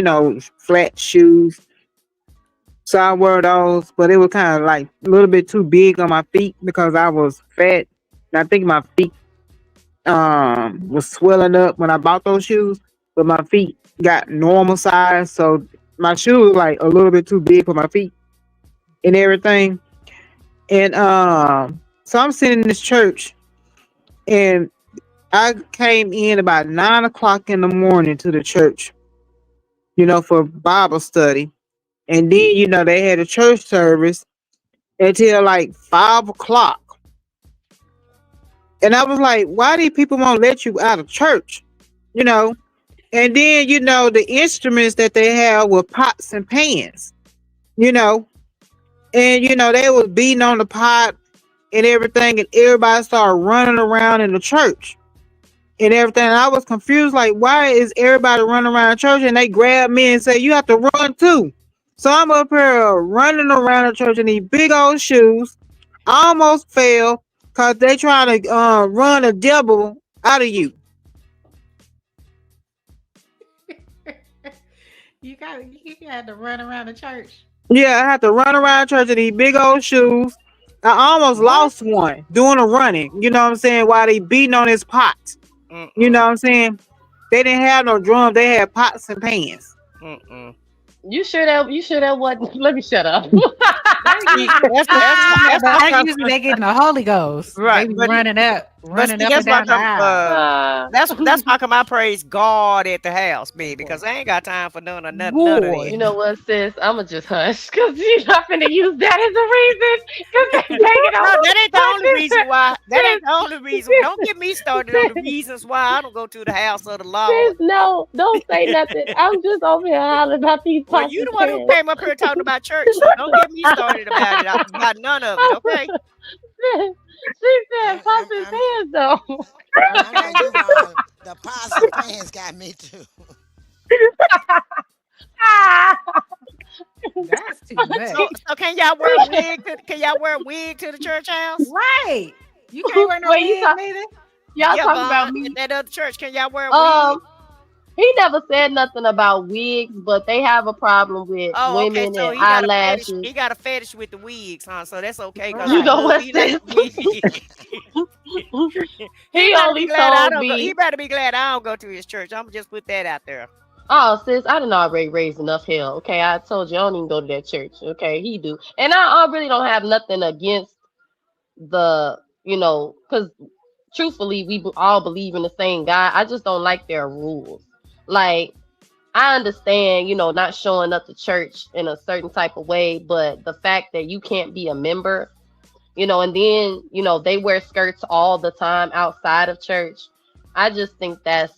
Speaker 5: flat shoes. So I wore those, but it was kind of like a little bit too big on my feet because I was fat. And I think my feet was swelling up when I bought those shoes, but my feet got normal size. So my shoes like a little bit too big for my feet and everything. And so I'm sitting in this church and I came in about 9 o'clock in the morning to the church, for Bible study. And then, they had a church service until like 5 o'clock. And I was like, why these people won't let you out of church? You know? And then, the instruments that they have were pots and pans, you know. And, they was beating on the pot and everything, and everybody started running around in the church and everything. And I was confused, like, why is everybody running around church? And they grabbed me and said, you have to run too. So I'm up here running around the church in these big old shoes. I almost fell because they trying to run a devil out of you.
Speaker 2: You had to run around the church.
Speaker 5: Yeah, I had to run around church in these big old shoes. I almost
Speaker 2: What?
Speaker 5: lost one doing a running, you know what I'm saying, while they beating on his pots. You know
Speaker 7: Mm-mm.
Speaker 5: what I'm saying? They didn't have no drums, they had pots and pans.
Speaker 7: Mm-mm.
Speaker 9: You sure that wasn't let me shut up.
Speaker 2: They
Speaker 7: See,
Speaker 2: usually, yeah, but
Speaker 7: that's
Speaker 2: that's
Speaker 7: my
Speaker 2: usually they getting the Holy Ghost.
Speaker 7: right.
Speaker 2: They be running
Speaker 7: See,
Speaker 2: up and
Speaker 7: that's why
Speaker 2: down the aisle.
Speaker 9: Uh,
Speaker 7: that's why come I praise God at the house, baby, because I ain't got time for none of
Speaker 9: you
Speaker 7: that.
Speaker 2: Boy.
Speaker 9: know what, sis? I'ma just hush because you're not gonna use that as a reason because they taking
Speaker 7: No,
Speaker 9: over.
Speaker 7: that ain't the only reason why. That
Speaker 9: Sis,
Speaker 7: ain't the only reason. Don't get me started on the reasons why I don't go to the house of the Lord.
Speaker 9: sis, no, don't say nothing. I'm just over here hollering about these
Speaker 7: Well,
Speaker 9: pots
Speaker 7: you
Speaker 9: and
Speaker 7: the one who
Speaker 9: pans.
Speaker 7: came up here talking about church, so don't get me started about it, about none of it, okay?
Speaker 9: She said
Speaker 8: I'm,
Speaker 9: pots
Speaker 8: I'm,
Speaker 9: and
Speaker 8: I'm,
Speaker 9: pans though.
Speaker 8: I'm like you, Vaughn. The pots and pans got me too.
Speaker 2: That's too much.
Speaker 7: So can y'all wear a wig? Can y'all wear a wig to the church house?
Speaker 2: Right. You can't wear no
Speaker 9: Wait,
Speaker 2: wig neither.
Speaker 9: y'all
Speaker 7: Yeah,
Speaker 9: talking about
Speaker 7: Vaughn, at
Speaker 9: me?
Speaker 7: that other church, can y'all wear a wig?
Speaker 9: Um, he never said nothing about wigs, but they have a problem with
Speaker 7: Oh, okay.
Speaker 9: women
Speaker 7: So
Speaker 9: and
Speaker 7: he got a fetish.
Speaker 9: eyelashes.
Speaker 7: He got a fetish with the wigs, huh? So that's okay, cause
Speaker 9: You
Speaker 7: I
Speaker 2: Right.
Speaker 9: know
Speaker 7: love
Speaker 9: what,
Speaker 7: me like
Speaker 9: sis?
Speaker 7: a wig. He
Speaker 9: He
Speaker 7: better be
Speaker 9: only
Speaker 7: glad I
Speaker 9: told
Speaker 7: don't go. He
Speaker 9: me,
Speaker 7: better be glad I don't go to his church. I'm gonna just put that out there.
Speaker 9: "Oh, sis, I didn't already raised enough hell. Okay, I told you I don't even go to that church. Okay, he do, and I really don't have nothing against because truthfully, all believe in the same God. I just don't like their rules. Like I understand, not showing up to church in a certain type of way, but the fact that you can't be a member, and then, they wear skirts all the time outside of church. I just think that's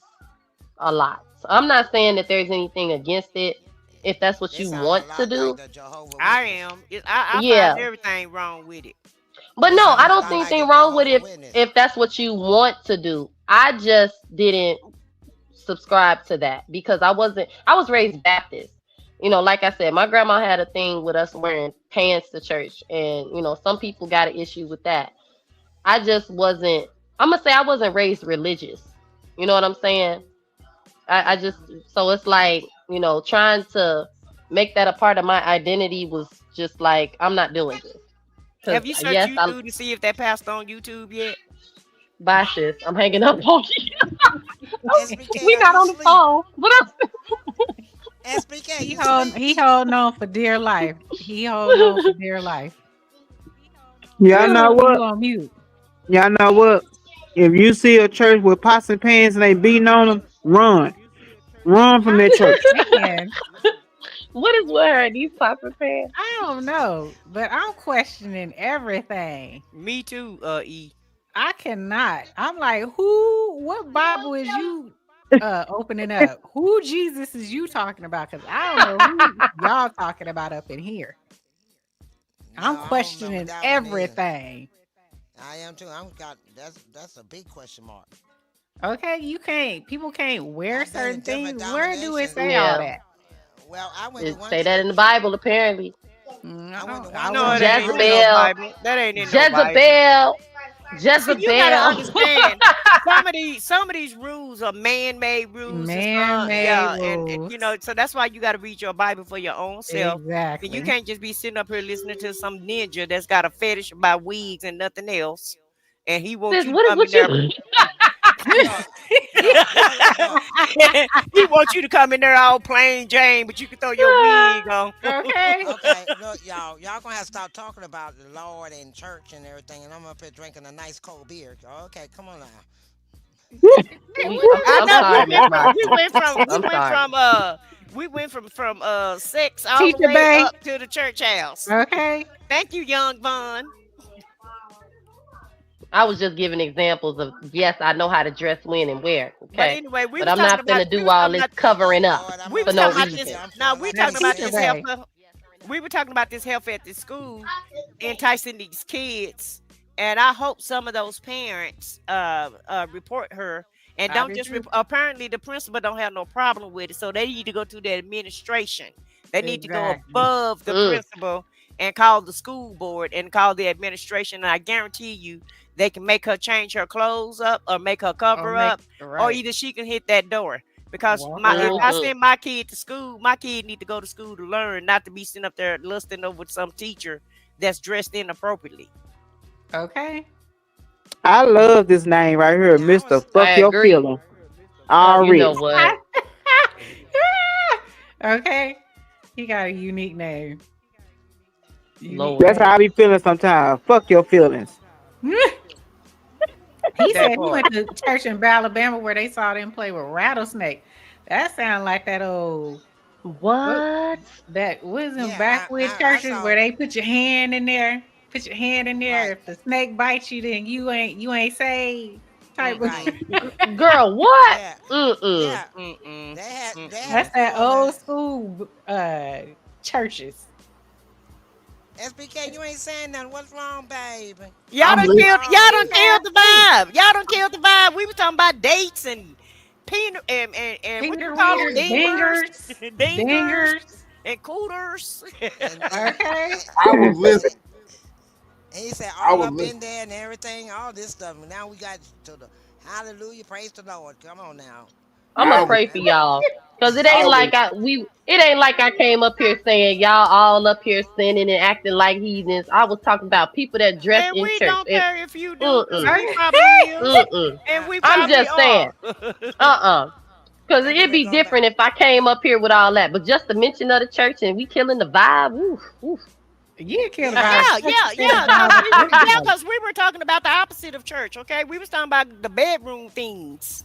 Speaker 9: a lot. So I'm not saying that there's anything against it if that's what
Speaker 8: They
Speaker 9: you
Speaker 8: sound a
Speaker 9: want to
Speaker 8: lot like
Speaker 9: do.
Speaker 8: the Jehovah
Speaker 7: I
Speaker 8: Witness.
Speaker 7: am. I find
Speaker 9: Yeah.
Speaker 7: everything wrong with it.
Speaker 9: But
Speaker 8: They
Speaker 9: no, I
Speaker 8: sound a
Speaker 9: don't
Speaker 8: lot
Speaker 9: see
Speaker 8: like the
Speaker 9: anything wrong with
Speaker 8: Jehovah
Speaker 9: it
Speaker 8: Witness.
Speaker 9: if that's what you want to do. I just didn't subscribe to that because I was raised Baptist. Like I said, my grandma had a thing with us wearing pants to church, and some people got an issue with that. I just wasn't. I'm gonna say I wasn't raised religious. You know what I'm saying? I just so it's like trying to make that a part of my identity was just like I'm not doing this because
Speaker 7: Have you searched
Speaker 9: yes, I
Speaker 7: YouTube to see if that passed on YouTube yet?
Speaker 9: bye sis. I'm hanging up on you.
Speaker 8: SBK,
Speaker 9: We
Speaker 8: are
Speaker 9: got
Speaker 8: you
Speaker 9: on the
Speaker 8: asleep?
Speaker 9: phone, but
Speaker 8: SBK,
Speaker 2: He
Speaker 8: you
Speaker 2: hold
Speaker 8: sleep?
Speaker 2: he holding on for dear life. He holding on for dear life.
Speaker 5: Y'all know
Speaker 2: Girl, you
Speaker 5: what?
Speaker 2: on mute.
Speaker 5: Y'all know what? If you see a church with pots and pans and they beating on them, run. Run from that
Speaker 2: I'm
Speaker 5: church.
Speaker 2: saying,
Speaker 9: what is with her? These popping fans?
Speaker 2: I don't know, but I'm questioning everything.
Speaker 7: Me too, E.
Speaker 2: I cannot. I'm like, what Bible is you opening up? Who Jesus is you talking about? Because I don't know who y'all talking about up in here.
Speaker 8: No,
Speaker 2: I'm
Speaker 8: I don't remember
Speaker 2: questioning
Speaker 8: that one either.
Speaker 2: everything.
Speaker 8: I am too. I'm got that's a big question mark.
Speaker 2: Okay, people can't wear
Speaker 8: I've been in
Speaker 2: certain
Speaker 8: different
Speaker 2: things. Where do it
Speaker 8: denominations.
Speaker 2: say all
Speaker 9: Yeah,
Speaker 2: that?
Speaker 8: Well, I went to
Speaker 9: it
Speaker 8: one
Speaker 9: say that in the
Speaker 8: church.
Speaker 9: Bible apparently.
Speaker 8: I went to
Speaker 2: I
Speaker 8: one
Speaker 7: No, it
Speaker 2: wouldn't.
Speaker 8: church.
Speaker 7: ain't in no
Speaker 9: Jezebel,
Speaker 7: Bible. That ain't in no Bible.
Speaker 9: Jezebel,
Speaker 7: See, you gotta
Speaker 9: Jezebel.
Speaker 7: understand. Some of these rules are man-made rules, and
Speaker 2: Man-made
Speaker 7: yeah, and
Speaker 2: rules.
Speaker 7: so that's why you got to read your Bible for your own self. And you
Speaker 2: Exactly.
Speaker 7: can't just be sitting up here listening to some ninja that's got a fetish about wigs and nothing else, and he wants
Speaker 9: Sis,
Speaker 7: you to
Speaker 9: what is
Speaker 7: come in
Speaker 9: with
Speaker 7: there.
Speaker 9: you?
Speaker 8: Look, look.
Speaker 7: He wants you to come in there all plain Jane, but you can throw your wig on.
Speaker 2: Okay.
Speaker 8: Okay, look, y'all gonna have to stop talking about the Lord and church and everything, and I'm up here drinking a nice cold beer. Okay, come on now.
Speaker 7: I
Speaker 9: I'm
Speaker 7: know
Speaker 9: sorry, Miss
Speaker 7: we
Speaker 9: Marcy.
Speaker 7: went from we
Speaker 9: I'm
Speaker 7: went
Speaker 9: sorry.
Speaker 7: from sex all the
Speaker 2: Teacher
Speaker 7: way
Speaker 2: Bay.
Speaker 7: up to the church house.
Speaker 2: Okay.
Speaker 7: Thank you, young Vaughn.
Speaker 9: I was just giving examples of yes, I know how to dress, when, and where.
Speaker 7: But
Speaker 9: Okay,
Speaker 7: anyway,
Speaker 9: but I'm not finna do all this covering up
Speaker 8: Lord, I'm
Speaker 7: we
Speaker 8: up
Speaker 9: for
Speaker 7: was
Speaker 8: here
Speaker 9: no
Speaker 7: talking about
Speaker 8: listening to
Speaker 7: this.
Speaker 8: you.
Speaker 9: reason.
Speaker 8: I'm
Speaker 7: Now
Speaker 8: feeling
Speaker 7: we
Speaker 8: like a
Speaker 2: Now,
Speaker 7: talking about
Speaker 2: Teacher
Speaker 7: this
Speaker 8: saint.
Speaker 2: Bay.
Speaker 7: we were talking about this health at the school, enticing these kids, and I hope some of those parents report her and
Speaker 2: I
Speaker 7: don't
Speaker 2: did
Speaker 7: just
Speaker 2: too.
Speaker 7: apparently the principal don't have no problem with it, so they need to go to the administration. They need to go
Speaker 2: Exactly.
Speaker 7: above the
Speaker 9: Mm.
Speaker 7: principal and call the school board and call the administration, and I guarantee you they can make her change her clothes up or make her
Speaker 2: Or
Speaker 7: cover
Speaker 2: make
Speaker 7: up, or
Speaker 2: right.
Speaker 7: either she can hit that door. Because
Speaker 2: Walk
Speaker 7: if
Speaker 2: out.
Speaker 7: I
Speaker 9: Mhm.
Speaker 7: send my kid to school, my kid need to go to school to learn, not to be sitting up there lusting over some teacher that's dressed inappropriately.
Speaker 2: Okay.
Speaker 5: I love this name right here,
Speaker 8: Now I
Speaker 5: Mister
Speaker 8: was
Speaker 9: I
Speaker 5: Fuck Your
Speaker 9: agree.
Speaker 5: Feelings.
Speaker 9: You know
Speaker 5: Already.
Speaker 9: what?
Speaker 2: Okay. He got a unique name. Unique
Speaker 9: Lord.
Speaker 5: That's how
Speaker 2: name.
Speaker 5: I be feeling sometimes. Fuck your feelings.
Speaker 2: He
Speaker 7: That
Speaker 2: said he
Speaker 7: part.
Speaker 2: went to church in Alabama where they saw them play with rattlesnake. That sounds like that old what
Speaker 9: What?
Speaker 2: that was in
Speaker 8: yeah,
Speaker 2: backwoods
Speaker 8: I
Speaker 2: churches
Speaker 8: saw
Speaker 2: where they put your hand in there. Put your hand in there.
Speaker 8: right,
Speaker 2: If the snake bites you, then you ain't saved. Type of
Speaker 8: right.
Speaker 7: Mm-mm.
Speaker 9: Girl, what?
Speaker 8: Yeah,
Speaker 9: Mm-mm.
Speaker 8: yeah.
Speaker 7: Mm-mm.
Speaker 8: They had
Speaker 2: that's
Speaker 8: a
Speaker 7: Mm-mm.
Speaker 2: that
Speaker 8: school over
Speaker 2: old school churches.
Speaker 8: SBK, you ain't saying nothing. What's wrong, baby?
Speaker 7: Y'all
Speaker 5: I'm
Speaker 7: done
Speaker 5: listening.
Speaker 7: killed y'all
Speaker 2: He
Speaker 7: done killed
Speaker 2: passed
Speaker 7: the
Speaker 2: me.
Speaker 7: vibe. Y'all done killed the vibe. We were talking about dates and peanut and what you
Speaker 2: Peter
Speaker 7: call them?
Speaker 2: wieners,
Speaker 7: Dingers,
Speaker 2: dingers,
Speaker 7: dingers,
Speaker 2: dingers.
Speaker 7: and cooters.
Speaker 8: And
Speaker 2: Okay.
Speaker 1: I was
Speaker 8: and,
Speaker 1: listening.
Speaker 8: and he said
Speaker 1: I
Speaker 8: all
Speaker 1: was
Speaker 8: up in
Speaker 1: listening.
Speaker 8: there and everything, all this stuff. And now we got to the hallelujah, praise the Lord. Come on now.
Speaker 9: I'm
Speaker 1: I
Speaker 9: gonna
Speaker 1: was
Speaker 9: pray for y'all. Cause it
Speaker 1: I
Speaker 9: ain't
Speaker 1: was
Speaker 9: like it ain't like I came up here saying y'all all up here sinning and acting like heathens. I was talking about people that dress
Speaker 7: And
Speaker 9: in
Speaker 7: we
Speaker 9: church.
Speaker 7: don't care if you do, because
Speaker 9: Mm-mm.
Speaker 7: we
Speaker 2: Okay.
Speaker 7: probably is,
Speaker 9: Mm-mm.
Speaker 7: and we
Speaker 9: I'm
Speaker 8: I'm
Speaker 7: probably
Speaker 9: just saying.
Speaker 7: are.
Speaker 9: Uh-uh. Cause
Speaker 8: I'm
Speaker 9: it'd
Speaker 8: getting ready
Speaker 9: be
Speaker 8: to go back.
Speaker 9: different if I came up here with all that. But just the mention of the church and we killing the vibe. Oof, oof.
Speaker 2: You killed
Speaker 8: Yeah,
Speaker 2: about
Speaker 7: Yeah,
Speaker 2: a church
Speaker 7: yeah,
Speaker 2: instead of
Speaker 7: yeah. Cause
Speaker 2: Bible
Speaker 7: we were, yeah,
Speaker 2: anyway.
Speaker 7: cause we were talking about the opposite of church. Okay, we was talking about the bedroom things.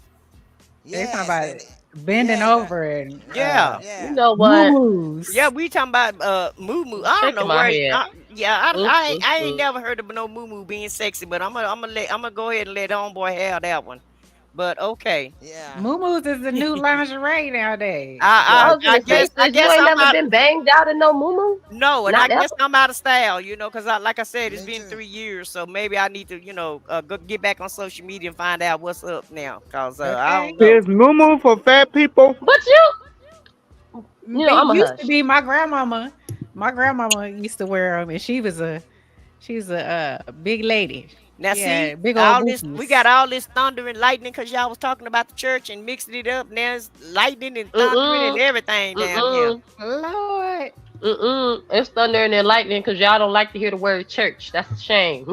Speaker 2: They talking
Speaker 8: Yes,
Speaker 2: about
Speaker 8: and
Speaker 2: bending
Speaker 8: yeah,
Speaker 2: over and
Speaker 7: Yeah.
Speaker 9: You
Speaker 8: yeah.
Speaker 9: know what?
Speaker 2: moo-moos.
Speaker 7: Yeah, we talking about moo. I don't
Speaker 9: Shaking
Speaker 7: know
Speaker 9: my
Speaker 7: where.
Speaker 9: head.
Speaker 7: I ain't never heard of no moo being sexy, but I'm gonna go ahead and let homeboy have that one. But okay,
Speaker 8: Yeah.
Speaker 2: Moo-moos is the new lingerie nowadays.
Speaker 9: I
Speaker 7: I
Speaker 9: was gonna say,
Speaker 7: I
Speaker 9: sis, you
Speaker 7: guess
Speaker 9: ain't
Speaker 7: I'm
Speaker 9: never
Speaker 7: out.
Speaker 9: been banged out in no moo.
Speaker 7: No, and I
Speaker 9: Not ever.
Speaker 7: guess I'm out of style, because like I said, it's
Speaker 8: Me
Speaker 7: been
Speaker 8: too.
Speaker 7: 3 years, so maybe I need to, go get back on social media and find out what's up now, cause I
Speaker 2: Okay.
Speaker 7: don't know.
Speaker 5: Is moo for fat people?
Speaker 9: But
Speaker 2: It
Speaker 9: I'm a
Speaker 2: used to
Speaker 9: hush.
Speaker 2: be my grandmama. My grandmama used to wear them, and she was a big lady.
Speaker 7: Now
Speaker 2: She
Speaker 7: see,
Speaker 2: had big old
Speaker 7: all this we got
Speaker 2: booties.
Speaker 7: all this thunder and lightning because y'all was talking about the church and mixing it up. Now it's lightning and thundering and
Speaker 9: Mm-mm.
Speaker 7: everything down here.
Speaker 9: Mm-mm.
Speaker 2: Lord,
Speaker 9: It's thunder and lightning because y'all don't like to hear the word church. That's a shame.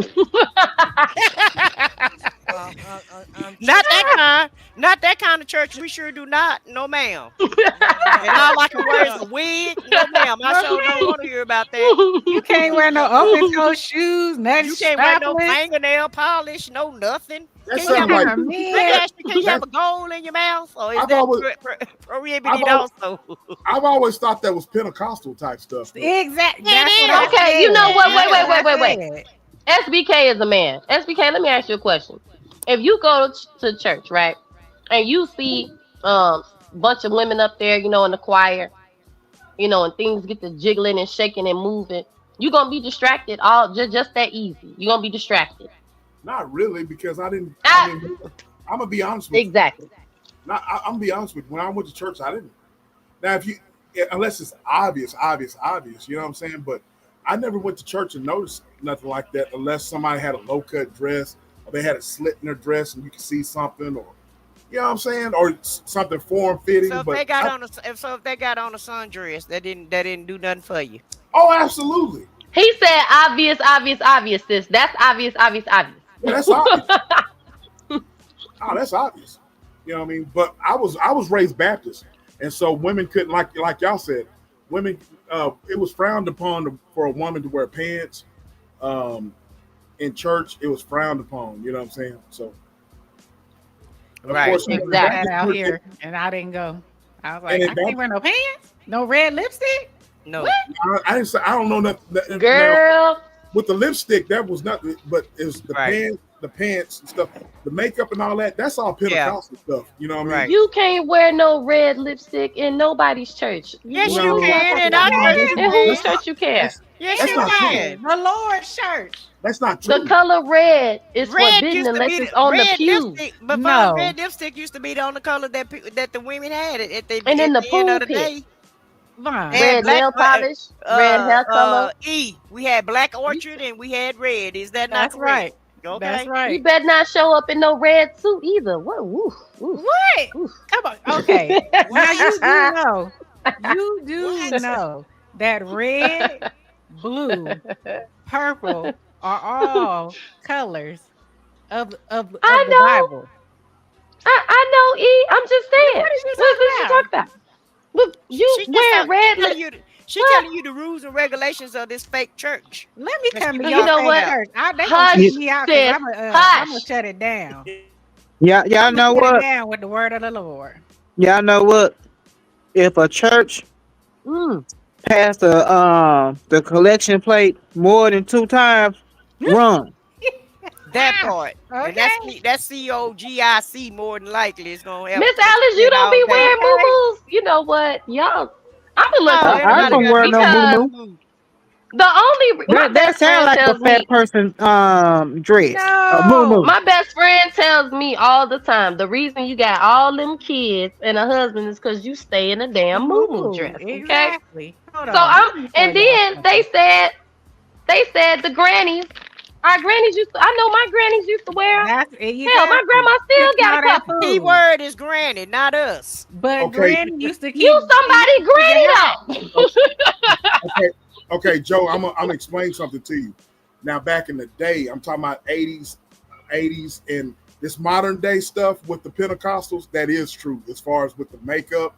Speaker 7: Not that
Speaker 8: Church.
Speaker 7: kind, not that kind of church. We sure do not. No, ma'am.
Speaker 8: No, no,
Speaker 7: And all
Speaker 8: no.
Speaker 7: I can wear is a wig. No, ma'am. I
Speaker 2: no,
Speaker 7: sure don't want to hear about that.
Speaker 2: you can't wear no
Speaker 8: No,
Speaker 2: open
Speaker 8: no.
Speaker 2: toe shoes, nothing
Speaker 7: You can't wear no
Speaker 2: strapless.
Speaker 7: fingernail polish, no nothing.
Speaker 1: That
Speaker 7: Can you have
Speaker 1: sounds
Speaker 7: a?
Speaker 1: like
Speaker 7: Let me
Speaker 2: Man,
Speaker 7: ask you. Can you have
Speaker 1: that.
Speaker 7: a gold in your mouth, or is
Speaker 1: I've
Speaker 7: that
Speaker 1: always, I've
Speaker 7: prohibited
Speaker 1: always,
Speaker 7: also?
Speaker 1: I've always thought that was Pentecostal type stuff, though.
Speaker 2: exact. That's what I
Speaker 7: It is.
Speaker 9: Okay, you know
Speaker 2: said.
Speaker 9: what?
Speaker 2: That's
Speaker 7: It
Speaker 2: what
Speaker 7: is.
Speaker 2: I
Speaker 9: Wait.
Speaker 2: said.
Speaker 9: SBK is a man. SBK, let me ask you a question. If you go to church, right, and you see bunch of women up there, in the choir, and things get to jiggling and shaking and moving, you gonna be distracted all just that easy. You gonna be distracted.
Speaker 1: Not really, because I didn't. I
Speaker 9: Ah,
Speaker 1: mean, I'm gonna be honest with you.
Speaker 9: exactly.
Speaker 1: I'm gonna be honest with you. When I went to church, I didn't. Now, unless it's obvious, you know what I'm saying? But I never went to church and noticed nothing like that, unless somebody had a low cut dress or they had a slit in their dress and you could see something, or you know what I'm saying, or something form fitting.
Speaker 7: So if
Speaker 1: But
Speaker 7: they got on if they got on a sundress, that didn't do nothing for you.
Speaker 1: oh, absolutely,
Speaker 9: He said obvious, sis. That's obvious.
Speaker 1: yeah, that's obvious. Oh, that's obvious. You know what I mean? But I was raised Baptist, and so women couldn't, like y'all said, women. It was frowned upon for a woman to wear pants. Um, in church, it was frowned upon. You know what I'm saying? So of
Speaker 7: Right.
Speaker 1: course,
Speaker 2: They put that out here, and I didn't go. I was like, I can't wear no pants, no red lipstick.
Speaker 7: No.
Speaker 2: What?
Speaker 1: I didn't say I don't know nothing. Now,
Speaker 9: Girl,
Speaker 1: with the lipstick, that was nothing, but it was
Speaker 7: Right.
Speaker 1: the pants and stuff, the makeup and all that. That's all
Speaker 7: Yeah.
Speaker 1: Pentecostal stuff. You know what I mean?
Speaker 7: Right.
Speaker 9: you can't wear no red lipstick in nobody's church.
Speaker 7: Yes,
Speaker 9: You
Speaker 7: you
Speaker 1: No,
Speaker 9: not
Speaker 7: can.
Speaker 9: supposed
Speaker 7: In
Speaker 9: to.
Speaker 7: our
Speaker 1: no,
Speaker 7: church,
Speaker 9: In
Speaker 7: you
Speaker 9: whose
Speaker 7: can.
Speaker 1: that's
Speaker 9: church you can?
Speaker 7: Yes,
Speaker 1: that's
Speaker 7: you
Speaker 1: not true.
Speaker 7: can.
Speaker 2: The Lord's church.
Speaker 1: That's not
Speaker 9: The
Speaker 1: true.
Speaker 9: color red is
Speaker 7: Red
Speaker 9: forbidden
Speaker 7: used to
Speaker 9: unless
Speaker 7: be
Speaker 9: it's on the
Speaker 7: red
Speaker 9: pews
Speaker 7: lipstick. Before
Speaker 2: No.
Speaker 7: red lipstick used to be on the color that the women had it at
Speaker 9: and in the
Speaker 7: the end of the
Speaker 9: pulpit.
Speaker 7: day.
Speaker 2: Vaughn.
Speaker 7: Had
Speaker 9: Red
Speaker 7: black
Speaker 9: nail polish, red hair color.
Speaker 7: we had Black Orchard and we had red. Is that not
Speaker 2: That's
Speaker 7: correct?
Speaker 2: right. That's
Speaker 7: Okay.
Speaker 9: You
Speaker 2: right.
Speaker 9: better not show up in no red suit either. What? Woof, woof,
Speaker 2: What?
Speaker 9: woof.
Speaker 2: Come on. Okay. Now you do know. You do
Speaker 7: What?
Speaker 2: know that red, blue, purple are all colors of
Speaker 9: I
Speaker 2: the
Speaker 9: know,
Speaker 2: Bible.
Speaker 9: I know. I'm just
Speaker 2: Then
Speaker 9: saying.
Speaker 2: what is you
Speaker 9: What
Speaker 2: talking
Speaker 9: is you
Speaker 2: about?
Speaker 9: talking about? Look, you
Speaker 7: She just
Speaker 9: wear
Speaker 7: she
Speaker 9: red
Speaker 7: telling
Speaker 9: lip.
Speaker 7: you she
Speaker 9: What?
Speaker 7: telling you the rules and regulations of this fake church.
Speaker 2: Let me
Speaker 7: And
Speaker 2: come
Speaker 7: she
Speaker 2: to
Speaker 7: was
Speaker 9: You
Speaker 2: y'all
Speaker 9: know
Speaker 7: talking
Speaker 2: fake
Speaker 9: what?
Speaker 7: about
Speaker 2: church. They gonna kick
Speaker 5: Y-
Speaker 9: Hush,
Speaker 2: me out because
Speaker 9: sis.
Speaker 2: I'm gonna
Speaker 9: Hush.
Speaker 2: shut it down.
Speaker 5: y'all
Speaker 2: I'm gonna
Speaker 5: know
Speaker 2: shut it
Speaker 5: what?
Speaker 2: down with the word of the Lord.
Speaker 5: Y'all know what? If a church
Speaker 9: Mm.
Speaker 5: passed the collection plate more than 2 times, run.
Speaker 7: that part. And
Speaker 2: Okay.
Speaker 7: that's COGIC more than likely is gonna have a
Speaker 9: Miss
Speaker 7: church
Speaker 9: Alice, you
Speaker 7: split
Speaker 9: don't
Speaker 7: all
Speaker 9: be
Speaker 7: day.
Speaker 9: wearing
Speaker 2: Okay.
Speaker 9: moo You know what? Y'all, I'm a little
Speaker 7: No,
Speaker 5: I
Speaker 9: confused
Speaker 7: everybody
Speaker 5: don't
Speaker 7: gotta
Speaker 5: because
Speaker 7: be
Speaker 5: no
Speaker 7: wearing
Speaker 5: moo
Speaker 9: because
Speaker 5: moo.
Speaker 7: moo.
Speaker 9: my
Speaker 5: That
Speaker 9: best
Speaker 5: sounds
Speaker 9: friend
Speaker 5: like a
Speaker 9: tells
Speaker 5: fat
Speaker 9: me
Speaker 5: person dress. A moo moo.
Speaker 2: No.
Speaker 9: my best friend tells me all the time the reason you got all them kids and a husband is because you stay in a damn moo
Speaker 2: Moo.
Speaker 9: dress. Okay,
Speaker 2: Exactly. Hold
Speaker 9: so
Speaker 2: on. Let me show
Speaker 9: and
Speaker 2: y'all
Speaker 9: then
Speaker 2: something.
Speaker 9: they said the grannies, our grannies used to. I know my grannies used to wear 'em.
Speaker 2: That's
Speaker 9: Hell, my
Speaker 2: exactly.
Speaker 9: grandma still
Speaker 2: Cooking
Speaker 9: got a
Speaker 2: all that
Speaker 9: couple.
Speaker 7: Key
Speaker 2: food.
Speaker 7: word is granny, not us.
Speaker 2: But
Speaker 1: Okay,
Speaker 2: Granny used to
Speaker 9: You
Speaker 2: keep she used
Speaker 9: somebody
Speaker 2: to keep it
Speaker 9: granny
Speaker 2: hot.
Speaker 1: okay,
Speaker 9: though.
Speaker 1: okay, okay, Joe. I'm explain something to you. Now, back in the day, I'm talking about '80s, and this modern day stuff with the Pentecostals. That is true as far as with the makeup,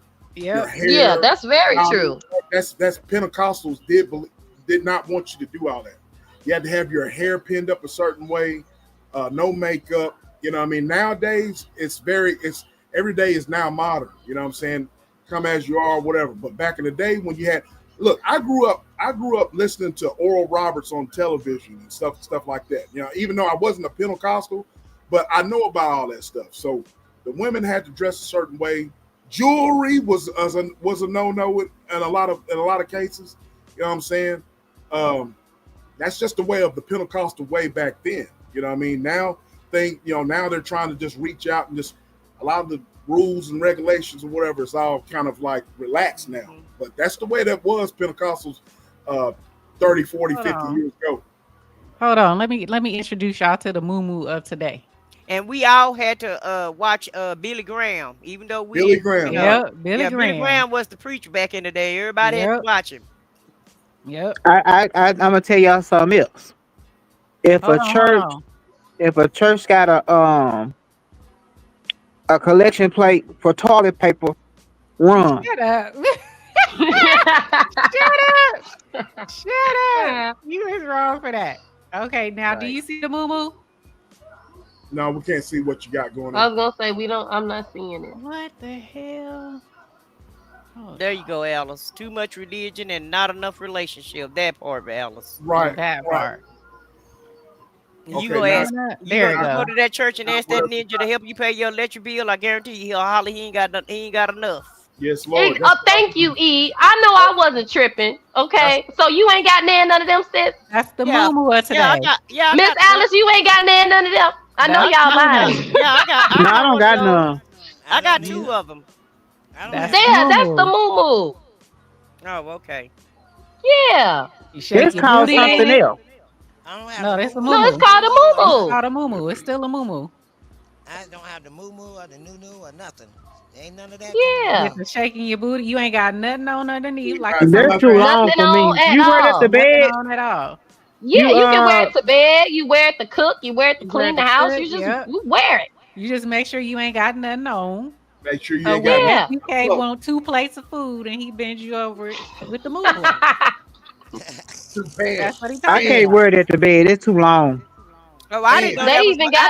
Speaker 1: your
Speaker 2: Yep.
Speaker 9: Yeah,
Speaker 1: hair.
Speaker 9: that's very
Speaker 1: Now,
Speaker 9: true.
Speaker 1: that's Pentecostals did not want you to do all that. You had to have your hair pinned up a certain way, no makeup. You know what I mean? Nowadays, every day is now modern. You know what I'm saying? Come as you are, whatever. But back in the day when you had, look, I grew up listening to Oral Roberts on television and stuff like that. You know, even though I wasn't a Pentecostal, but I know about all that stuff. So the women had to dress a certain way. Jewelry was a no-no in a lot of cases. You know what I'm saying? That's just the way of the Pentecostal way back then. You know what I mean? Now now they're trying to just reach out and just a lot of the rules and regulations or whatever, it's all kind of like relaxed now. But that's the way that was Pentecostals 30, 40, 50 years ago.
Speaker 2: Hold on. Let me introduce y'all to the moo of today.
Speaker 7: And we all had to watch Billy Graham, even though
Speaker 1: Billy Graham.
Speaker 2: Billy
Speaker 7: Graham was the preacher back in the day. Everybody had to watch him.
Speaker 2: Yep.
Speaker 5: I'm gonna tell y'all something else. If a church got a collection plate for toilet paper, run.
Speaker 2: Shut up. Shut up. You is wrong for that. Okay, now do you see the moo?
Speaker 1: No, we can't see what you got going on.
Speaker 9: I was gonna say I'm not seeing it.
Speaker 2: What the hell?
Speaker 7: Oh, there you go, Alice. Too much religion and not enough relationship. That part, Alice.
Speaker 1: Right.
Speaker 2: That part.
Speaker 7: You go to that church and ask that ninja to help you pay your electric bill. I guarantee you he'll holler he ain't got enough.
Speaker 1: Yes, Lord.
Speaker 9: Thank you, E. I know I wasn't tripping. Okay, so you ain't got none of them, sis.
Speaker 2: That's the moo of today.
Speaker 9: Miss Alice, you ain't got none of them. I know y'all lying.
Speaker 5: I don't got none.
Speaker 7: I got 2 of them.
Speaker 9: That's the moo.
Speaker 7: Oh, okay.
Speaker 9: Yeah.
Speaker 5: It's called something else.
Speaker 2: No, that's a moo.
Speaker 9: No, it's called a moo.
Speaker 2: It's called a moo. It's still a moo.
Speaker 8: I don't have the moo or the noo or nothing. Ain't none of that.
Speaker 9: Yeah.
Speaker 2: If shaking your booty, you ain't got nothing on underneath. Like
Speaker 5: that's too long for me. You wear it at the bed.
Speaker 2: On at all.
Speaker 9: Yeah, you can wear it to bed. You wear it to cook. You wear it to clean the house. You just you wear it.
Speaker 2: You just make sure you ain't got nothing on.
Speaker 1: Make sure you ain't got
Speaker 2: you can't want 2 plates of food and he bends you over with the moo. That's what he
Speaker 5: I can't wear it at the bed. It's too long.
Speaker 7: Oh, I didn't know I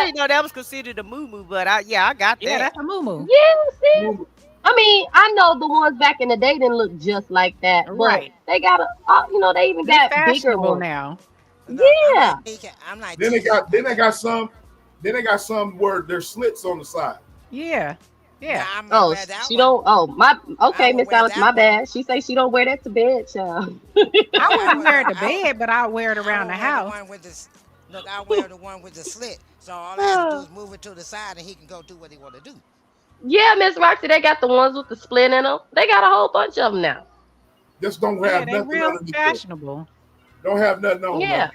Speaker 7: didn't know that was considered a moo, but I got that.
Speaker 2: Yeah, that's a moo.
Speaker 9: Yeah, see. I mean, I know the ones back in the day didn't look just like that, but they got they even got bigger ones
Speaker 2: now.
Speaker 9: Yeah.
Speaker 8: I'm like,
Speaker 1: then they got some where there's slits on the side.
Speaker 2: Yeah. Yeah.
Speaker 9: Oh, she don't. Oh, Miss Alice, my bad. She say she don't wear that to bed, child.
Speaker 2: I wouldn't wear it to bed, but I'll wear it around the house.
Speaker 8: I wear the one with the slit, so all I have to do is move it to the side, and he can go do what he want to do.
Speaker 9: Yeah, Miss Roxy, they got the ones with the split in them. They got a whole bunch of them now.
Speaker 1: Just don't have nothing.
Speaker 2: They're real fashionable.
Speaker 1: Don't have nothing on.
Speaker 9: Yeah.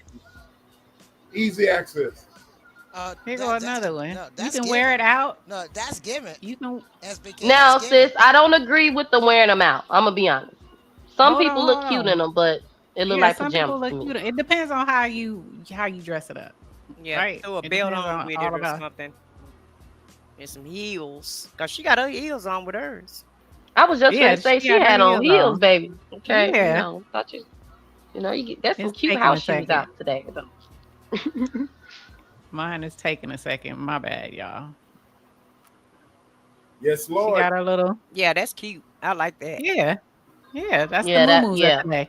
Speaker 1: Easy access.
Speaker 2: Here go another one. You can wear it out.
Speaker 8: No, that's given.
Speaker 2: You can.
Speaker 9: Now, sis, I don't agree with the wearing them out. I'm gonna be honest. Some people look cute in them, but it look like pajamas to me.
Speaker 2: It depends on how you dress it up.
Speaker 7: Yeah,
Speaker 2: right.
Speaker 7: Throw a belt on with it or something. And some heels, cause she got her heels on with hers.
Speaker 9: I was just gonna say she had on heels, baby. Okay,
Speaker 2: yeah.
Speaker 9: You get some cute house shoes out today.
Speaker 2: Mine is taking a second. My bad, y'all.
Speaker 1: Yes, Lord.
Speaker 2: She got her little.
Speaker 7: Yeah, that's cute. I like that.
Speaker 2: Yeah, that's the moo today.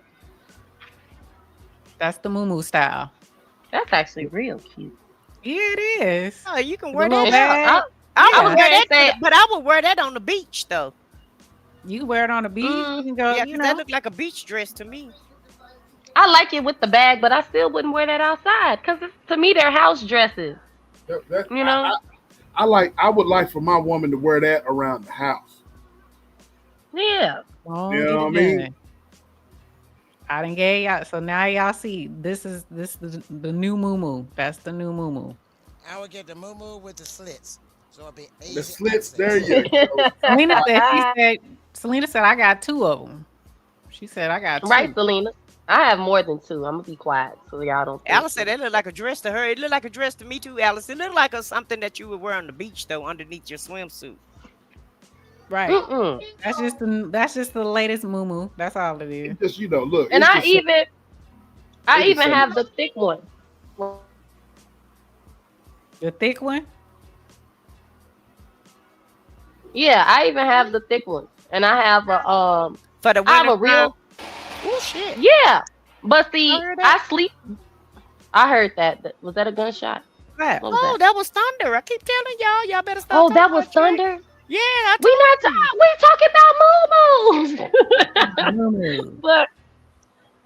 Speaker 2: That's the moo style.
Speaker 9: That's actually real cute.
Speaker 2: Yeah, it is.
Speaker 7: Oh, you can wear that.
Speaker 9: I was gonna say,
Speaker 7: but I would wear that on the beach though.
Speaker 2: You can wear it on the beach. You can go.
Speaker 7: Yeah, that look like a beach dress to me.
Speaker 9: I like it with the bag, but I still wouldn't wear that outside because to me they're house dresses.
Speaker 1: I would like for my woman to wear that around the house.
Speaker 9: Yeah.
Speaker 2: Oh,
Speaker 1: you know what I mean?
Speaker 2: I done gave y'all. So now y'all see this is the new moo. That's the new moo.
Speaker 8: I would get the moo with the slits. So it'll be easy.
Speaker 1: The slits, there you go.
Speaker 2: Selena said I got 2 of them. She said I got 2.
Speaker 9: Right, Selena. I have more than 2. I'm gonna be quiet so y'all don't.
Speaker 7: Alice said that looked like a dress to her. It looked like a dress to me too, Alice. It looked like something that you would wear on the beach though, underneath your swimsuit.
Speaker 2: Right. That's just the latest moo. That's all it is.
Speaker 1: Just look.
Speaker 9: And I even have the thick one.
Speaker 2: The thick one?
Speaker 9: Yeah, I even have the thick ones, and I have a
Speaker 7: For the
Speaker 9: I have
Speaker 7: winter
Speaker 9: a
Speaker 7: time.
Speaker 9: real
Speaker 7: Oh shit.
Speaker 9: yeah. But
Speaker 2: I
Speaker 9: see,
Speaker 2: heard
Speaker 9: I
Speaker 2: that.
Speaker 9: sleep. I heard that. Was that a gunshot?
Speaker 2: That.
Speaker 9: What was
Speaker 7: Oh,
Speaker 9: that?
Speaker 7: that was thunder. I keep telling y'all, y'all better stop
Speaker 9: Oh,
Speaker 7: talking
Speaker 9: that was
Speaker 7: about Drake.
Speaker 9: thunder.
Speaker 7: Yeah, I
Speaker 9: We not
Speaker 7: told you.
Speaker 9: we talking about moo
Speaker 2: Moo.
Speaker 9: But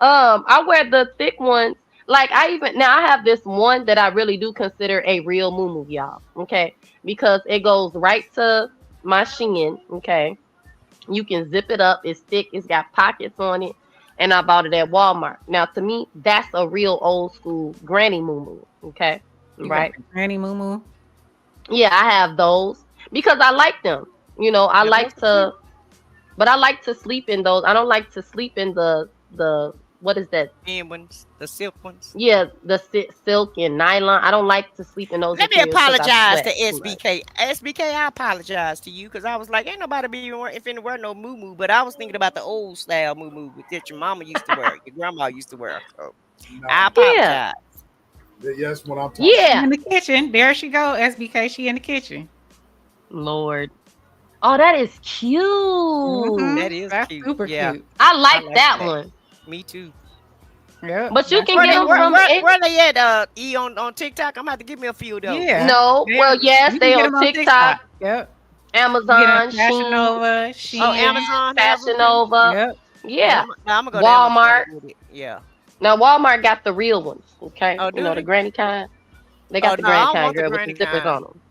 Speaker 9: I wear the thick ones. Like I even now I have this one that I really do consider a real moo y'all. Okay, because it goes right to my shin. Okay, you can zip it up. It's thick. It's got pockets on it. And I bought it at Walmart. Now, to me, that's a real old school granny moo. Okay,
Speaker 2: You got
Speaker 9: right?
Speaker 2: the granny moo.
Speaker 9: Yeah, I have those because I like them. I
Speaker 7: Yeah, those
Speaker 9: like
Speaker 7: are
Speaker 9: to,
Speaker 7: cute.
Speaker 9: but I like to sleep in those. I don't like to sleep in the what is that?
Speaker 7: Thin ones, the silk ones.
Speaker 9: Yeah, the silk and nylon. I don't like to sleep in those
Speaker 7: Let me
Speaker 9: materials because I
Speaker 7: apologize to
Speaker 9: sweat too much.
Speaker 7: SBK. SBK, I apologize to you because I was like, ain't nobody be if finna wear no moo but I was thinking about the old style moo that your mama used to wear, your grandma used to wear. So I
Speaker 1: Nah,
Speaker 9: Yeah,
Speaker 7: apologize.
Speaker 1: yes, what I'm talking
Speaker 2: She
Speaker 9: yeah.
Speaker 2: in the kitchen. There she go. SBK. She in the kitchen.
Speaker 9: Lord. Oh, that is cute.
Speaker 7: That
Speaker 2: Mm-hmm.
Speaker 7: is
Speaker 2: That's
Speaker 7: cute.
Speaker 2: super
Speaker 7: Yeah,
Speaker 2: cute.
Speaker 9: I
Speaker 7: I
Speaker 9: like
Speaker 7: like
Speaker 9: that
Speaker 7: that.
Speaker 9: one.
Speaker 7: Me too.
Speaker 2: Yep.
Speaker 9: But you
Speaker 2: That's
Speaker 9: can
Speaker 7: Where
Speaker 9: get
Speaker 7: they
Speaker 2: granny
Speaker 9: them
Speaker 7: where
Speaker 2: moo.
Speaker 9: from
Speaker 7: where,
Speaker 9: it.
Speaker 7: where they at? E on TikTok. I'm about to give me a few of those.
Speaker 2: Yeah.
Speaker 9: No,
Speaker 2: They,
Speaker 9: well, yes,
Speaker 2: you can
Speaker 9: they
Speaker 2: get
Speaker 9: on
Speaker 2: them on
Speaker 9: TikTok,
Speaker 2: TikTok. Yep. You get them
Speaker 9: Amazon,
Speaker 2: Fashion
Speaker 9: Sheen,
Speaker 2: Nova,
Speaker 7: Oh,
Speaker 2: Shein.
Speaker 7: Amazon have them
Speaker 9: Fashion
Speaker 7: too.
Speaker 9: Nova.
Speaker 2: Yep.
Speaker 7: Yeah,
Speaker 9: Yeah,
Speaker 7: I'm gonna go to Amazon
Speaker 9: Walmart.
Speaker 7: and get it. Yeah.
Speaker 9: Now Walmart got the real ones. Okay,
Speaker 7: Oh, do
Speaker 9: the
Speaker 7: they?
Speaker 9: granny kind. They
Speaker 7: Oh
Speaker 9: got the
Speaker 7: no, I
Speaker 9: granny
Speaker 7: don't
Speaker 9: kind,
Speaker 7: want the
Speaker 9: girl, with the
Speaker 7: granny
Speaker 9: zippers
Speaker 7: kind.
Speaker 9: on them.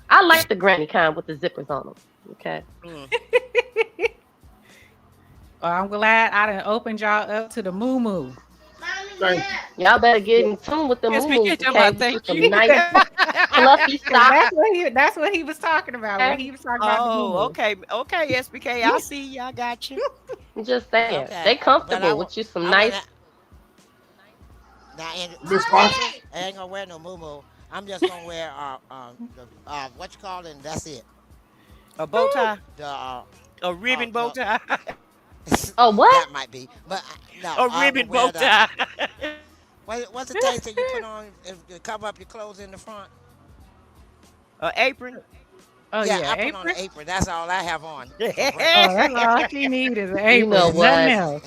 Speaker 9: I like the granny kind with the zippers on them. Okay.
Speaker 7: Mm.
Speaker 2: Well, I'm glad I done opened y'all up to the moo moo.
Speaker 1: about. Thank you.
Speaker 9: Y'all better get in tune with the moo
Speaker 7: SBK talking
Speaker 9: okay,
Speaker 7: about
Speaker 9: with you
Speaker 7: thank
Speaker 9: some
Speaker 7: you.
Speaker 9: nice fluffy
Speaker 2: Cause
Speaker 9: socks.
Speaker 2: that's what he was talking about when
Speaker 9: Okay,
Speaker 2: he was talking about the moo
Speaker 7: Oh,
Speaker 2: moo.
Speaker 7: okay, okay, SBK. I see you. I got you.
Speaker 9: I'm just saying
Speaker 8: Okay,
Speaker 9: they
Speaker 8: but
Speaker 9: comfortable with you some
Speaker 8: I want
Speaker 9: nice.
Speaker 8: to now in
Speaker 1: Miss
Speaker 8: for
Speaker 1: Fox,
Speaker 8: breakfast. I ain't gonna wear no moo. I'm just gonna wear the what you call it, and that's it.
Speaker 7: A bow tie,
Speaker 8: The
Speaker 7: a ribbon bow
Speaker 8: no,
Speaker 7: tie,
Speaker 9: Oh what?
Speaker 8: that might be, but no,
Speaker 7: a
Speaker 8: I will
Speaker 7: ribbon bow
Speaker 8: wear the
Speaker 7: tie.
Speaker 8: what's the things that you put on to cover up your clothes in the front?
Speaker 7: A apron.
Speaker 2: Oh
Speaker 8: Yeah,
Speaker 2: yeah,
Speaker 8: I put on
Speaker 2: apron.
Speaker 8: the apron. That's all I have on for
Speaker 2: Oh,
Speaker 8: breakfast.
Speaker 2: that's all she need is an
Speaker 9: You know
Speaker 2: apron, nothing
Speaker 9: what,
Speaker 2: else.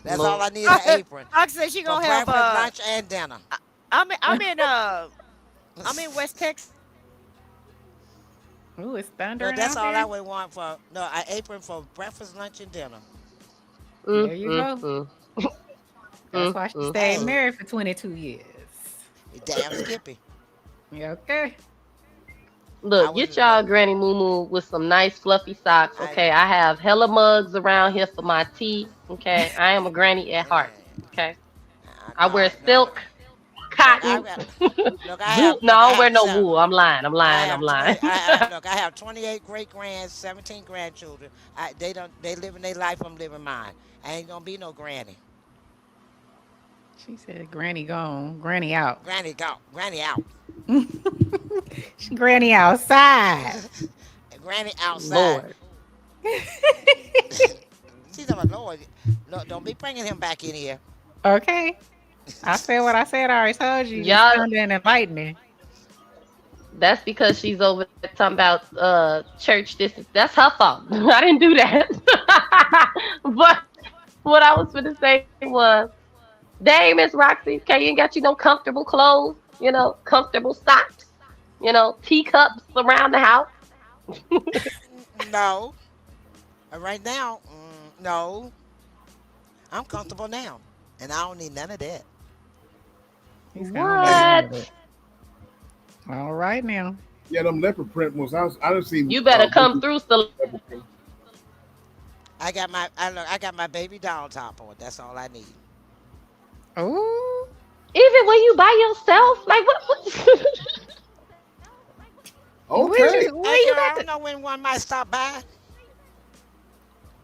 Speaker 8: That's all I
Speaker 9: Lord?
Speaker 8: need, an apron
Speaker 7: Like I said, she
Speaker 8: for
Speaker 7: gonna have
Speaker 8: breakfast, lunch, and dinner.
Speaker 7: I'm in West Texas.
Speaker 2: Ooh, it's
Speaker 8: No,
Speaker 2: thundering
Speaker 8: that's
Speaker 2: out
Speaker 8: all I
Speaker 2: there.
Speaker 8: would want for no an apron for breakfast, lunch, and dinner.
Speaker 9: Mm,
Speaker 2: There you
Speaker 9: mm,
Speaker 2: go.
Speaker 9: mm,
Speaker 2: That's
Speaker 9: mm,
Speaker 2: why she
Speaker 9: mm,
Speaker 2: stayed
Speaker 8: Hey,
Speaker 9: mm.
Speaker 2: married for 22 years.
Speaker 8: you damn Skippy.
Speaker 2: Yeah, okay.
Speaker 8: I
Speaker 9: Look,
Speaker 8: was
Speaker 9: get y'all Granny Moo with some nice fluffy socks.
Speaker 8: I
Speaker 9: Okay, I have hella mugs around here for my tea. Okay, I am a granny at heart.
Speaker 8: uh,
Speaker 9: Okay, I wear
Speaker 8: no.
Speaker 9: silk,
Speaker 8: Look, I
Speaker 9: cotton,
Speaker 8: got look.
Speaker 9: wool. No, I don't wear no wool. I'm lying. I'm lying. I'm lying.
Speaker 8: I have 28 great grands, 17 grandchildren. They living their life. I'm living mine. I ain't gonna be no granny.
Speaker 2: She said, "Granny gone, Granny out."
Speaker 8: Granny go. Granny out.
Speaker 2: She Granny outside.
Speaker 8: Granny outside.
Speaker 9: Lord,
Speaker 8: She's a Lord. Look, don't be bringing him back in here.
Speaker 2: Okay, I said what I said. I already told you. Just
Speaker 9: y'all.
Speaker 2: stand there and invite me.
Speaker 9: That's because she's over there talking about church. That's her fault. I didn't do that. But what I was going to say was, dang, Miss Roxy, okay, you ain't got you no comfortable clothes, comfortable socks, teacups around the house.
Speaker 8: No. Right now, no. I'm comfortable now, and I don't need none of that.
Speaker 2: He said, "I don't need none of
Speaker 9: What?
Speaker 2: it." All right now.
Speaker 1: yeah, them leopard print ones. I didn't see.
Speaker 9: You better come through,
Speaker 1: leopard print.
Speaker 8: I got my baby doll top on. That's all I need.
Speaker 2: Oh,
Speaker 9: even when you by yourself. Like what?
Speaker 1: Okay,
Speaker 8: Hey
Speaker 2: where you
Speaker 8: girl, I
Speaker 2: got
Speaker 8: don't know when one might stop by.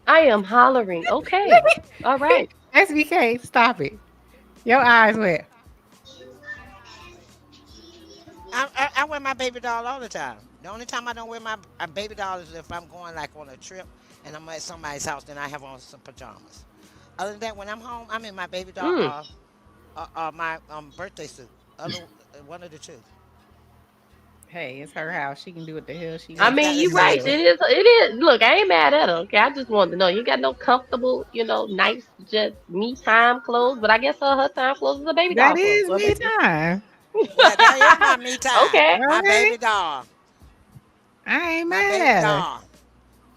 Speaker 9: I am hollering. Okay, all
Speaker 2: the
Speaker 9: right.
Speaker 2: SBK? Stop it. Your eyes wet.
Speaker 8: I wear my baby doll all the time. The only time I don't wear my baby doll is if I'm going like on a trip and I'm at somebody's house, then I have on some pajamas. Other than that, when I'm home, I'm in my baby doll
Speaker 9: Mm.
Speaker 8: my birthday suit. Other one of the two.
Speaker 2: Hey, it's her house. She can do what the hell she
Speaker 9: I
Speaker 2: wants
Speaker 9: mean,
Speaker 2: to
Speaker 9: you
Speaker 2: do
Speaker 9: right.
Speaker 2: with
Speaker 9: It
Speaker 2: it.
Speaker 9: is. It is. Look, I ain't mad at her. Okay, I just wanted to know. You got no comfortable, nice, just me time clothes. But I guess her time clothes is a baby
Speaker 2: That
Speaker 9: doll clothes.
Speaker 2: is
Speaker 9: So it
Speaker 2: me
Speaker 9: makes sense.
Speaker 2: time.
Speaker 8: Yeah, that is my me time.
Speaker 9: Okay.
Speaker 8: My
Speaker 2: Okay.
Speaker 8: baby doll.
Speaker 2: I ain't
Speaker 8: My
Speaker 2: mad
Speaker 8: baby
Speaker 2: at her.
Speaker 8: doll.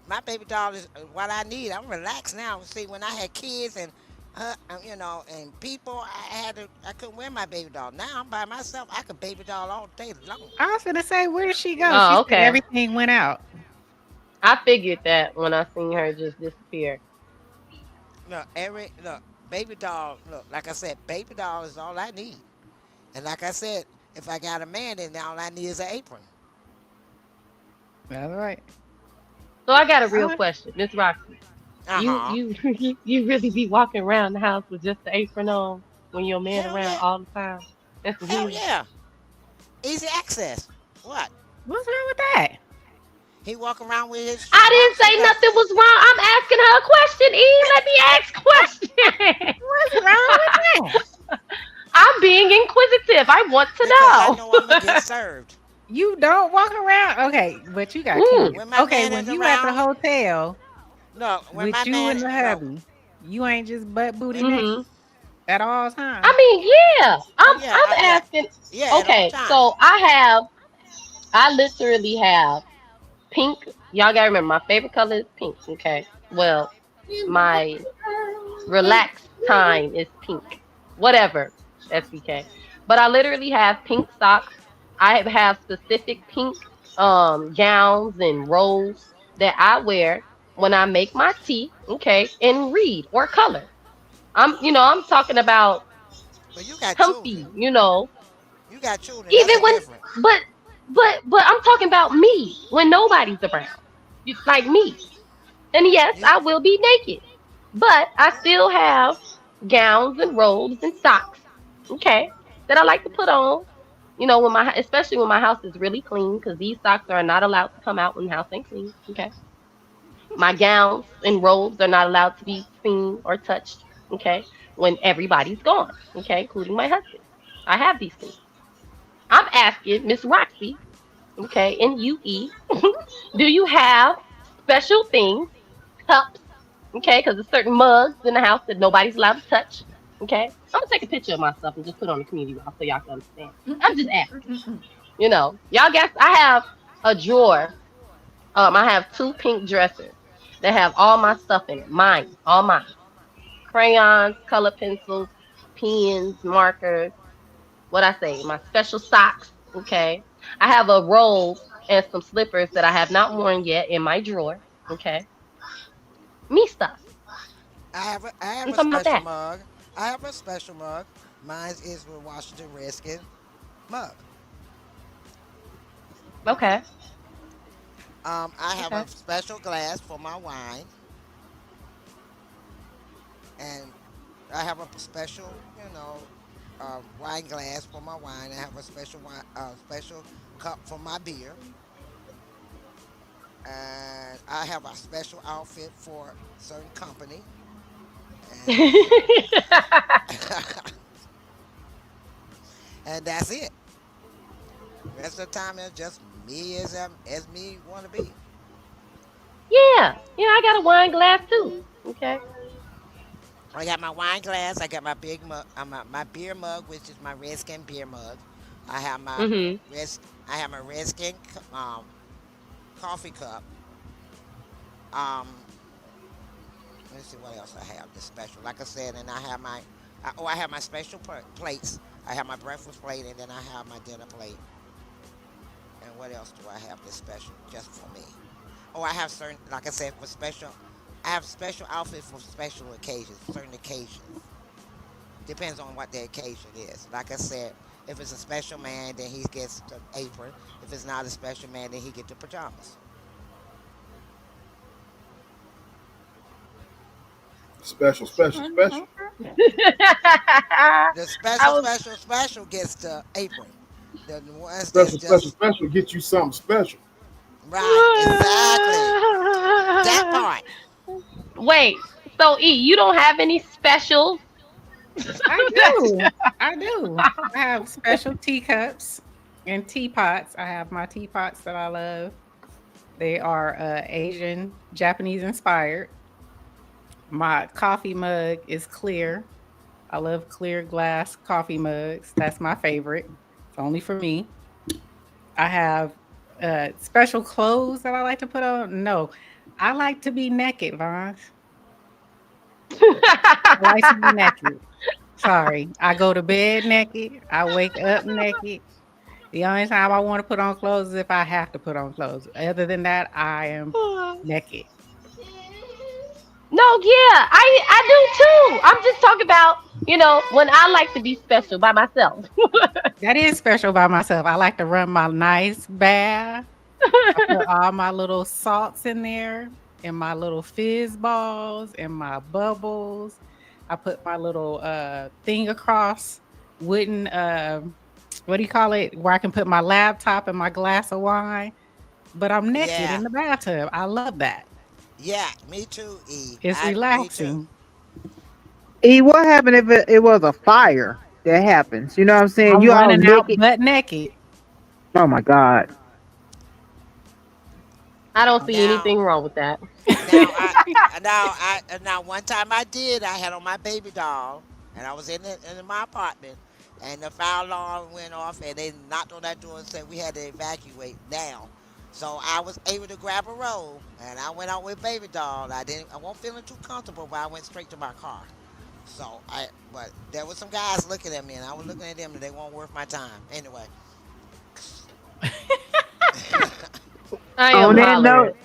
Speaker 8: My baby doll is what I need. I'm relaxed now. See, when I had kids and and people, I couldn't wear my baby doll. Now I'm by myself. I could baby doll all day long.
Speaker 2: I was gonna say, where did she go? She
Speaker 9: Oh,
Speaker 2: said
Speaker 9: okay.
Speaker 2: everything went out.
Speaker 9: I figured that when I seen her just disappear.
Speaker 8: Look, baby doll. Look, like I said, baby doll is all I need. And like I said, if I got a man, then all I need is an apron.
Speaker 2: All right.
Speaker 9: So I got a
Speaker 2: All
Speaker 9: real
Speaker 2: right.
Speaker 9: question, Miss Roxy.
Speaker 8: Uh
Speaker 9: You
Speaker 8: huh.
Speaker 9: you you really be walking around the house with just the apron on when your man
Speaker 8: Hell
Speaker 9: around
Speaker 8: yeah.
Speaker 9: all the time? That's the
Speaker 8: Hell
Speaker 9: thing.
Speaker 8: yeah. Easy access. What?
Speaker 2: What's wrong with that?
Speaker 8: He walk around with his
Speaker 9: I didn't
Speaker 8: boxers
Speaker 9: say
Speaker 8: like
Speaker 9: nothing was wrong. I'm asking her a question. E, let me ask question.
Speaker 2: What's wrong with that?
Speaker 9: I'm being inquisitive. I want to
Speaker 8: because I
Speaker 9: know.
Speaker 8: know I'm gonna get served.
Speaker 2: You don't walk around. Okay, but you got
Speaker 9: Mm.
Speaker 2: kids.
Speaker 8: When my
Speaker 2: Okay,
Speaker 8: man
Speaker 2: when
Speaker 8: is
Speaker 2: you at the
Speaker 8: around,
Speaker 2: hotel
Speaker 8: no. When my
Speaker 2: with you
Speaker 8: man,
Speaker 2: and the
Speaker 8: no.
Speaker 2: hubby, you ain't just butt booty
Speaker 8: When,
Speaker 2: naked
Speaker 9: Hmm.
Speaker 2: at all
Speaker 9: I
Speaker 2: times.
Speaker 9: mean, yeah.
Speaker 8: oh
Speaker 9: I'm
Speaker 8: yeah,
Speaker 9: I'm
Speaker 8: yeah,
Speaker 9: asking.
Speaker 8: yeah. At all
Speaker 9: Okay,
Speaker 8: times.
Speaker 9: so I literally have pink. Y'all gotta remember my favorite color is pink. Okay. Well, my relaxed time is pink. Whatever, SBK. But I literally have pink socks. I have specific pink gowns and robes that I wear when I make my tea, okay, and read or color. I'm talking about
Speaker 8: But you got children.
Speaker 9: comfy,
Speaker 8: You got children. That's
Speaker 9: even
Speaker 8: a
Speaker 9: when
Speaker 8: different.
Speaker 9: but but I'm talking about me when nobody's around. Like me. And yes,
Speaker 8: You,
Speaker 9: I will be naked, but I still have gowns and robes and socks, okay, that I like to put on. Especially when my house is really clean, because these socks are not allowed to come out when the house ain't clean. Okay, my gowns and robes are not allowed to be seen or touched. Okay, when everybody's gone. Okay, including my husband. I have these things. I'm asking Miss Roxy, okay, and UE, do you have special things, cups, okay, because there's certain mugs in the house that nobody's allowed to touch, okay? I'm gonna take a picture of myself and just put it on the community wall so y'all can understand. I'm just asking, y'all guess I have a drawer. I have two pink dressers that have all my stuff in it, mine, all mine, crayons, color pencils, pens, markers, what I say, my special socks. Okay. I have a robe and some slippers that I have not worn yet in my drawer. Okay. Me stuff.
Speaker 8: I have
Speaker 9: I'm
Speaker 8: a
Speaker 9: talking about
Speaker 8: special
Speaker 9: that.
Speaker 8: mug. I have a special mug. Mine is with Washington Redskins mug.
Speaker 9: Okay.
Speaker 8: I have
Speaker 9: Okay.
Speaker 8: a special glass for my wine, and I have a special, wine glass for my wine. I have a special cup for my beer, and I have a special outfit for certain company, and and that's it. Rest of the time, it's just me as me want to be.
Speaker 9: Yeah. Yeah, I got a wine glass too. Okay.
Speaker 8: I got my wine glass. I got my big mug, my beer mug, which is my Redskin beer mug. I have my
Speaker 9: Mm-hmm.
Speaker 8: red, I have my Redskin coffee cup. Um, let's see what else I have. The special, like I said, and I have my special plates. I have my breakfast plate, and then I have my dinner plate. And what else do I have that's special just for me? Oh, I have certain, like I said, for special. I have special outfits for special occasions, certain occasions. Depends on what the occasion is. Like I said, if it's a special man, then he gets the apron. If it's not a special man, then he get the pajamas.
Speaker 1: Special, special, special.
Speaker 9: I
Speaker 8: The special,
Speaker 9: was
Speaker 8: special, special gets the apron. The ones that's
Speaker 1: Special, special,
Speaker 8: just
Speaker 1: special. Get you something special.
Speaker 8: right, exactly. That part.
Speaker 9: Wait, so E, you don't have any specials?
Speaker 2: I do. I do. I have special teacups. And teapots. I have my teapots that I love. They are Asian, Japanese inspired. My coffee mug is clear. I love clear glass coffee mugs. That's my favorite. It's only for me. I have special clothes that I like to put on. No, I like to be naked, Vaughn. I like to be naked. Sorry. I go to bed naked. I wake up naked. The only time I want to put on clothes is if I have to put on clothes. Other than that, I am naked.
Speaker 9: No, yeah, I do too. I'm just talking about, when I like to be special by myself.
Speaker 2: That is special by myself. I like to run my nice bath. I put all my little salts in there and my little fizz balls and my bubbles. I put my little thing across wooden what do you call it? Where I can put my laptop and my glass of wine. But I'm naked
Speaker 8: Yeah.
Speaker 2: in the bathtub. I love that.
Speaker 8: Yeah, me too, E.
Speaker 2: It's
Speaker 8: Me too.
Speaker 2: relaxing.
Speaker 5: E, what happened if it was a fire that happens? You know what I'm saying?
Speaker 2: I'm
Speaker 5: You all
Speaker 2: running out
Speaker 5: naked.
Speaker 2: butt naked.
Speaker 5: Oh my God.
Speaker 9: I don't see
Speaker 8: Now,
Speaker 9: anything wrong with that.
Speaker 8: now one time I did. I had on my baby doll, and I was in my apartment, and the fire alarm went off, and they knocked on that door and said we had to evacuate now. So I was able to grab a robe, and I went out with baby doll. I wasn't feeling too comfortable, but I went straight to my car. But there was some guys looking at me, and I was looking at them, and they weren't worth my time. Anyway,
Speaker 9: I am
Speaker 5: On that
Speaker 9: hollering.
Speaker 5: note,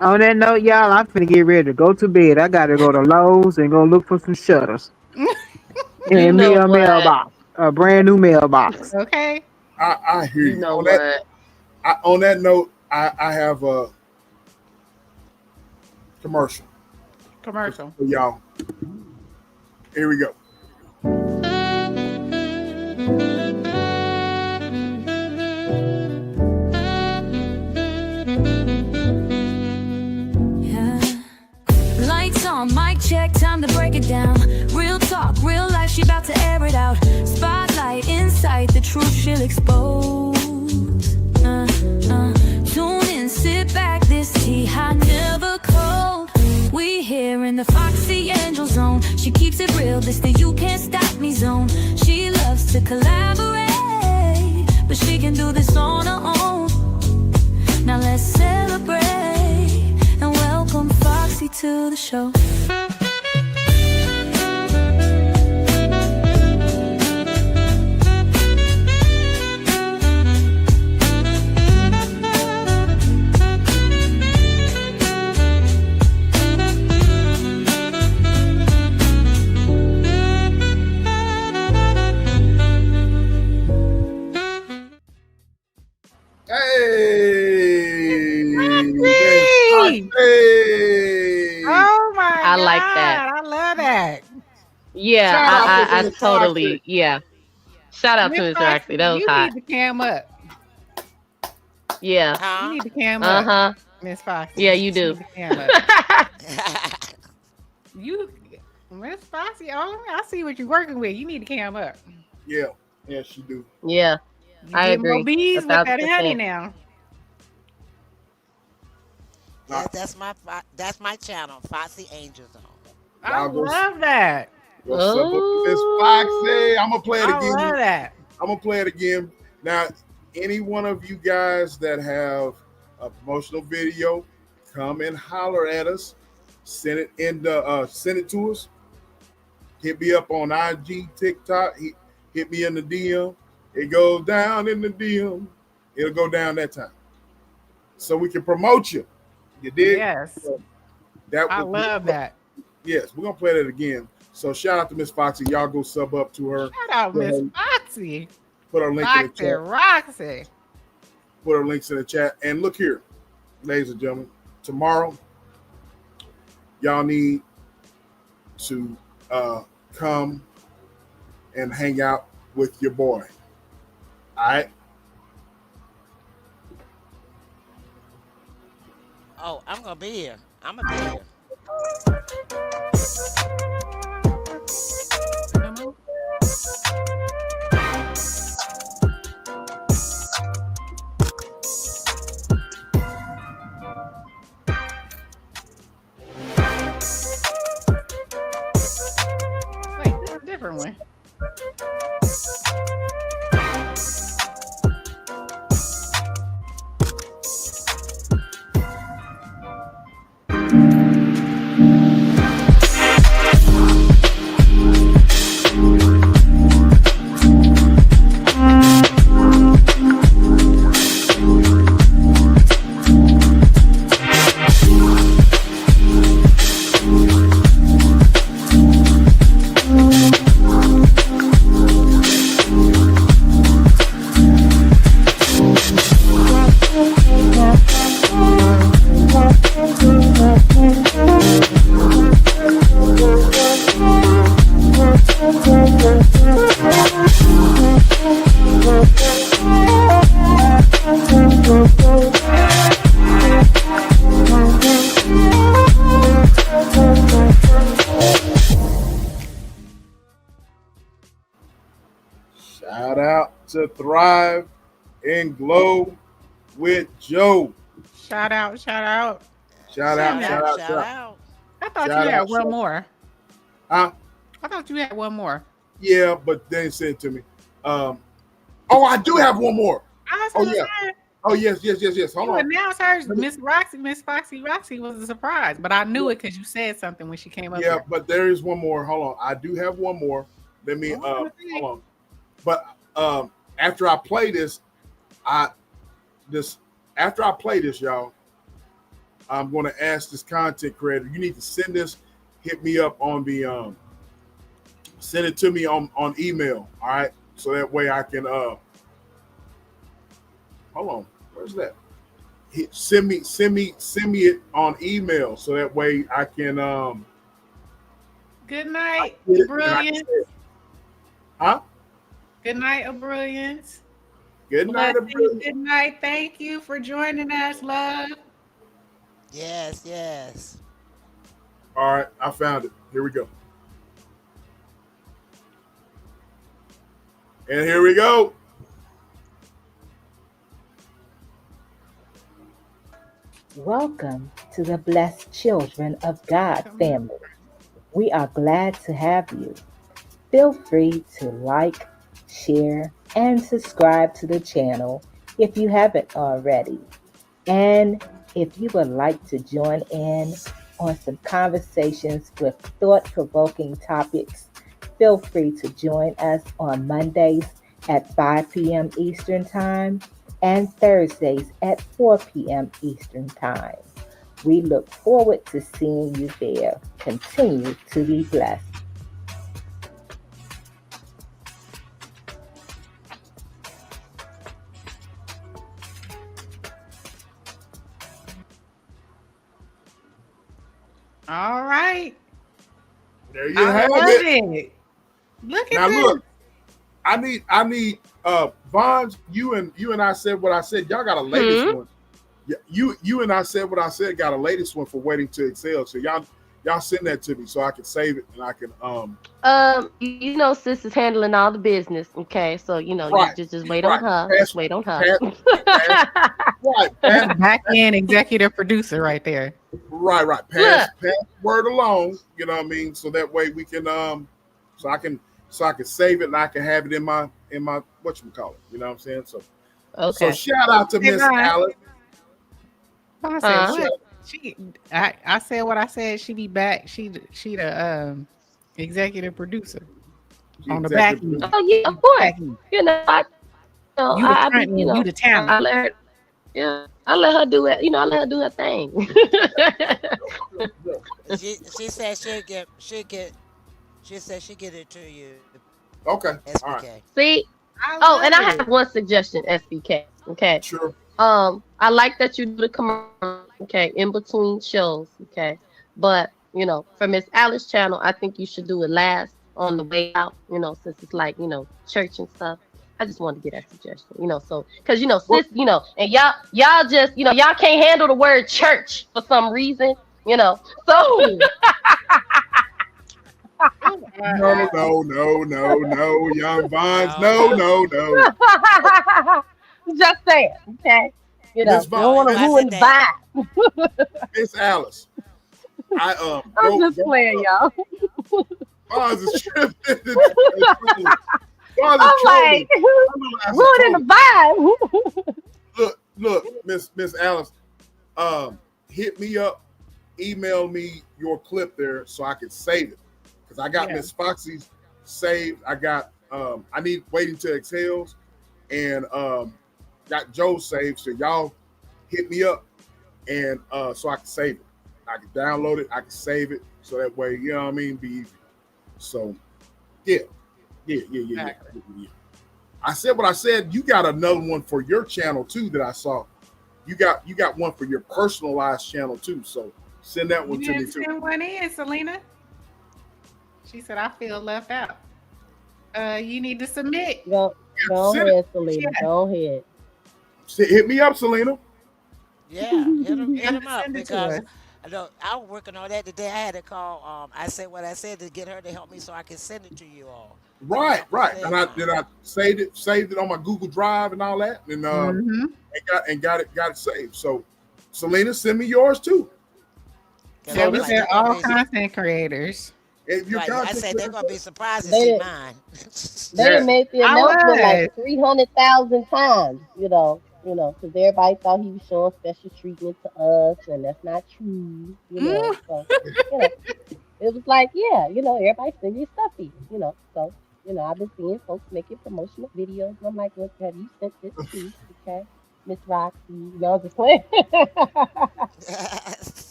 Speaker 5: on that note, y'all, I'm finna get ready to go to bed. I gotta go to Lowe's and go look for some shutters
Speaker 9: You
Speaker 5: and
Speaker 9: know
Speaker 5: me a
Speaker 9: what?
Speaker 5: mailbox, a brand new mailbox.
Speaker 2: Okay.
Speaker 1: I hear
Speaker 9: You
Speaker 1: you.
Speaker 9: know what?
Speaker 1: On that note, I have a commercial
Speaker 2: Commercial.
Speaker 1: for y'all. Here we go.
Speaker 10: Yeah. Lights on, mic check, time to break it down. Real talk, real life, she about to air it out. Spotlight, insight, the truth she'll expose. Tune in, sit back, this tea hot, never cold. We here in the Foxy Angel Zone. She keeps it real, this the you can't stop me zone. She loves to collaborate, but she can do this on her own. Now let's celebrate and welcome Foxy to the show.
Speaker 1: Hey,
Speaker 2: Foxy!
Speaker 1: hey.
Speaker 2: Oh my
Speaker 9: I
Speaker 2: God.
Speaker 9: like that.
Speaker 2: I love that.
Speaker 9: Yeah,
Speaker 1: Shout out to
Speaker 9: I
Speaker 1: Miss
Speaker 9: totally, yeah. Shout out to
Speaker 2: Miss
Speaker 9: Mr.
Speaker 2: Foxy,
Speaker 9: Roxy. That was
Speaker 2: you
Speaker 9: hot.
Speaker 2: need to cam up.
Speaker 9: Yeah.
Speaker 2: You
Speaker 8: huh?
Speaker 2: need to cam up,
Speaker 9: Uh-huh.
Speaker 2: Miss Foxy.
Speaker 9: Yeah, you do.
Speaker 2: need to cam up. You, Miss Foxy, oh, I see what you're working with. You need to cam up.
Speaker 1: Yeah, yes, you do.
Speaker 9: Yeah,
Speaker 2: You
Speaker 9: I
Speaker 2: get more
Speaker 9: agree.
Speaker 2: bees with that
Speaker 9: 1,000%.
Speaker 2: honey now.
Speaker 8: That's my channel, Foxy Angel Zone.
Speaker 2: I
Speaker 1: Y'all go
Speaker 2: love that.
Speaker 1: What's up with Miss Foxy? I'm gonna play it
Speaker 2: I
Speaker 1: again.
Speaker 2: love that.
Speaker 1: I'm gonna play it again. Now, any one of you guys that have a promotional video, come and holler at us. Send it send it to us. Hit me up on IG, TikTok. Hit me in the DM. It goes down in the DM. It'll go down that time, so we can promote you. You did?
Speaker 2: Yes.
Speaker 1: So that
Speaker 2: I love that.
Speaker 1: Yes, we're gonna play that again. So shout out to Miss Foxy. Y'all go sub up to her.
Speaker 2: Shout out Miss Foxy.
Speaker 1: Put her link in the
Speaker 2: Foxy
Speaker 1: chat.
Speaker 2: Roxy.
Speaker 1: Put her links in the chat. And look here, ladies and gentlemen. Tomorrow, y'all need to come and hang out with your boy. All right.
Speaker 8: Oh, I'm gonna be here. I'm gonna be here.
Speaker 1: to Thrive and Glow with Joe.
Speaker 2: Shout out, shout out.
Speaker 1: Shout out, shout out, shout out.
Speaker 2: I thought
Speaker 1: Shout
Speaker 2: you had
Speaker 1: out,
Speaker 2: one
Speaker 1: shout-
Speaker 2: more.
Speaker 1: Huh?
Speaker 2: I thought you had one more.
Speaker 1: Yeah, but they didn't send it to me. Oh, I do have one more.
Speaker 2: I
Speaker 1: Oh,
Speaker 2: was
Speaker 1: yeah.
Speaker 2: saying,
Speaker 1: Oh, yes. Hold
Speaker 2: you
Speaker 1: on.
Speaker 2: announced hers. Miss Foxy Roxy was a surprise, but I knew it because you said something when she came up.
Speaker 1: Yeah,
Speaker 2: here.
Speaker 1: but there is one more. Hold on. I do have one more. Let me hold on. But after I play this, after I play this, y'all, I'm gonna ask this content creator, you need to send this, hit me up on the send it to me on email. All right. So that way I can hold on. Where's that? Send me it on email so that way I can
Speaker 2: Good night,
Speaker 1: get it,
Speaker 2: brilliance.
Speaker 1: Huh?
Speaker 2: Good night, brilliance.
Speaker 1: Good night,
Speaker 2: Blessings. Good night. Thank you for joining us, love.
Speaker 8: Yes.
Speaker 1: All right, I found it. Here we go. And here we go.
Speaker 11: Welcome to the Blessed Children of God family. We are glad to have you. Feel free to like, share, and subscribe to the channel if you haven't already. And if you would like to join in on some conversations with thought-provoking topics, feel free to join us on Mondays at 5 p.m. Eastern Time and Thursdays at 4 p.m. Eastern Time. We look forward to seeing you there. Continue to be blessed.
Speaker 2: All right.
Speaker 1: There you have it.
Speaker 2: Look at
Speaker 1: Now
Speaker 2: this.
Speaker 1: look, I need Vons, you and I said what I said. Y'all got a latest one. Yeah, you and I said what I said, got a latest one for waiting to excel. So y'all send that to me so I can save it and I can
Speaker 9: you know, sis is handling all the business. Okay, so you know,
Speaker 1: right,
Speaker 9: you just wait on her. Just wait on her.
Speaker 2: Back end executive producer right there.
Speaker 1: Right. Pass word along, you know what I mean? So that way we can so I can save it and I can have it in my whatchamacallit, you know what I'm saying? So
Speaker 9: okay.
Speaker 1: So shout out to Miss Alice.
Speaker 2: I said what? I said what I said. She be back. She the executive producer on the back end.
Speaker 9: Oh yeah, of course. You know,
Speaker 2: You the front end, you the talent.
Speaker 9: I let her do it. You know, I let her do her thing.
Speaker 8: she said she'll get it to you.
Speaker 1: Okay.
Speaker 8: SBK.
Speaker 1: All right.
Speaker 9: See? And I have one suggestion, SBK. Okay.
Speaker 1: Sure.
Speaker 9: I like that you do the commercial, okay, in between shows, okay. But you know, for Miss Alice's channel, I think you should do it last on the way out, you know, since it's like, you know, church and stuff. I just wanted to get that suggestion, you know, so because you know, sis, you know, and y'all just, you know, y'all can't handle the word church for some reason, you know. So
Speaker 1: No, young Vons. No.
Speaker 9: Just saying, okay. You know, you don't want to ruin the vibe.
Speaker 1: Miss Alice.
Speaker 9: I'm just playing, y'all.
Speaker 1: Vons is tripping.
Speaker 9: I'm like, ruining the vibe.
Speaker 1: Look, Miss Alice, hit me up, email me your clip there so I can save it. Because I got Miss Foxy's saved. I got I need Waiting to Exhales and got Joe saved. So y'all hit me up and so I can save it. I can download it, I can save it, so that way, you know what I mean, be easy. So yeah. I said what I said. You got another one for your channel too that I saw. You got one for your personalized channel too. So send that one to me too.
Speaker 2: Send one in, Selena. She said I feel left out. You need to submit.
Speaker 9: Go ahead, Selena. Go ahead.
Speaker 1: Hit me up, Selena.
Speaker 8: Yeah, hit him up because I know I was working on that today. I had to call. I said what I said to get her to help me so I can send it to you all.
Speaker 1: Right. And I saved it on my Google Drive and all that, and got it saved. So, Selena, send me yours too.
Speaker 2: Yeah, we said all content creators.
Speaker 1: If you're
Speaker 8: I said they're gonna be surprised to
Speaker 9: They
Speaker 8: see
Speaker 9: didn't,
Speaker 8: mine.
Speaker 9: they didn't make the
Speaker 2: I
Speaker 9: announcement like
Speaker 2: was.
Speaker 9: 300,000 times, because everybody thought he was showing special treatment to us, and that's not true, So, you know, it was like, yeah, everybody send your stuff here. So, I've been seeing folks making promotional videos, and I'm like, look, have you sent this to, okay, Miss Roxy? Just playing.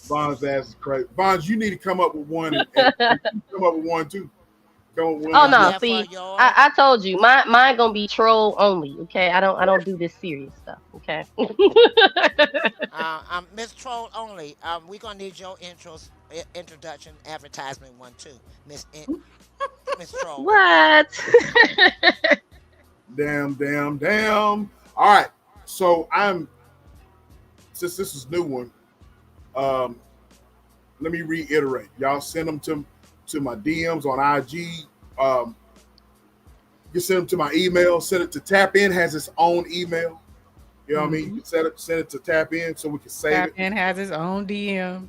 Speaker 1: Von's ass is crazy. Von's, you need to come up with one and come up with one too. Come up with one
Speaker 9: Oh
Speaker 1: that's
Speaker 9: no,
Speaker 1: good.
Speaker 9: see, I told you, mine gonna be troll only. Okay, I don't do this serious stuff. Okay.
Speaker 8: Miss Troll only. We're gonna need your introduction advertisement one too, Miss Troll.
Speaker 9: What?
Speaker 1: Damn. All right. So since this is new one, let me reiterate. Y'all send them to my DMs on IG. You send them to my email. Send it to Tap In, has its own email. You know what I mean? You can send it to Tap In so we can save it.
Speaker 2: Tap In has its own DM.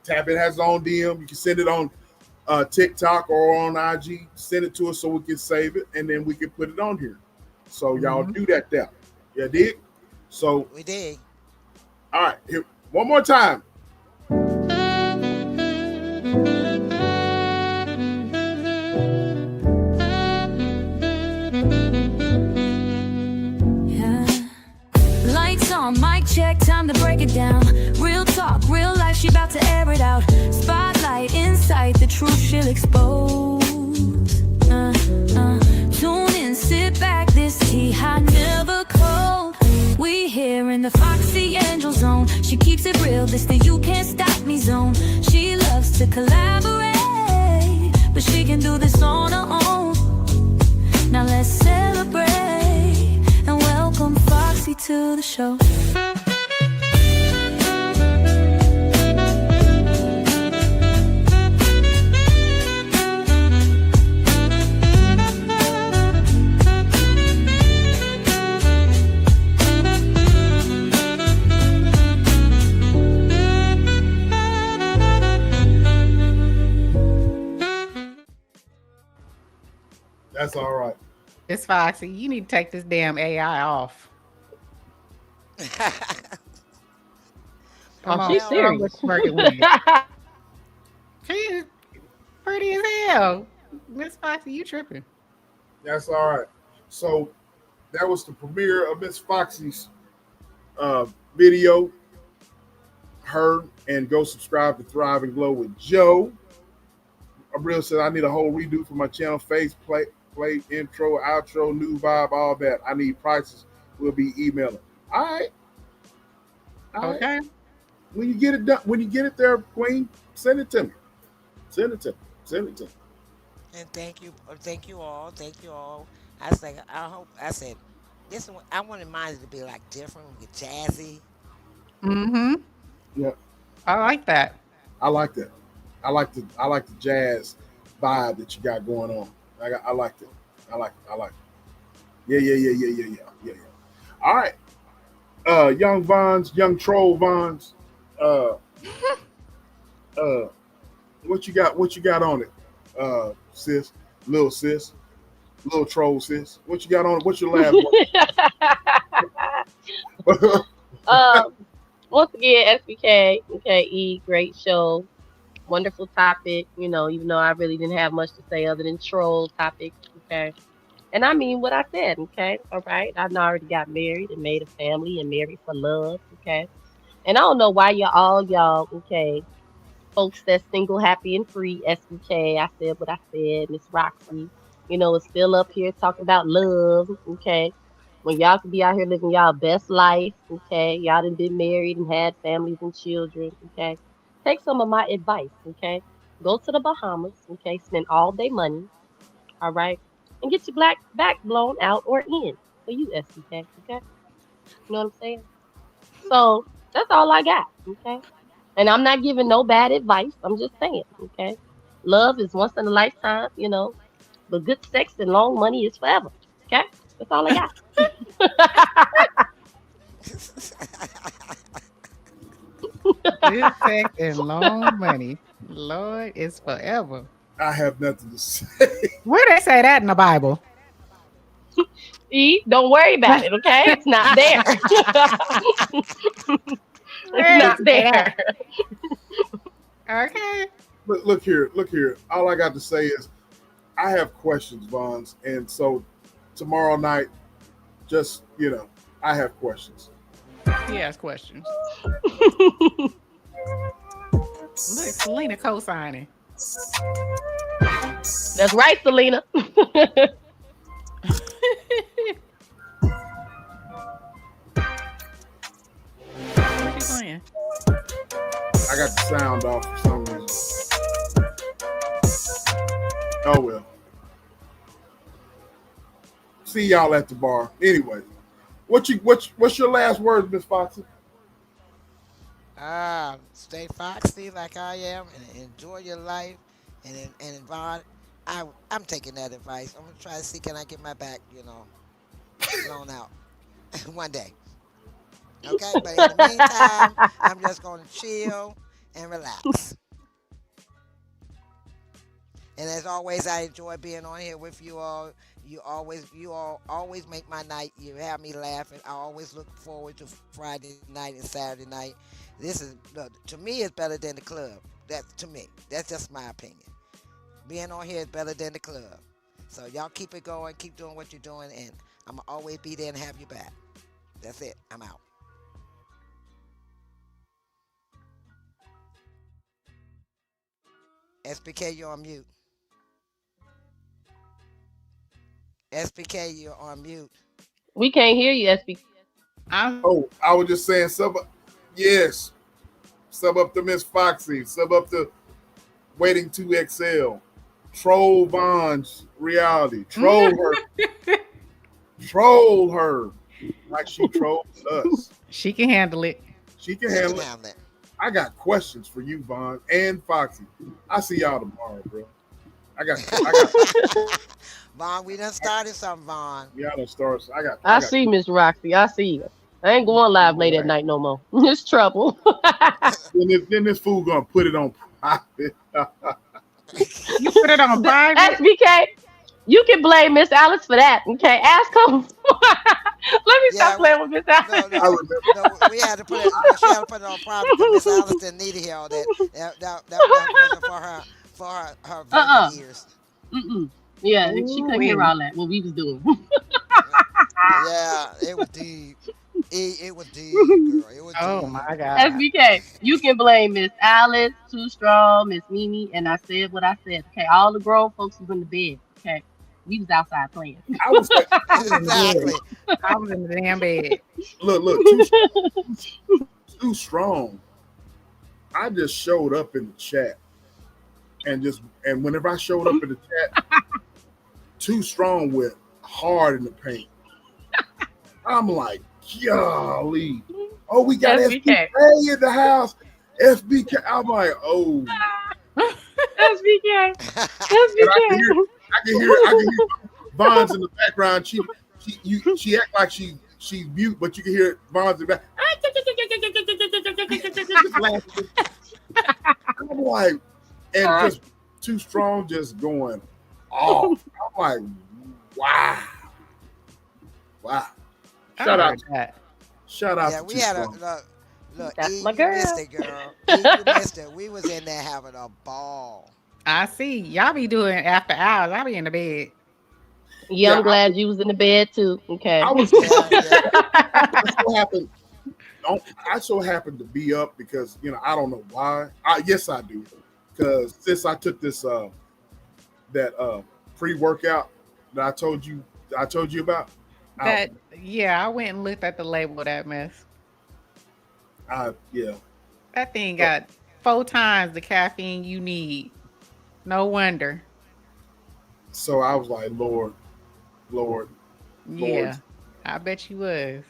Speaker 1: Tap In has its own DM. You can send it on TikTok or on IG. Send it to us so we can save it, and then we can put it on here. So y'all do that there. You dig? So
Speaker 8: we dig.
Speaker 1: All right, here one more time.
Speaker 10: Lights on, mic check, time to break it down. Real talk, real life, she about to air it out. Spotlight, insight, the truth she'll expose. Tune in, sit back, this tea hot, never cold. We here in the Foxy Angel Zone. She keeps it real, this the you can't stop me zone. She loves to collaborate, but she can do this on her own. Now let's celebrate and welcome Foxy to the show.
Speaker 1: That's all right.
Speaker 2: It's Foxy. You need to take this damn AI off.
Speaker 9: She's serious.
Speaker 2: She's pretty as hell. Miss Foxy, you tripping.
Speaker 1: That's all right. So that was the premiere of Miss Foxy's video. Her, and go subscribe to Thrive and Glow with Joe. Abril said I need a whole redo for my channel. Face play, intro, outro, new vibe, all that. I need prices. We'll be emailing. All right.
Speaker 2: Okay.
Speaker 1: When you get it done, when you get it there, Queen, send it to me. Send it to me.
Speaker 8: And thank you all. I said this one. I wanted mine to be like different, get jazzy.
Speaker 2: Mm-hmm.
Speaker 1: Yeah.
Speaker 2: I like that.
Speaker 1: I like that. I like the jazz vibe that you got going on. I like it. I like it. Yeah. All right. Young Vons, young troll Vons. What you got on it? Sis, little troll sis. What you got on it? What's your last one?
Speaker 9: Once again, SBK, KE, great show. Wonderful topic, even though I really didn't have much to say other than troll topics, okay? And I mean what I said, okay? All right. I already got married and made a family and married for love, okay? And I don't know why y'all, okay, folks that's single, happy, and free, SBK, I said what I said, Miss Roxy, is still up here talking about love, okay? When y'all could be out here living y'all best life, okay? Y'all done been married and had families and children, okay? Take some of my advice, okay? Go to the Bahamas, okay? Spend all day money, all right? And get your back blown out or in for you, SBK, okay? You know what I'm saying? So that's all I got, okay? And I'm not giving no bad advice. I'm just saying, okay? Love is once in a lifetime, but good sex and long money is forever. Okay, that's all I got.
Speaker 2: Good sex and long money. Lord is forever.
Speaker 1: I have nothing to say.
Speaker 2: Where they say that in the Bible?
Speaker 9: E, don't worry about it. Okay, it's not there. It's
Speaker 2: Where
Speaker 9: not
Speaker 2: they say
Speaker 9: there.
Speaker 2: that? Okay.
Speaker 1: Look here, look here. All I got to say is I have questions, Bonds, and so tomorrow night, just I have questions.
Speaker 2: He has questions. Look, Selena co-signing.
Speaker 9: That's right, Selena.
Speaker 2: What you playing?
Speaker 1: I got the sound off for some reason. Oh well. See y'all at the bar. Anyway, what's your last words, Miss Foxy?
Speaker 8: Stay foxy like I am and enjoy your life. And Vaughn, I'm taking that advice. I'm gonna try to see can I get my back, blown out one day. Okay, but in the meantime, I'm just gonna chill and relax. And as always, I enjoy being on here with you all. You all always make my night. You have me laughing. I always look forward to Friday night and Saturday night. This is to me it's better than the club. That's to me. That's just my opinion. Being on here is better than the club. So y'all keep it going, keep doing what you're doing, and I'm gonna always be there and have you back. That's it. I'm out. SPK, you're on mute. SPK, you're on mute.
Speaker 9: We can't hear you, SB.
Speaker 1: Oh, I was just saying yes. Sub up to Miss Foxy. Sub up to Waiting to Excel. Troll Vaughn's reality. Troll her. Troll her like she trolls us.
Speaker 2: She can handle it.
Speaker 1: She can handle it. I got questions for you, Vaughn and Foxy. I see y'all tomorrow, bro. I got
Speaker 8: Vaughn, we done started something, Vaughn.
Speaker 1: Y'all done started.
Speaker 9: I see Miss Roxy. I see you. I ain't going live late at night no more. It's trouble.
Speaker 1: Then this fool gonna put it on private.
Speaker 2: You put it on private?
Speaker 9: SBK, you can blame Miss Alice for that. Okay, ask her. Let me stop playing with Miss Alice.
Speaker 8: No, we had to put it. She had to put it on private because Miss Alice didn't need to hear all that. That wasn't for her virgin ears.
Speaker 9: Yeah, she couldn't hear all that. What we was doing.
Speaker 8: Yeah, it was deep. It was deep, girl. It was
Speaker 2: oh
Speaker 8: deep.
Speaker 2: my God.
Speaker 9: SBK, you can blame Miss Alice, Too Strong, Miss Mimi, and I said what I said. Okay, all the grown folks was in the bed. Okay, we was outside playing.
Speaker 8: Exactly.
Speaker 2: I was in the damn bed.
Speaker 1: Look, too strong. I just showed up in the chat, and whenever I showed up in the chat, Too Strong went hard in the paint. I'm like, golly. Oh, we got SBK in the house. SBK. I'm like, oh.
Speaker 9: SBK.
Speaker 1: I can hear Vaughn's in the background. She act like she's mute, but you can hear Vaughn's in the back. I'm like, and just Too Strong just going off. I'm like, wow. Shout out
Speaker 8: yeah,
Speaker 1: to
Speaker 8: we
Speaker 1: Too
Speaker 8: had
Speaker 1: Strong.
Speaker 8: Look,
Speaker 9: That's
Speaker 8: E,
Speaker 9: my
Speaker 8: you
Speaker 9: girl.
Speaker 8: missed it, girl. E, you missed it. We was in there having a ball.
Speaker 2: I see. Y'all be doing after hours. I be in the bed.
Speaker 9: Yeah, I'm glad you was in the bed too. Okay.
Speaker 1: I was I so happened to be up because I don't know why. Yes, I do. Because since I took this that pre-workout that I told you about.
Speaker 2: I went and looked at the label of that mess.
Speaker 1: Yeah.
Speaker 2: That thing got 4 times the caffeine you need. No wonder.
Speaker 1: So I was like, Lord.
Speaker 2: Yeah, I bet you was.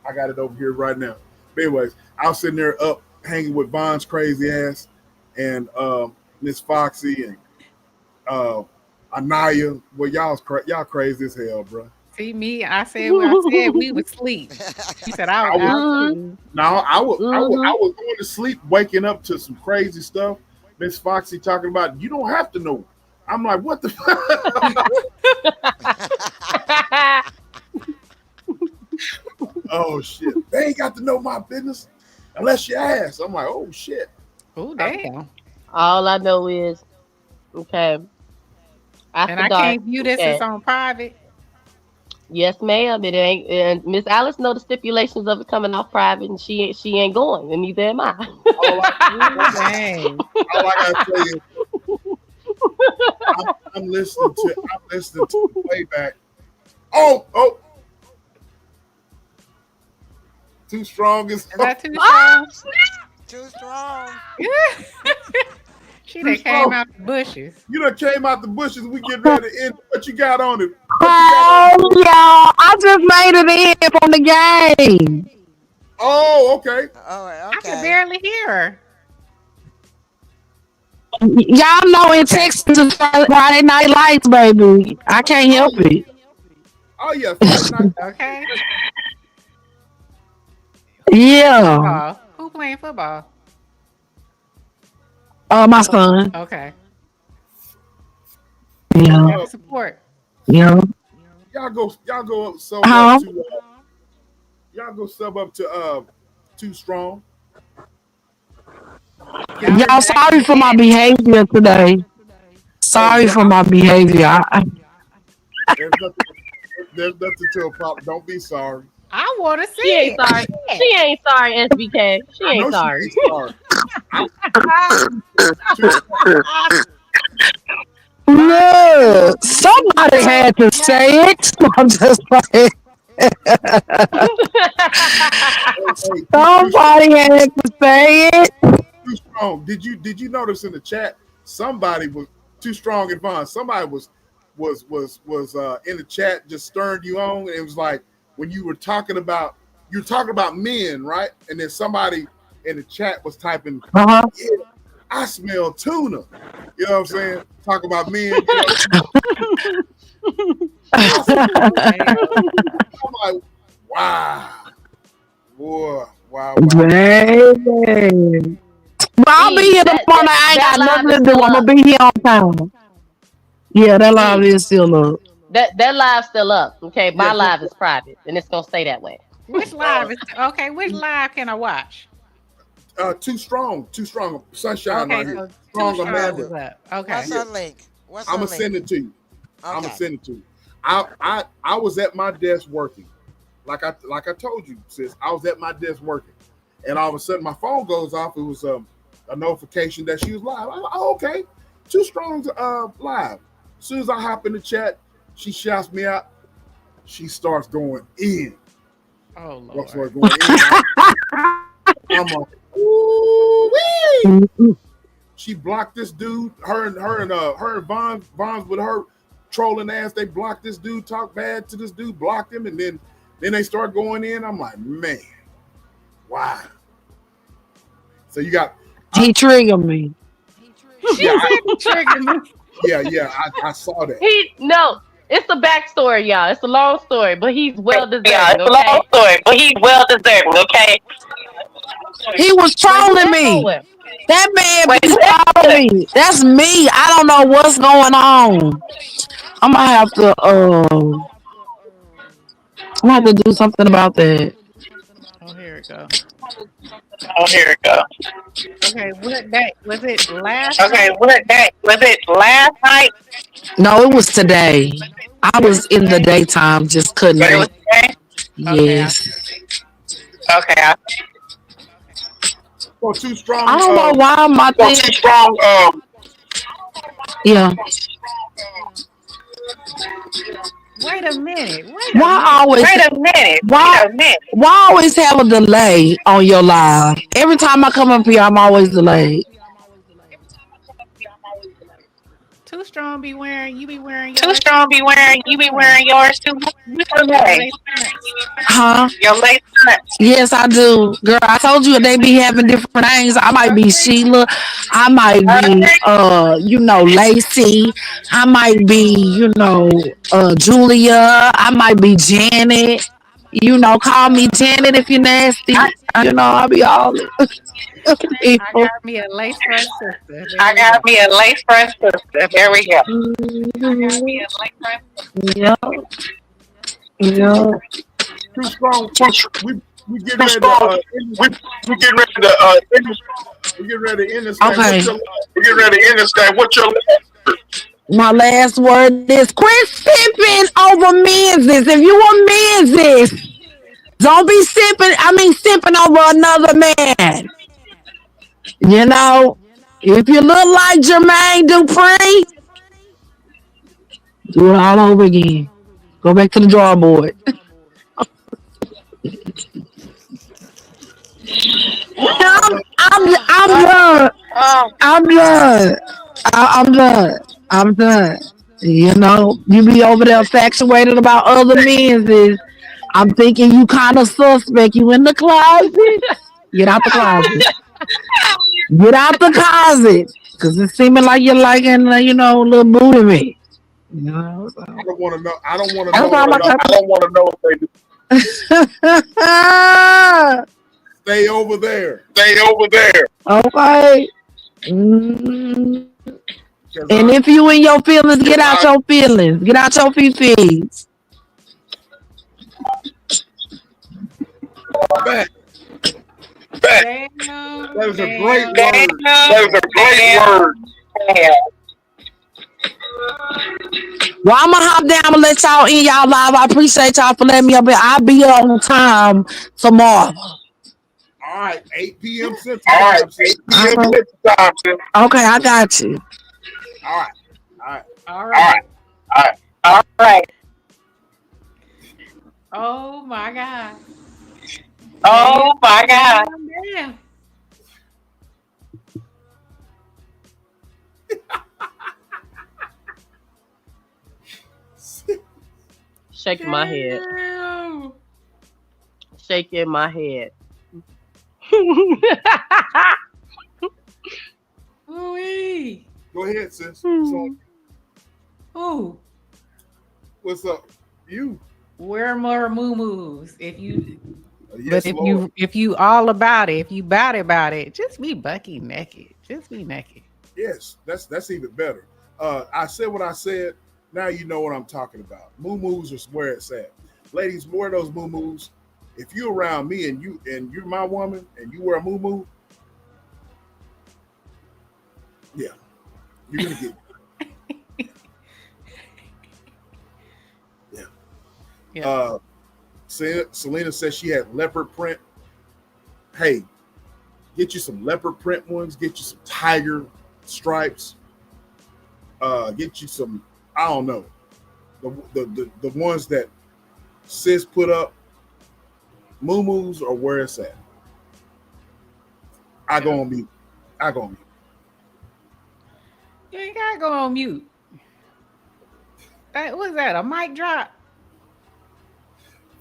Speaker 1: I got it over here right now. But anyways, I was sitting there up hanging with Vaughn's crazy ass and Miss Foxy and Anaya, well, y'all crazy as hell, bro.
Speaker 2: See me? I said we would sleep. He said I
Speaker 1: I
Speaker 2: was
Speaker 1: was
Speaker 2: out
Speaker 9: Mhm.
Speaker 2: too.
Speaker 1: now I
Speaker 9: Mhm.
Speaker 1: was going to sleep, waking up to some crazy stuff. Miss Foxy talking about you don't have to know. I'm like, what the oh shit. They ain't got to know my business unless you ask. I'm like, oh shit.
Speaker 2: Oh
Speaker 1: I,
Speaker 2: damn!
Speaker 9: All I know is, okay,
Speaker 2: And
Speaker 9: after
Speaker 2: I
Speaker 9: dark,
Speaker 2: can't view this as
Speaker 9: okay.
Speaker 2: on private.
Speaker 9: Yes, ma'am. It ain't. And Miss Alice know the stipulations of it coming off private, and she ain't going, and neither am I.
Speaker 1: all I
Speaker 2: Oh dang!
Speaker 1: all I gotta say is I'm, I'm listening to the playback. Oh, too strong is
Speaker 2: Is that too
Speaker 9: Ah,
Speaker 2: strong?
Speaker 8: Too strong.
Speaker 2: She
Speaker 1: too
Speaker 2: done came
Speaker 1: strong.
Speaker 2: out the bushes.
Speaker 1: You done came out the bushes. We get ready to end. What you got on it? What you got on
Speaker 5: Hey,
Speaker 1: it?
Speaker 5: y'all, I just made it in from the game.
Speaker 1: Oh, okay.
Speaker 8: Oh,
Speaker 2: I could
Speaker 8: okay.
Speaker 2: barely hear her.
Speaker 5: Y'all know in
Speaker 2: Okay.
Speaker 5: Texas it's Friday Night Lights, baby. I can't
Speaker 1: Oh
Speaker 5: help
Speaker 1: yeah.
Speaker 5: it.
Speaker 1: Oh yeah. Friday night.
Speaker 2: Okay. Who playing
Speaker 5: Yeah.
Speaker 2: football? Who playing football?
Speaker 5: My son.
Speaker 2: Okay.
Speaker 1: So
Speaker 5: Yeah.
Speaker 2: Got to support.
Speaker 5: Yeah.
Speaker 1: y'all go sub up
Speaker 5: Huh?
Speaker 1: to y'all go sub up to too strong.
Speaker 2: Y'all
Speaker 5: Y'all,
Speaker 2: heard back
Speaker 5: sorry
Speaker 2: from
Speaker 5: for my
Speaker 2: Janet.
Speaker 5: behavior today.
Speaker 1: Oh
Speaker 5: Sorry
Speaker 1: no,
Speaker 5: for my behavior.
Speaker 1: there's nothing. There's nothing to apologize. Don't be sorry.
Speaker 2: I want to see
Speaker 9: she ain't
Speaker 2: it.
Speaker 9: sorry. She
Speaker 2: Shit.
Speaker 9: ain't sorry, SBK. She
Speaker 1: I
Speaker 9: ain't
Speaker 1: know she
Speaker 9: sorry.
Speaker 1: ain't sorry. I too strong.
Speaker 2: Lying like a
Speaker 5: Look, somebody
Speaker 2: superhero.
Speaker 5: had to say it. I'm just like,
Speaker 1: Hey,
Speaker 5: somebody had to say it.
Speaker 1: too strong. Did you notice in the chat somebody was too strong and Vaughn? Somebody was in the chat just stirring you on. And it was like when you were talking about men, right? And then somebody in the chat was typing,
Speaker 5: Uh-huh.
Speaker 1: yeah, I smell tuna. You know what I'm saying? Talk about men, you know. I smell
Speaker 2: Oh damn.
Speaker 1: I'm like, wow, boy, wow.
Speaker 5: Baby. But I'll be
Speaker 9: E
Speaker 5: here
Speaker 9: that
Speaker 5: tomorrow.
Speaker 9: that
Speaker 5: I ain't
Speaker 9: that
Speaker 5: got
Speaker 9: live
Speaker 5: nothing
Speaker 9: is
Speaker 5: to do.
Speaker 9: still
Speaker 5: I'm gonna
Speaker 9: up.
Speaker 5: be here on time. Yeah, that live
Speaker 9: E
Speaker 5: is still up.
Speaker 9: that live still up. Okay,
Speaker 1: Yeah,
Speaker 9: my live is private, and it's gonna stay that way.
Speaker 2: Which live is okay? Which live can I watch?
Speaker 1: too strong. Sunshine
Speaker 2: Okay,
Speaker 1: right here.
Speaker 2: so Too
Speaker 1: Strong
Speaker 2: Strong is
Speaker 1: Amanda.
Speaker 2: up. Okay.
Speaker 8: What's
Speaker 1: Yeah,
Speaker 8: her link? What's
Speaker 1: I'm
Speaker 8: her
Speaker 1: gonna
Speaker 8: link?
Speaker 1: send it to you. I'm gonna
Speaker 8: Okay.
Speaker 1: send it to you. I was at my desk working, like I told you, sis. I was at my desk working, and all of a sudden my phone goes off. It was a notification that she was live. I'm like, oh, okay, Too Strong's live. As soon as I hop in the chat, she shouts me out. She starts going in.
Speaker 2: Oh
Speaker 1: Starts
Speaker 2: Lord.
Speaker 1: going in. I'm like, ooh-wee. She blocked this dude. Her and Vaughn's with her trolling ass. They blocked this dude, talk bad to this dude, blocked him, and then they start going in. I'm like, man, wow. So you got, I,
Speaker 5: He triggered me.
Speaker 2: She
Speaker 1: yeah,
Speaker 2: said he triggered me.
Speaker 1: yeah. I saw that.
Speaker 9: He no, it's a backstory, y'all. It's a long story, but he's well
Speaker 5: Yeah,
Speaker 9: deserving.
Speaker 5: it's a long
Speaker 9: Okay,
Speaker 5: story, but he's well deserving, okay? He was
Speaker 9: wait, who
Speaker 5: trolling
Speaker 9: that
Speaker 5: me.
Speaker 9: going?
Speaker 5: That man be trolling me. That's me. I don't know what's going on. I'm gonna have to I'm gonna have to do something about that.
Speaker 2: Oh, here it go.
Speaker 5: Oh, here it go.
Speaker 2: Okay, what day was it? Last
Speaker 5: Okay,
Speaker 2: night?
Speaker 5: what day? Was it last night? No, it was today. I
Speaker 2: It was
Speaker 5: was in the
Speaker 2: today.
Speaker 5: daytime, just couldn't. It was today?
Speaker 2: Okay, I
Speaker 5: Yes.
Speaker 2: see.
Speaker 5: Okay.
Speaker 1: So Too
Speaker 5: I
Speaker 1: Strong.
Speaker 5: don't know why my thing. Too strong. Yeah.
Speaker 2: Wait a minute. Wait a
Speaker 5: Why
Speaker 2: minute.
Speaker 5: always? Wait a minute. Why? Wait a minute. Why always have a delay on your live? Every time I come up here, I'm always delayed.
Speaker 2: Too Strong be wearing. You be wearing
Speaker 12: Too
Speaker 2: yours.
Speaker 12: strong be wearing. You be wearing yours too. Okay. Huh? Your lace fronts. Yes, I do. Girl, I told you they be having different names. I might be Sheila. I might be Lacey. I might be, Julia. I might be Janet. Call me Janet if you're nasty. I'll be all
Speaker 2: I
Speaker 12: people.
Speaker 2: got me a lace front sister.
Speaker 12: I
Speaker 2: There we
Speaker 12: got
Speaker 2: go.
Speaker 12: me a lace front sister. There we go. I got me a lace front sister. Yeah. Yeah.
Speaker 1: Too strong. We getting
Speaker 12: Too
Speaker 1: ready to
Speaker 12: strong. We getting ready to
Speaker 1: we get ready to end this thing.
Speaker 12: okay.
Speaker 1: We get ready to end this thing. What's your
Speaker 12: My last word is quit sipping over menses. If you a menses, don't be sipping over another man. If you look like Jermaine Dupri, do it all over again. Go back to the drawing board. I'm done. I'm done. I'm done. I'm done. You be over there infatuated about other men's. I'm thinking you kind of suspect. You in the closet? Get out the closet. Get out the closet. Because it's seeming like you're liking, a little booty me. So.
Speaker 1: I don't want to know. I don't want to
Speaker 12: I
Speaker 1: know.
Speaker 12: don't want to know if they do.
Speaker 1: Stay over there.
Speaker 12: Stay over there. Okay. And if you in your feelings, get out your feelings. Get out your feelings.
Speaker 1: Back.
Speaker 2: Damn,
Speaker 1: That is a great word.
Speaker 12: That is a great word. Well, I'm gonna hop down and let y'all in y'all live. I appreciate y'all for letting me up here. I'll be here on time tomorrow.
Speaker 1: All right, 8 p.m. Central Time. 8 p.m. Central Time.
Speaker 12: Okay, I got you.
Speaker 1: All right.
Speaker 2: All right.
Speaker 12: All right.
Speaker 2: Oh my God.
Speaker 12: Oh my God.
Speaker 2: Damn.
Speaker 9: Shaking my head. Shaking my head.
Speaker 2: Ooh-wee.
Speaker 1: Go ahead, sis.
Speaker 2: Ooh.
Speaker 1: What's up? You.
Speaker 2: Wear more moo-moos if you.
Speaker 1: Yes,
Speaker 2: but
Speaker 1: Lord.
Speaker 2: if you all about it, if you about it, just be bucky naked. Just be naked.
Speaker 1: Yes, that's even better. I said what I said. Now you know what I'm talking about. Moo-moos is where it's at. Ladies, wear those moo-moos. If you're around me and you're my woman and you wear a moo-moo, yeah, you're gonna get yeah. Selena says she had leopard print. Hey, get you some leopard print ones. Get you some tiger stripes. Get you some. I don't know, the ones that sis put up. Moo-moos are where it's at. I go on mute.
Speaker 2: You ain't gotta go on mute. What's that? A mic drop?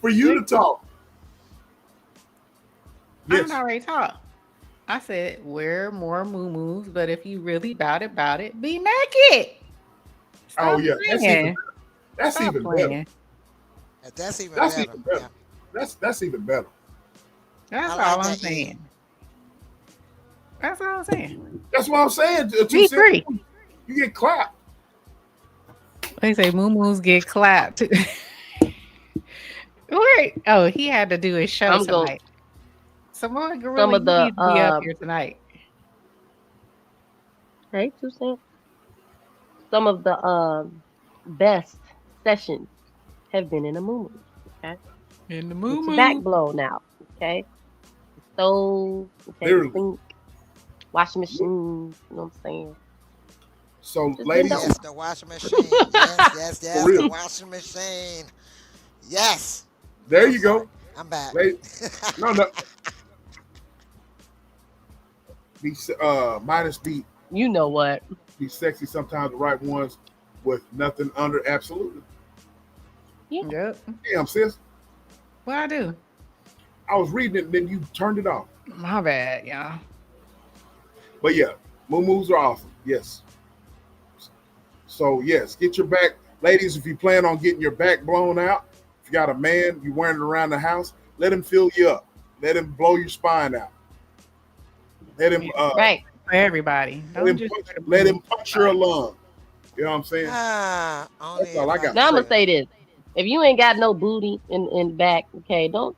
Speaker 1: For you to talk.
Speaker 2: Yes. I already talked. I said wear more moo-moos, but if you really about it, be naked.
Speaker 1: Stop yeah, that's even better.
Speaker 8: That's even better. Yeah.
Speaker 1: That's even better.
Speaker 2: That's all I'm saying. That's all I'm saying.
Speaker 1: That's what I'm saying.
Speaker 2: Be free.
Speaker 1: You get clapped.
Speaker 2: They say moo-moos get clapped. Wait. Oh, he had to do his show tonight. Samoa Gorilla, you need to be up here tonight.
Speaker 9: Hey, Toussaint. Some of the best sessions have been in a moo-moo. Okay.
Speaker 2: In the moo-moo.
Speaker 9: Back blow now. Okay. The stove. Okay. Sink. Washing machine. You know what I'm saying?
Speaker 1: So, ladies,
Speaker 8: yes, the washing machine. Yes, the washing machine. Yes.
Speaker 1: There you go.
Speaker 8: I'm back.
Speaker 1: No. Minus beat.
Speaker 9: You know what?
Speaker 1: be sexy sometimes, the right ones with nothing under. Absolutely.
Speaker 2: Yep.
Speaker 1: Damn, sis.
Speaker 2: What I do?
Speaker 1: I was reading it and then you turned it off.
Speaker 2: My bad, y'all.
Speaker 1: But yeah, moo-moos are awesome. Yes. So yes, get your back, ladies. If you plan on getting your back blown out, if you got a man, you wearing it around the house, let him fill you up. Let him blow your spine out. Let him
Speaker 9: right
Speaker 2: for everybody.
Speaker 1: Let him puncture a lung. You know what I'm saying?
Speaker 8: That's
Speaker 1: all I got.
Speaker 9: Now I'm gonna say this: if you ain't got no booty in back, okay, don't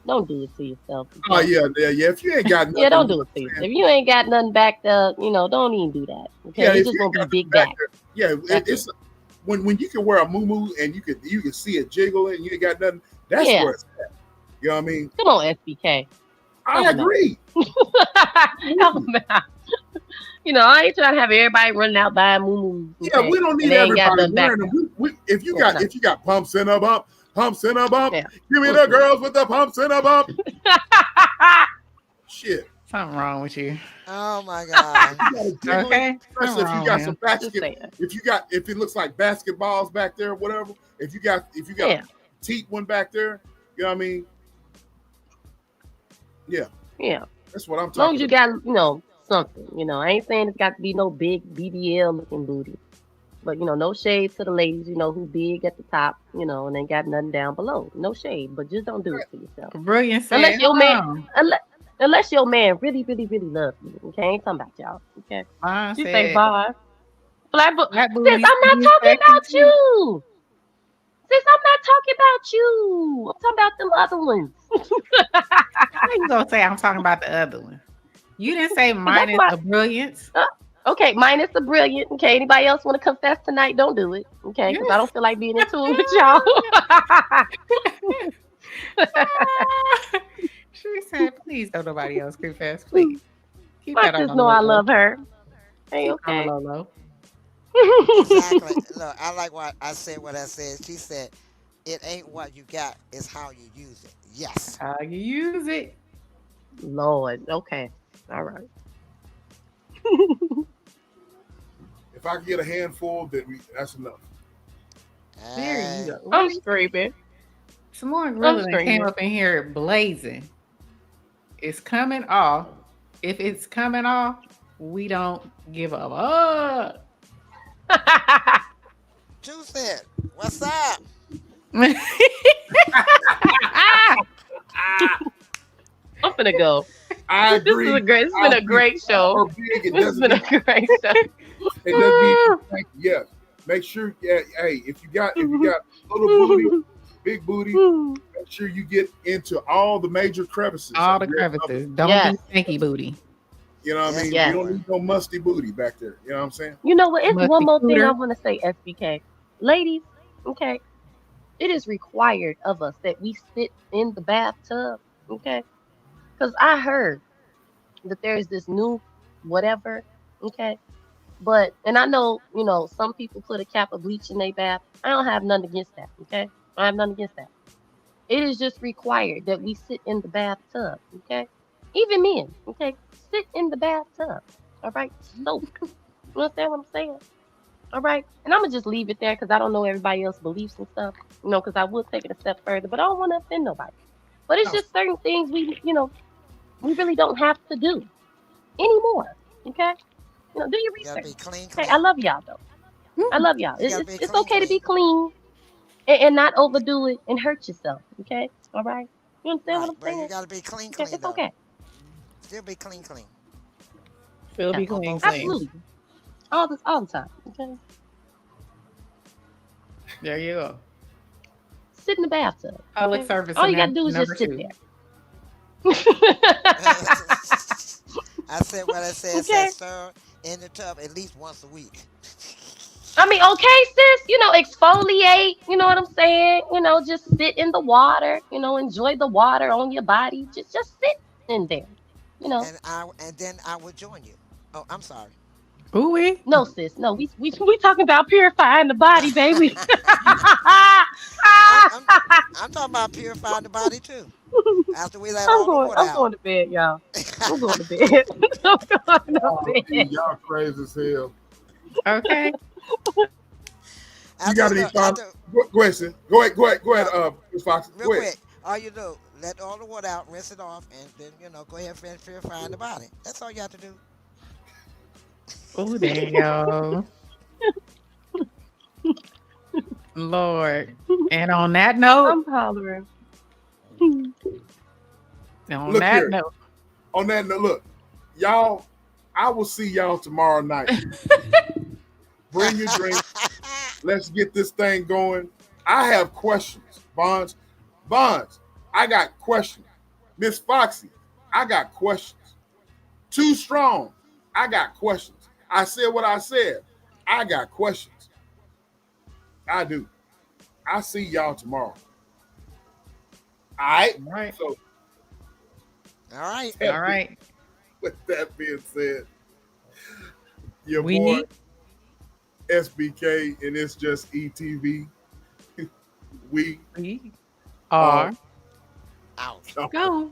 Speaker 9: do it to yourself. Okay?
Speaker 1: Oh yeah. If you ain't got nothing,
Speaker 9: yeah, don't do it to yourself. If you ain't got nothing back there, don't even do that. Okay,
Speaker 1: yeah,
Speaker 9: it's just gonna be big back.
Speaker 1: Yeah, it's when you can wear a muumuu and you can see it jiggling and you ain't got nothing. That's where it's at. You know what I mean?
Speaker 9: Come on, SBK.
Speaker 1: I agree.
Speaker 9: I ain't trying to have everybody running out buying muumuus.
Speaker 1: Yeah, we don't need everybody wearing them. If you got pumps in a bump, give me the girls with the pumps in a bump. Shit.
Speaker 2: Something wrong with you.
Speaker 8: Oh my God.
Speaker 1: Okay. Especially if you got some if it looks like basketballs back there, whatever. If you got a teat one back there, you know what I mean? Yeah.
Speaker 9: Yeah.
Speaker 1: That's what I'm
Speaker 9: talking about. As long as you got, something, I ain't saying it's got to be no big BBL looking booty. But, no shade to the ladies, who big at the top, and ain't got nothing down below. No shade, but just don't do it to yourself.
Speaker 2: Brilliant.
Speaker 9: Unless your man really, really, really loves you. Okay, ain't talking about y'all. Okay. You say bye. Sis, I'm not talking about you. Sis, I'm not talking about you. I'm talking about them other ones.
Speaker 2: How you gonna say I'm talking about the other one? You didn't say minus the brilliance.
Speaker 9: Okay, minus the brilliant. Okay, anybody else want to confess tonight? Don't do it. Okay, because I don't feel like being into it with y'all.
Speaker 2: She said, "Please don't nobody else confess, please." Keep
Speaker 9: that on. Just know I love her. Hey,
Speaker 2: okay.
Speaker 8: Exactly. Look, I like what I said. What I said. She said, "It ain't what you got; it's how you use it." Yes.
Speaker 2: How you use it.
Speaker 9: Lord. Okay. All right.
Speaker 1: If I can get a handful, that's enough.
Speaker 2: There you go.
Speaker 9: I'm screaming.
Speaker 2: Some more gorilla came up in here blazing. It's coming off. If it's coming off, we don't give up.
Speaker 8: Juicy, what's up?
Speaker 9: I'm gonna go.
Speaker 1: I agree.
Speaker 9: It's been a great show. It's been a great show.
Speaker 1: It doesn't mean yes. Make sure, hey, if you got little booty, big booty, make sure you get into all the major crevices.
Speaker 2: All the crevices. Don't do stinky booty.
Speaker 1: You know what I mean? You don't need no musty booty back there. You know what I'm saying?
Speaker 9: You know what? It's one more thing I want to say, SBK. Ladies, okay, it is required of us that we sit in the bathtub, okay? Because I heard that there is this new whatever, okay? But, and I know, some people put a cap of bleach in their bath. I don't have nothing against that, okay? I have nothing against that. It is just required that we sit in the bathtub, okay? Even men, okay? Sit in the bathtub, all right? Soak. You understand what I'm saying? All right? And I'm going to just leave it there because I don't know everybody else's beliefs and stuff, because I would take it a step further, but I don't want to offend nobody. But it's just certain things we really don't have to do anymore, okay? Do your research. Hey, I love y'all though. I love y'all. It's okay to be clean and not overdo it and hurt yourself. Okay, all right. You understand what I'm saying?
Speaker 8: You gotta be clean.
Speaker 9: It's okay.
Speaker 8: Still be clean.
Speaker 2: Still be clean.
Speaker 9: Absolutely. All the time. Okay.
Speaker 2: There you go.
Speaker 9: Sit in the bathtub.
Speaker 2: Public service.
Speaker 9: All you gotta do is just sit there.
Speaker 8: I said what I said. Okay. Sir, in the tub at least once a week.
Speaker 9: I mean, okay, sis, exfoliate, you know what I'm saying? Just sit in the water, enjoy the water on your body. Just sit in there,
Speaker 8: And then I would join you. Oh, I'm sorry.
Speaker 2: Who we?
Speaker 9: No, sis. No, we talking about purifying the body, baby.
Speaker 8: I'm talking about purifying the body too. After we let
Speaker 9: I'm going to bed, y'all. I'm going to bed. I'm going to bed.
Speaker 1: Y'all crazy as hell.
Speaker 2: Okay.
Speaker 1: You got any final question? Go ahead, Ms. Fox.
Speaker 8: Real
Speaker 1: Go ahead.
Speaker 8: quick, all you do, let all the water out, rinse it off, and then go ahead and purify the body. That's all you have to do.
Speaker 2: Oh, there you go. Lord. And on that note,
Speaker 9: I'm hollering.
Speaker 2: on
Speaker 1: Look
Speaker 2: that
Speaker 1: here.
Speaker 2: note,
Speaker 1: On that note, look, y'all, I will see y'all tomorrow night. Bring your drink. Let's get this thing going. I have questions. Bonds, I got questions. Miss Foxy, I got questions. Too Strong, I got questions. I said what I said. I got questions. I do. I see y'all tomorrow. All right?
Speaker 2: all right.
Speaker 1: So,
Speaker 8: All right.
Speaker 2: All right.
Speaker 1: with that being said, your
Speaker 2: We
Speaker 1: boy
Speaker 2: need
Speaker 1: SBK, and it's just ETV. We
Speaker 2: are
Speaker 8: Out.
Speaker 1: out.
Speaker 2: go.